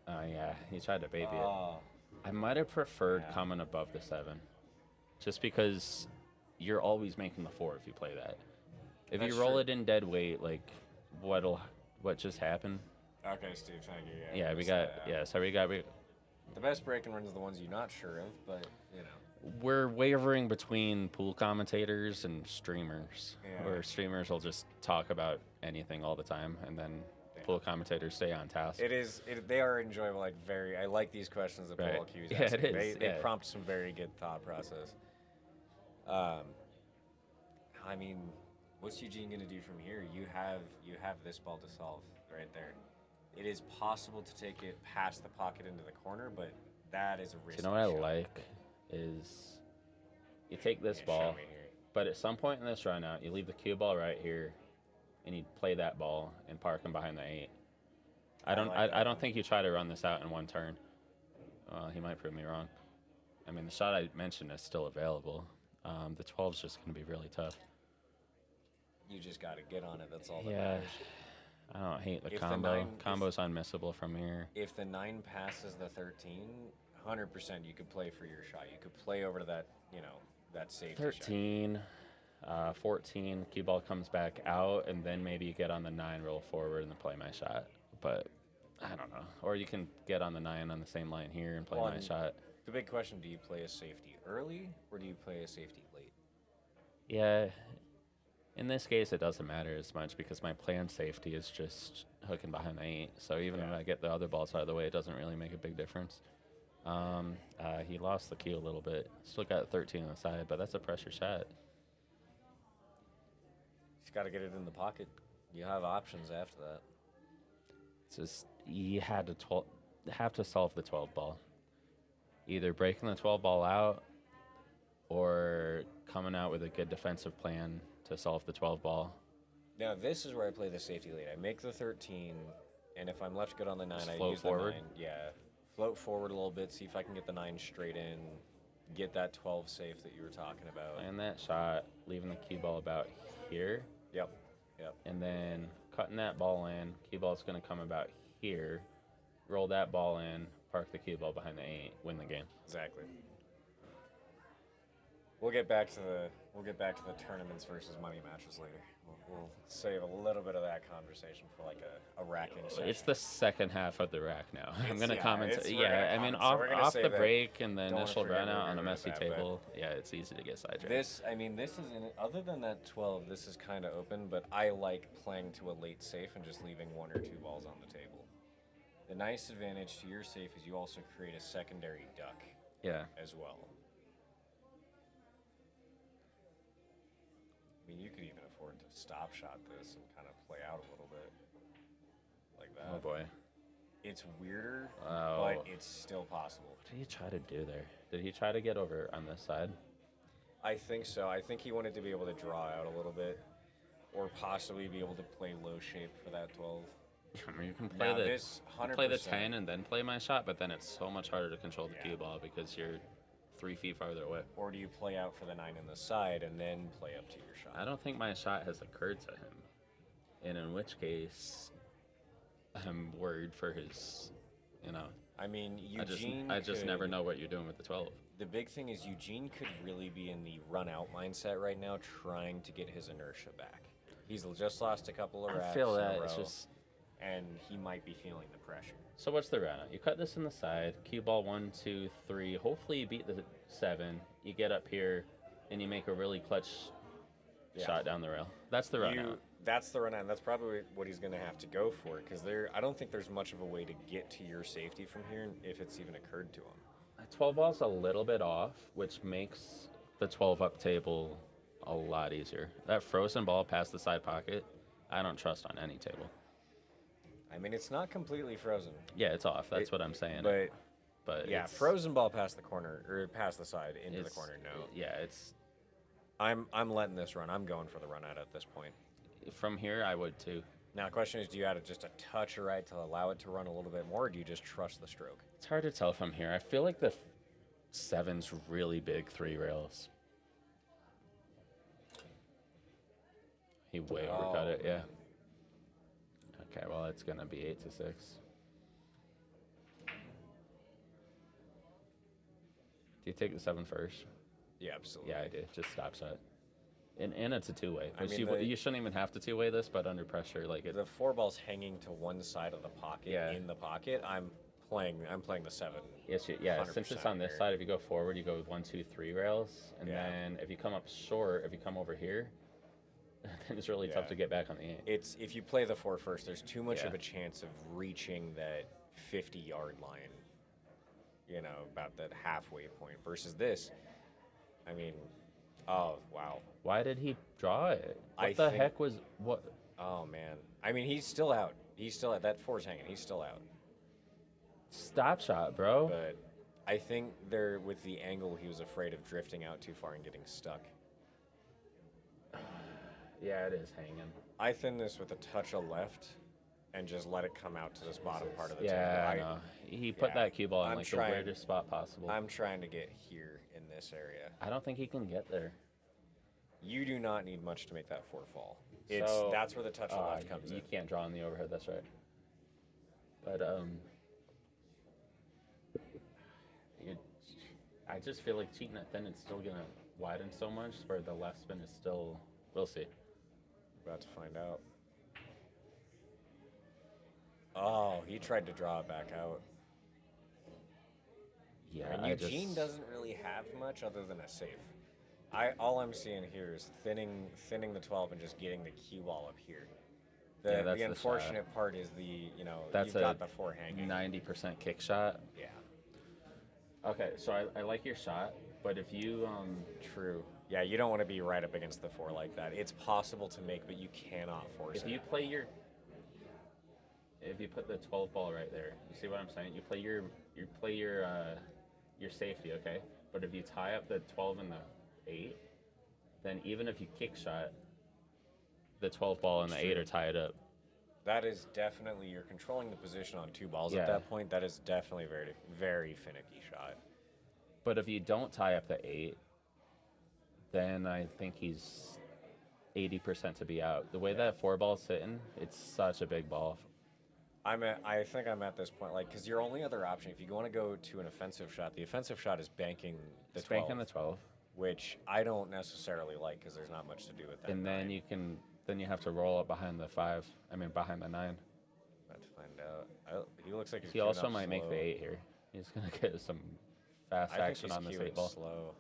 Oh yeah, he tried to baby it. Oh, I might have preferred Yeah. coming above the 7, just because you're always making the 4 if you play that. If That's you roll true. it in dead weight, like what just happened? okay, Steve, thank you. Yeah, we missed got that out. yeah. So we got The best break-and runs are the ones you're not sure of, but, you know. we're wavering between pool commentators and streamers, Yeah. where streamers will just talk about anything all the time, and then pool commentators stay on task. They are enjoyable, like I like these questions that Right. Paul Q's Yeah, it asking. is, They yeah. prompt some very good thought process. I mean, what's Eugene going to do from here? You have this ball to solve right there. It is possible to take it past the pocket into the corner, but that is a Do risky you know what I shot. like is you take this Yeah, show ball, me here. but at some point in this run out, you leave the cue ball right here, and you play that ball and park him behind the 8. I don't. like that I don't one. think you try to run this out in one turn. He might prove me wrong. I mean, the shot I mentioned is still available. The 12's just going to be really tough. You just got to get on it. That's all that Yeah. matters. I don't hate the If the combo. nine- Combo's unmissable from here. If the 9 passes the 13, 100% you could play for your shot. You could play over to that, that safety shot. 13, 14, cue ball comes back out, and then maybe you get on the 9, roll forward, and then play my shot. But I don't know. Or you can get on the 9 on the same line here and play Well, my and shot. The big question, do you play a safety early or do you play a safety late? Yeah. In this case, it doesn't matter as much because my planned safety is just hooking behind the 8. So even if I get the other balls out of the way, it doesn't really make a big difference. He lost the cue a little bit. Still got 13 on the side, but that's a pressure shot. Just got to get it in the pocket. You have options after that. It's just you have to solve the 12 ball. Either breaking the 12 ball out or coming out with a good defensive plan to solve the 12 ball. Now, this is where I play the safety late. I make the 13, and if I'm left good on the 9, Just I float use forward? the 9. Yeah, float forward a little bit, see if I can get the 9 straight in, get that 12 safe that you were talking about. Playing that shot, leaving the cue ball about here, Yep. and then cutting that ball in. Cue ball's going to come about here. Roll that ball in, park the cue ball behind the 8, win the game. Exactly. We'll get back to the tournaments versus money matches later. We'll save a little bit of that conversation for like a racking session. It's the second half of the rack now. I'm It's- going to yeah, comment. it's- we're Yeah, gonna I mean, comment, so we're gonna off say the that. break and the Don't wanna initial forget run out we're on a gonna messy do that, but table, yeah, it's easy to get sidetracked. This is other than that 12, this is kind of open, but I like playing to a late safe and just leaving 1 or 2 balls on the table. The nice advantage to your safe is you also create a secondary duck Yeah. as well. I mean, you could even afford to stop shot this and kind of play out a little bit like that. Oh, boy. It's weirder, Oh. but it's still possible. What did he try to do there? Did he try to get over on this side? I think so. I think he wanted to be able to draw out a little bit, or possibly be able to play low shape for that 12. I mean, you can play Now, the this you can play the 100%. 10 and then play my shot, but then it's so much harder to control the Yeah. cue ball because you're 3 feet farther away. Or do you play out for the 9 in the side and then play up to your shot? I don't think my shot has occurred to him, and in which case, I'm worried for his, I mean, Eugene. I just never could- know what you're doing with the 12. The big thing is Eugene could really be in the run out mindset right now, trying to get his inertia back. He's just lost a couple of racks. I feel in a that it's row, just. and he might be feeling the pressure. So what's the run out? You cut this in the side, cue ball 1, 2, 3. Hopefully you beat the 7. You get up here, and you make a really clutch Yeah. shot down the rail. That's the run out. That's the run out, and that's probably what he's going to have to go for, because I don't think there's much of a way to get to your safety from here if it's even occurred to him. 12 ball's a little bit off, which makes the 12 up table a lot easier. That frozen ball past the side pocket, I don't trust on any table. I mean, it's not completely frozen, Yeah, it's off. That's what I'm saying. but yeah, it's- frozen ball past the corner or past the side into the it's- corner. No, Yeah, it's I'm letting this run. I'm going for the run out at this point. from here. I would too. Now, the question is, do you add just a touch of right to allow it to run a little bit more, or do you just trust the stroke? It's hard to tell from here. I feel like the 7's really big 3 rails. He way overcut it. Yeah. man. Okay, well it's gonna be 8 to 6. Do you take the 7 first? Yeah, absolutely. Yeah, I do. Just stop shot. And it's a 2-way. I Which mean, you shouldn't even have to 2-way this, but under pressure, like it. The 4 ball's hanging to one side of the pocket. Yeah. In the pocket, I'm playing the 7. Yes, since it's on this 100% side, if you go forward, you go with 1, 2, 3 rails, and Yeah. then if you come up short, if you come over here, then it's really tough Yeah. to get back on the 8. It's if you play the 4 first, there's too much Yeah. of a chance of reaching that 50-yard line. About that halfway point. Versus this, I mean, oh wow. Why did he draw it? What I the think- heck was what? Oh man. I mean, he's still out. That 4's hanging. He's still out. Stop shot, bro. But I think with the angle, he was afraid of drifting out too far and getting stuck. Yeah, it is hanging. I thin this with a touch of left, and just let it come out to this bottom part of the Yeah, I table. know. He put that cue ball in like the weirdest spot possible. I'm trying to get here in this area. I don't think he can get there. You do not need much to make that 4 fall. That's where the touch of left comes in. You can't draw on the overhead, that's right. But I just feel like cheating at thin, it's still gonna widen so much where the left spin is still. We'll see. About to find out. Oh, he tried to draw it back out. Yeah, and Eugene doesn't really have much other than a safe. All I'm seeing here is thinning the 12 and just getting the cue ball up here. The unfortunate part is you've got the 4 hanging. 90% kick shot. Yeah. Okay, so I like your shot, but if you True. Yeah, you don't want to be right up against the 4 like that. It's possible to make, but you cannot force it. If you put the 12 ball right there, you see what I'm saying? You play your safety, okay? But if you tie up the 12 and the 8, then even if you kick shot, the 12 ball and the 8 are tied up. That is definitely, you're controlling the position on 2 balls at that point. That is definitely a very, very finicky shot. But if you don't tie up the 8, then I think he's 80% to be out. The way that 4 ball's sitting, it's such a big ball. I think I'm at this point, because your only other option, if you want to go to an offensive shot, the offensive shot is banking the 12. Banking the 12. Which I don't necessarily like because there's not much to do with that. And then you have to roll up behind the 9. About to find out. He looks like he's He also might make the 8 here. He's going to get some fast action on this 8 ball. Slow.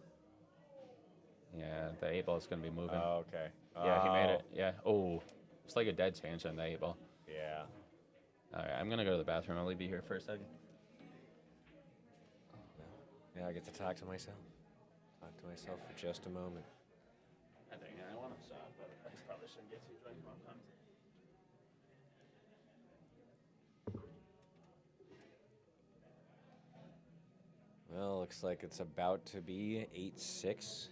Yeah, the 8 ball is going to be moving. Oh, okay. Yeah, he made it. Yeah. Oh, it's like a dead change on the 8 ball. Yeah. All right, I'm going to go to the bathroom. I'll leave you here for a second. Yeah, I get to talk to myself. Talk to myself for just a moment. I think I want a shot, but I probably shouldn't get too drunk while I'm Well, looks like it's about to be 8-6.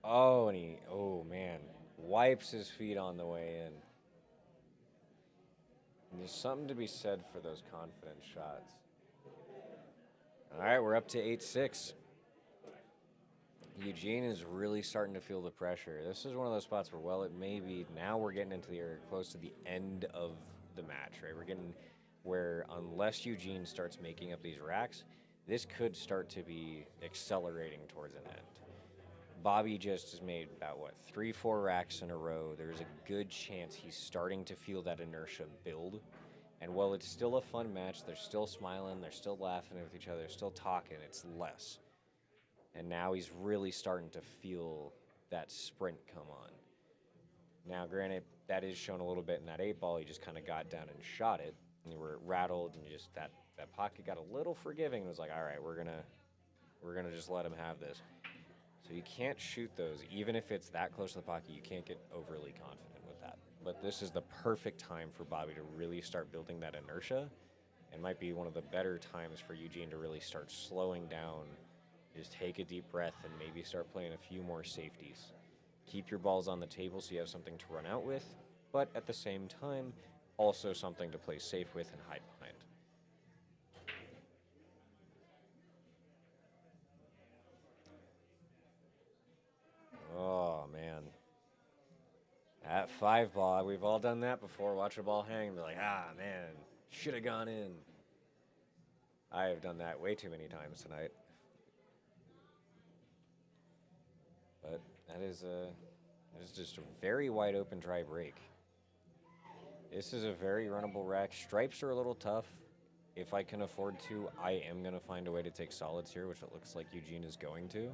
Oh, and man, wipes his feet on the way in. And there's something to be said for those confident shots. All right, we're up to 8-6. Eugene is really starting to feel the pressure. This is one of those spots where, it may be, now we're getting into the area close to the end of the match, right? We're getting where, unless Eugene starts making up these racks, this could start to be accelerating towards an end. Bobby just has made about, 3-4 racks in a row. There's a good chance he's starting to feel that inertia build. And while it's still a fun match, they're still smiling, they're still laughing with each other, they're still talking, it's less. And now he's really starting to feel that sprint come on. Now, granted, that is shown a little bit in that 8 ball. He just kind of got down and shot it, and you were rattled, and just that pocket got a little forgiving, and was like, all right, we're gonna just let him have this. So you can't shoot those, even if it's that close to the pocket. You can't get overly confident with that. But this is the perfect time for Bobby to really start building that inertia, and might be one of the better times for Eugene to really start slowing down. Just take a deep breath and maybe start playing a few more safeties. Keep your balls on the table so you have something to run out with, but at the same time, also something to play safe with and hide behind. Oh, man. At 5 ball, we've all done that before. Watch a ball hang and be like, man, should have gone in. I have done that way too many times tonight. But that is just a very wide open dry break. This is a very runnable rack. Stripes are a little tough. If I can afford to, I am going to find a way to take solids here, which it looks like Eugene is going to.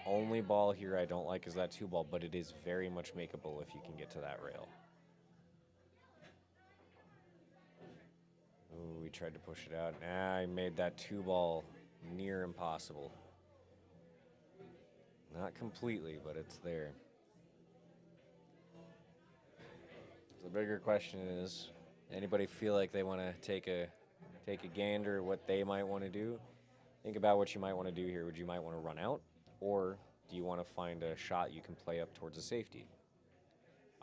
Only ball here I don't like is that 2 ball, but it is very much makeable if you can get to that rail. Ooh, we tried to push it out. I made that 2 ball near impossible. Not completely, but it's there. The bigger question is, anybody feel like they want to take a gander at what they might want to do? Think about what you might want to do here. You might want to run out, or do you want to find a shot you can play up towards a safety?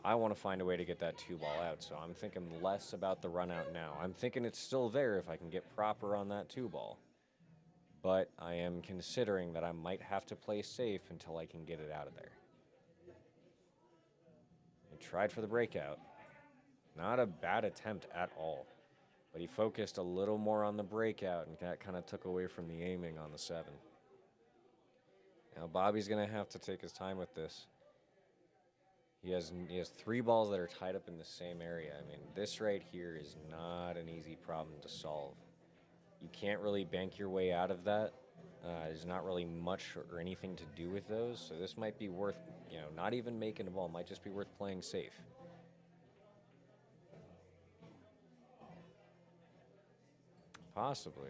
I want to find a way to get that 2-ball out, so I'm thinking less about the run out now. I'm thinking it's still there if I can get proper on that 2-ball. But I am considering that I might have to play safe until I can get it out of there. I tried for the breakout. Not a bad attempt at all. But he focused a little more on the breakout, and that kind of took away from the aiming on the 7. Now Bobby's going to have to take his time with this. He has 3 balls that are tied up in the same area. I mean, this right here is not an easy problem to solve. You can't really bank your way out of that. There's not really much or anything to do with those, so this might be worth, not even making a ball. Might just be worth playing safe. Possibly.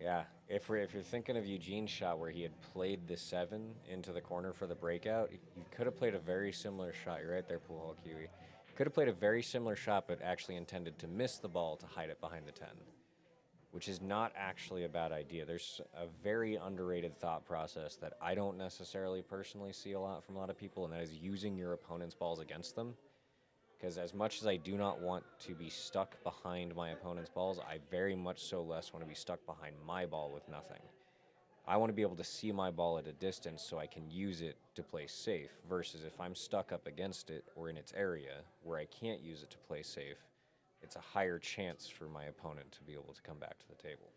Yeah, if you're thinking of Eugene's shot where he had played the 7 into the corner for the breakout, you could have played a very similar shot. You're right there, Pool Hall Kiwi. Could have played a very similar shot, but actually intended to miss the ball to hide it behind the 10, which is not actually a bad idea. There's a very underrated thought process that I don't necessarily personally see a lot from a lot of people, and that is using your opponent's balls against them. Because as much as I do not want to be stuck behind my opponent's balls, I very much so less want to be stuck behind my ball with nothing. I want to be able to see my ball at a distance so I can use it to play safe, versus if I'm stuck up against it or in its area where I can't use it to play safe, it's a higher chance for my opponent to be able to come back to the table.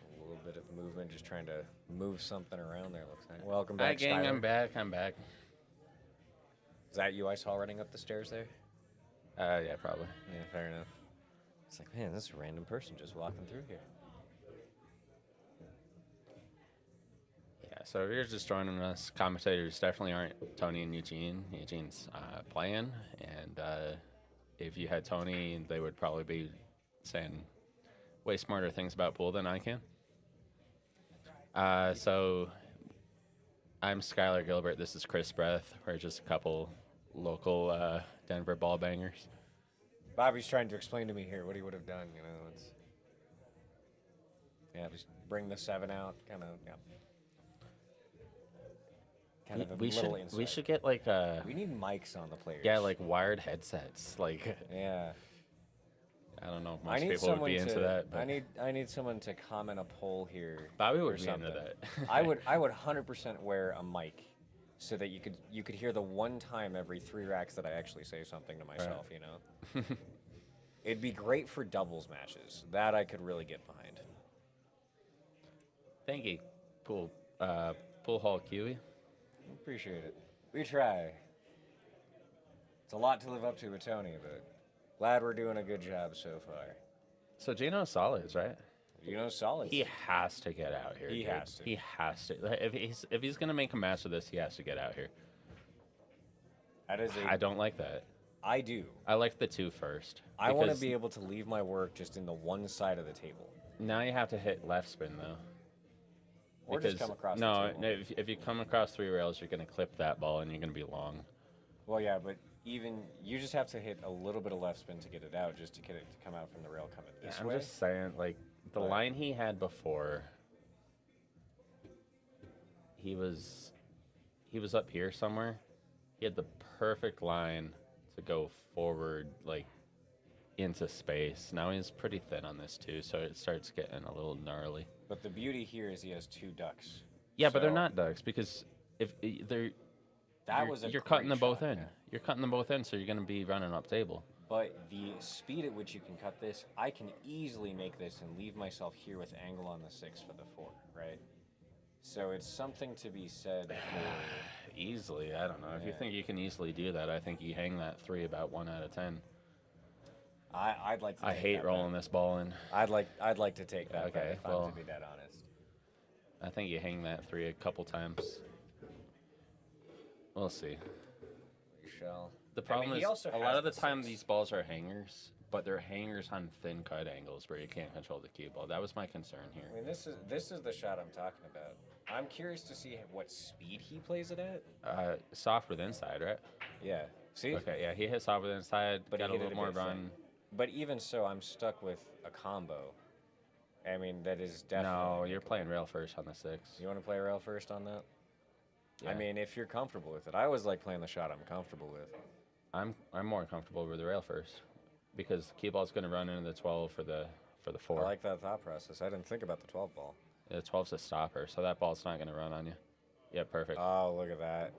A little bit of movement, just trying to move something around there, looks like. Welcome back, Hi, gang. Skylar. I'm back. Is that you I saw running up the stairs there? Yeah, probably. Yeah, fair enough. It's like, man, this is a random person just walking through here. Yeah, so if you're just joining us, commentators definitely aren't Tony and Eugene. Eugene's playing, and if you had Tony, they would probably be saying way smarter things about pool than I can. So I'm Skylar Gilbert. This is Chris Breath. We're just a couple local Denver ball bangers. Bobby's trying to explain to me here what he would have done, It's, yeah, just bring the 7 out, kind of, yeah. Kind of a little insight. We should get like we need mics on the players. Yeah, like wired headsets. Like yeah. I don't know if most people would be into that. But I need someone to comment a poll here. Bobby would or be something. into that. I would 100% wear a mic so that you could hear the one time every 3 racks that I actually say something to myself, It'd be great for doubles matches. That I could really get behind. Thank you, Pool Hall Kiwi. Appreciate it. We try. It's a lot to live up to with Tony, but glad we're doing a good job so far. So Gino's solids, right? Gino's solids. He has to get out here. He dude. has to. He has to. If he's gonna make a match of this, he has to get out here. That is I don't like that. I do. I like the 2 first. I want to be able to leave my work just in the one side of the table. Now you have to hit left spin though. Or just come across no, the table. if you come across 3 rails, you're gonna clip that ball and you're gonna be long. Well, yeah, but even you just have to hit a little bit of left spin to get it out, just to get it to come out from the rail coming this way. I'm just saying, like the line he had before. He was up here somewhere. He had the perfect line to go forward, like into space. Now he's pretty thin on this too, so it starts getting a little gnarly. But the beauty here is he has 2 ducks. Yeah, but they're not ducks because if they're you're cutting them both in. Yeah. You're cutting them both in, so you're going to be running up table. But the speed at which you can cut this, I can easily make this and leave myself here with angle on the 6 for the 4, right? So it's something to be said for Easily, I don't know. If you think you can easily do that, I think you hang that 3 about 1 out of 10. I'd like to I take hate that rolling bet. this ball in. I'd like to take that bet, Okay, if I'm to be dead honest. I think you hang that 3 a couple times. We'll see. We shall. The problem he is also a lot has of the the time 6. these balls are hangers, but they're hangers on thin cut angles where you can't control the cue ball. That was my concern here. I mean, this is the shot I'm talking about. I'm curious to see what speed he plays it at. Soft with inside, right? Yeah. See? Okay, yeah, he hit soft with inside, But got he a hit it little more bit thin. run. But even so, I'm stuck with a combo. I mean, that is definitely. No, you're playing rail first on the 6. You want to play rail first on that? Yeah. I mean, if you're comfortable with it. I always like playing the shot I'm comfortable with. I'm more comfortable with the rail first because the cue ball's going to run into the 12 for the 4. I like that thought process. I didn't think about the 12 ball. The 12's a stopper, so that ball's not going to run on you. Yeah, perfect. Oh, look at that.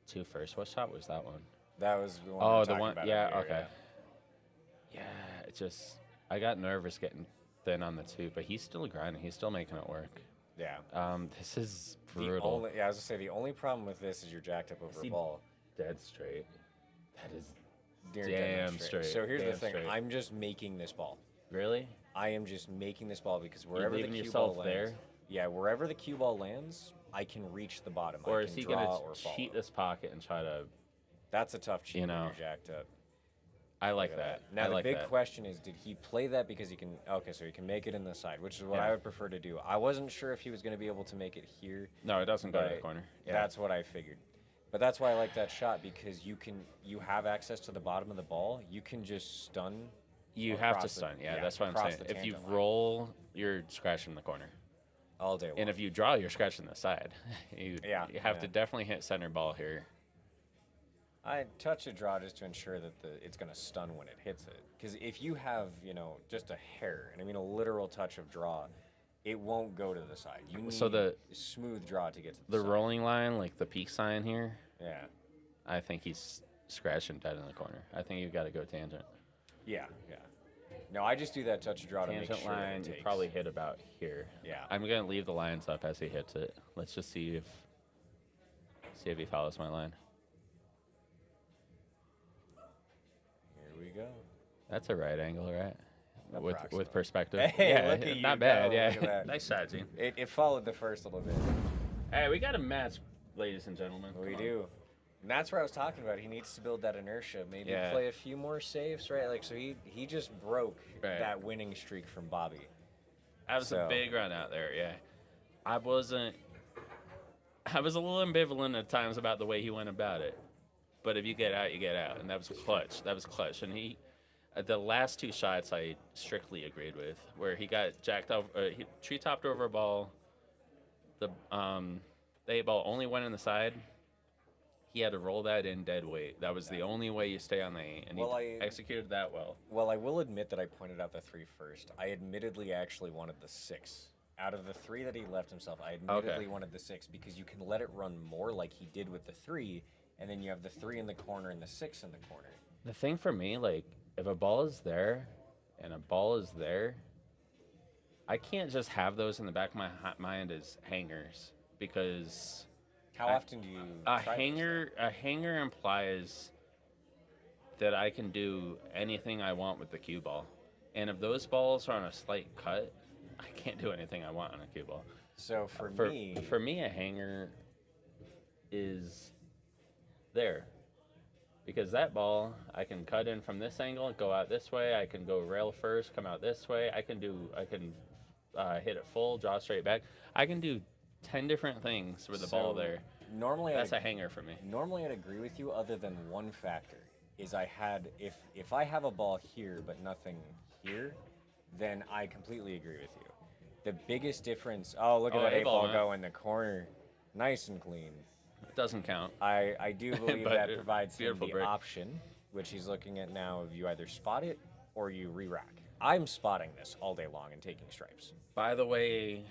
2 first. What shot was that one? That was the one. Oh, we were the talking one. about Yeah, earlier, okay. Yeah, it just. I got nervous getting thin on the 2, but he's still grinding. He's still making it work. Yeah. This is The brutal. only, yeah, I was gonna say the only problem with this is you're jacked up over a ball. Dead straight. That is You're damn dead straight. So here's the Damn thing. straight. I'm just making this ball. Really? I am just making this ball because wherever the leaving cue yourself ball there? lands, yeah, wherever the cue ball lands, I can reach the bottom. Or I is can he draw going or to follow. cheat this pocket and try to? That's a tough cheat You when know. you're jacked up. I like Look at that. Now I the like big that. question is, did he play that because he can? Okay, so he can make it in the side, which is what Yeah. I would prefer to do. I wasn't sure if he was going to be able to make it here. No, it doesn't go to the but corner. Yeah. That's what I figured. But that's why I like that shot because you have access to the bottom of the ball. You can just stun. You have to across the- stun. Yeah, that's what I'm across saying. the If you tangent line. roll, you're scratching the corner. All day long. And if you draw, you're scratching the side. you have to yeah. definitely hit center ball here. I touch a draw just to ensure that it's going to stun when it hits it. Because if you have, just a hair, and I mean a literal touch of draw, it won't go to the side. You need So the smooth draw to get to the The side. rolling line, like the peak sign here, Yeah. I think he's scratching dead in the corner. I think you've got to go tangent. Yeah, yeah. No, I just do that touch of draw to make Tangent sure that line, it you takes. probably hit about here. Yeah. I'm going to leave the lines up as he hits it. Let's just see if he follows my line. Here we go. That's a right angle, right? Approximately. With perspective. Hey, yeah, look at you not bad. go. Yeah, Look at that. nice shot, Gene. It followed the first a little bit. Hey, we got a match, ladies and gentlemen. We Come on. do. And that's what I was talking about. He needs to build that inertia. Maybe Yeah. play a few more saves, right? Like, so he just broke Right. that winning streak from Bobby. That was a So- big run out there, yeah. I was a little ambivalent at times about the way he went about it. But if you get out, you get out. And that was clutch. That was clutch. And the last 2 shots I strictly agreed with, where he got jacked over, he tree-topped over a ball. The 8 ball only went in the side. He had to roll that in dead weight. That was the only way you stay on the 8, and Well, he executed that well. Well, I will admit that I pointed out the 3 first. I admittedly actually wanted the 6. Out of the 3 that he left himself, I admittedly wanted the 6 because you can let it run more like he did with the 3, and then you have the 3 in the corner and the 6 in the corner. The thing for me, like, if a ball is there and a ball is there, I can't just have those in the back of my mind as hangers because How often do you a try this? hanger implies that I can do anything I want with the cue ball. And if those balls are on a slight cut, I can't do anything I want on a cue ball. So for me, a hanger is there. Because that ball, I can cut in from this angle and go out this way. I can go rail first, come out this way. I can hit it full, draw straight back. I can do 10 different things with the ball So, there. Normally, That's a hanger for me. Normally, I'd agree with you, other than one factor is if I have a ball here but nothing here, then I completely agree with you. The biggest difference. Oh, look at that 8-ball man. go in the corner, nice and clean. It doesn't count. I do believe But that provides him beautiful the break. option, which he's looking at now, of you either spot it or you re-rack. I'm spotting this all day long and taking stripes. By the way,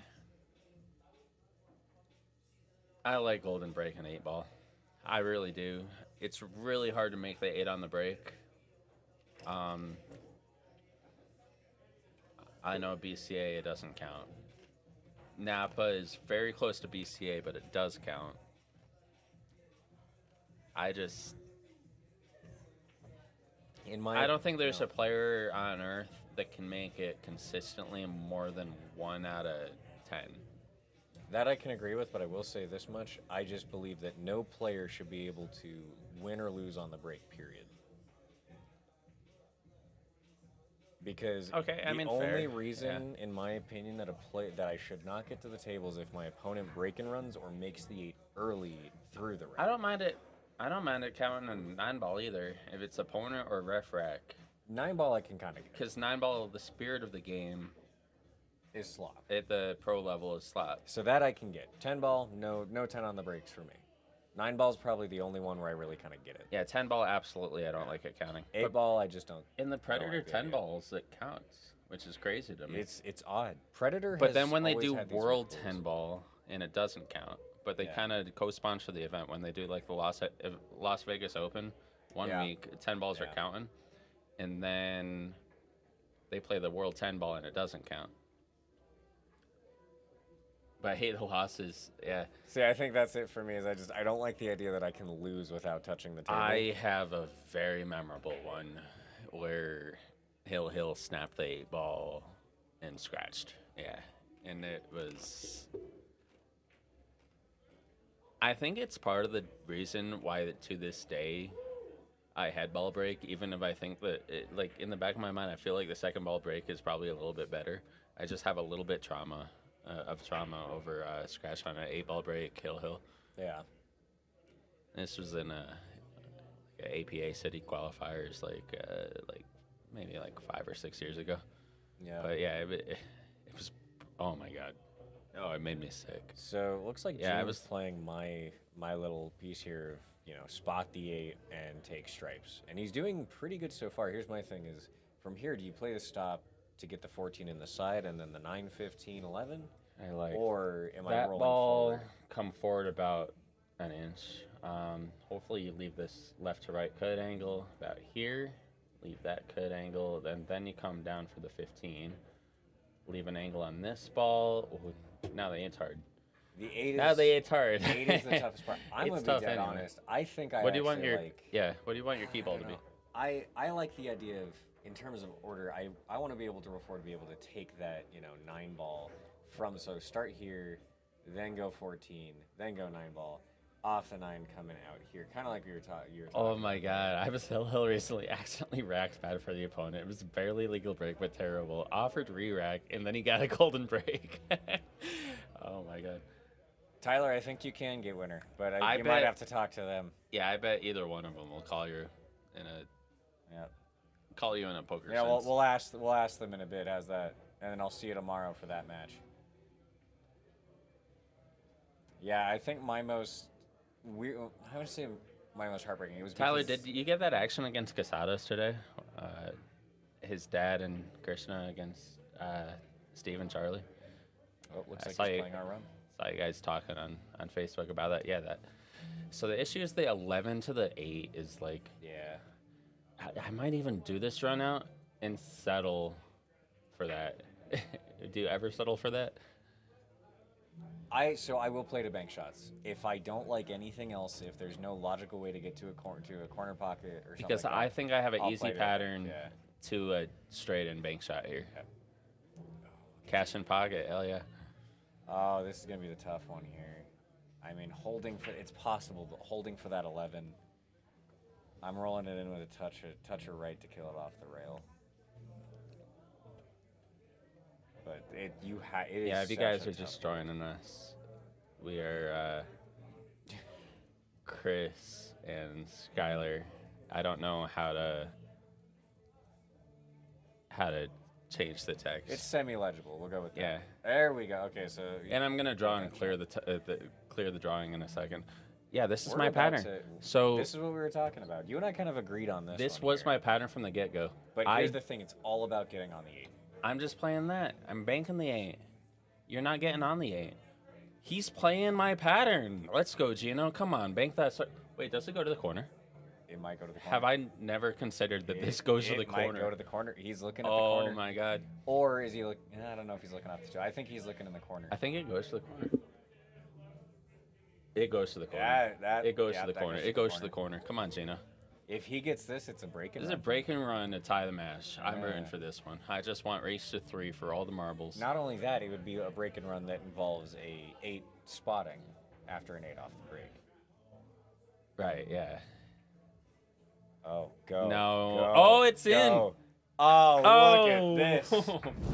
I like golden break and 8-ball. I really do. It's really hard to make the 8 on the break. I know BCA, it doesn't count. Napa is very close to BCA, but it does count. I don't think there's a player on earth that can make it consistently more than 1 out of 10. That I can agree with, but I will say this much. I just believe that no player should be able to win or lose on the break, period. Because Okay, I the mean, only fair. reason, in my opinion, that that I should not get to the table is if my opponent break and runs or makes the 8 early through the rail. I don't mind it. I don't mind it counting a 9-ball either, if it's opponent or ref rack. 9-ball I can kind of get. Because 9-ball, the spirit of the game Is slop. at the pro level is slot. So that I can get. 10-ball, no 10 on the brakes for me. 9-ball's probably the only one where I really kind of get it. Yeah, 10-ball, absolutely, I don't like it counting. 8-ball, I just don't. In the Predator like the idea. 10-balls, it counts, which is crazy to me. It's odd. Predator But has then when they always do had these World weird rules. 10-ball, and it doesn't count, but they Yeah. kind of co-sponsor the event when they do like the Las Vegas Open one Yeah. week, 10 balls are Yeah. counting, and then they play the World 10-ball and it doesn't count. But I hate the losses. Yeah, See, I think that's it for me. Is I don't like the idea that I can lose without touching the table. I have a very memorable one where Hill snapped the 8-ball and scratched. Yeah, and it was. I think it's part of the reason why, to this day, I had ball break. Even if I think that, like in the back of my mind, I feel like the second ball break is probably a little bit better. I just have a little bit trauma over scratch on an 8-ball break, Hill. Yeah. This was in a APA city qualifiers, like maybe like 5 or 6 years ago. Yeah. But yeah, it was. Oh my god. Oh, it made me sick. So it looks like Yeah, I Gene was- was playing my little piece here of spot the 8 and take stripes, and he's doing pretty good so far. Here's my thing: is from here, do you play the stop to get the 14 in the side and then the 9, 15, 11, I like or am I that rolling ball. forward? Come forward about an inch. Hopefully you leave this left to right cut angle about here. Leave that cut angle, then you come down for the 15. Leave an angle on this ball. Ooh, now the 8's hard. The 8 is Now the 8's hard. 8 is the toughest part. I'm It's gonna be tough dead anyway. honest. I think I What do you want actually your like. What do you want your key ball to be? I like the idea of, in terms of order, I want to be able to afford to be able to take that 9-ball from, so start here, then go 14, then go 9-ball, off the 9 coming out here, kind of like you were talking. Oh my god, I was Hill recently accidentally racked bad for the opponent. It was barely legal break, but terrible. Offered re-rack, and then he got a golden break. Oh my god. Tyler, I think you can get winner, but I you might bet- have to talk to them. Yeah, I bet either one of them will call you in a poker Yeah, sense. we'll ask them in a bit. How's that? And then I'll see you tomorrow for that match. Yeah, I think my most weird. I would say my most heartbreaking. It was Tyler, because- did you get that action against Casados today? His dad and Krishna against Steve and Charlie. Oh, looks I like saw he's you- playing our run. Saw you guys talking on Facebook about that. Yeah, that. So the issue is the 11 to the 8 is like. Yeah. I might even do this run out and settle for that. Do you ever settle for that? So I will play to bank shots. If I don't like anything else, if there's no logical way to get to a corner pocket or something Because like I that, think I have an I'll easy play to- pattern Yeah. to a straight in bank shot here. Yeah. Cash in pocket, hell yeah. Oh, this is gonna be the tough one here. I mean, it's possible, but holding for that 11. I'm rolling it in with a touch or right to kill it off the rail. But it is. Yeah, if you such guys a are just tough one. joining us, we are Chris and Skylar. I don't know how to change the text. It's semi-legible. We'll go with that. Yeah. There we go. Okay, so. And I'm gonna draw and clear clear the drawing in a second. Yeah, this is We're my about pattern. to- So This is what we were talking about. You and I kind of agreed on this. this one was here. my pattern from the get-go. But here's the thing: it's all about getting on the 8. I'm just playing that. I'm banking the 8. You're not getting on the 8. He's playing my pattern. Let's go, Gino. Come on, bank that. Wait, does it go to the corner? It might go to the corner. Have I never considered that this goes to the It might corner? go to the corner. He's looking at the Oh corner. my god. Or is he looking? I don't know if he's looking off the show. I think he's looking in the corner. I think it goes to the corner. It goes to the corner. It goes to the corner. It goes to the corner. Come on, Gino. If he gets this, it's a break. This is a break and run to tie the match. I'm rooting Yeah. for this one. I just want race to 3 for all the marbles. Not only that, it would be a break and run that involves a 8 spotting after an 8 off the break. Right, yeah. Oh, go. No. Go, Oh, it's go. Oh, Oh. look at this.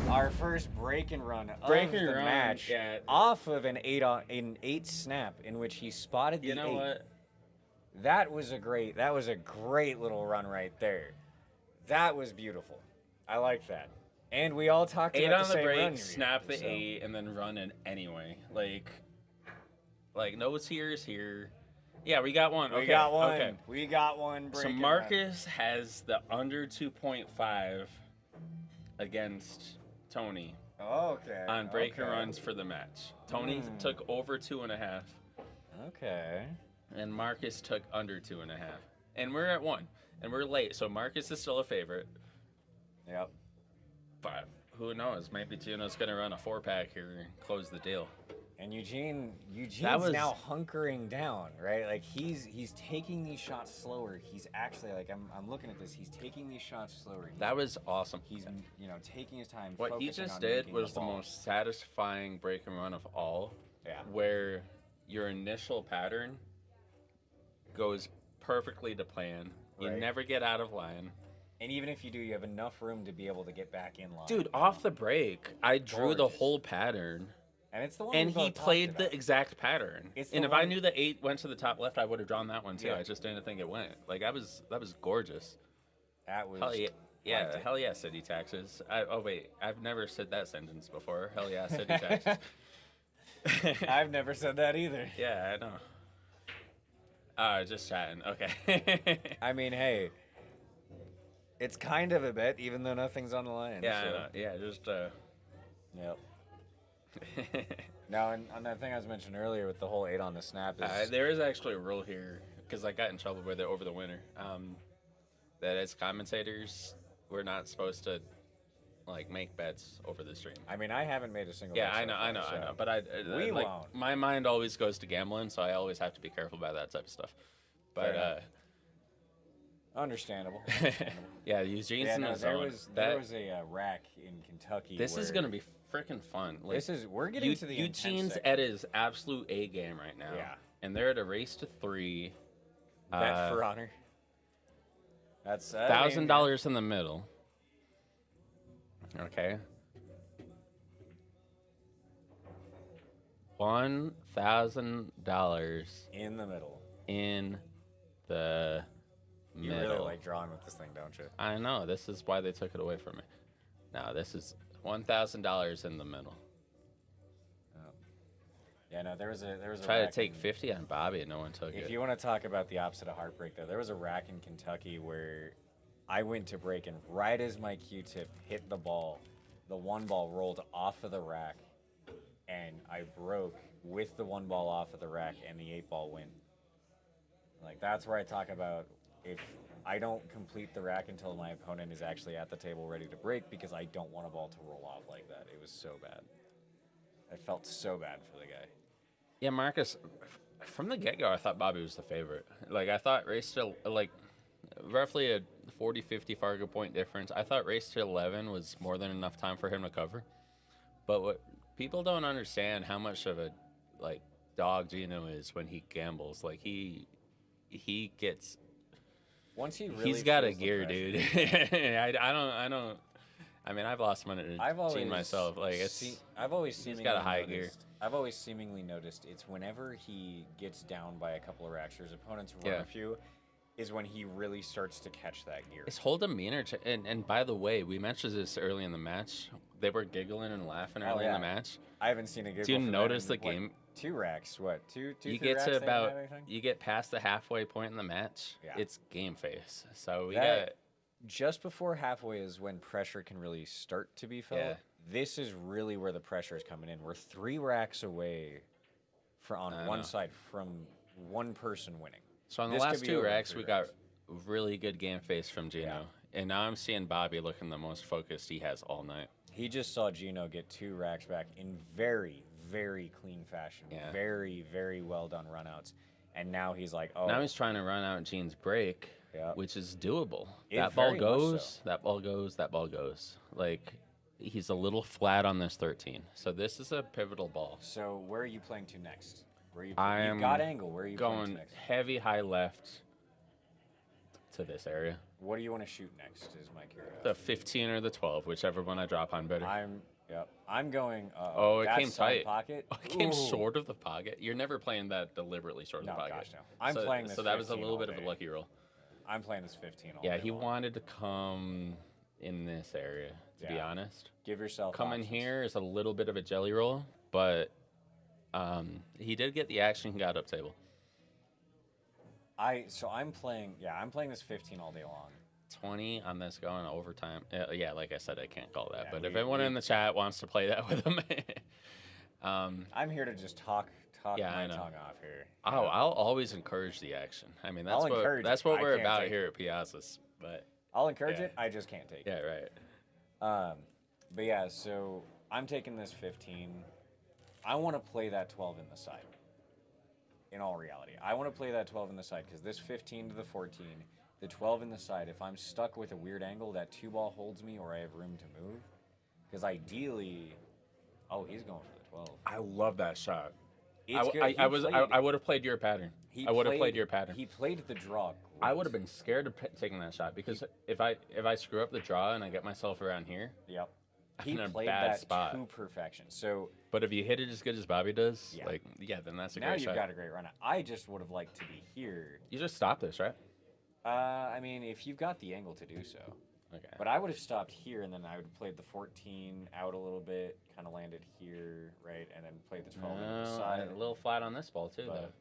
Our first break and run of Break and the run, match yeah. off of an 8 snap in which he spotted the You know 8. what? That was a great little run right there. That was beautiful. I like that. And we all talked 8 about on the the same break, run. snap the so. 8, and then run it anyway. Like no tears here. Yeah, we got one. We Okay, got one. Okay. We got one. So break and Marcus has the under 2.5 against Tony run. Okay. on break and okay. runs for the match. Tony took over 2.5, Okay. and Marcus took under 2.5. And we're at 1, and we're late, so Marcus is still a favorite. Yep. But who knows? Maybe Gino's gonna run a 4-pack here and close the deal. And Eugene's was- now hunkering down, right? Like he's taking these shots slower. He's actually like I'm looking at this. He's taking these shots slower. That was awesome. He's taking his time. What he focusing just on did making was the ball. most satisfying break and run of all. Yeah. Where your initial pattern goes perfectly to plan. You Right. never get out of line. And even if you do, you have enough room to be able to get back in line. Dude, off the break, I drew the Gorgeous. whole pattern. And it's the one. And we he both talked played the about. exact pattern. It's the And if I one- knew the 8 went to the top left, I would have drawn that one too. Yeah. I just didn't think it went. Like that was gorgeous. That was. Hell yeah. Yeah, liked it. hell yeah, city taxes. Oh wait, I've never said that sentence before. Hell yeah, city taxes. I've never said that either. Yeah, I know. Just chatting. Okay. I mean, hey, it's kind of a bet, even though nothing's on the line. Yeah, I so. know. Yeah, just Yep. Now, and on that thing I was mentioning earlier with the whole 8 on the snap is there is actually a rule here because I got in trouble with it over the winter. That as commentators, we're not supposed to like make bets over the stream. I mean, I haven't made a single. Yeah, bet I so know, far, I know, so. I know. But I We like won't. my mind always goes to gambling, so I always have to be careful about that type of stuff. Fair But enough. Understandable. yeah, Eugene's Yeah, in no, the there zone. was a rack in Kentucky. This is where- gonna be freaking fun. Like, we're getting to the intense Eugene's section. at his absolute A game right now. Yeah. And they're at a race to 3. Bet for honor. That's $1,000 in the middle. Okay. $1,000 in the middle. in the You middle. really like drawing with this thing, don't you? I know. This is why they took it away from me. No, this is $1,000 in the middle. Yeah, no, there was a Try to rack take in- 50 on Bobby and no one took If it. you want to talk about the opposite of heartbreak, though, there was a rack in Kentucky where I went to break, and right as my Q-tip hit the ball, the one ball rolled off of the rack, and I broke with the one ball off of the rack, and the 8-ball went. Like, that's where I talk about if I don't complete the rack until my opponent is actually at the table ready to break, because I don't want a ball to roll off like that. It was so bad. I felt so bad for the guy. Yeah, Marcus, from the get-go, I thought Bobby was the favorite. Like, I thought race to, like, roughly a 40-50 Fargo point difference. I thought race to 11 was more than enough time for him to cover. But what people don't understand how much of a, like, dog Gino is when he gambles. Like, he gets... Once he really he's got a feels the gear, pressure. dude. I don't... I mean, I've lost money to Gene myself. Like, it's... I've always he's seemingly got a high gear. I've always seemingly noticed it's whenever he gets down by a couple of racks or his opponents run Yeah. a few, is when he really starts to catch that gear. His whole demeanor, and by the way, we mentioned this early in the match. They were giggling and laughing early in yeah. the match. I haven't seen a giggle. Do you for that notice in, the what, game? 2 racks? What? Two You three get racks to they haven't about, had anything? you get past the halfway point in the match. Yeah. It's game face. So we That- got Just before halfway is when pressure can really start to be felt. Yeah. This is really where the pressure is coming in. We're 3 racks away on I one know. side from one person winning. so on the This could last be 2 over in racks, 3 we got racks. really good game face from Gino, and now I'm seeing Bobby looking the most focused he has all night. He just saw Gino get 2 racks back in very, very clean fashion. Yeah. Very, very well done runouts. And now he's like, oh, Now he's trying to run out Gene's break, Yeah. which is doable. It That ball very much goes, so. that ball goes, that ball goes. Like, he's a little flat on this 13. So this is a pivotal ball. so where are you playing to next? Where are you? I'm You've got angle. Where are you playing Going to next? heavy high left to this area. What do you want to shoot next? Is my curiosity. The 15 or the 12, whichever one I drop on better. I'm going. Oh, it that came side tight. Pocket. Oh, it came Ooh. short of the pocket. You're never playing that deliberately short of No, the pocket. gosh, no. I'm playing this So that was a 15 little all bit of a day. lucky roll. I'm playing this 15 all Yeah, day he long. wanted to come in this area, to be Yeah. honest. Give yourself Coming options. here is a little bit of a jelly roll, but he did get the action. He got up table. I'm playing this 15 all day long. 20 on this going overtime. Yeah, like I said, I can't call that. Yeah, but we- if anyone we- in the chat wants to play that with him, I'm here to just talk Yeah, my I know. tongue off here. I'll always encourage the action. I mean, I'll that's encourage what it. I we're can't about take here it. at Piazza's. But I'll encourage Yeah. it. I just can't take yeah, it. right. But yeah, so I'm taking this 15. I want to play that 12 in the side. In all reality, I want to play that 12 in the side because this 15 to the 14, the 12 in the side, if I'm stuck with a weird angle, that 2-ball holds me or I have room to move. Because ideally, oh, he's going for the 12. I love that shot. It's good. He I played- would have played your pattern. he I would have played- played your pattern. He played the draw. I great. would have been scared of taking that shot because if I screw up the draw and I get myself around here, Yep. I'm He in a played bad that spot. to perfection. So But if you hit it as good as Bobby does, Yeah. then that's a now great you've shot. got a great run. I just would have liked to be here. You just stop this, right? I mean, if you've got the angle to do so. Okay. But I would have stopped here, and then I would have played the 14 out a little bit, kind of landed here, right, and then played the 12 on the side. A little flat on this ball too, But- though.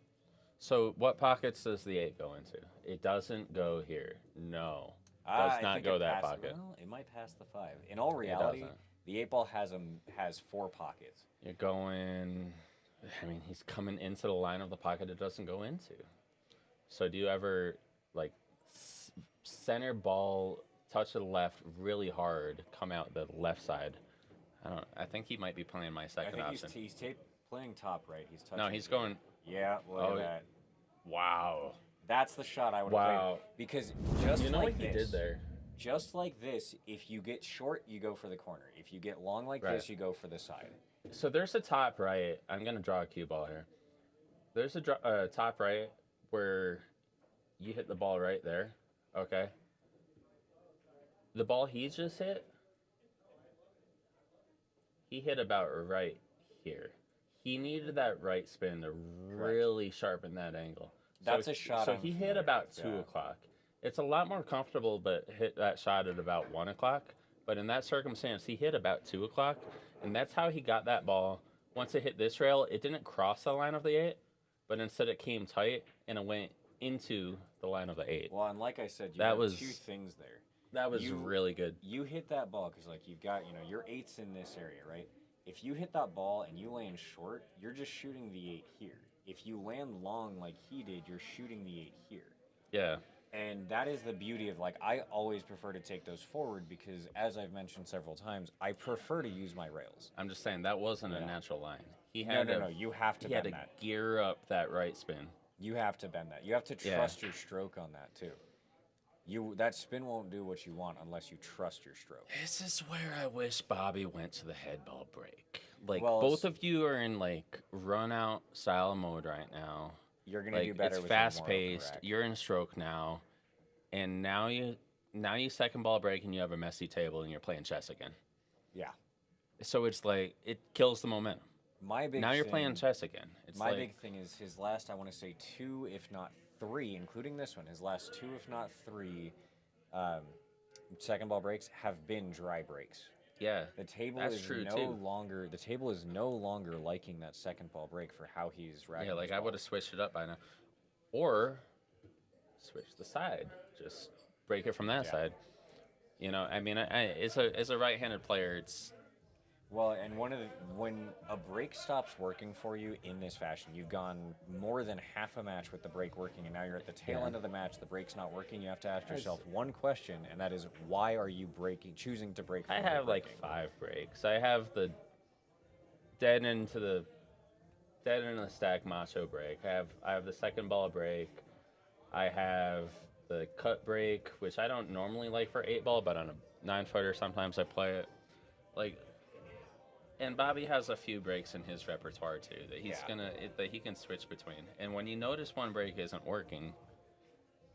So what pockets does the 8 go into? It doesn't go here. No, does I not think go it that passed- pocket. Well, it might pass the 5. In all reality, doesn't. the 8-ball has 4 pockets. You're going. I mean, he's coming into the line of the pocket it doesn't go into. So do you ever like center ball, touch to the left really hard, come out the left side? I don't. I think he might be playing my I second think option. he's playing top right. He's touching. No, he's going. Yeah, look Oh, at that. Wow. That's the shot I would have Wow. played. Because just You know like what he this, did there? just like this, if you get short, you go for the corner. If you get long like Right. this, you go for the side. So there's a top right. I'm gonna draw a cue ball here. There's a top right where you hit the ball right there. Okay. The ball he just hit, he hit about right here. He needed that right spin to really sharpen that angle. That's a shot So I'm he hit familiar about with, 2 yeah. o'clock. It's a lot more comfortable, but hit that shot at about 1 o'clock. But in that circumstance, he hit about 2 o'clock, and that's how he got that ball. Once it hit this rail, it didn't cross the line of the 8, but instead it came tight and it went into the line of the 8. Well, and like I said, you That have was- 2 things there. That was You- really good. You hit that ball because, like, you've got, your 8's in this area, right? If you hit that ball and you land short, you're just shooting the 8 here. If you land long like he did, you're shooting the 8 here. Yeah. And that is the beauty of, like, I always prefer to take those forward because, as I've mentioned several times, I prefer to use my rails. I'm just saying that wasn't a Yeah. natural line. He No, had no, to, no, you have to he had bend to that. gear up that right spin. You have to bend that. You have to Yeah. trust your stroke on that, too. That spin won't do what you want unless you trust your stroke. This is where I wish Bobby went to the head ball break. Like, Well, both of you are in, like, run out style mode right now. You're going to Like, do better it's with a more open fast paced. rack. You're in stroke now. And now you second ball break and you have a messy table and you're playing chess again. Yeah. So it's like, it kills the momentum. My big Now you're thing- playing chess again. It's My like, big thing is his last, I want to say 2, if not 3, including this one, his last 2, if not 3 second ball breaks have been dry breaks. yeah. The table That's is true, no too. longer the table is no longer liking that second ball break for how he's racking. Yeah, like his I ball. would have switched it up by now. Or switch the side. Just break it from that Yeah. side. You know, I mean, as a right-handed player, it's Well, and when a break stops working for you in this fashion, you've gone more than half a match with the break working, and now you're at the tail Yeah. end of the match. The break's not working. You have to ask yourself one question, and that is, why are you choosing to break? I from the have like breaking? 5 breaks. I have the dead into the stack macho break. I have the second ball break. I have the cut break, which I don't normally like for 8-ball, but on a 9-footer sometimes I play it. Like, and Bobby has a few breaks in his repertoire too that he's that he can switch between. And when you notice one break isn't working,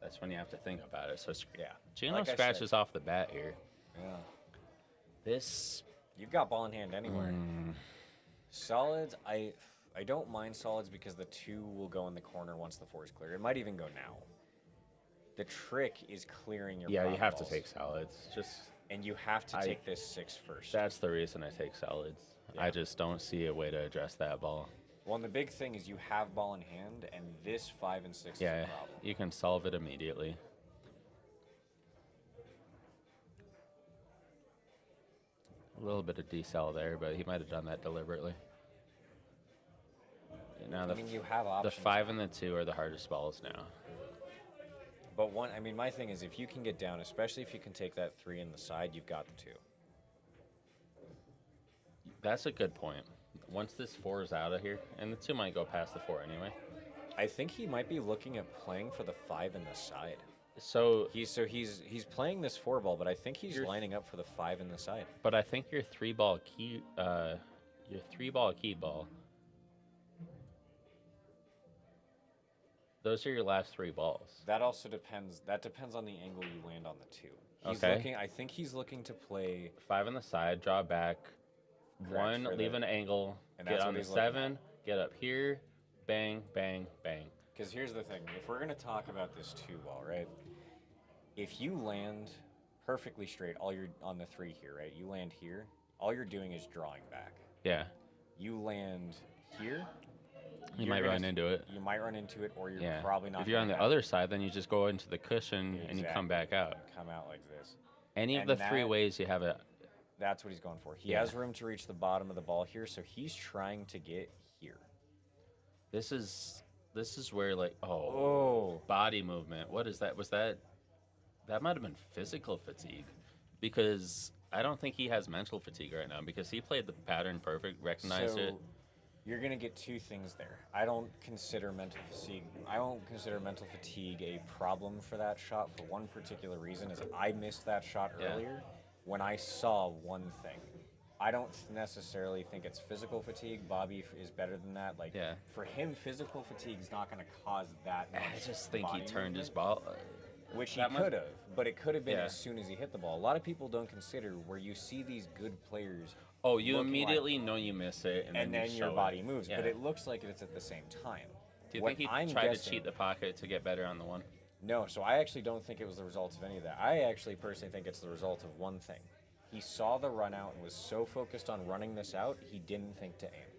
that's when you have to think about it. So Yeah. Gino like I scratches said. off the bat here. Yeah. This You've got ball in hand anywhere. Solids, I don't mind solids because the 2 will go in the corner once the 4 is clear. It might even go now. The trick is clearing your you bottom have to balls. take solids. Just And you have to take this 6 first. that's the reason I take solids. I Yeah. just don't see a way to address that ball. Well, and the big thing is you have ball in hand, and this 5 and 6 is Yeah, a problem. you can solve it immediately. A little bit of decel there, but he might have done that deliberately. Now I mean, you have the options. 5 and the 2 are the hardest balls now. But my thing is, if you can get down, especially if you can take that 3 in the side, you've got the 2. That's a good point. Once this 4 is out of here, and the 2 might go past the 4 anyway. I think he might be looking at playing for the 5 in the side. So He's playing this 4 ball, but I think he's lining up for the 5 in the side. but I think your 3-ball key ball. Those are your last 3 balls. That also depends. That depends on the angle you land on the 2. He's Okay. looking. I think he's looking to play. 5 on the side, draw back. Correct, 1, for leave the- an angle, and get that's on what the he's looking 7, get up here, bang, bang, bang. Because here's the thing: if we're gonna talk about this 2 ball, right? If you land perfectly straight, all you're on the 3 here, right? You land here. All you're doing is drawing back. Yeah, You land here. you you're might gonna run into it. You might run into it, or you're Yeah, probably not. if you're on gonna the have other side, then you just go into the cushion and you come back out. Come out like this. Any of And the 3 that- ways you have it. That's what he's going for. He Yeah. has room to reach the bottom of the ball here, so he's trying to get here. This is where like Oh. body movement. What is that? That might have been physical fatigue, because I don't think he has mental fatigue right now because he played the pattern perfect, recognized it. You're gonna get 2 things there. I don't consider mental fatigue a problem for that shot for one particular reason, is I missed that shot Yeah. earlier when I saw one thing. I don't necessarily think it's physical fatigue. Bobby is better than that. Like, Yeah. for him, physical fatigue is not going to cause that much. I just think he body turned his movement, ball. which he that much- could have, but it could have been Yeah. as soon as he hit the ball. A lot of people don't consider where you see these good players. Oh, you looking like- immediately know you miss it, and and then then you your show body it. moves, Yeah. but it looks like it's at the same time. Do you What think he I'm tried to guessing- cheat the pocket to get better on the 1? No, so I actually don't think it was the result of any of that. I actually personally think it's the result of one thing. He saw the run out and was so focused on running this out, he didn't think to aim.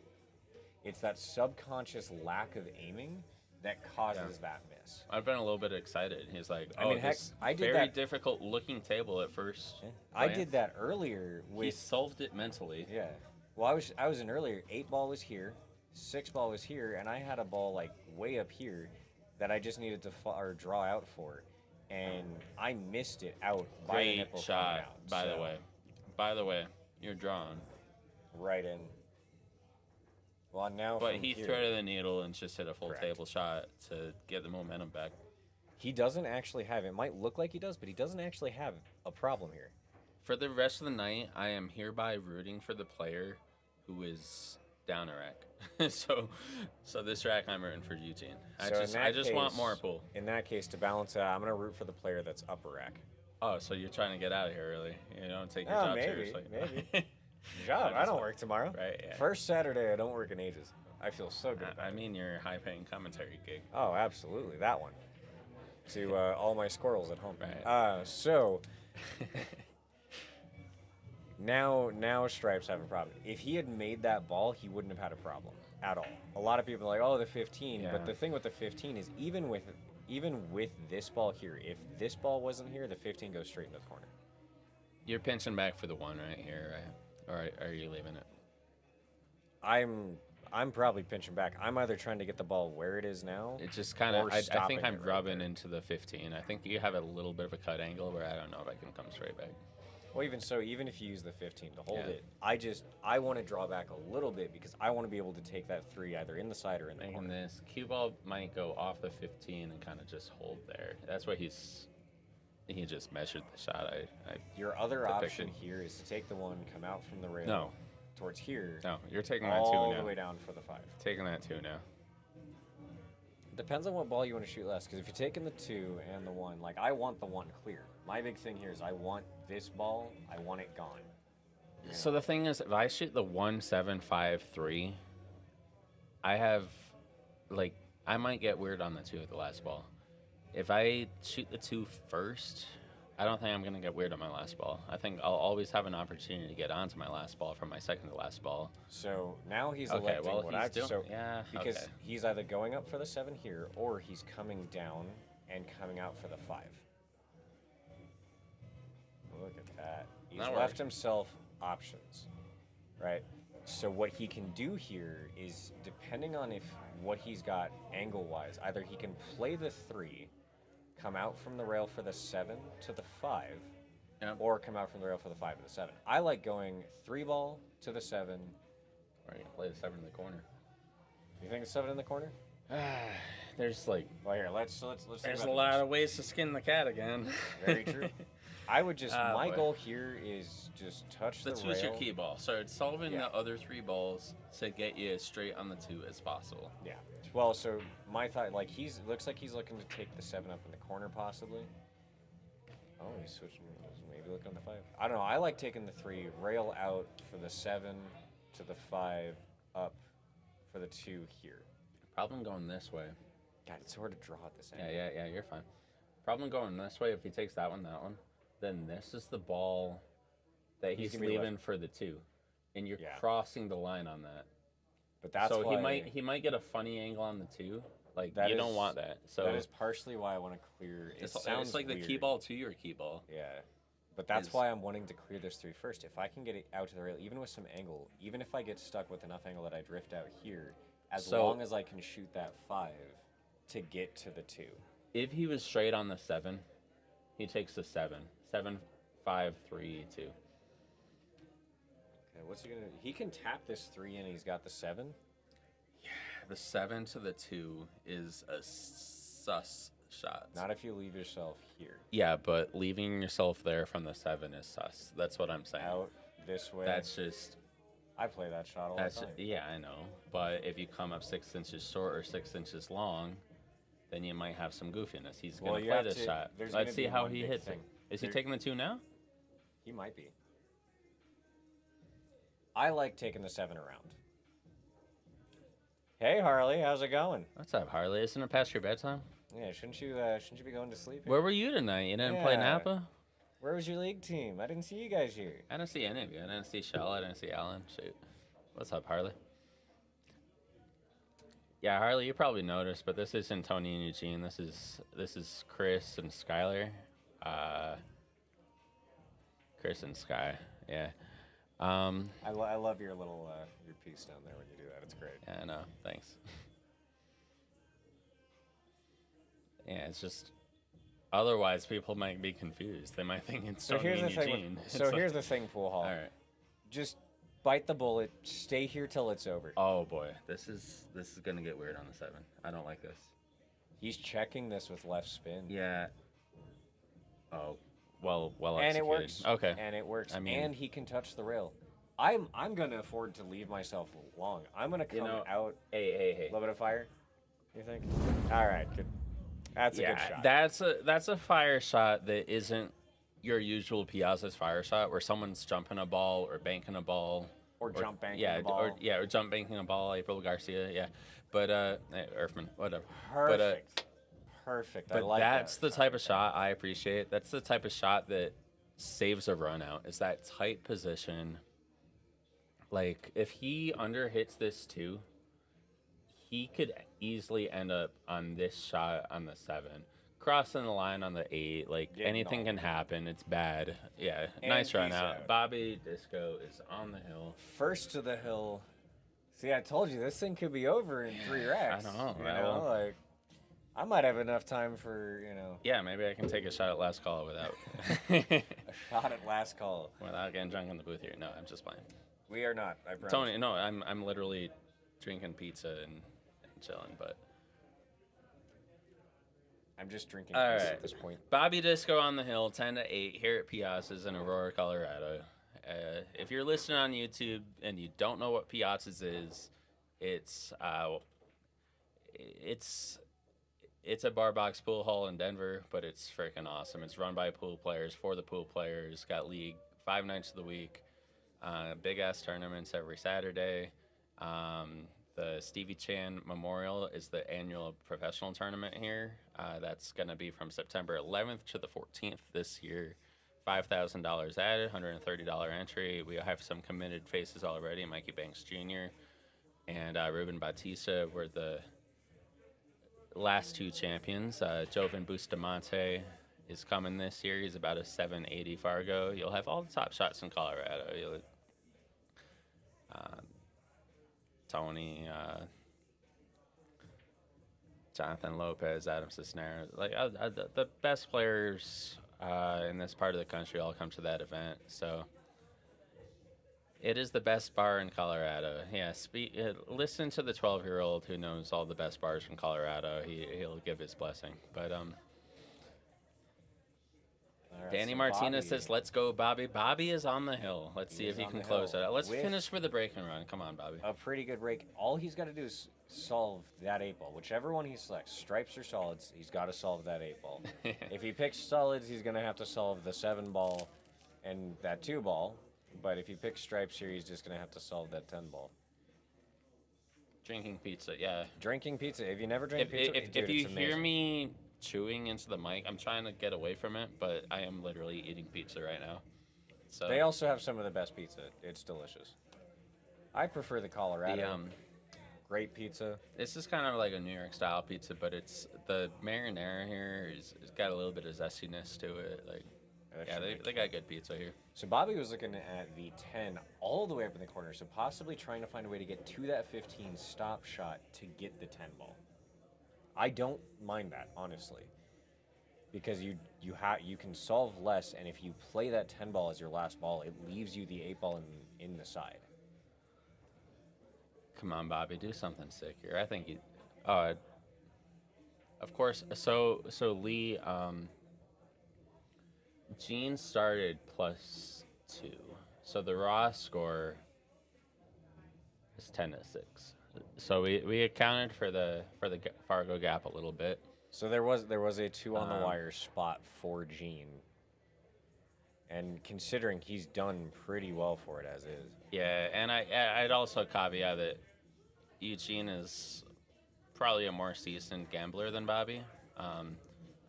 It's that subconscious lack of aiming that causes that miss. I've been a little bit excited. He's like, I mean, heck, this I did very that- difficult looking table at first. I glance. did that earlier He with solved it mentally. yeah. Well, I was in earlier. 8 ball was here, 6 ball was here, and I had a ball like way up here that I just needed to draw out for, and I missed it out by the Great nipple shot, coming out. by the So, way. By the way, you're drawn. right in. Well, now But from he here, threaded the needle and just hit a full Correct. table shot to get the momentum back. he doesn't actually have. It might look like he does, but he doesn't actually have a problem here. For the rest of the night, I am hereby rooting for the player who is down a rack. so this rack I'm rooting for Eugene. So in I that just want case- more pool. In that case, to balance it out, I'm gonna root for the player that's upper rack. Oh, so you're trying to get out of here early. You don't take your Oh, job maybe, seriously. maybe. Job. I don't work tomorrow. Right, yeah. First Saturday, I don't work in ages. I feel so good. about I it. mean your high paying commentary gig. Oh, absolutely, that one. To all my squirrels at home. Right. So now Stripes have a problem. If he had made that ball, he wouldn't have had a problem at all. A lot of people are like, oh, the 15. Yeah. But the thing with the 15 is even with this ball here, if this ball wasn't here, the 15 goes straight into the corner. You're pinching back for the 1 right here, right? Or are you leaving it? I'm probably pinching back. I'm either trying to get the ball where it is now. It just kind of, or I stopping think I'm it right grubbing there. into the 15. I think you have a little bit of a cut angle where I don't know if I can come straight back. Well, even so, even if you use the 15 to hold Yeah. it, I want to draw back a little bit because I want to be able to take that 3 either in the side or in the Thinking corner. this cue ball might go off the 15 and kind of just hold there. That's what he just measured the shot. Your other depicted. option here is to take the 1, come out from the rail No. towards here, No, you're taking that all 2 now. the way down for the 5. Taking that 2 now. Depends on what ball you want to shoot less, because if you're taking the 2 and the 1, like I want the 1 clear. My big thing here is I want this ball. I want it gone. You So know? the thing is, if I shoot the 1753, I have, like, I might get weird on the 2 at the last ball. If I shoot the 2 first, I don't think I'm going to get weird on my last ball. I think I'll always have an opportunity to get onto my last ball from my second to last ball. So now he's Okay, electing well, what he's I have to. doing- So yeah, because okay. he's either going up for the 7 here, or he's coming down and coming out for the 5. Look at that. He's That left works. himself options, right? So what he can do here is, depending on what he's got angle-wise, either he can play the 3, come out from the rail for the 7 to the 5, Yep. or come out from the rail for the 5 to the 7. I like going 3 ball to the 7. Or you can play the 7 in the corner. You think it's 7 in the corner? There's, like, Well, here, let's think there's a about lot this. of ways to skin the cat again. Very true. I would just, Ah, my boy. goal here is just touch The the 2 rail. is your key ball. So it's solving Yeah. the other 3 balls to get you as straight on the 2 as possible. Yeah. Well, so my thought, like, looks like he's looking to take the 7 up in the corner, possibly. Oh, he's switching. Maybe looking at the 5. I don't know. I like taking the 3, rail out for the 7 to the 5, up for the 2 here. Problem going this way. God, it's hard to draw at this angle. Yeah, you're fine. Problem going this way, if he takes that one, then this is the ball that He's he's gonna be leaving left. for the 2. And you're Yeah. crossing the line on that. But that's so why he might get a funny angle on the 2. Like, That you don't is- want that. So that is partially why I want to clear. It sounds it's like the key weird. ball to your key ball. Yeah. But that's is- why I'm wanting to clear this 3 first. If I can get it out to the rail, even with some angle, even if I get stuck with enough angle that I drift out here, as So- long as I can shoot that 5 to get to the 2. If he was straight on the 7, he takes the 7. 7, 5, 3, 2. Okay, what's he gonna do? He can tap this 3 and he's got the 7. The 7 to the 2 is a sus shot. Not if you leave yourself here. Yeah, but leaving yourself there from the 7 is sus. That's what I'm saying. Out this way. That's just... I play that shot all the time. Yeah, I know. But if you come up 6 inches short or 6 inches long, then you might have some goofiness. He's Well, going to you play have this to- shot. there's Let's gonna see be how one he big hits thing. it. Is he There- taking the 2 now? He might be. I like taking the 7 around. Hey Harley, how's it going? What's up, Harley? Isn't it past your bedtime? Yeah, shouldn't you be going to sleep? Where were you tonight? You didn't play Yeah. Napa? Where was your league team? I didn't see you guys here. I didn't see any of you. I didn't see Shell. I didn't see Alan. Shoot. What's up, Harley? Yeah, Harley, you probably noticed, but this isn't Tony and Eugene. This is Chris and Skylar. Chris and Sky. Yeah. I love your little your piece down there when you do that. It's great. Yeah, I know. Thanks. Yeah, it's just. Otherwise, people might be confused. They might think it's So Tony here's and the thing. Eugene. So here's the thing, Pool Hall. All right. Just bite the bullet. Stay here till it's over. Oh boy, this is gonna get weird on the 7. I don't like this. He's checking this with left spin. Yeah. Oh, well And executed. it works. Okay. And it works. I mean- and he can touch the rail. I'm gonna afford to leave myself long. I'm gonna come out. Hey. A little bit of fire. You think? All right. Good. That's a good shot. That's a fire shot that isn't your usual Piazza's fire shot, where someone's jumping a ball or banking a ball. Or jump banking yeah, a ball. Or jump banking a ball, April Garcia, yeah. But Earthman, whatever. Perfect. Perfect. I But like that's that. the type of shot I appreciate. That's the type of shot that saves a run out. Is that tight position. Like, if he underhits this too, he could easily end up on this shot on the 7. Crossing the line on the 8, like, Getting anything can happen. It's bad. Yeah, And nice run he's out. out. Bobby Disco is on the hill. First to the hill. See, I told you this thing could be over in 3 racks. I know, You right? know, like I might have enough time for Yeah, maybe I can take a shot at last call without a shot at last call. without getting drunk in the booth here. No, I'm just playing. We are not. I promise. Tony, no, I'm literally drinking pizza and chilling, but I'm just drinking all piss right. at this point. Bobby Disco on the hill, 10-8 here at Piazza's in Aurora, Colorado. If you're listening on YouTube and you don't know what Piazza's is, it's It's a bar box pool hall in Denver, but it's freaking awesome. It's run by pool players for the pool players. Got league 5 nights of the week. Big ass tournaments every Saturday. The Stevie Chan Memorial is the annual professional tournament here. That's going to be from September 11th to the 14th this year. $5,000 added, $130 entry. We have some committed faces already. Mikey Banks Jr. and Ruben Batista were the last 2 champions. Jovan Bustamante is coming this year. He's about a 780 Fargo. You'll have all the top shots in Colorado. Tony, Jonathan Lopez, Adam Cisneros, like the best players in this part of the country all come to that event. So it is the best bar in Colorado. Yeah, listen to the 12-year-old who knows all the best bars from Colorado. He'll give his blessing. But All right, Danny so Martinez Bobby- says, "Let's go, Bobby." Bobby is on the hill. Let's see He if is he on can the close hill it out. Let's with- finish for the break and run. Come on, Bobby. A pretty good break. All he's got to do is solve that 8-ball. Whichever one he selects, stripes or solids, he's got to solve that 8-ball. If he picks solids, he's going to have to solve the 7-ball and that 2-ball. But if he picks stripes here, he's just going to have to solve that 10-ball. Drinking pizza, yeah. Drinking pizza. If you never drink If, pizza, if, dude, if you it's hear amazing. me chewing into the mic, I'm trying to get away from it, but I am literally eating pizza right now. So They also have some of the best pizza. It's delicious. I prefer the Colorado. Great pizza. This is kind of like a New York style pizza, but it's the marinara here is got a little bit of zestiness to it. Like, yeah, they got good pizza here. So Bobby was looking at the 10 all the way up in the corner, so possibly trying to find a way to get to that 15 stop shot to get the 10 ball. I don't mind that, honestly, because you can solve less, and if you play that 10 ball as your last ball, it leaves you the 8 ball in the side. Come on, Bobby, do something sick here. I think you. Of course. So Lee. Gene started +2, so the raw score is 10-6. So we accounted for the Fargo gap a little bit. So there was a 2 on the wire spot for Gene, and considering he's done pretty well for it as is. Yeah, and I'd also caveat that Eugene is probably a more seasoned gambler than Bobby.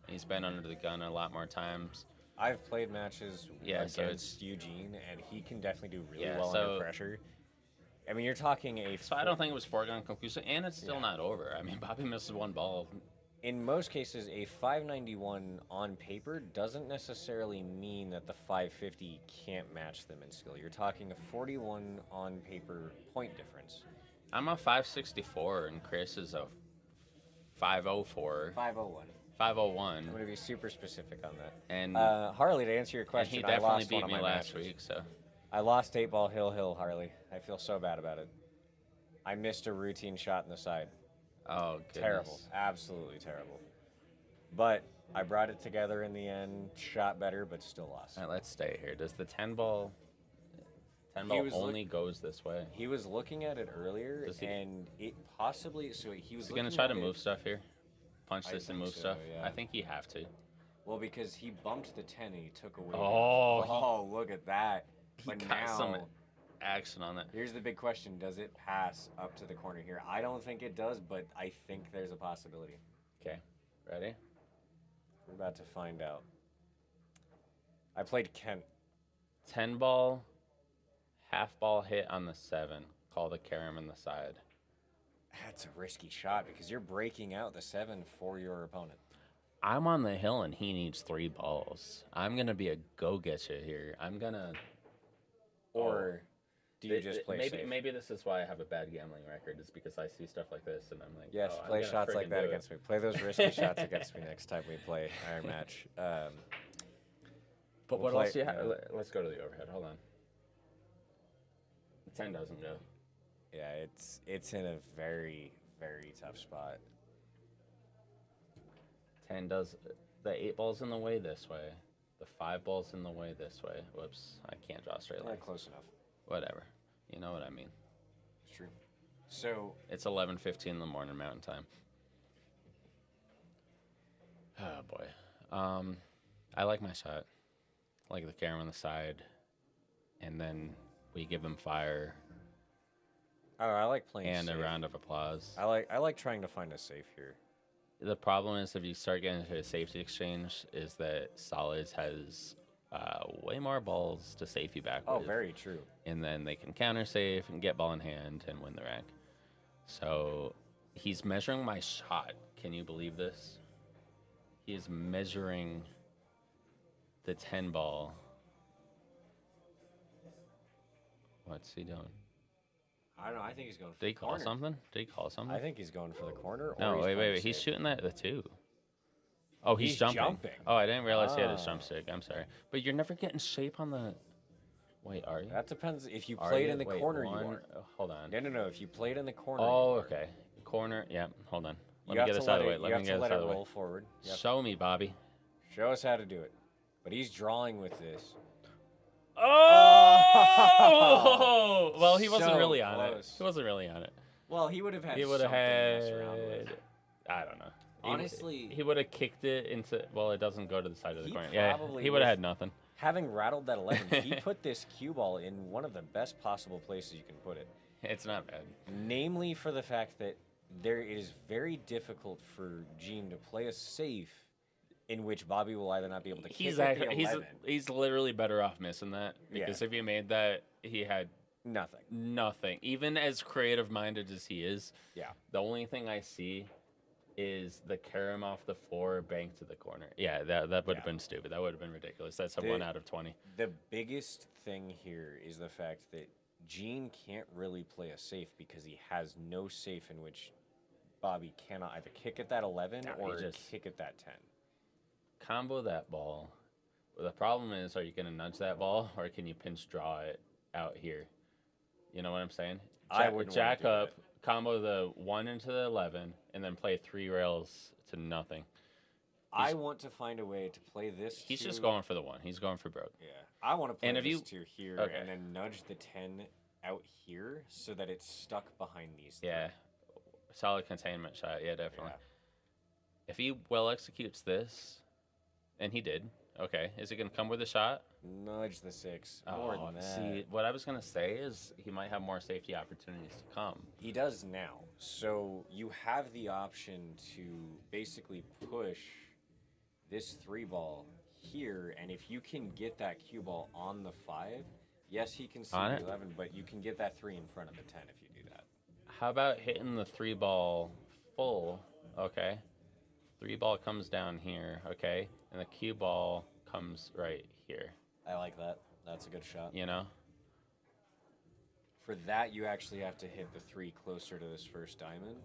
He's been under the gun a lot more times. I've played matches Yeah, so against Eugene, and he can definitely do really Yeah, well so- under pressure. I mean, you're talking a. So I don't think it was foregone conclusion, and it's still not over. I mean, Bobby misses 1 ball. In most cases, a 591 on paper doesn't necessarily mean that the 550 can't match them in skill. You're talking a 41 on paper point difference. I'm a 564, and Chris is a 504. 501. 501. I'm going to be super specific on that. And Harley, to answer your and question, he I definitely lost beat one of me my last matches. week, so. I lost 8-ball Hill, Harley. I feel so bad about it. I missed a routine shot in the side. Oh, goodness. Terrible. Absolutely terrible. But I brought it together in the end, shot better, but still lost. All right, let's stay here. Does the 10 ball He was only goes this way? He was looking at it earlier, Does he- and it possibly. So he was. Is he going to looking try at to it- move stuff here? Punch I this and think move so, stuff? yeah. I think you have to. Well, because he bumped the 10 and he took away. Oh, Oh, look at that! He But got now, some action on that. here's the big question: does it pass up to the corner here? I don't think it does, but I think there's a possibility. Okay, ready? We're about to find out. I played Kent. 10 ball, half ball hit on the 7. Call the carom in the side. That's a risky shot because you're breaking out the 7 for your opponent. I'm on the hill and he needs 3 balls. I'm going to be a go-getcha here. I'm going to... Or do you just play maybe, safe? Maybe this is why I have a bad gambling record, is because I see stuff like this and I'm like, Yes, oh, I'm play gonna shots like friggin' that do it. against me. Play those risky shots against me next time we play Iron Match. But we'll what play- else do you have? yeah. Let's go to the overhead. Hold on. The 10 doesn't go. Yeah, it's in a very, very tough spot. 10 does. The 8 ball's in the way this way. The 5 ball's in the way this way. Whoops, I can't draw straight lines. Not close enough. Whatever. You know what I mean. It's true. So It's 11:15 in the morning Mountain Time. Oh boy. I like my shot. I like the camera on the side, and then we give them fire Oh, I like playing and safe. a round of applause. I like trying to find a safe here. The problem is if you start getting into a safety exchange, is that Solids has way more balls to safe you back Oh, with. very true. And then they can counter safe and get ball in hand and win the rack. So he's measuring my shot. Can you believe this? He is measuring the 10 ball. What's he doing? I don't know. I think he's going for Did he the call corner. something? Did he call something? I think he's going for the corner. Or No, he's wait. playing He's safe. shooting that the 2. Oh, he's He's jumping. Oh, I didn't realize he had his Ah. jump stick. I'm sorry. But you're never getting shape on the... Wait, are you? That depends. If you Are played you? in the Wait, corner, one- you are. hold on. No. If you played in the corner. Oh, you are. okay. Corner. Yeah, hold on. You Let me have get to this out of the let way. it- Let you me have get to this let out it of the way. roll forward. Yep. Show me, Bobby. Show us how to do it. But he's drawing with this. Oh! Well, he wasn't So really on close. it. He wasn't really on it. Well, he would have had He would have something to mess around had... with. I don't know. Honestly, he would have kicked it into... Well, it doesn't go to the side of the he corner. Yeah, probably he would have with- had nothing. having rattled that 11, he put this cue ball in one of the best possible places you can put it. It's not bad. Namely for the fact that it is very difficult for Gene to play a safe in which Bobby will either not be able to kick with the 11. He's literally better off missing that. Because if he made that, he had nothing. nothing. Even as creative-minded as he is, Yeah. the only thing I see is the carom off the floor, bank to the corner. Yeah, that would have been stupid. That would have been ridiculous. That's a 1 out of 20. The biggest thing here is the fact that Gene can't really play a safe because he has no safe in which Bobby cannot either kick at that 11 No, he or just- kick at that 10. Combo that ball. Well, the problem is, are you going to nudge that ball, or can you pinch draw it out here? You know what I'm saying? I wouldn't wanna jack do up, combo the 1 into the 11, and then play 3 rails to nothing. I want to find a way to play this. He's to- just going for the 1. He's going for broke. Yeah, I want to play And if this you- to here okay. and then nudge the 10 out here so that it's stuck behind these. Yeah, solid containment shot. Yeah, definitely. Yeah. If he well executes this, and he did, okay, is he going to come with a shot? Nudge the 6. More than that. See, what I was going to say is he might have more safety opportunities to come. He does now. So you have the option to basically push this 3 ball here, and if you can get that cue ball on the 5, yes, he can see On the it? 11, but you can get that 3 in front of the 10 if you do that. How about hitting the 3 ball full? Okay. 3 ball comes down here, okay? And the cue ball comes right here, I like that. That's a good shot. you know? For that, you actually have to hit the 3 closer to this first diamond.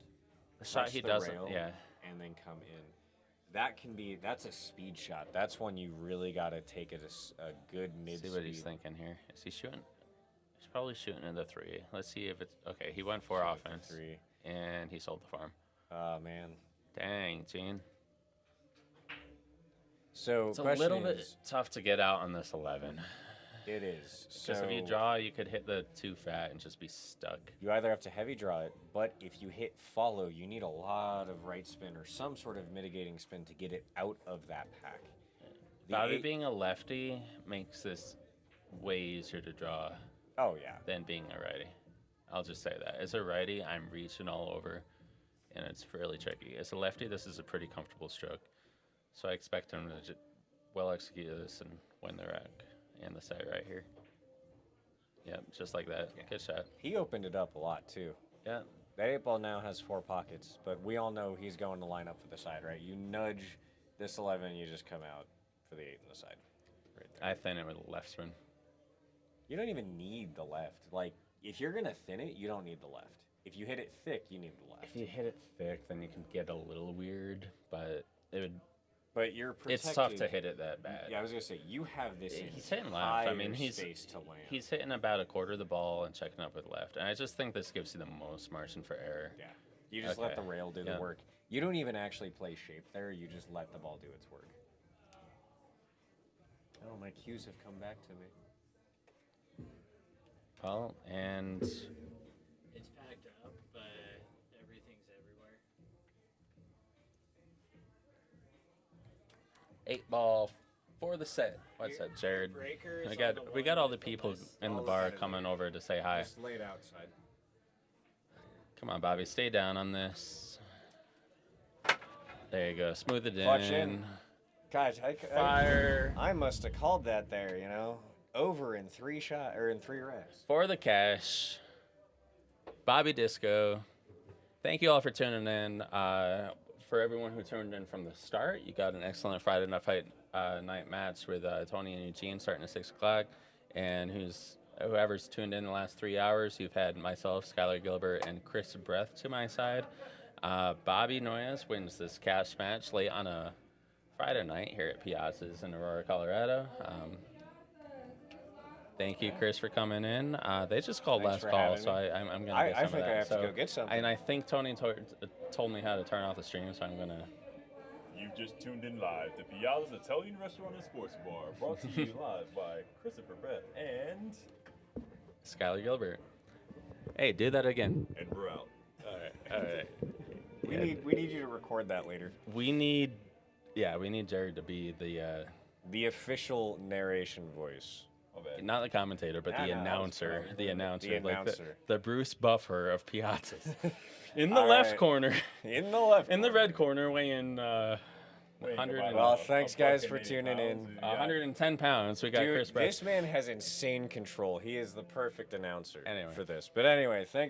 The shot touch he the doesn't, rail, yeah. and then come in. That's a speed shot. That's one you really got to take it a good mid See what he's thinking here. Is he shooting? He's probably shooting in the 3. Let's see if it's, okay, he went for offense. 3. And he sold the farm. Oh, man. Dang, Gene. So It's a question little bit is- tough to get out on this 11. It is. Because if you So draw, you could hit the 2 fat and just be stuck. you either have to heavy draw it, but if you hit follow, you need a lot of right spin or some sort of mitigating spin to get it out of that pack. The Bobby 8 being a lefty makes this way easier to draw Oh, yeah. than being a righty. I'll just say that. As a righty, I'm reaching all over, and it's really tricky. As a lefty, this is a pretty comfortable stroke. So I expect him to well execute this and win the rack and the set right here. Yep, just like that. Good shot. He opened it up a lot, too. Yeah. That 8 ball now has 4 pockets, but we all know he's going to line up for the side, right? You nudge this 11, you just come out for the 8 on the side. Right there. I thin it with a left spin. You don't even need the left. Like, if you're going to thin it, you don't need the left. If you hit it thick, you need the left. If you hit it thick, then you can get a little weird, but it would. But you're protected. It's tough to hit it that bad. Yeah, I was going to say, you have this He's hitting left. I mean, entire he's space to land. he's hitting about a quarter of the ball and checking up with left, and I just think this gives you the most margin for error. Yeah. You just let Okay. the rail do Yeah. the work. You don't even actually play shape there. You just let the ball do its work. Oh, my cues have come back to me. Well, and It's packed up, but everything's everywhere. 8 ball for the set. What's up, Jared? We got all the people in the bar coming over to say hi. Just lay it outside. Come on, Bobby, stay down on this. There you go. Smooth it Clutch in. Guys, Fire. I must have called that there, you know. Over in 3 racks. For the cash. Bobby Disco. Thank you all for tuning in. For everyone who tuned in from the start, you got an excellent Friday night match with Tony and Eugene starting at 6 o'clock. And whoever's tuned in the last 3 hours, you've had myself, Skylar Gilbert, and Chris Breath to my side. Bobby Noyes wins this cash match late on a Friday night here at Piazza's in Aurora, Colorado. Thank you, Chris, for coming in. They just called Thanks last for call, having so me. I'm going to get some I of think that. I have to go get something. And I think Tony told me how to turn off the stream, so I'm going to... You've just tuned in live to Piazza's Italian Restaurant and Sports Bar, brought to you live by Christopher Breath and... Skylar Gilbert. Hey, do that again. And we're out. All right. We need you to record that later. We need Jared to be the official narration voice. Not the commentator, but the announcer. The announcer. The like announcer. the Bruce Buffer of Piazza. In the left corner. In the left. In the red corner, weighing 100. Well, thanks guys for tuning in. 110 pounds. We got Dude, Chris Brett. this man has insane control. He is the perfect announcer Anyway. for this. But anyway, thank